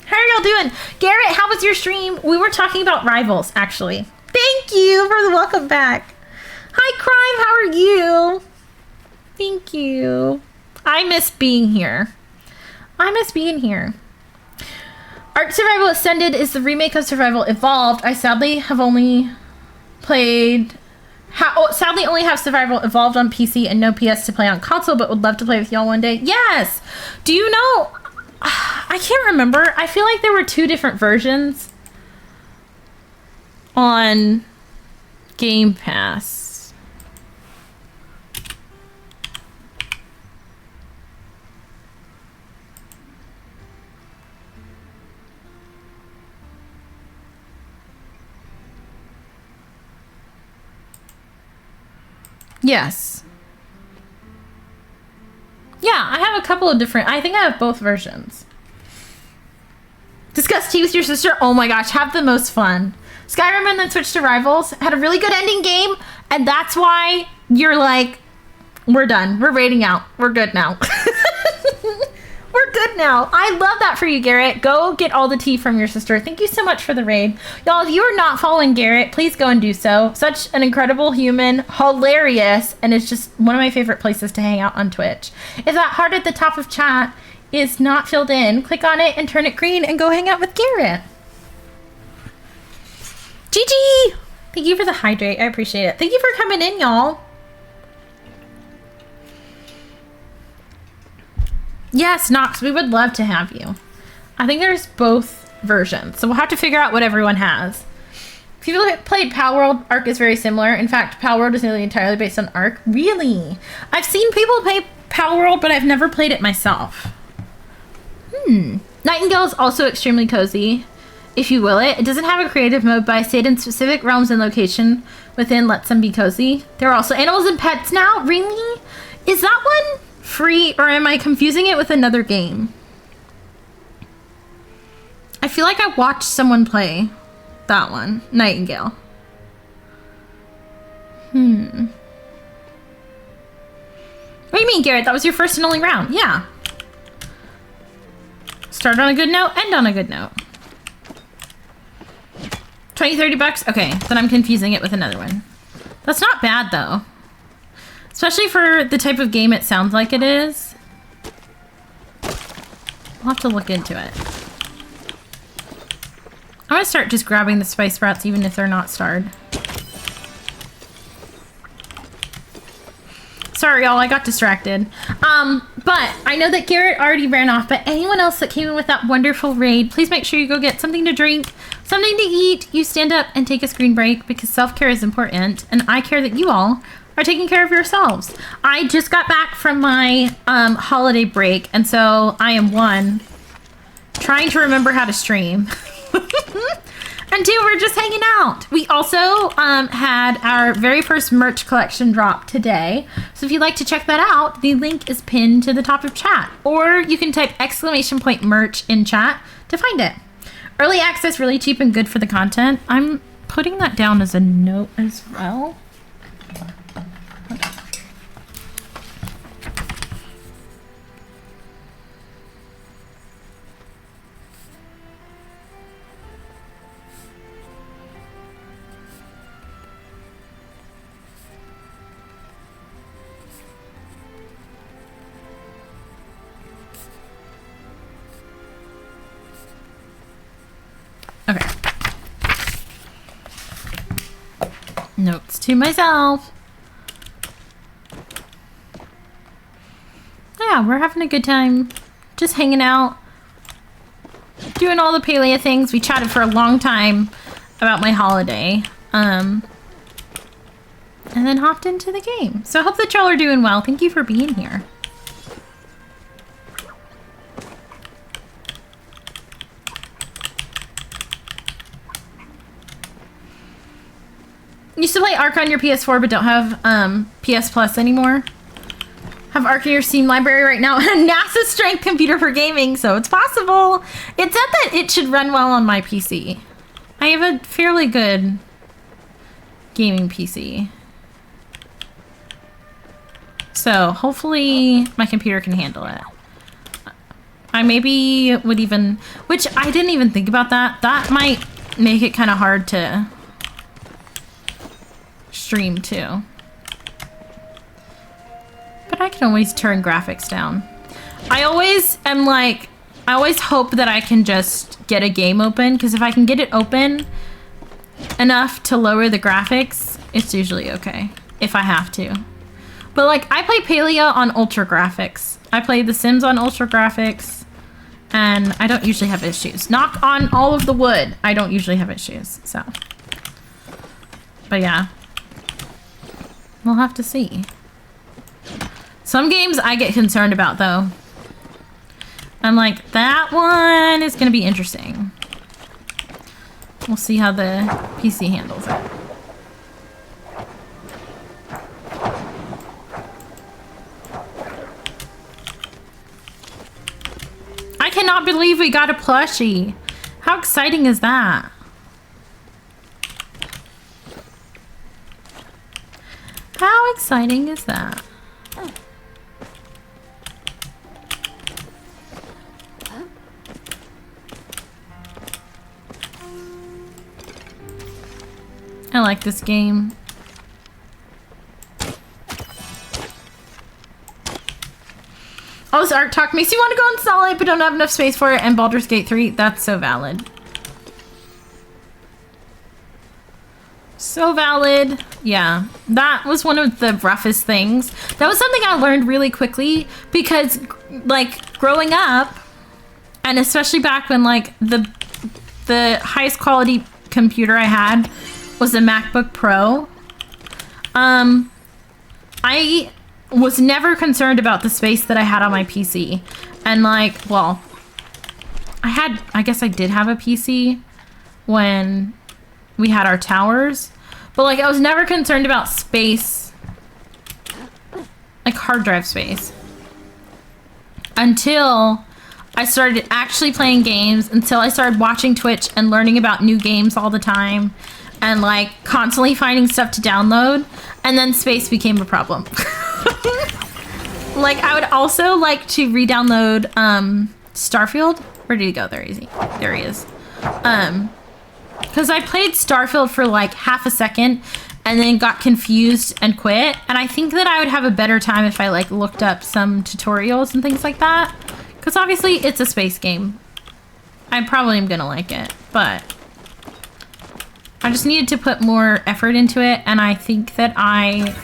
How are y'all doing? Garrett, how was your stream? We were talking about Rivals, actually. Thank you for the welcome back. Hi, Crime, how are you? Thank you. I miss being here. I miss being here. Ark Survival Ascended is the remake of Survival Evolved. I sadly have only played... sadly only have Survival Evolved on PC and no PS to play on console, but would love to play with y'all one day. Yes! Do you know... I can't remember. I feel like there were 2 different versions on Game Pass. Yes. Yeah, I have a couple of different... I think I have both versions. Discuss tea with your sister. Oh my gosh, have the most fun. Skyrim and then switched to Rivals. Had a really good ending game. And that's why you're like, we're done. We're raiding out. We're good now. We're good now. I love that for you, Garrett. Go get all the tea from your sister. Thank you so much for the raid. Y'all, if you are not following Garrett, please go and do so. Such an incredible human, hilarious, and it's just one of my favorite places to hang out on Twitch. If that heart at the top of chat is not filled in, click on it and turn it green and go hang out with Garrett. GG! Thank you for the hydrate. I appreciate it. Thank you for coming in, y'all. Yes, Nox, we would love to have you. I think there's both versions, so we'll have to figure out what everyone has. If you've played Palworld, Ark is very similar. In fact, Palworld is nearly entirely based on Ark. Really? I've seen people play Palworld, but I've never played it myself. Nightingale is also extremely cozy, if you will it. It doesn't have a creative mode, but I stayed in specific realms and location within lets them be cozy. There are also animals and pets now. Really? Is that one free, or am I confusing it with another game? I feel like I watched someone play that one, Nightingale. What do you mean, Garrett? That was your first and only round. Yeah. Start on a good note, end on a good note. 20, 30 bucks? Okay, then I'm confusing it with another one. That's not bad, though. Especially for the type of game it sounds like it is. I'll have to look into it. I'm gonna start just grabbing the spice sprouts even if they're not starred. Sorry, y'all, I got distracted. But I know that Garrett already ran off, but anyone else that came in with that wonderful raid, please make sure you go get something to drink, something to eat. You stand up and take a screen break because self-care is important, and I care that you all are taking care of yourselves. I just got back from my holiday break, and so I am trying to remember how to stream. And two, we're just hanging out. We also had our very first merch collection drop today. So if you'd like to check that out, the link is pinned to the top of chat. Or you can type !merch in chat to find it. Early access, really cheap and good for the content. I'm putting that down as a note as well. Okay. Notes to myself. Yeah, we're having a good time. Just hanging out. Doing all the Palia things. We chatted for a long time about my holiday. And then hopped into the game. So I hope that y'all are doing well. Thank you for being here. Used to play Ark on your PS4 but don't have PS Plus anymore. Have Ark in your Steam library right now. NASA strength computer for gaming, so it's possible. It said that it should run well on my PC. I have a fairly good gaming PC. So hopefully my computer can handle it. I maybe would even, which I didn't even think about that. That might make it kind of hard to stream too. But I can always turn graphics down. I always hope that I can just get a game open, because if I can get it open enough to lower the graphics, it's usually okay, if I have to. But like, I play Palia on ultra graphics. I play The Sims on ultra graphics, and I don't usually have issues. Knock on all of the wood, I don't usually have issues, so. But yeah. We'll have to see. Some games I get concerned about, though. I'm like, that one is going to be interesting. We'll see how the PC handles it. I cannot believe we got a plushie. How exciting is that? How exciting is that? I like this game. All this art talk makes you want to go install it, but don't have enough space for it, and Baldur's Gate 3, that's so valid. So valid. Yeah, that was one of the roughest things. That was something I learned really quickly, because like growing up, and especially back when like the highest quality computer I had was a MacBook Pro. I was never concerned about the space that I had on my PC. And like, well, I guess I did have a PC when we had our towers, but like I was never concerned about space, like hard drive space, until I started actually playing games, until I started watching Twitch and learning about new games all the time and like constantly finding stuff to download, and then space became a problem. Like I would also like to re-download Starfield. Where did he go? There he is. Because I played Starfield for like half a second and then got confused and quit. And I think that I would have a better time if I like looked up some tutorials and things like that. Because obviously it's a space game. I probably am gonna like it, but I just needed to put more effort into it. And I think that I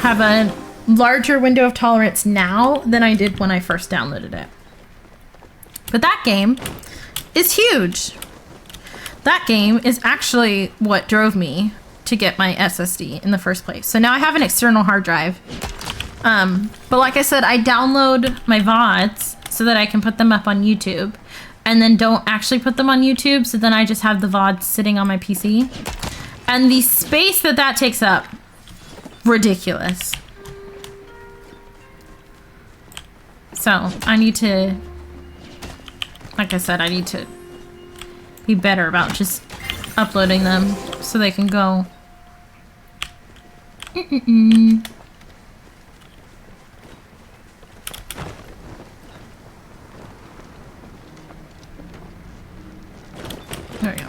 have a larger window of tolerance now than I did when I first downloaded it. But that game is huge. That game is actually what drove me to get my SSD in the first place. So now I have an external hard drive. But like I said, I download my VODs so that I can put them up on YouTube, and then don't actually put them on YouTube. So then I just have the VODs sitting on my PC. And the space that takes up, ridiculous. So I need to, like I said, I need to be better about just uploading them so they can go. There we go.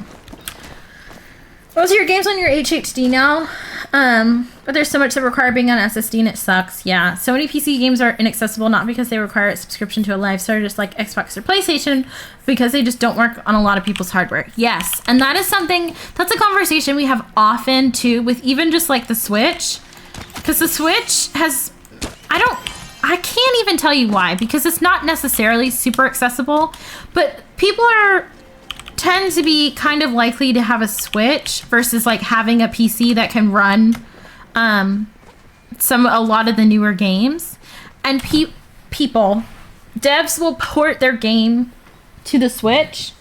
Most of your games on your HHD now, but there's so much that require being on SSD and it sucks. Yeah, so many PC games are inaccessible, not because they require a subscription to a live service like Xbox or PlayStation, because they just don't work on a lot of people's hardware. Yes, and that is something, that's a conversation we have often too with even just like the Switch, because the Switch has, I can't even tell you why, because it's not necessarily super accessible, but people tend to be kind of likely to have a Switch versus like having a PC that can run a lot of the newer games. And devs will port their game to the Switch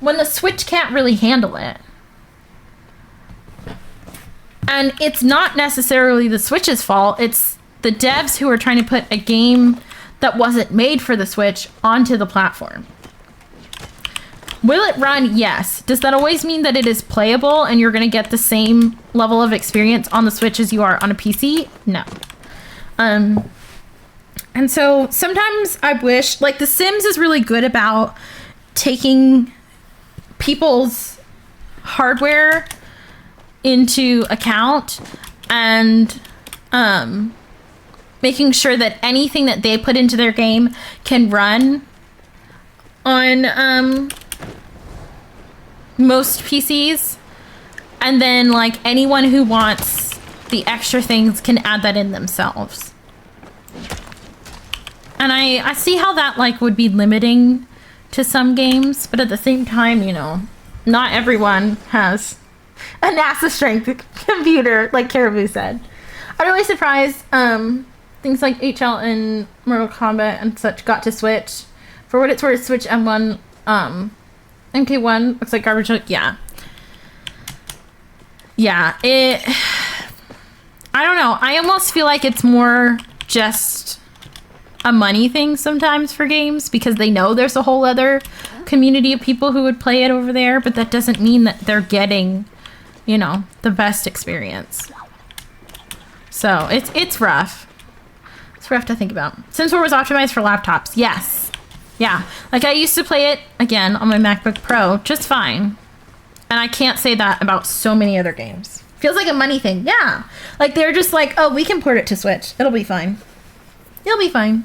when the Switch can't really handle it. And it's not necessarily the Switch's fault, it's the devs who are trying to put a game that wasn't made for the Switch onto the platform. Will it run? Yes. Does that always mean that it is playable and you're going to get the same level of experience on the Switch as you are on a PC? No. And so sometimes I wish, like The Sims is really good about taking people's hardware into account and making sure that anything that they put into their game can run on most PCs, and then like anyone who wants the extra things can add that in themselves. And I see how that like would be limiting to some games, but at the same time, you know, not everyone has a NASA strength computer, like Caribou said. I'm really surprised things like HL and Mortal Kombat and such got to Switch. For what it's worth, Switch M1 MK1 looks like garbage. Yeah, I don't know, I almost feel like it's more just a money thing sometimes for games, because they know there's a whole other community of people who would play it over there, but that doesn't mean that they're getting, you know, the best experience. So it's rough. It's rough to think about. Sims 4 was optimized for laptops. Yes. Yeah, like I used to play it, again, on my MacBook Pro just fine. And I can't say that about so many other games. Feels like a money thing, yeah. Like they're just like, oh, we can port it to Switch. It'll be fine. It'll be fine.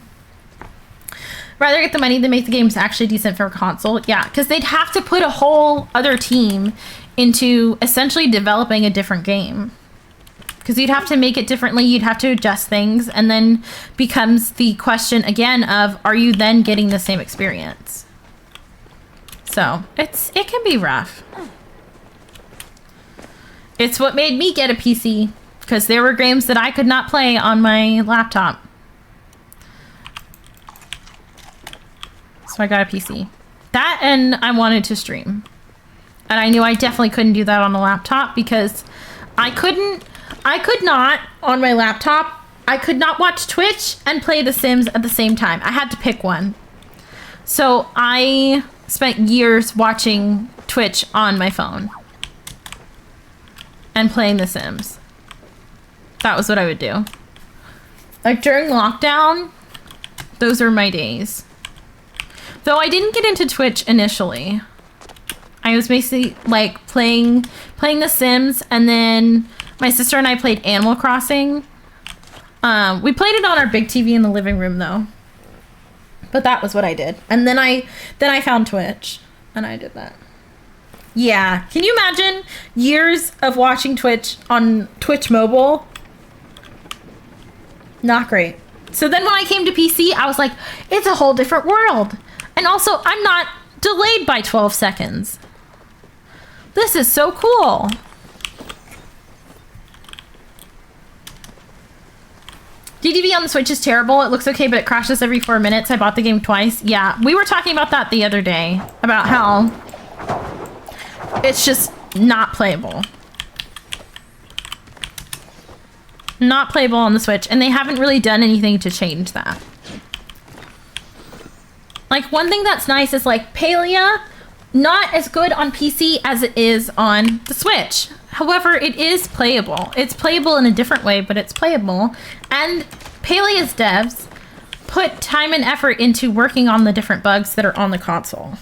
Rather get the money than make the games actually decent for a console. Yeah, because they'd have to put a whole other team into essentially developing a different game. Because you'd have to make it differently, you'd have to adjust things, and then becomes the question again of, are you then getting the same experience? So, it can be rough. It's what made me get a PC, because there were games that I could not play on my laptop. So I got a PC. That, and I wanted to stream. And I knew I definitely couldn't do that on a laptop because I could not, on my laptop, I could not watch Twitch and play The Sims at the same time. I had to pick one. So I spent years watching Twitch on my phone and playing The Sims. That was what I would do. Like during lockdown, those are my days. Though I didn't get into Twitch initially. I was basically like playing The Sims, and then my sister and I played Animal Crossing. We played it on our big TV in the living room though. But that was what I did. And then I found Twitch and I did that. Yeah, can you imagine years of watching Twitch on Twitch mobile? Not great. So then when I came to PC, I was like, it's a whole different world. And also, I'm not delayed by 12 seconds. This is so cool. DDV on the Switch is terrible. It looks okay, but it crashes every 4 minutes. I bought the game twice. Yeah, we were talking about that the other day. About how it's just not playable. Not playable on the Switch. And they haven't really done anything to change that. Like, one thing that's nice is, like, Palia, not as good on PC as it is on the Switch. However, it is playable. It's playable in a different way, but it's playable. And Palia's devs put time and effort into working on the different bugs that are on the console.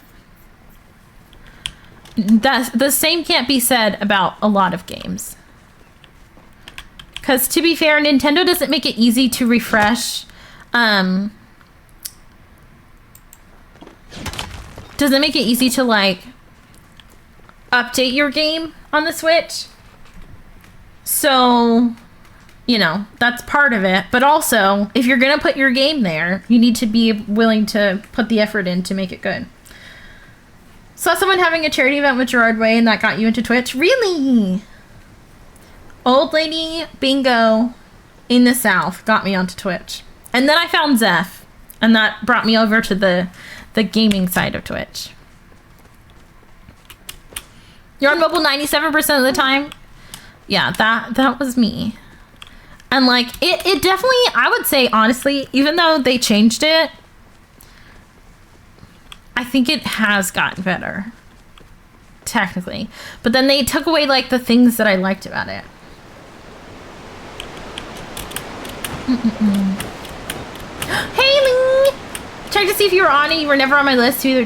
The same can't be said about a lot of games. Because, to be fair, Nintendo doesn't make it easy to refresh. Doesn't make it easy to, like, update your game on the Switch. So, you know, that's part of it. But also, if you're going to put your game there, you need to be willing to put the effort in to make it good. Saw someone having a charity event with Gerard Way and that got you into Twitch? Really? Old lady bingo in the South got me onto Twitch. And then I found Zeph, and that brought me over to the gaming side of Twitch. You're on mobile 97% of the time? Yeah, that was me. And like, it definitely, I would say honestly, even though they changed it, I think it has gotten better. Technically. But then they took away like the things that I liked about it. Haley! Check to see if you were on it. You were never on my list. Either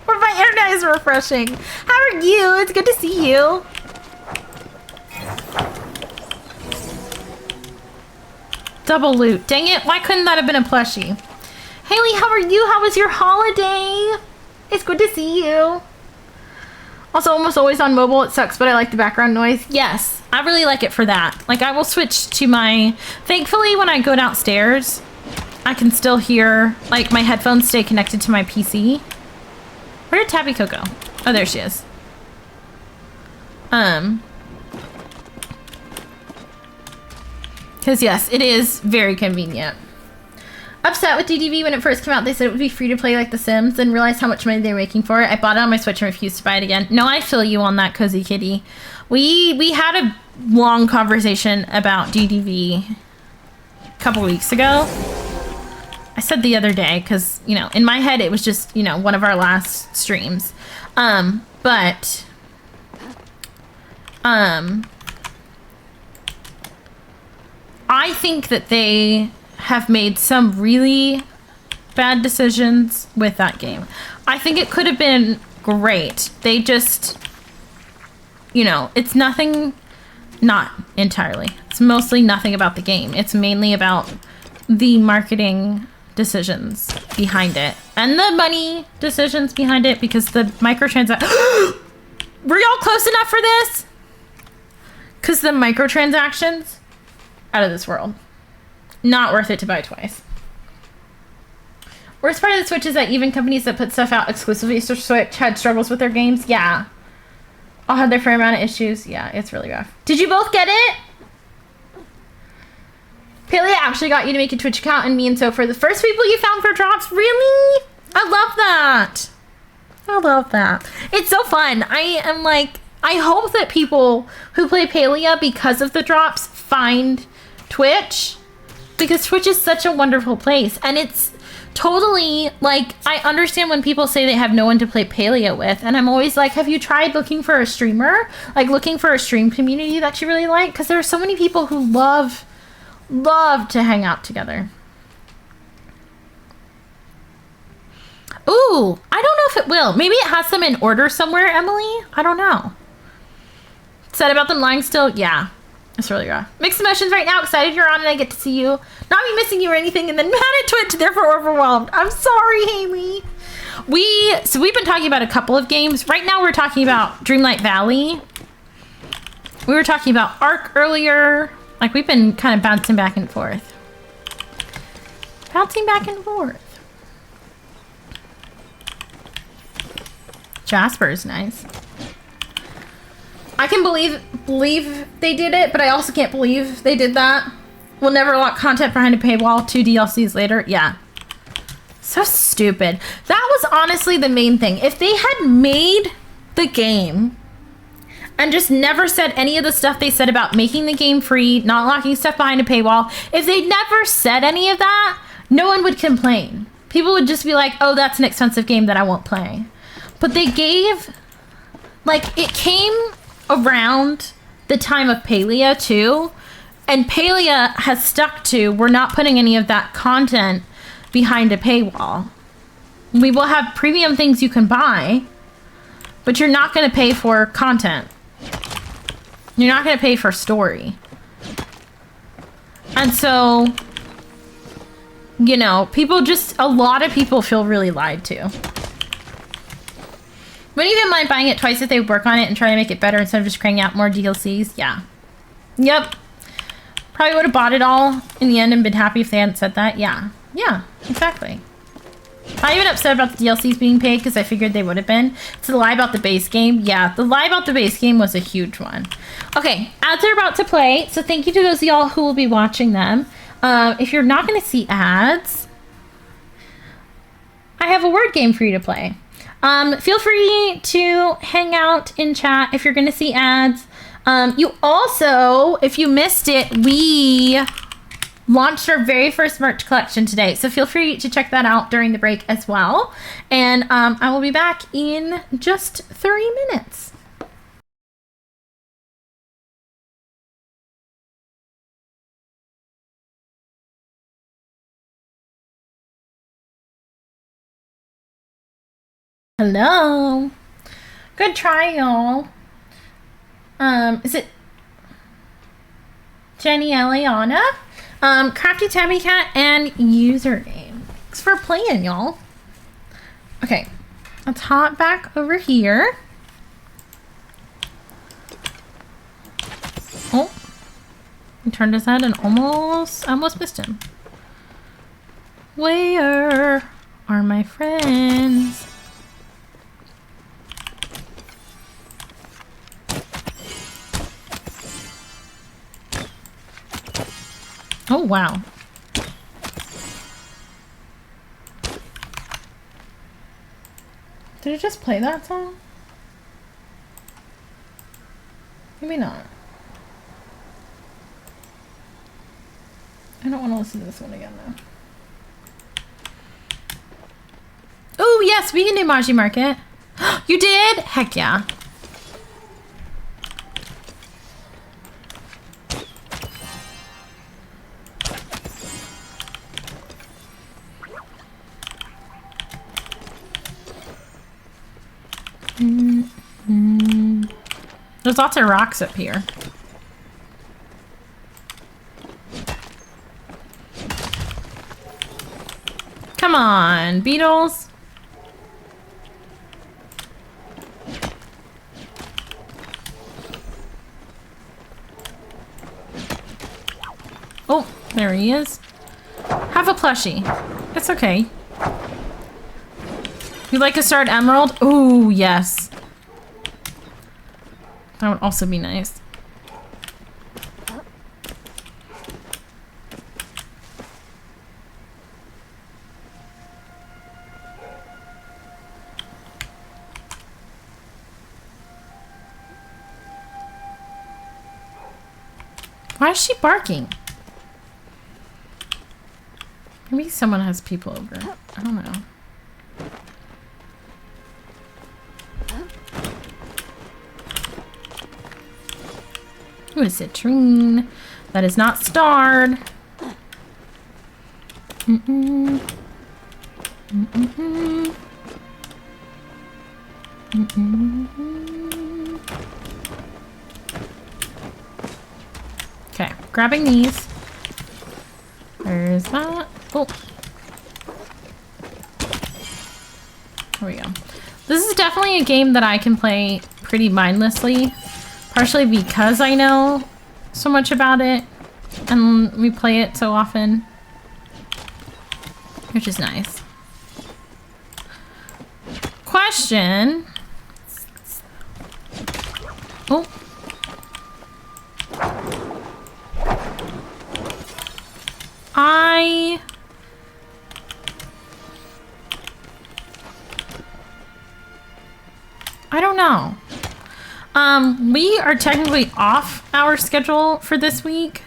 or my internet is refreshing. How are you? It's good to see you. Double loot. Dang it. Why couldn't that have been a plushie? Haley, how are you? How was your holiday? It's good to see you. Also, almost always on mobile. It sucks, but I like the background noise. Yes, I really like it for that. Like, I will switch to my... Thankfully, when I go downstairs, I can still hear... Like, my headphones stay connected to my PC. Where did Tabby Coco? Oh, there she is. Because, yes, it is very convenient. Upset with DDV when it first came out. They said it would be free to play like The Sims, then realized how much money they were making for it. I bought it on my Switch and refused to buy it again. No, I feel you on that, Cozy Kitty. We had a long conversation about DDV a couple weeks ago. I said the other day because, you know, in my head it was just, you know, one of our last streams. But I think that they have made some really bad decisions with that game. I think it could have been great. They just, you know, it's nothing, not entirely. It's mostly nothing about the game. It's mainly about the marketing decisions behind it and the money decisions behind it, because the microtransactions... Were y'all close enough for this? Because the microtransactions, out of this world. Not worth it to buy twice. Worst part of the Switch is that even companies that put stuff out exclusively to Switch had struggles with their games. Yeah. All had their fair amount of issues. Yeah, it's really rough. Did you both get it? Palia actually got you to make a Twitch account, and me and Soph were the first people you found for drops. Really? I love that. I love that. It's so fun. I am like, I hope that people who play Palia because of the drops find Twitch, because Twitch is such a wonderful place. And it's totally like, I understand when people say they have no one to play Palia with, and I'm always like, have you tried looking for a streamer? Like looking for a stream community that you really like? Because there are so many people who love to hang out together. Ooh, I don't know if it will. Maybe it has them in order somewhere, Emily. I don't know. Said about them lying still? Yeah. It's really rough. Mixed emotions right now. Excited you're on and I get to see you. Not me missing you or anything, and then mad at Twitch, therefore overwhelmed. I'm sorry, Haley. So we've been talking about a couple of games. Right now we're talking about Dreamlight Valley. We were talking about Ark earlier. Like, we've been kind of bouncing back and forth. Bouncing back and forth. Jasper is nice. I can believe they did it, but I also can't believe they did that. We'll never lock content behind a paywall, 2 DLCs later. Yeah. So stupid. That was honestly the main thing. If they had made the game and just never said any of the stuff they said about making the game free, not locking stuff behind a paywall, if they never said any of that, no one would complain. People would just be like, oh, that's an expensive game that I won't play. But they gave, like, it came around the time of Palia too, and Palia has stuck to, we're not putting any of that content behind a paywall. We will have premium things you can buy, but you're not going to pay for content. You're not going to pay for story. And so, you know, a lot of people feel really lied to. Wouldn't you even mind buying it twice if they work on it and try to make it better instead of just cranking out more DLCs? Yeah. Yep. Probably would have bought it all in the end and been happy if they hadn't said that. Yeah. Yeah, exactly. I'm even upset about the DLCs being paid because I figured they would have been. It's the lie about the base game. Yeah, the lie about the base game was a huge one. Okay, ads are about to play, so thank you to those of y'all who will be watching them. If you're not going to see ads, I have a word game for you to play. Feel free to hang out in chat if you're going to see ads. You also, if you missed it, we launched our very first merch collection today. So feel free to check that out during the break as well. And I will be back in just 3 minutes. Hello. Good try, y'all. Is it Jenny Eliana? Crafty Tabby Cat and username. Thanks for playing, y'all. Okay, let's hop back over here. Oh, he turned his head and almost missed him. Where are my friends? Oh, wow. Did it just play that song? Maybe not. I don't want to listen to this one again, though. Oh, yes, we can do Maji Market. You did? Heck yeah. There's lots of rocks up here. Come on, beetles. Oh, there he is. Have a plushie. It's okay. You like a starred emerald? Ooh, yes. That would also be nice. Why is she barking? Maybe someone has people over. I don't know. Ooh, a citrine. That is not starred. Mm-mm. Mm-mm. Mm-mm. Okay, grabbing these. Where's that? Oh. Here we go. This is definitely a game that I can play pretty mindlessly. Partially because I know so much about it and we play it so often. Which is nice. Question. Oh. I don't know. We are technically off our schedule for this week.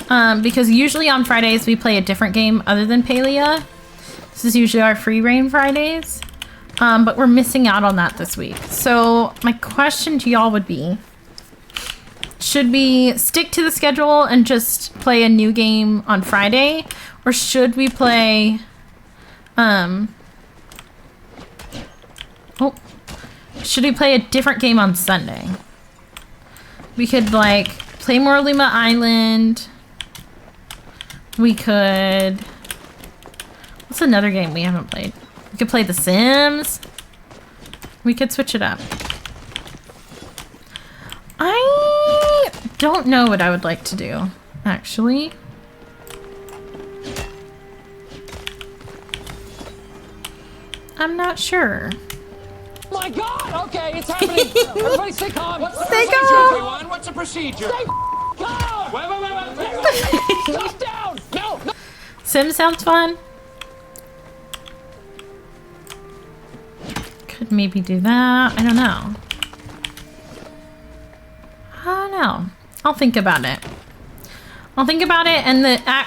Because usually on Fridays we play a different game other than Palia. This is usually our free reign Fridays. But we're missing out on that this week. So my question to y'all would be, should we stick to the schedule and just play a new game on Friday? Or should we play, should we play a different game on Sunday? We could like play more Luma Island. We could, what's another game we haven't played? We could play The Sims. We could switch it up. I don't know what I would like to do, actually. I'm not sure. My God! Okay, it's happening. Everybody stay calm. What's the Stay procedure, calm. everyone? What's the procedure? Stay calm. Wait. Stop down. No. Sim sounds fun. Could maybe do that. I don't know. I'll think about it. And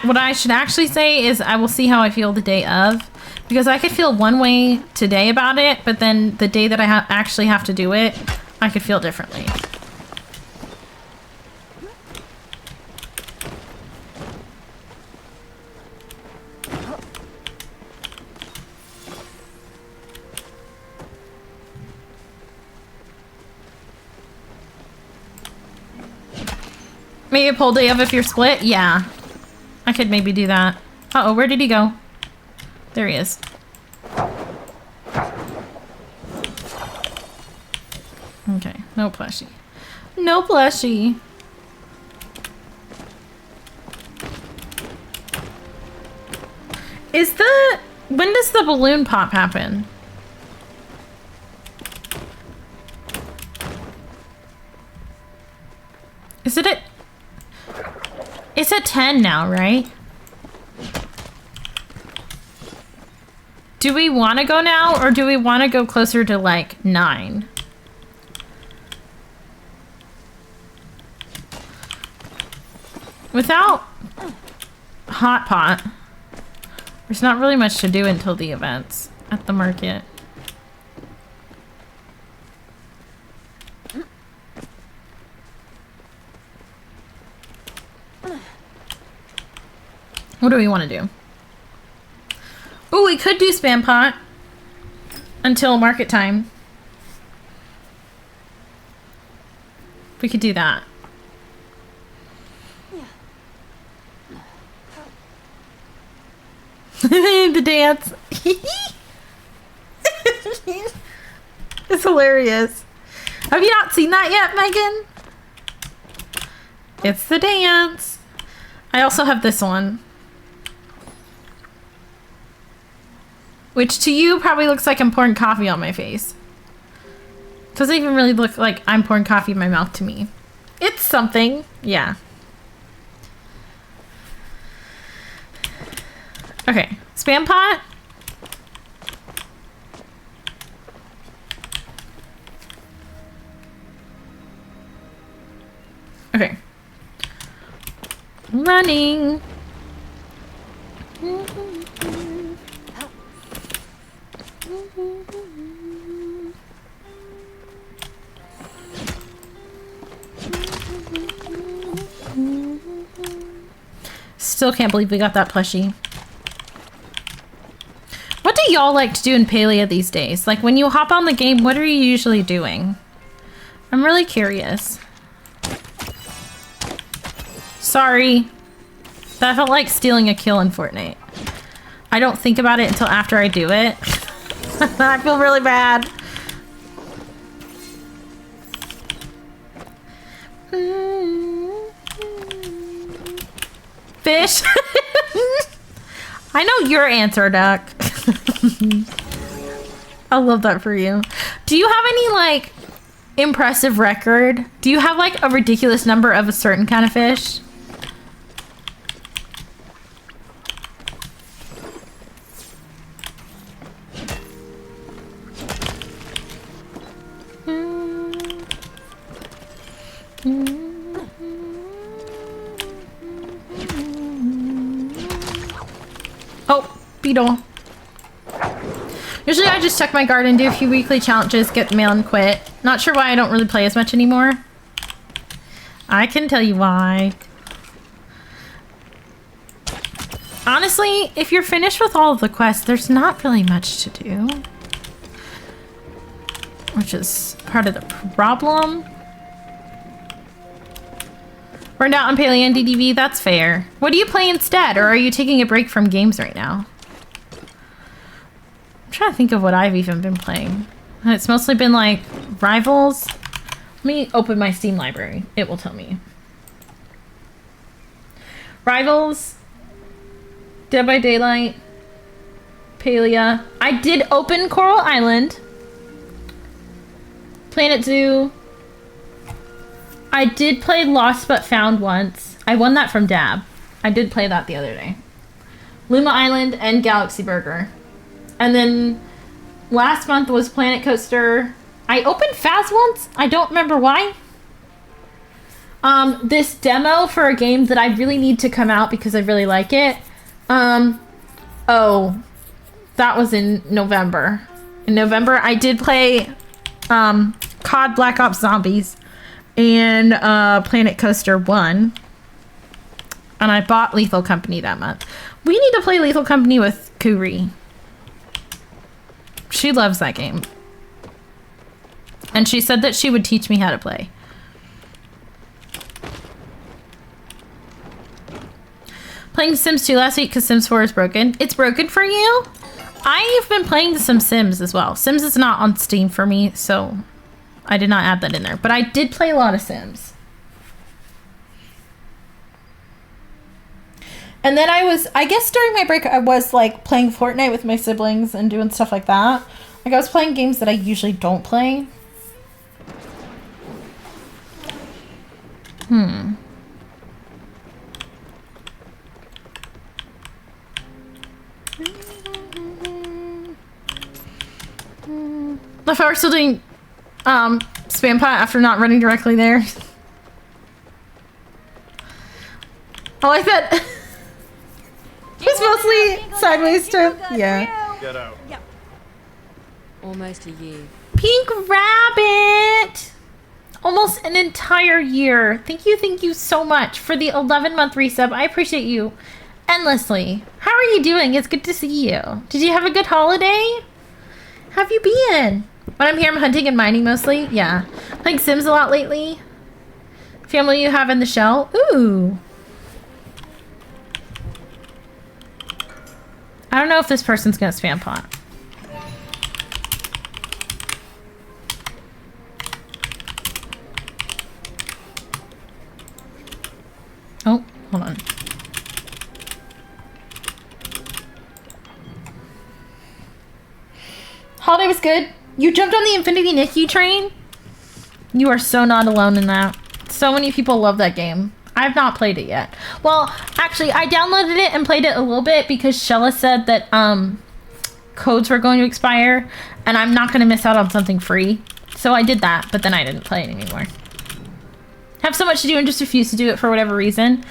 what I should actually say is I will see how I feel the day of. Because I could feel one way today about it, but then the day that I actually have to do it, I could feel differently. Maybe a poll day of if you're split? Yeah. I could maybe do that. Uh-oh, where did he go? There he is. Okay, no plushie. No plushie. When does the balloon pop happen? Is it at... It's at 10 now, right? Do we want to go now, or do we want to go closer to, like, 9? Without Hot Pot, there's not really much to do until the events at the market. What do we want to do? Ooh, we could do Spam Pot until market time. We could do that. The dance. It's hilarious. Have you not seen that yet, Megan? It's the dance. I also have this one. Which to you probably looks like I'm pouring coffee on my face. Doesn't even really look like I'm pouring coffee in my mouth to me. It's something. Yeah. Okay. Spam Pot. Okay. Running. Still can't believe we got that plushie. What do y'all like to do in Palia these days? Like when you hop on the game, what are you usually doing? I'm really curious. Sorry. That felt like stealing a kill in Fortnite. I don't think about it until after I do it. I feel really bad. Fish. I know your answer, Duck. I love that for you. Do you have any like impressive record? Do you have like a ridiculous number of a certain kind of fish? Oh, beetle. Usually I just check my garden, do a few weekly challenges, get the mail and quit. Not sure why I don't really play as much anymore. I can tell you why. Honestly, if you're finished with all of the quests, there's not really much to do. Which is part of the problem. Burned out on Palia and DDV, that's fair. What do you play instead, or are you taking a break from games right now? I'm trying to think of what I've even been playing. It's mostly been like Rivals. Let me open my Steam library. It will tell me. Rivals, Dead by Daylight, Palia. I did open Coral Island, Planet Zoo. I did play Lost But Found once. I won that from Dab. I did play that the other day. Luma Island and Galaxy Burger. And then last month was Planet Coaster. I opened Faz once. I don't remember why. This demo for a game that I really need to come out because I really like it. Oh, that was in November. In November, I did play COD Black Ops Zombies and Planet Coaster 1. And I bought Lethal Company that month. We need to play Lethal Company with Kuri. She loves that game. And she said that she would teach me how to play. Playing Sims 2 last week because Sims 4 is broken. It's broken for you? I've been playing some Sims as well. Sims is not on Steam for me, so I did not add that in there. But I did play a lot of Sims. And then I guess during my break, I was like playing Fortnite with my siblings and doing stuff like that. Like I was playing games that I usually don't play. If I were still doing spam pot after not running directly there. I like that. It's mostly sideways to, yeah. Get out. Almost a year. Pink Rabbit! Almost an entire year. Thank you so much for the 11-month resub. I appreciate you endlessly. How are you doing? It's good to see you. Did you have a good holiday? How have you been? When I'm here, I'm hunting and mining mostly. Yeah. Playing Sims a lot lately. Family you have in the shell. Ooh. I don't know if this person's gonna spam pot. Oh, hold on. Holiday was good. You jumped on the Infinity Nikki train? You are so not alone in that. So many people love that game. I've not played it yet. Well, actually, I downloaded it and played it a little bit because Shella said that codes were going to expire and I'm not going to miss out on something free. So I did that, but then I didn't play it anymore. Have so much to do and just refuse to do it for whatever reason.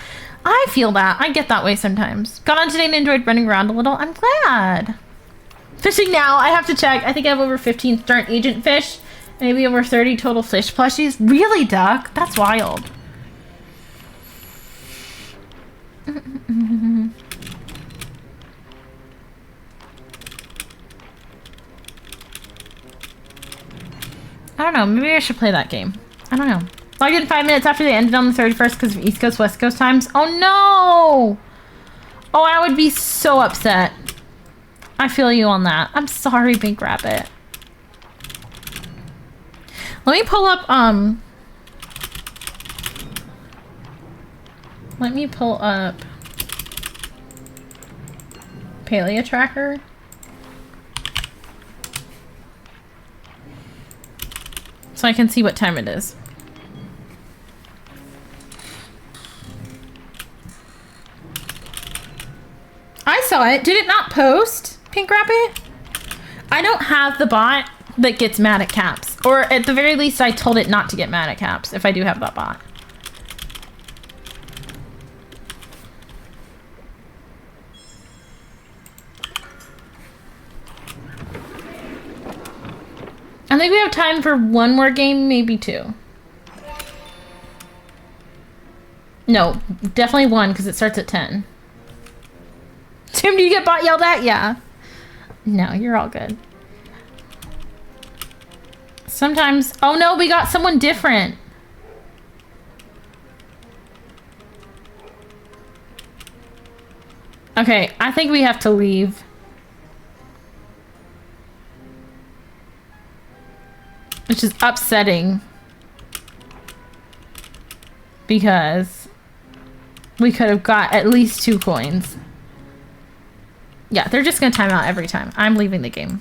I feel that. I get that way sometimes. Got on today and enjoyed running around a little. I'm glad. Fishing now. I have to check. I think I have over 15 Start Agent fish. Maybe over 30 total fish plushies. Really, Duck? That's wild. I don't know. Maybe I should play that game. I don't know. Logged in 5 minutes after they ended on the 31st because of East Coast, West Coast times. Oh, no! Oh, I would be so upset. I feel you on that. I'm sorry, Pink Rabbit. Let me pull up, let me pull up Palia tracker. So I can see what time it is. I saw it. Did it not post, Pink Rabbit? I don't have the bot that gets mad at caps. Or at the very least, I told it not to get mad at caps if I do have that bot. I think we have time for one more game, maybe two. No, definitely one because it starts at 10. Tim, do you get bot yelled at? Yeah. No, you're all good. Sometimes... Oh no, we got someone different. Okay, I think we have to leave. Which is upsetting. Because we could have got at least 2 coins. Yeah, they're just gonna time out every time. I'm leaving the game.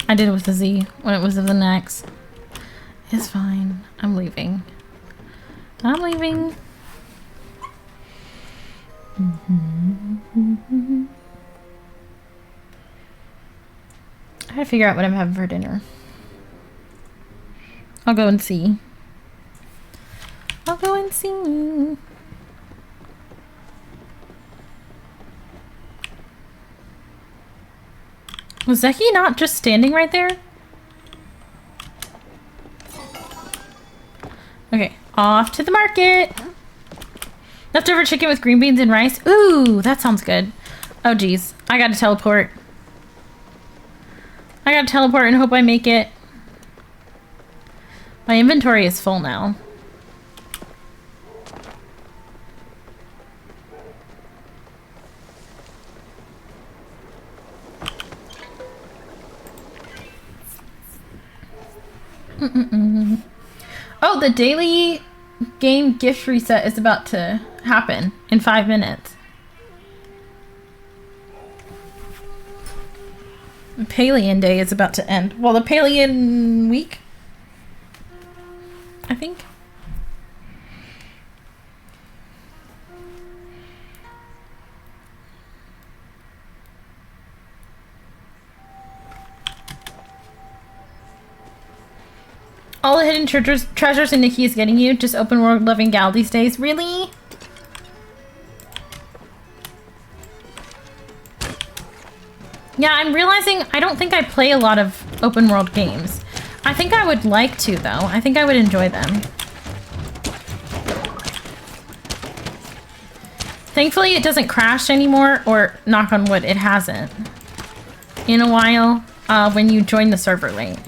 I did it with a Z when it was with an X. It's fine. I'm leaving. I'm leaving. I gotta figure out what I'm having for dinner. I'll go and see. I'll go and see. Was Zeki not just standing right there? Okay, off to the market. Leftover chicken with green beans and rice. Ooh, that sounds good. Oh geez, I gotta teleport. I gotta teleport and hope I make it. My inventory is full now. Oh, the daily game gift reset is about to happen in 5 minutes. The Palian day is about to end. Well, the Palian week, I think. All the hidden treasures in Nikki is getting you. Just open world loving gal these days. Really? Yeah, I'm realizing I don't think I play a lot of open world games. I think I would like to, though. I think I would enjoy them. Thankfully, it doesn't crash anymore, or knock on wood, it hasn't. In a while, when you join the server late.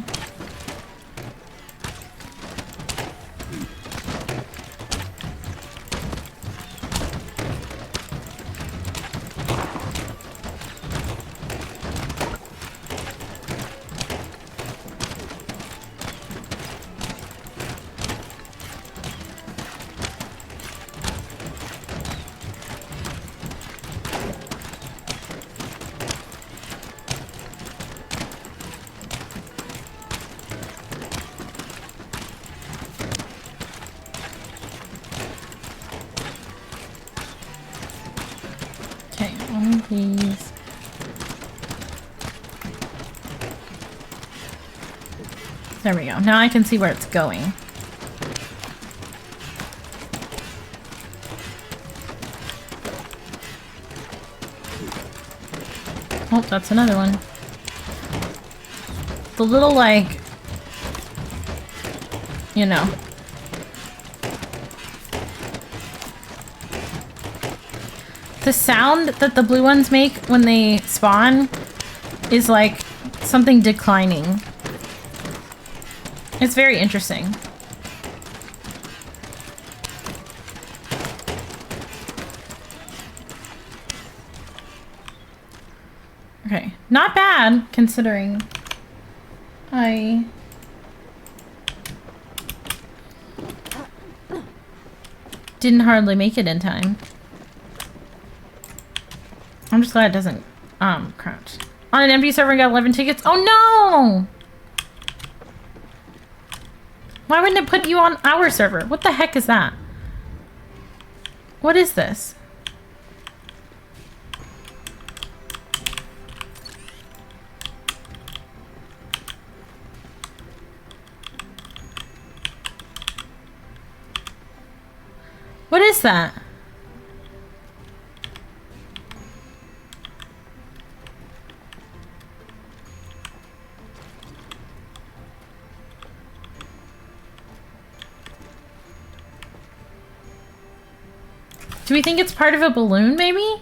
Oh, please. There we go. Now I can see where it's going. Oh, that's another one. The little, like, you know. The sound that the blue ones make when they spawn is like something declining. It's very interesting. Okay, not bad considering I didn't hardly make it in time. I'm just glad it doesn't crouch. On an empty server, got 11 tickets. Oh no! Why wouldn't it put you on our server? What the heck is that? What is this? What is that? Do we think it's part of a balloon, maybe?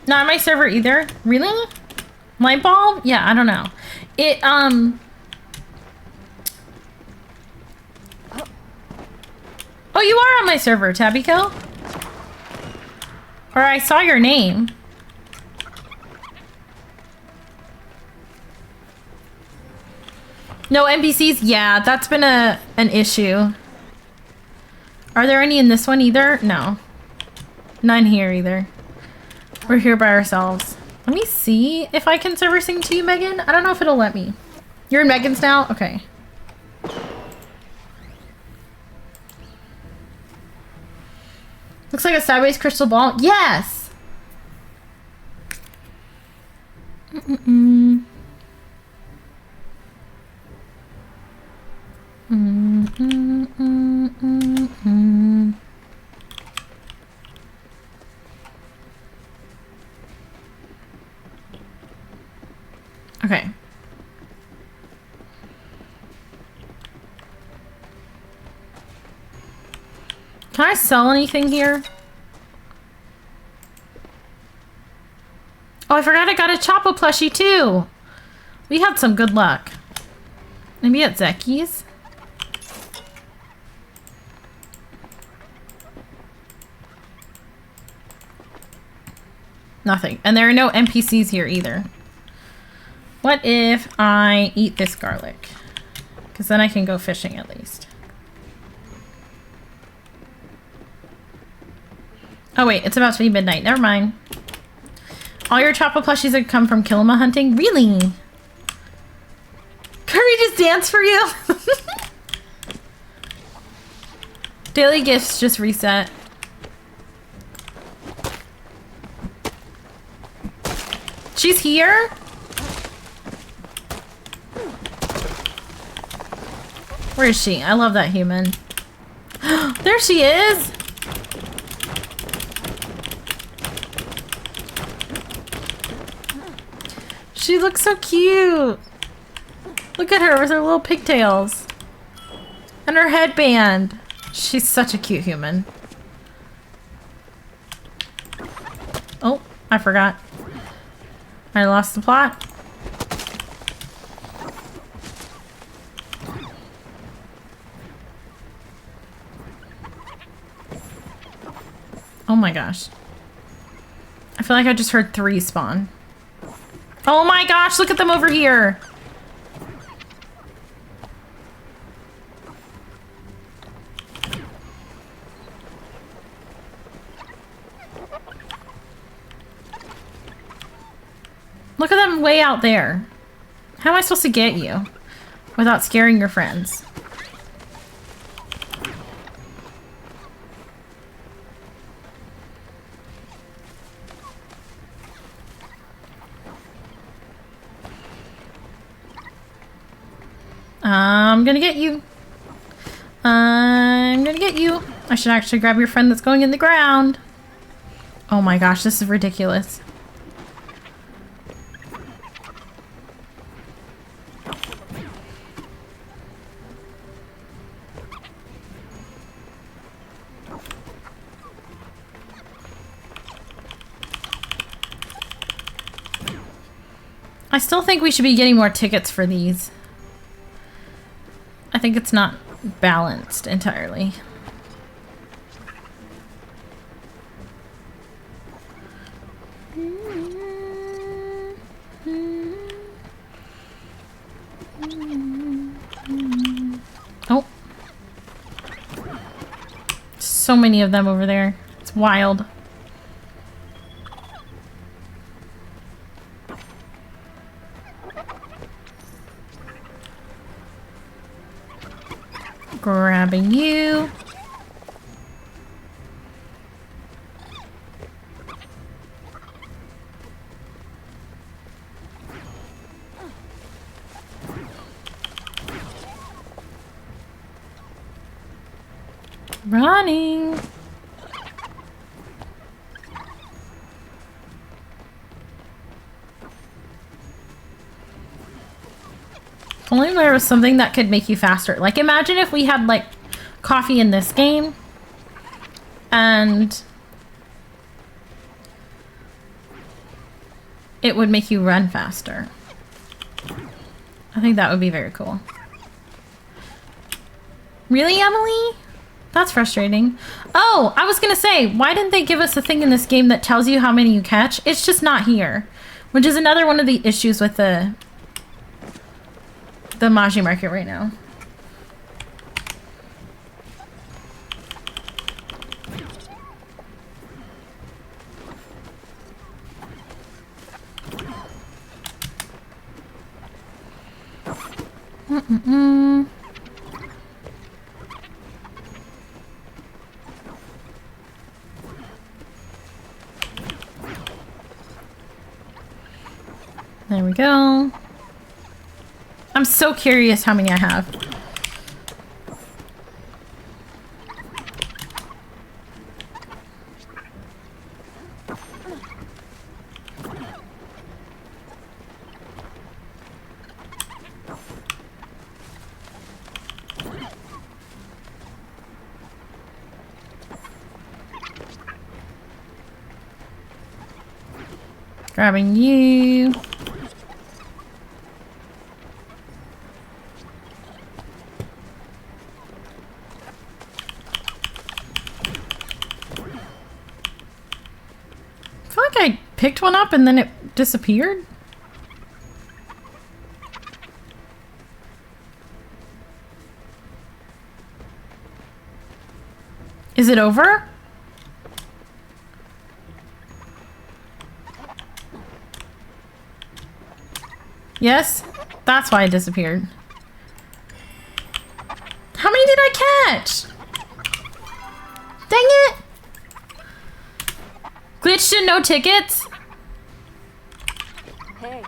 Not my server either. Really? Light bulb? Yeah, I don't know. It, Oh, you are on my server, Tabby Kill. Or I saw your name. No NPCs? Yeah, that's been an issue. Are there any in this one either? No. None here either. We're here by ourselves. Let me see if I can server sync to you, Megan. I don't know if it'll let me. You're in Megan's now? Okay. Looks like a sideways crystal ball. Yes! Mm-mm-mm. Mm-mm-mm-mm-mm. Okay. Can I sell anything here? Oh, I forgot I got a Choppa plushie too. We had some good luck. Maybe at Zeki's? Nothing. And there are no NPCs here either. What if I eat this garlic? Because then I can go fishing at least. Oh wait, it's about to be midnight. Never mind. All your Choppa plushies have come from Kilima hunting? Really? Curry just danced for you? Daily gifts just reset. She's here? Where is she? I love that human. There she is! She looks so cute. Look at her with her little pigtails. And her headband. She's such a cute human. Oh, I forgot. I lost the plot. Oh my gosh. I feel like I just heard 3 spawn. Oh my gosh, look at them over here. Look at them way out there. How am I supposed to get you without scaring your friends? I'm gonna get you. I'm gonna get you. I should actually grab your friend that's going in the ground. Oh my gosh, this is ridiculous. I still think we should be getting more tickets for these. I think it's not balanced entirely. Oh. So many of them over there. It's wild. Grabbing you. Running. If only there was something that could make you faster. Like, imagine if we had, like, coffee in this game. And it would make you run faster. I think that would be very cool. Really, Emily? That's frustrating. Oh, I was gonna say, why didn't they give us a thing in this game that tells you how many you catch? It's just not here. Which is another one of the issues with the Maji market right now. There we go. I'm so curious how many I have. Grabbing you. I feel like I picked one up and then it disappeared. Is it over? Yes? That's why it disappeared. How many did I catch? Dang it! Glitched and no tickets? Hey.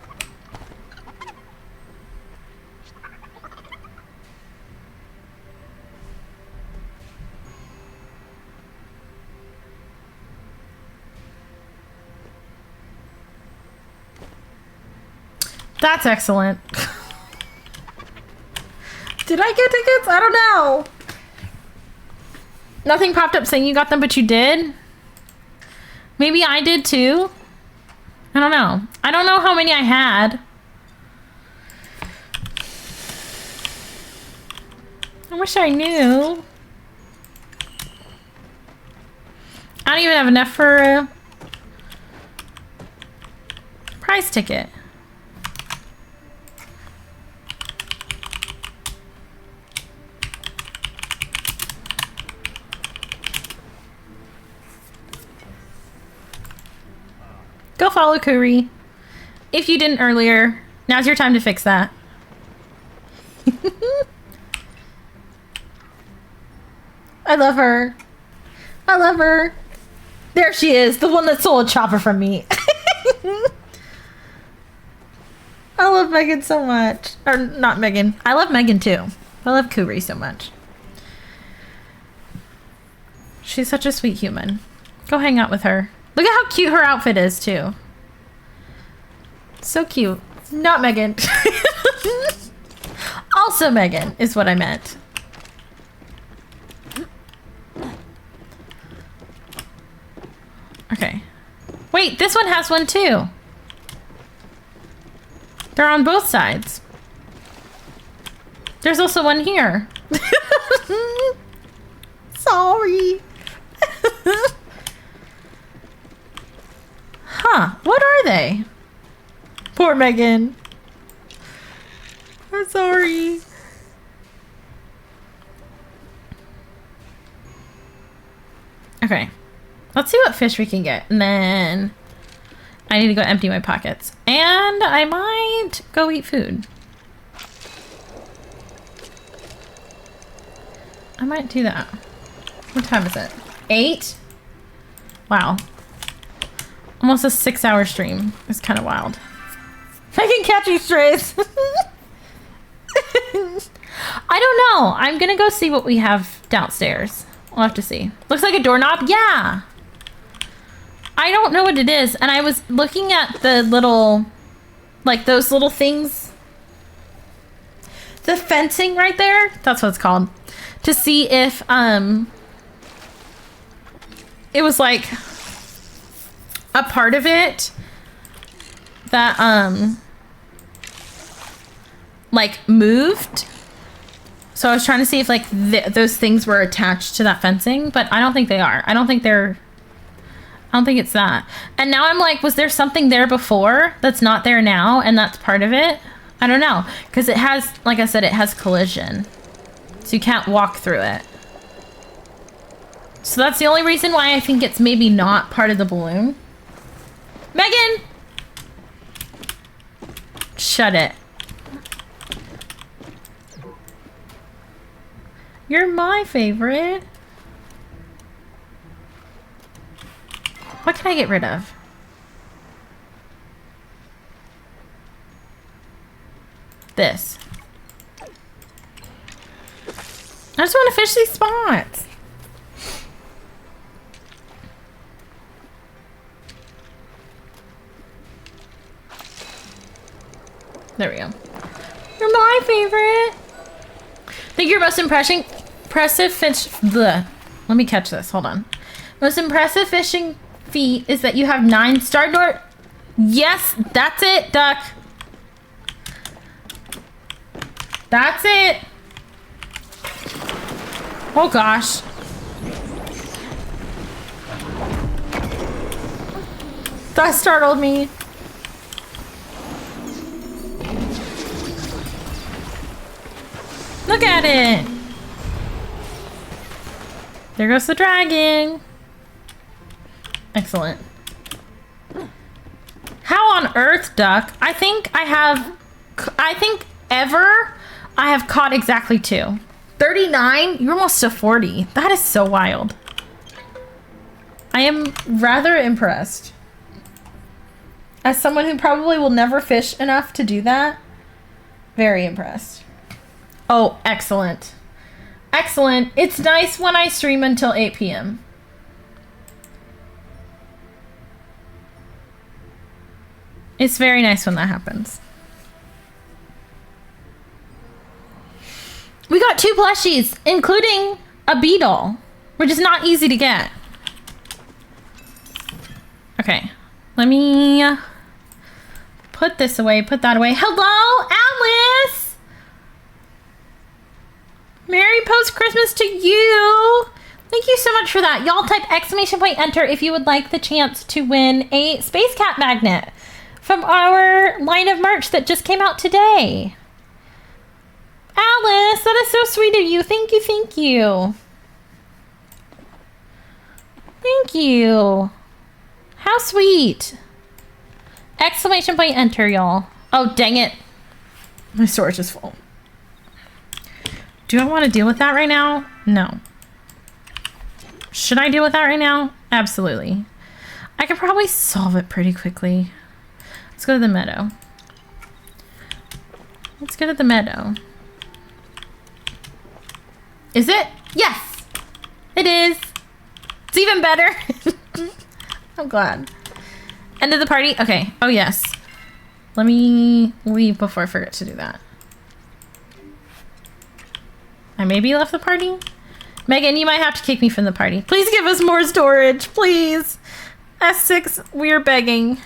That's excellent. Did I get tickets? I don't know. Nothing popped up saying you got them, but you did? Maybe I did too? I don't know. I don't know how many I had. I wish I knew. I don't even have enough for a prize ticket. Go follow Kuri. If you didn't earlier, now's your time to fix that. I love her. I love her. There she is, the one that stole a chopper from me. I love Megan so much. Or not Megan. I love Megan too. I love Kuri so much. She's such a sweet human. Go hang out with her. Look at how cute her outfit is, too. So cute. Not Megan. Also Megan is what I meant. Okay. Wait, this one has one, too. They're on both sides. There's also one here. Sorry. Huh. What are they? Poor Megan. I'm sorry. Okay. Let's see what fish we can get. And then I need to go empty my pockets. And I might go eat food. I might do that. What time is it? 8? Wow. Almost a 6-hour stream. It's kind of wild. I can catch you strays. I don't know. I'm gonna go see what we have downstairs. We'll have to see. Looks like a doorknob. Yeah. I don't know what it is. And I was looking at the little, like those little things. The fencing right there. That's what it's called. To see if, it was like a part of it that, like moved. So I was trying to see if like those things were attached to that fencing, but I don't think they are. I don't think it's that. And now I'm like, was there something there before that's not there now and that's part of it? I don't know. Because it has, like I said, it has collision. So you can't walk through it. So that's the only reason why I think it's maybe not part of the balloon. Megan! Shut it. You're my favorite. What can I get rid of? This. I just want to fish these spots. There we go. You're my favorite. I think your most impressive fish. Bleh. Let me catch this. Hold on. Most impressive fishing feat is that you have 9 star door. Yes, that's it, duck. That's it. Oh gosh. That startled me. Look at it. There goes the dragon. Excellent. How on earth, duck? I think ever I have caught exactly 2. 39? You're almost to 40. That is so wild. I am rather impressed. As someone who probably will never fish enough to do that, very impressed. Oh, excellent. Excellent. It's nice when I stream until 8 p.m. It's very nice when that happens. We got 2 plushies, including a beetle, which is not easy to get. Okay, let me put this away, put that away. Hello, Alice! Merry post-Christmas to you! Thank you so much for that. Y'all type ! enter if you would like the chance to win a Space Cat magnet from our line of merch that just came out today. Alice, that is so sweet of you. Thank you, thank you. Thank you. How sweet. ! enter, y'all. Oh, dang it. My storage is full. Do I want to deal with that right now? No. Should I deal with that right now? Absolutely. I could probably solve it pretty quickly. Let's go to the meadow. Let's go to the meadow. Is it? Yes, it is. It's even better. I'm glad. End of the party? Okay. Oh, yes. Let me leave before I forget to do that. I maybe left the party? Megan, you might have to kick me from the party. Please give us more storage, please. S6, we're begging.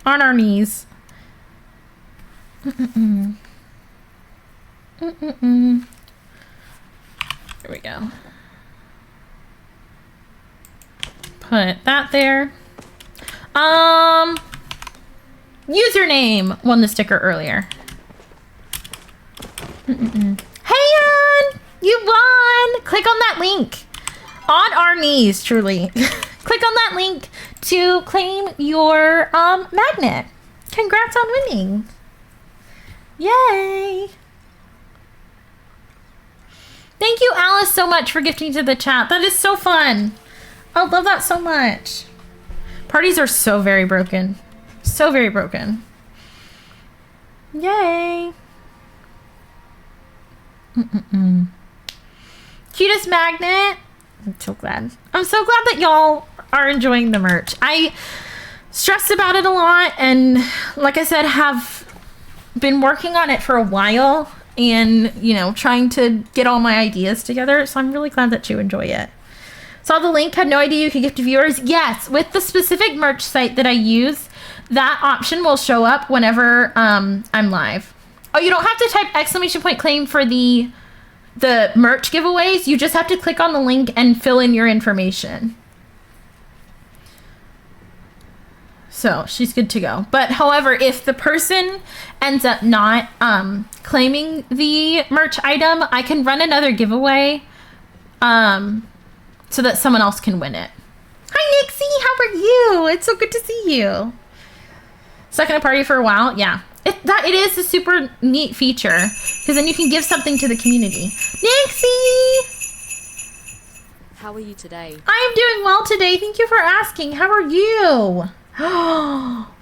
On our knees. Here we go. Put that there. Username won the sticker earlier. Hey, Ann! You won! Click on that link. On our knees, truly. Click on that link to claim your magnet. Congrats on winning. Yay! Thank you, Alice, so much for gifting to the chat. That is so fun. I love that so much. Parties are so very broken. So very broken. Yay! Cutest magnet. I'm so glad. I'm so glad that y'all are enjoying the merch. I stressed about it a lot, and like I said, have been working on it for a while and, you know, trying to get all my ideas together. So I'm really glad that you enjoy it. Saw the link, had no idea you could gift to viewers. Yes, with the specific merch site that I use, that option will show up whenever I'm live. Oh, you don't have to type exclamation point claim for the merch giveaways. You just have to click on the link and fill in your information. So she's good to go. But however, if the person ends up not claiming the merch item, I can run another giveaway so that someone else can win it. Hi, Nixie. How are you? It's so good to see you. Stuck in a party for a while? Yeah. It is a super neat feature because then you can give something to the community. Nixie! How are you today? I am doing well today. Thank you for asking. How are you?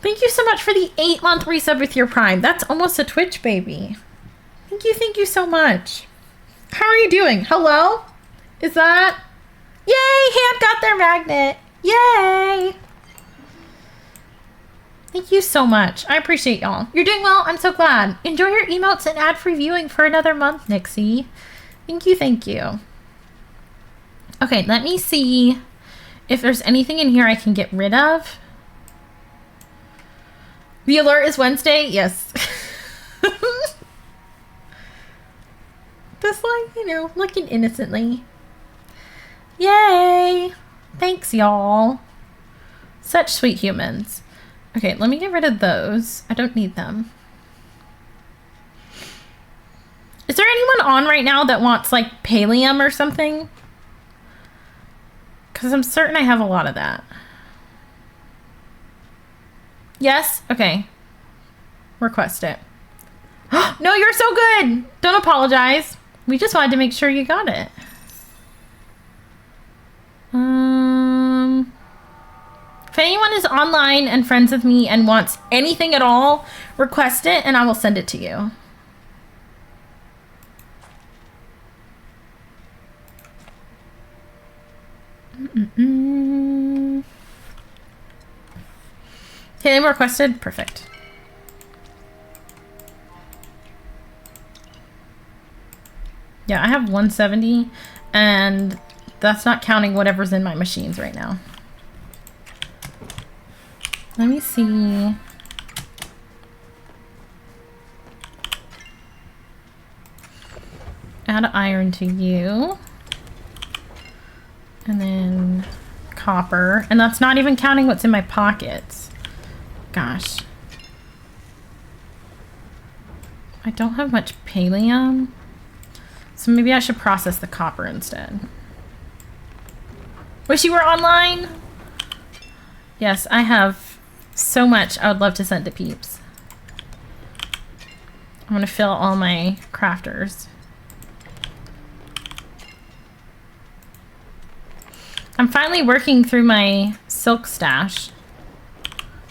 Thank you so much for the 8-month resub with your Prime. That's almost a Twitch baby. Thank you so much. How are you doing? Hello? Is that... Yay! Hand got their magnet. Yay! Thank you so much. I appreciate y'all. You're doing well. I'm so glad. Enjoy your emotes and ad-free viewing for another month, Nixie. Thank you. Okay, let me see if there's anything in here I can get rid of. The alert is Wednesday? Yes. Just like, you know, looking innocently. Yay! Thanks, y'all. Such sweet humans. Okay, let me get rid of those. I don't need them. Is there anyone on right now that wants, like, Palium or something? Because I'm certain I have a lot of that. Yes? Okay. Request it. No, you're so good! Don't apologize. We just wanted to make sure you got it. If anyone is online and friends with me and wants anything at all, request it and I will send it to you. Okay, they requested. Perfect. Yeah, I have 170 and that's not counting whatever's in my machines right now. Let me see. Add iron to you. And then copper. And that's not even counting what's in my pockets. Gosh. I don't have much Palium. So maybe I should process the copper instead. Wish you were online? Yes, I have so much I would love to send to peeps. I'm gonna fill all my crafters. I'm finally working through my silk stash,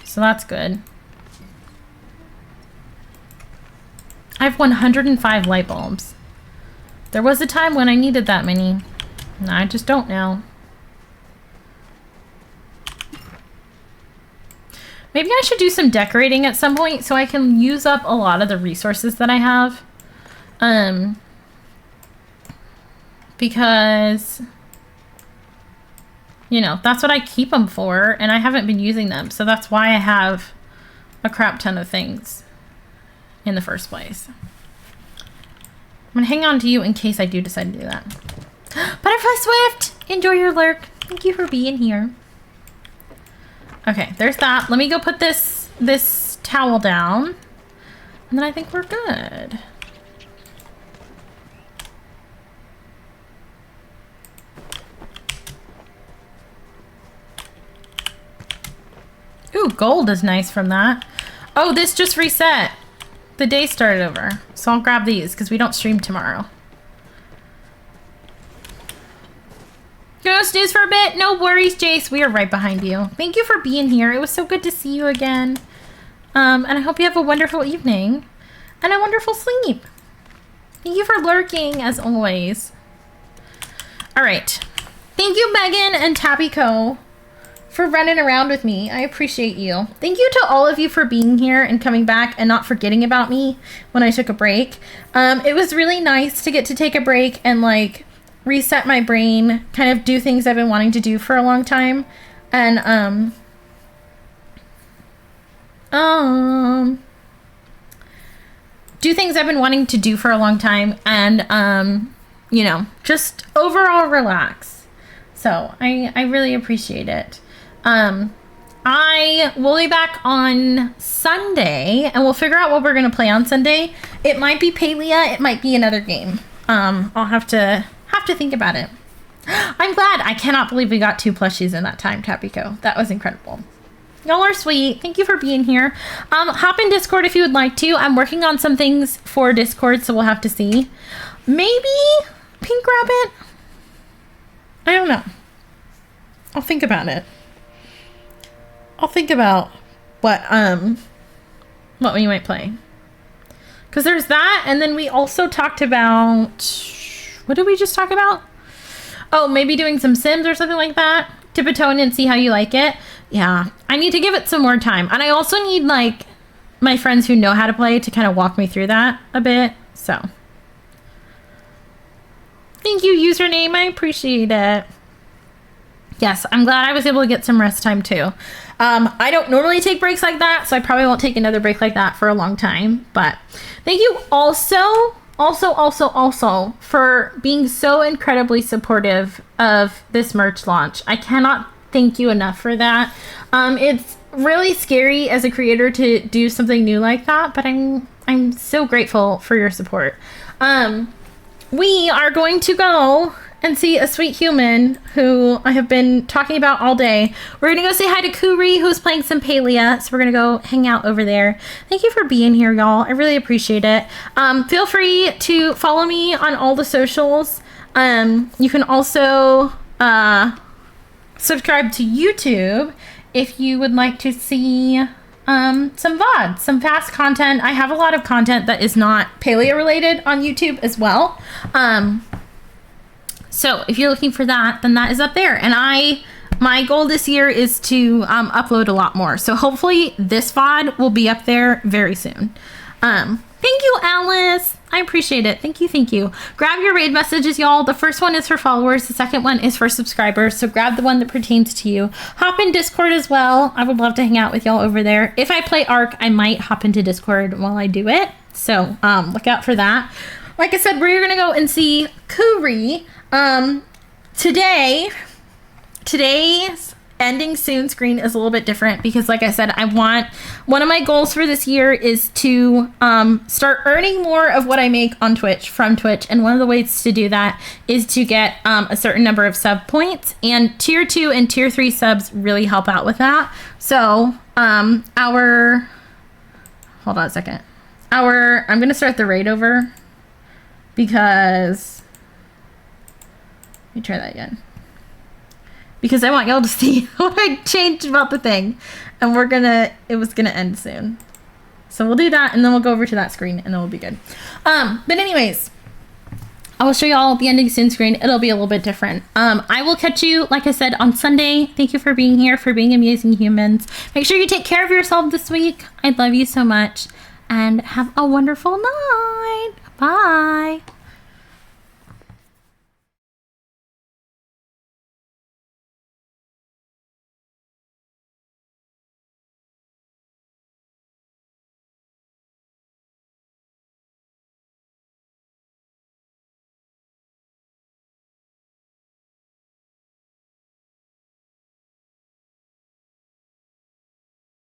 so that's good. I have 105 light bulbs. There was a time when I needed that many. I just don't now. Maybe I should do some decorating at some point so I can use up a lot of the resources that I have. Because, you know, that's what I keep them for, and I haven't been using them. So that's why I have a crap ton of things in the first place. I'm gonna hang on to you in case I do decide to do that. Butterfly Swift, enjoy your lurk. Thank you for being here. Okay, there's that. Let me go put this towel down, and then I think we're good. Ooh, gold is nice from that. Oh, this just reset. The day started over. So I'll grab these because we don't stream tomorrow. Gonna snooze for a bit? No worries, Jace. We are right behind you. Thank you for being here. It was so good to see you again. And I hope you have a wonderful evening and a wonderful sleep. Thank you for lurking, as always. All right. Thank you, Megan and Tabby Co, for running around with me. I appreciate you. Thank you to all of you for being here and coming back and not forgetting about me when I took a break. It was really nice to get to take a break and like reset my brain, kind of do things I've been wanting to do for a long time, and do things I've been wanting to do for a long time, and you know, just overall relax. So I really appreciate it. I will be back on Sunday, and we'll figure out what we're gonna play on Sunday. It might be Palia, it might be another game. I'll have to think about it. I'm glad. I cannot believe we got 2 plushies in that time, Tapico. That was incredible. Y'all are sweet. Thank you for being here. Hop in Discord if you would like to. I'm working on some things for Discord, so we'll have to see. Maybe Pink Rabbit? I don't know. I'll think about it. I'll think about what we might play. Because there's that, and then we also talked about... What did we just talk about? Oh, maybe doing some Sims or something like that. Dip a toe in and see how you like it. Yeah, I need to give it some more time. And I also need, like, my friends who know how to play to kind of walk me through that a bit. So. Thank you, username. I appreciate it. Yes, I'm glad I was able to get some rest time, too. I don't normally take breaks like that, so I probably won't take another break like that for a long time. But thank you also for being so incredibly supportive of this merch launch. I cannot thank you enough for that. It's really scary as a creator to do something new like that, but I'm so grateful for your support. We are going to go and see a sweet human who I have been talking about all day. We're gonna go say hi to Kuri, who's playing some Palia, so we're gonna go hang out over there. Thank you for being here, y'all. I really appreciate it. Feel free to follow me on all the socials. You can also subscribe to YouTube if you would like to see some VOD, some fast content. I have a lot of content that is not Palia related on YouTube as well. So if you're looking for that, then that is up there. And my goal this year is to upload a lot more. So hopefully this VOD will be up there very soon. Thank you, Alice. I appreciate it. Thank you. Thank you. Grab your raid messages, y'all. The first one is for followers. The second one is for subscribers. So grab the one that pertains to you. Hop in Discord as well. I would love to hang out with y'all over there. If I play Ark, I might hop into Discord while I do it. So look out for that. Like I said, we're going to go and see Kuri. Today's ending soon screen is a little bit different because, like I said, one of my goals for this year is to start earning more of what I make on Twitch from Twitch, and one of the ways to do that is to get a certain number of sub points, and tier 2 and tier 3 subs really help out with that. So hold on a second, I'm gonna start the raid over because let me try that again. Because I want y'all to see what I changed about the thing. And it was gonna end soon. So we'll do that, and then we'll go over to that screen, and then we'll be good. But anyways, I will show you all the ending soon screen. It'll be a little bit different. I will catch you, like I said, on Sunday. Thank you for being here, for being amazing humans. Make sure you take care of yourself this week. I love you so much. And have a wonderful night. Bye.